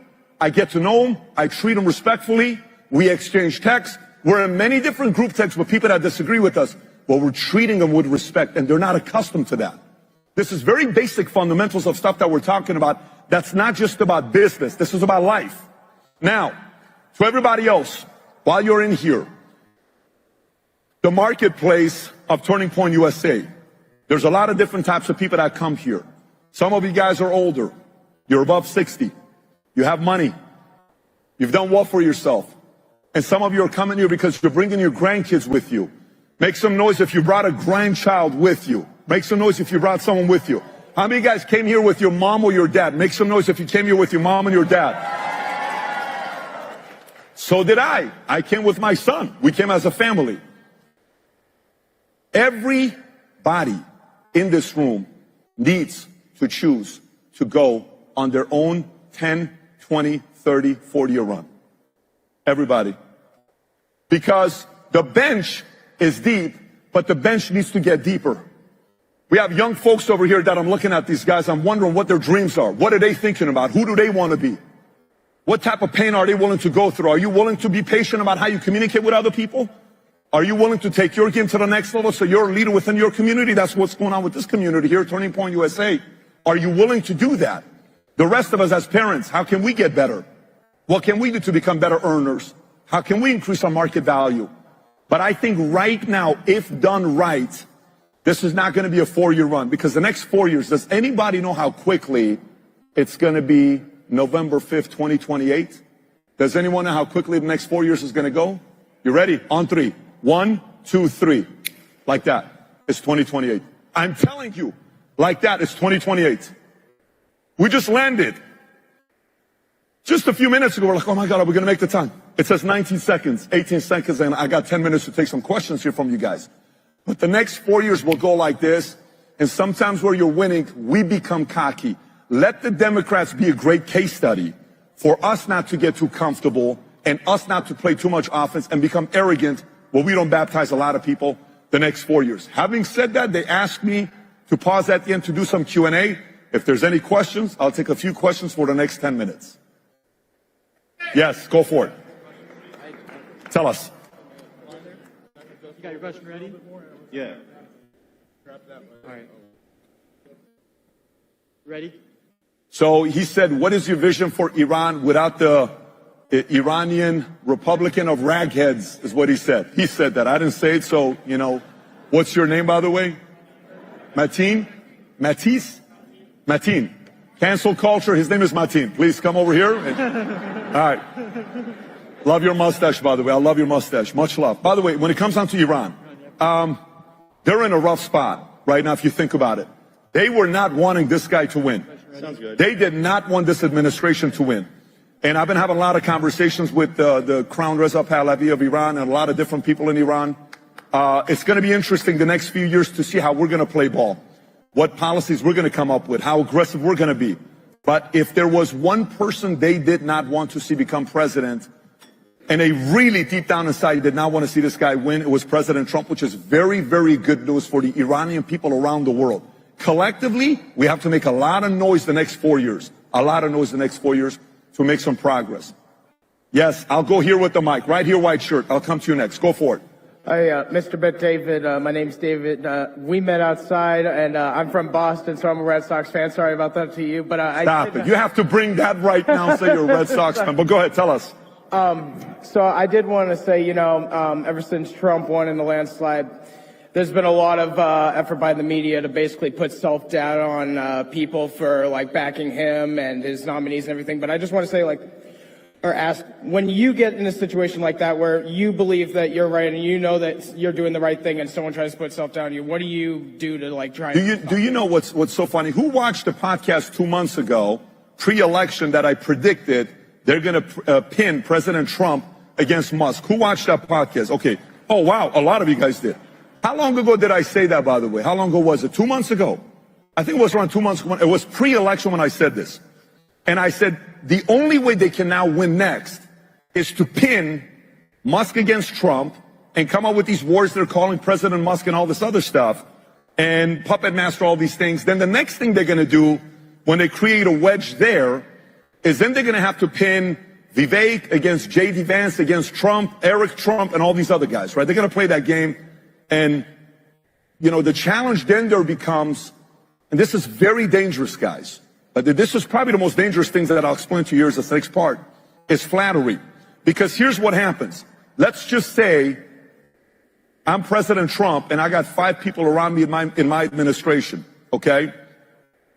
I get to know them, I treat them respectfully, we exchange texts. We're in many different group texts with people that disagree with us, but we're treating them with respect, and they're not accustomed to that. This is very basic fundamentals of stuff that we're talking about. That's not just about business. This is about life. Now, to everybody else, while you're in here, the marketplace of Turning Point USA, there's a lot of different types of people that come here. Some of you guys are older. You're above 60. You have money. You've done well for yourself. And some of you are coming here because you're bringing your grandkids with you. Make some noise if you brought a grandchild with you. Make some noise if you brought someone with you. How many of you guys came here with your mom or your dad? Make some noise if you came here with your mom and your dad. So did I. I came with my son. We came as a family. Everybody in this room needs to choose to go on their own 10, 20, 30, 40-year run. Everybody. Because the bench is deep, but the bench needs to get deeper. We have young folks over here that I'm looking at these guys. I'm wondering what their dreams are. What are they thinking about? Who do they want to be? What type of pain are they willing to go through? Are you willing to be patient about how you communicate with other people? Are you willing to take your game to the next level so you're a leader within your community? That's what's going on with this community here, Turning Point USA. Are you willing to do that? The rest of us as parents, how can we get better? What can we do to become better earners? How can we increase our market value? But I think right now, if done right, this is not going to be a 4-year run, because the next 4 years, does anybody know how quickly it's going to be November 5th, 2028? Does anyone know how quickly the next 4 years is going to go? You ready? On 3. 1, 2, 3. Like that. It's 2028. I'm telling you, like that, it's 2028. We just landed. Just a few minutes ago, we're like, oh my God, are we going to make the time? It says 19 seconds, 18 seconds, and I got 10 minutes to take some questions here from you guys. But the next 4 years will go like this, and sometimes where you're winning, we become cocky. Let the Democrats be a great case study for us not to get too comfortable and us not to play too much offense and become arrogant where we don't baptize a lot of people the next 4 years. Having said that, they asked me to pause at the end to do some Q&A. If there's any questions, I'll take a few questions for the next 10 minutes. Yes, go for it. Tell us. You got your question ready? Yeah. All right. Ready? So he said, what is your vision for Iran without the Iranian Republican of ragheads, is what he said. He said that. I didn't say it, so, you know. What's your name, by the way? Mateen? Matisse? Mateen. Cancel culture. His name is Mateen. Please come over here. All right. Love your mustache, by the way. I love your mustache. Much love. By the way, when it comes down to Iran, they're in a rough spot right now if you think about it. They were not wanting this guy to win. Sounds good. They did not want this administration to win. And I've been having a lot of conversations with the Crown Reza Pahlavi of Iran and a lot of different people in Iran. It's going to be interesting the next few years to see how we're going to play ball, what policies we're going to come up with, how aggressive we're going to be. But if there was one person they did not want to see become president, and they really deep down inside did not want to see this guy win, it was President Trump, which is very, very good news for the Iranian people around the world. Collectively, we have to make a lot of noise the next 4 years, a lot of noise the next 4 years to make some progress. Yes, I'll go here with the mic, right here, white shirt. I'll come to you next. Go for it. Hi, Mr. Bet David. My name's David. We met outside, and I'm from Boston, so I'm a Red Sox fan. Sorry about that to you, but Stop it. You have to bring that right now and say you're a Red Sox fan. But go ahead, tell us. So I did want to say, ever since Trump won in the landslide, there's been a lot of effort by the media to basically put self-doubt on people for backing him and his nominees and everything. But I just want to say, or ask, when you get in a situation like that where you believe that you're right and you know that you're doing the right thing and someone tries to put self-doubt on you, what do you do to try? Do you know what's so funny? Who watched the podcast 2 months ago, pre-election, that I predicted they're going to pin President Trump against Musk? Who watched that podcast? Okay. Oh, wow. A lot of you guys did. How long ago did I say that, by the way? How long ago was it? 2 months ago. I think it was around 2 months ago. It was pre-election when I said this. And I said, the only way they can now win next is to pin Musk against Trump and come up with these wars they're calling President Musk and all this other stuff and puppet master all these things. Then the next thing they're going to do when they create a wedge there is then they're going to have to pin Vivek against J.D. Vance, against Trump, Eric Trump, and all these other guys, right? They're going to play that game. And, the challenge then there becomes, and this is very dangerous, guys, but this is probably the most dangerous things that I'll explain to you as the next part, is flattery. Because here's what happens. Let's just say I'm President Trump and I got 5 people around me in my administration, okay?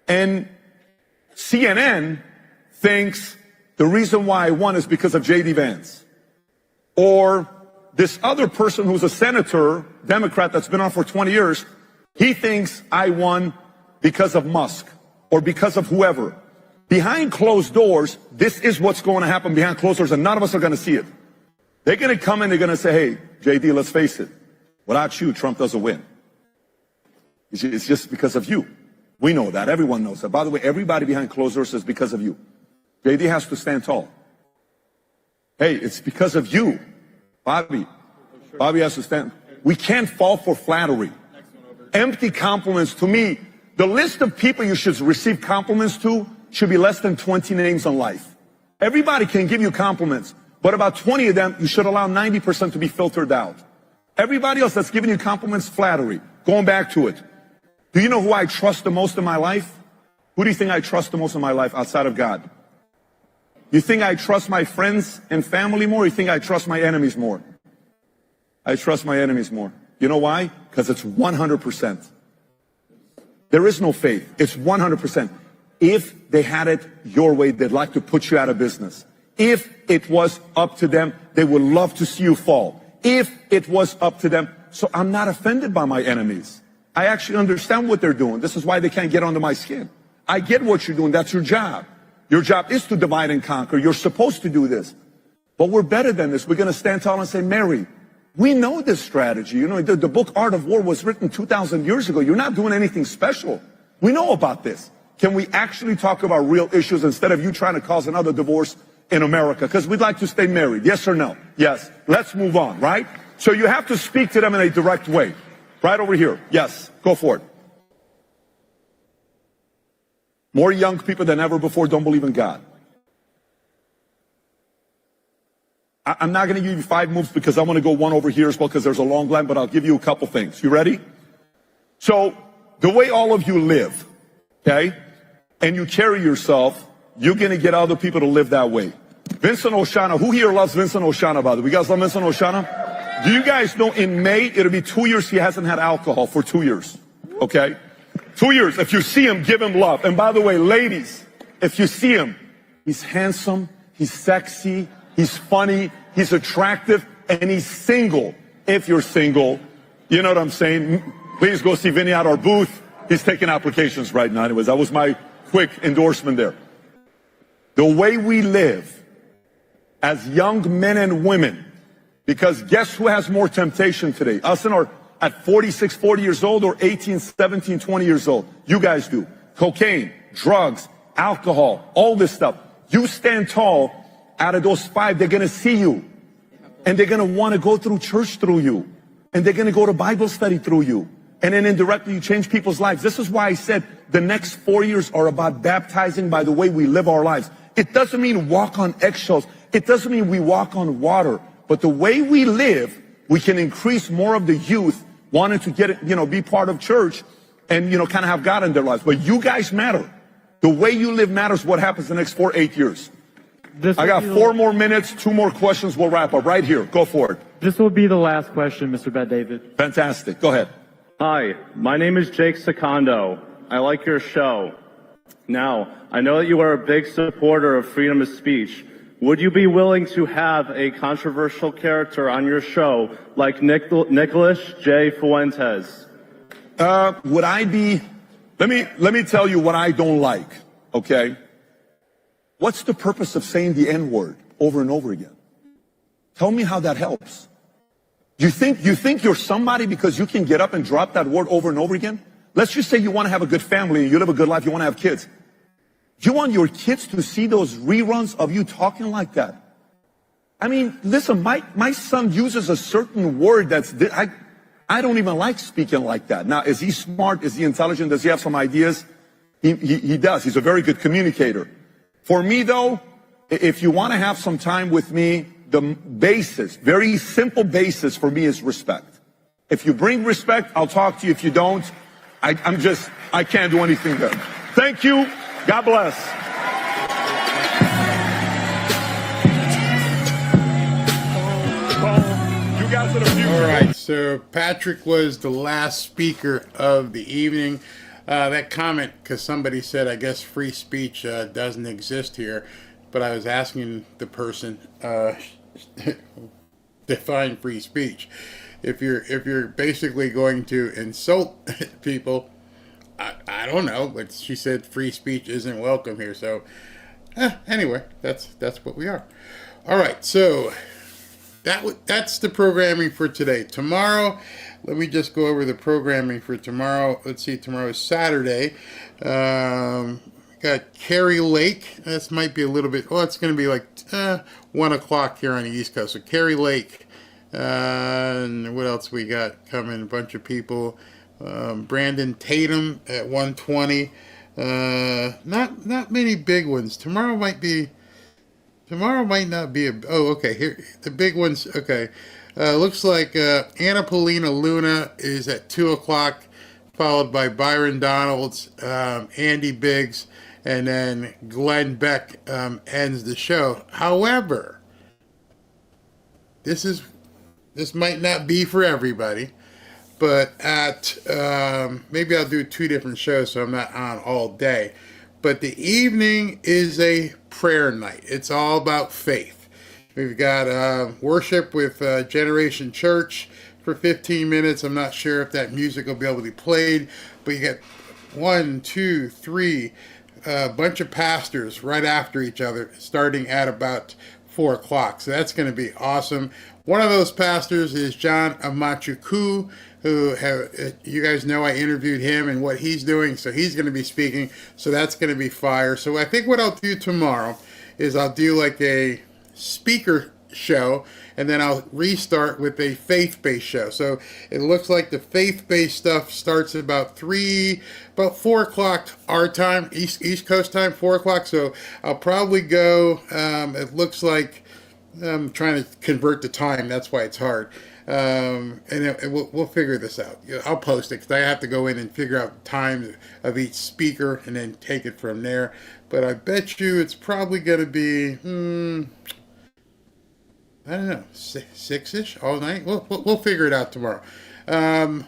And CNN thinks the reason why I won is because of J.D. Vance. Or this other person who's a senator, Democrat, that's been on for 20 years, he thinks I won because of Musk or because of whoever. Behind closed doors, this is what's going to happen behind closed doors, and none of us are going to see it. They're going to come in, they're going to say, hey, JD, let's face it. Without you, Trump doesn't win. It's just because of you. We know that. Everyone knows that. By the way, everybody behind closed doors is because of you. JD has to stand tall. Hey, it's because of you. Bobby has to stand. We can't fall for flattery. Empty compliments. To me, the list of people you should receive compliments to should be less than 20 names on life. Everybody can give you compliments, but about 20 of them, you should allow 90% to be filtered out. Everybody else that's giving you compliments, flattery. Going back to it. Do you know who I trust the most in my life? Who do you think I trust the most in my life outside of God? You think I trust my friends and family more, or you think I trust my enemies more? I trust my enemies more. You know why? Because it's 100%. There is no faith. It's 100%. If they had it your way, they'd like to put you out of business. If it was up to them, they would love to see you fall. If it was up to them. So I'm not offended by my enemies. I actually understand what they're doing. This is why they can't get under my skin. I get what you're doing. That's your job. Your job is to divide and conquer. You're supposed to do this. But we're better than this. We're going to stand tall and say, Mary, we know this strategy. The book Art of War was written 2,000 years ago. You're not doing anything special. We know about this. Can we actually talk about real issues instead of you trying to cause another divorce in America? Because we'd like to stay married. Yes or no? Yes. Let's move on, right? So you have to speak to them in a direct way. Right over here. Yes. Go for it. More young people than ever before don't believe in God. I'm not going to give you 5 moves because I want to go one over here as well because there's a long line, but I'll give you a couple things. You ready? So the way all of you live, okay, and you carry yourself, you're going to get other people to live that way. Vincent O'Shannah, who here loves Vincent O'Shannah, by the way? You guys love Vincent O'Shannah? Do you guys know in May, it'll be 2 years he hasn't had alcohol for 2 years, okay? 2 years. If you see him, give him love. And by the way, ladies, if you see him, he's handsome, he's sexy, he's funny, he's attractive, and he's single. If you're single, you know what I'm saying? Please go see Vinny at our booth. He's taking applications right now. Anyways, that was my quick endorsement there. The way we live as young men and women, because guess who has more temptation today? Us at 46, 40 years old, or 18, 17, 20 years old? You guys do. Cocaine, drugs, alcohol, all this stuff. You stand tall. Out of those 5, they're going to see you. And they're going to want to go through church through you. And they're going to go to Bible study through you. And then indirectly you change people's lives. This is why I said the next 4 years are about baptizing by the way we live our lives. It doesn't mean walk on eggshells. It doesn't mean we walk on water. But the way we live, we can increase more of the youth wanting to get, be part of church and, kind of have God in their lives. But you guys matter. The way you live matters what happens the next 4, 8 years. I got 4 more minutes, 2 more questions. We'll wrap up right here. Go for it. This will be the last question, Mr. Bet David. Fantastic. Go ahead. Hi, my name is Jake Secondo. I like your show. Now, I know that you are a big supporter of freedom of speech. Would you be willing to have a controversial character on your show like Nicholas J. Fuentes? Would I be? Let me tell you what I don't like. Okay. What's the purpose of saying the N-word over and over again? Tell me how that helps. You think you're somebody because you can get up and drop that word over and over again? Let's just say you want to have a good family and you live a good life, you want to have kids. You want your kids to see those reruns of you talking like that? I mean, listen, my son uses a certain word I don't even like speaking like that. Now, is he smart? Is he intelligent? Does he have some ideas? He does. He's a very good communicator. For me, though, if you want to have some time with me, the basis, very simple basis for me is respect. If you bring respect, I'll talk to you. If you don't, I can't do anything good. Thank you. God bless. You guys are the future. All right, so Patrick was the last speaker of the evening. That comment, because somebody said, I guess free speech doesn't exist here, but I was asking the person, define free speech. If you're basically going to insult people, I don't know, but she said free speech isn't welcome here. So anyway, that's what we are. All right, so that's the programming for today. Tomorrow, let me just go over the programming for tomorrow. Let's see, tomorrow is Saturday. Got Carrie Lake. This might be a little bit, it's going to be like 1 o'clock here on the East Coast. So Carrie Lake. And what else we got coming? A bunch of people. Brandon Tatum at 1:20. Not many big ones. Tomorrow might not be okay. Here the big ones. Okay. Looks like Anna Paulina Luna is at 2 o'clock, followed by Byron Donalds, Andy Biggs, and then Glenn Beck ends the show. However, this might not be for everybody, but at maybe I'll do 2 different shows so I'm not on all day. But the evening is a prayer night. It's all about faith. We've got worship with Generation Church for 15 minutes. I'm not sure if that music will be able to be played, but you get 1, 2, 3, a bunch of pastors right after each other, starting at about 4 o'clock. So that's going to be awesome. One of those pastors is John Amachuku, who you guys know I interviewed him and what he's doing. So he's going to be speaking. So that's going to be fire. So I think what I'll do tomorrow is I'll do like a speaker show, and then I'll restart with a faith-based show. So it looks like the faith-based stuff starts at about 4 o'clock our time, East Coast time, 4 o'clock. So I'll probably go, it looks like I'm trying to convert the time. That's why it's hard. And we'll figure this out. I'll post it because I have to go in and figure out the time of each speaker and then take it from there. But I bet you it's probably going to be, I don't know, 6-ish all night. We'll figure it out tomorrow.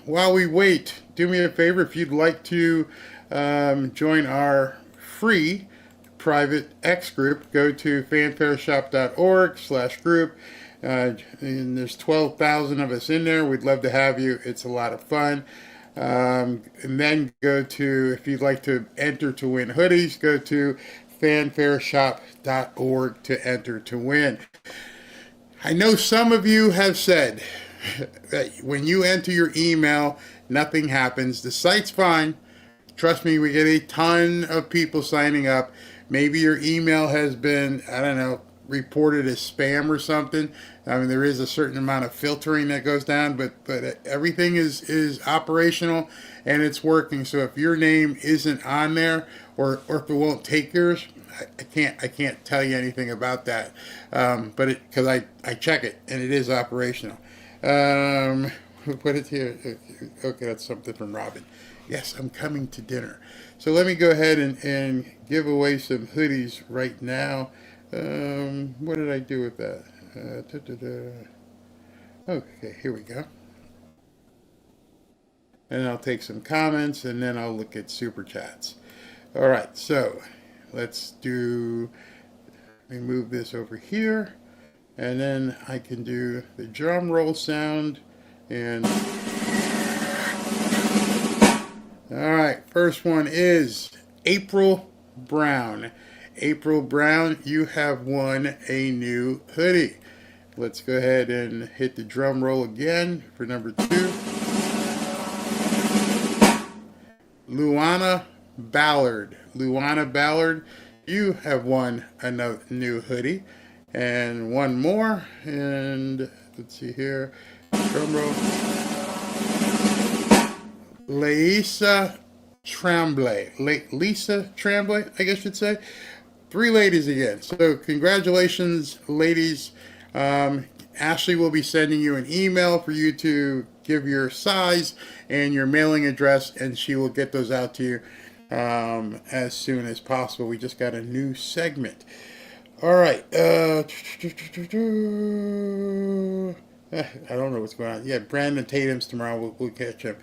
While we wait, do me a favor. If you'd like to join our free private X group, go to fanfareshop.org/group. And there's 12,000 of us in there. We'd love to have you. It's a lot of fun. And then go to, if you'd like to enter to win hoodies, go to fanfareshop.org to enter to win. I know some of you have said that when you enter your email, nothing happens. The site's fine. Trust me, we get a ton of people signing up. Maybe your email has been, I don't know, reported as spam or something. I mean, there is a certain amount of filtering that goes down, but everything is operational and it's working. So if your name isn't on there, or if it won't take yours, I can't tell you anything about that. But because I check it and it is operational. Put it here. Okay, that's something from Robin. Yes, I'm coming to dinner. So let me go ahead and give away some hoodies right now. What did I do with that? Okay, here we go. And I'll take some comments, and then I'll look at super chats. All right, so let's do. Let me move this over here, and then I can do the drum roll sound. And all right, first one is April Brown. April Brown, you have won a new hoodie. Let's go ahead and hit the drum roll again for number 2. Luana Ballard. Luana Ballard, you have won another new hoodie. And one more. And let's see here. Drum roll. Lisa Tremblay. Lisa Tremblay, I guess you'd say. 3 ladies again. So congratulations, ladies. Ashley will be sending you an email for you to give your size and your mailing address, and she will get those out to you as soon as possible. We just got a new segment. All right. I don't know what's going on. Yeah, Brandon Tatum's tomorrow. We'll catch him.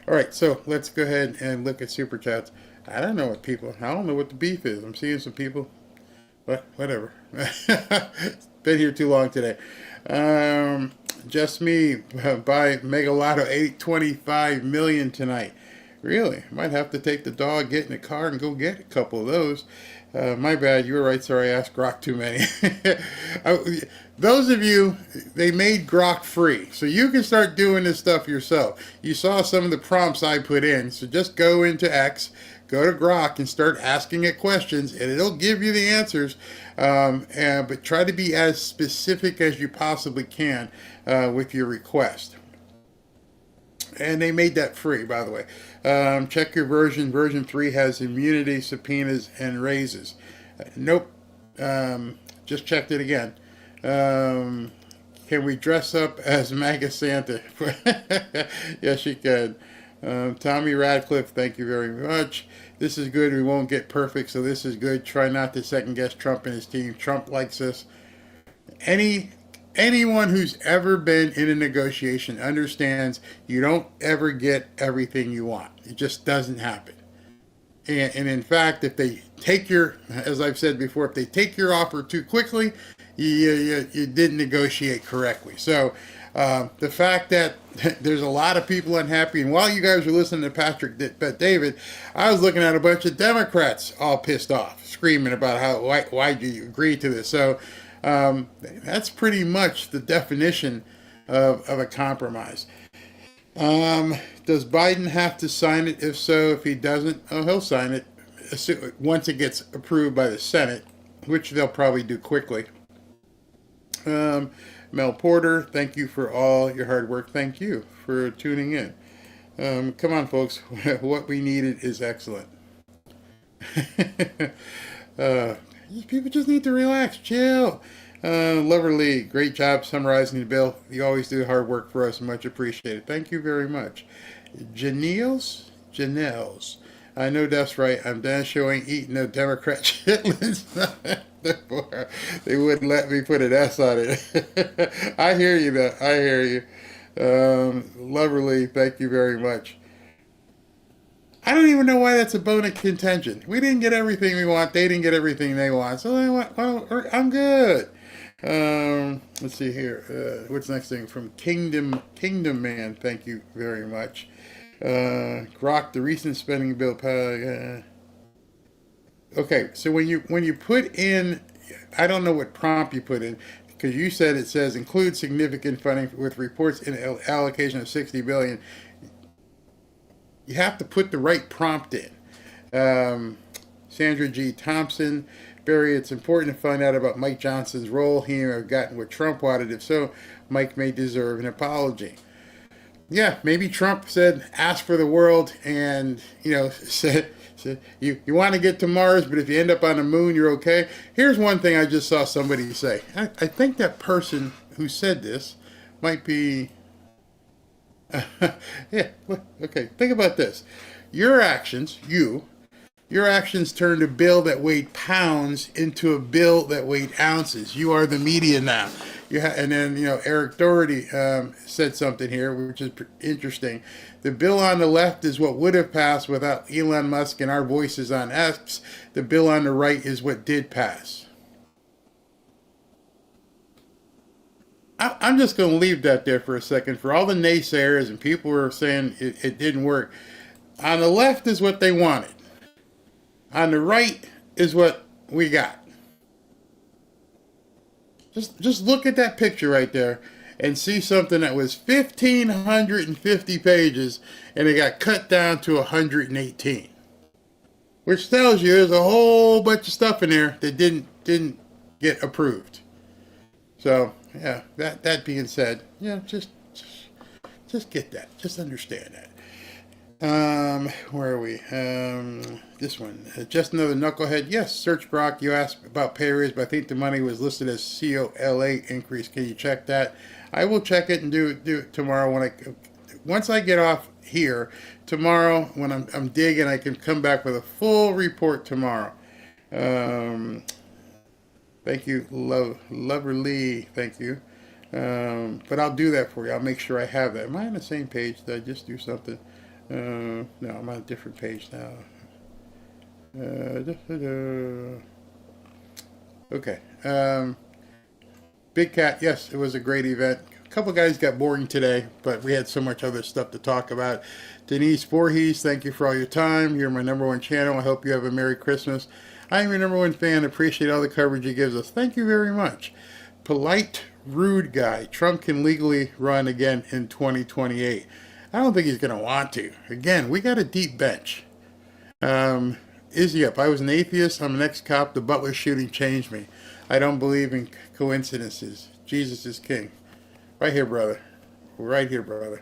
All right, so let's go ahead and look at super chats. I don't know what the beef is. I'm seeing some people. But whatever. Been here too long today. Just me buy Mega Lotto 825 million tonight. Really? Might have to take the dog, get in the car, and go get a couple of those. My bad. You were right. Sorry, I asked Grok too many. Those of you, they made Grok free, so you can start doing this stuff yourself. You saw some of the prompts I put in, so just go into X, go to Grok, and start asking it questions, and it'll give you the answers. But try to be as specific as you possibly can with your request. And they made that free, by the way. Check your version. Version 3 has immunity, subpoenas, and raises. Nope. Just checked it again. Can we dress up as MAGA Santa? Yes, you can. Tommy Radcliffe, thank you very much. This is good. We won't get perfect, so this is good. Try not to second guess Trump and his team. Trump likes us. Anyone who's ever been in a negotiation understands you don't ever get everything you want. It just doesn't happen. And in fact, if they take your, as I've said before, if they take your offer too quickly, you didn't negotiate correctly. So the fact that there's a lot of people unhappy, and while you guys were listening to Patrick David, I was looking at a bunch of Democrats all pissed off, screaming about why do you agree to this? So that's pretty much the definition of a compromise. Does Biden have to sign it? If so, if he doesn't, he'll sign it once it gets approved by the Senate, which they'll probably do quickly. Mel Porter, thank you for all your hard work. Thank you for tuning in. Come on, folks. What we needed is excellent. People just need to relax, chill. Loverly, great job summarizing the bill. You always do hard work for us. Much appreciated. Thank you very much. Janelles, I know that's right. I'm done showing eating no Democrat chitlins. They wouldn't let me put an S on it. I hear you, though. I hear you. Loverly, thank you very much. I don't even know why that's a bone of contention. We didn't get everything we want. They didn't get everything they want. So I'm good. Let's see here. What's the next thing? From Kingdom Man, thank you very much. Grok, the recent spending bill. Okay, so when you put in, I don't know what prompt you put in, because you said it says include significant funding with reports in allocation of $60 billion. You have to put the right prompt in. Sandra G. Thompson, Barry, it's important to find out about Mike Johnson's role. He may have gotten what Trump wanted. If so, Mike may deserve an apology. Yeah, maybe Trump said, ask for the world, and, said you want to get to Mars, but if you end up on the moon, you're okay. Here's one thing I just saw somebody say. I think that person who said this might be... yeah, okay, think about this. Your actions, you, Your actions turned a bill that weighed pounds into a bill that weighed ounces. You are the media now. And then, Eric Doherty said something here, which is interesting. The bill on the left is what would have passed without Elon Musk and our voices on X. The bill on the right is what did pass. I'm just going to leave that there for a second. For all the naysayers and people who are saying it didn't work, on the left is what they wanted. On the right is what we got. Just look at that picture right there and see something that was 1,550 pages and it got cut down to 118. Which tells you there's a whole bunch of stuff in there that didn't get approved. So, yeah, that being said, just get that. Just understand that. Where are we? This one. Just another knucklehead. Yes, Search Brock, you asked about pay raise, but I think the money was listed as COLA increase. Can you check that? I will check it and do it tomorrow once I get off here. Tomorrow, when I'm digging, I can come back with a full report tomorrow. Thank you, Loverly. Thank you. But I'll do that for you. I'll make sure I have that. Am I on the same page? Did I just do something? No, I'm on a different page now. Okay. Big Cat, yes, it was a great event. A couple guys got boring today, but we had so much other stuff to talk about. Denise Voorhees, thank you for all your time. You're my #1 channel. I hope you have a Merry Christmas. I am your #1 fan. Appreciate all the coverage he gives us. Thank you very much. Polite, rude guy. Trump can legally run again in 2028. I don't think he's going to want to. Again, we got a deep bench. Izzy up. I was an atheist. I'm an ex-cop. The Butler shooting changed me. I don't believe in coincidences. Jesus is king. Right here, brother. Right here, brother.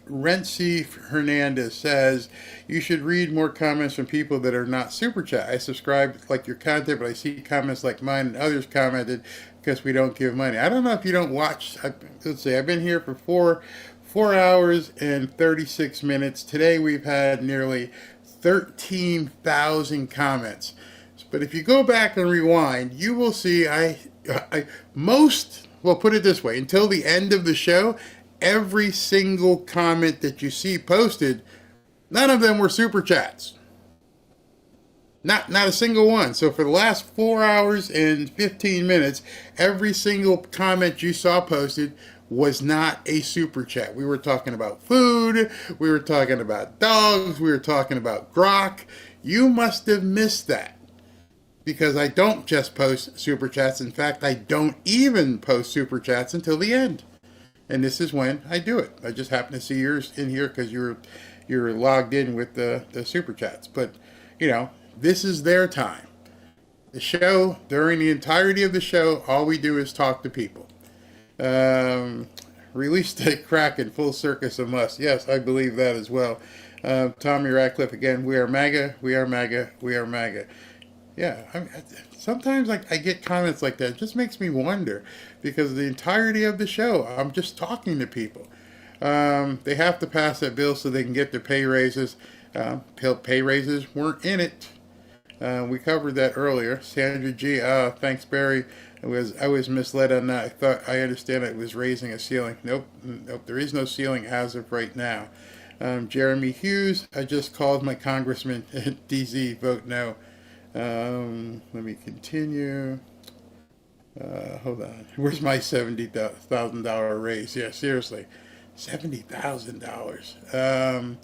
Rency Hernandez says, you should read more comments from people that are not Super Chat. I subscribe, like your content, but I see comments like mine and others commented because we don't give money. I don't know if you don't watch. Let's see, I've been here for 4 hours and 36 minutes. Today we've had nearly 13,000 comments. But if you go back and rewind, you will see well, put it this way, until the end of the show, every single comment that you see posted, none of them were Super Chats. Not a single one. So for the last 4 hours and 15 minutes, every single comment you saw posted was not a Super Chat. We were talking about food. We were talking about dogs. We were talking about grok. You must have missed that. Because I don't just post Super Chats. In fact, I don't even post Super Chats until the end. And this is when I do it. I just happen to see yours in here because you're logged in with the Super Chats. But, this is their time. The show, during the entirety of the show, all we do is talk to people. Release the Kraken, full circus a must. Yes, I believe that as well. Tommy Radcliffe, again, we are MAGA, we are MAGA, we are MAGA. Yeah, sometimes I get comments like that. It just makes me wonder because the entirety of the show, I'm just talking to people. They have to pass that bill so they can get their pay raises. Pay raises weren't in it. We covered that earlier. Sandra G. Thanks, Barry. I was misled on that. I understand it was raising a ceiling. Nope. There is no ceiling as of right now. Jeremy Hughes. I just called my congressman. DZ. Vote no. Let me continue. Hold on. Where's my $70,000 raise? Yeah, seriously. $70,000.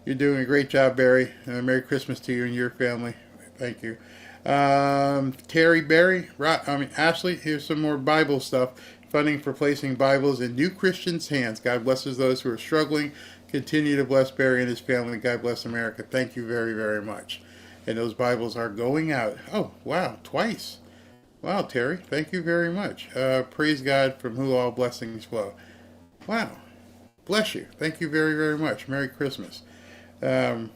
You're doing a great job, Barry. Merry Christmas to you and your family. Thank you. Terry Barry. Ashley, here's some more Bible stuff. Funding for placing Bibles in new Christians' hands. God blesses those who are struggling. Continue to bless Barry and his family. God bless America. Thank you very, very much. And those Bibles are going out. Oh, wow, twice. Wow, Terry, thank you very much. Praise God from whom all blessings flow. Wow, bless you. Thank you very, very much. Merry Christmas. Wow,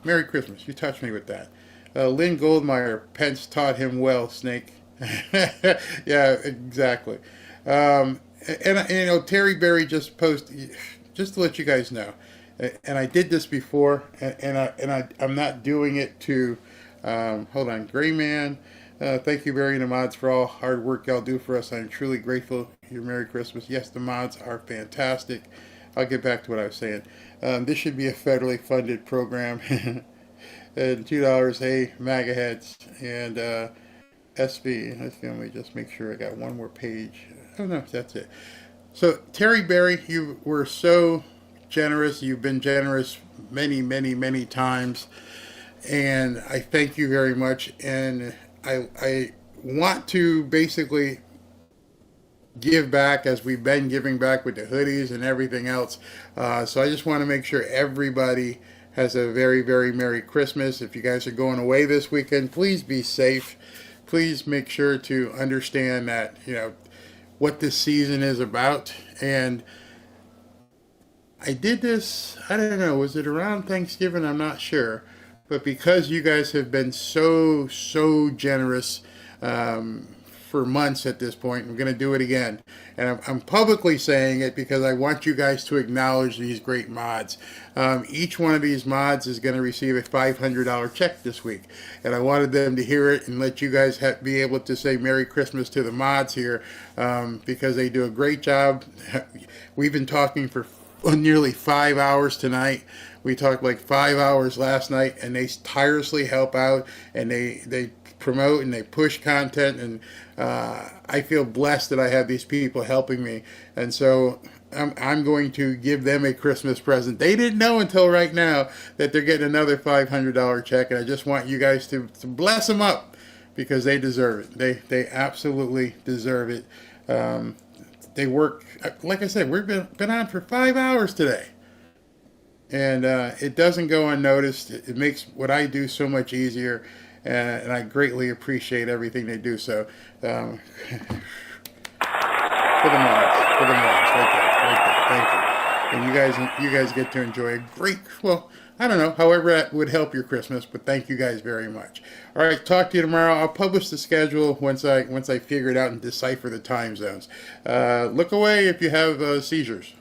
Merry Christmas. You touched me with that. Lynn Goldmeyer, Pence taught him well, Snake. Yeah, exactly. And Terry Berry just posted, just to let you guys know, and I did this before, I'm not doing it to. Hold on, Gray Man. Thank you, Barry and the mods, for all hard work y'all do for us. I'm truly grateful. Your Merry Christmas. Yes, the mods are fantastic. I'll get back to what I was saying. This should be a federally funded program. And $2, hey, MAGA heads, and SB. Let me just make sure I got one more page. Oh, no, that's it. So, Terry Berry, you were so generous. You've been generous many, many, many times. And I thank you very much. And I want to basically give back as we've been giving back with the hoodies and everything else. So I just want to make sure everybody has a very, very Merry Christmas. If you guys are going away this weekend, please be safe. Please make sure to understand that, what this season is about. And I did this, I don't know, was it around Thanksgiving? I'm not sure. But because you guys have been so, so generous for months at this point, I'm going to do it again. And I'm publicly saying it because I want you guys to acknowledge these great mods. Each one of these mods is going to receive a $500 check this week. And I wanted them to hear it and let you guys be able to say Merry Christmas to the mods here because they do a great job. We've been talking for nearly 5 hours tonight. We talked like 5 hours last night, and they tirelessly help out, and they promote and they push content, and I feel blessed that I have these people helping me. And so I'm going to give them a Christmas present. They didn't know until right now that they're getting another $500 check, and I just want you guys to bless them up because they deserve it. They absolutely deserve it. They work, like I said, we've been on for 5 hours today. And it doesn't go unnoticed. It makes what I do so much easier, and I greatly appreciate everything they do. So, for the mods, right there, thank you. And you guys get to enjoy a great, well, I don't know, however that would help your Christmas, but thank you guys very much. All right, talk to you tomorrow. I'll publish the schedule once I figure it out and decipher the time zones. Look away if you have seizures.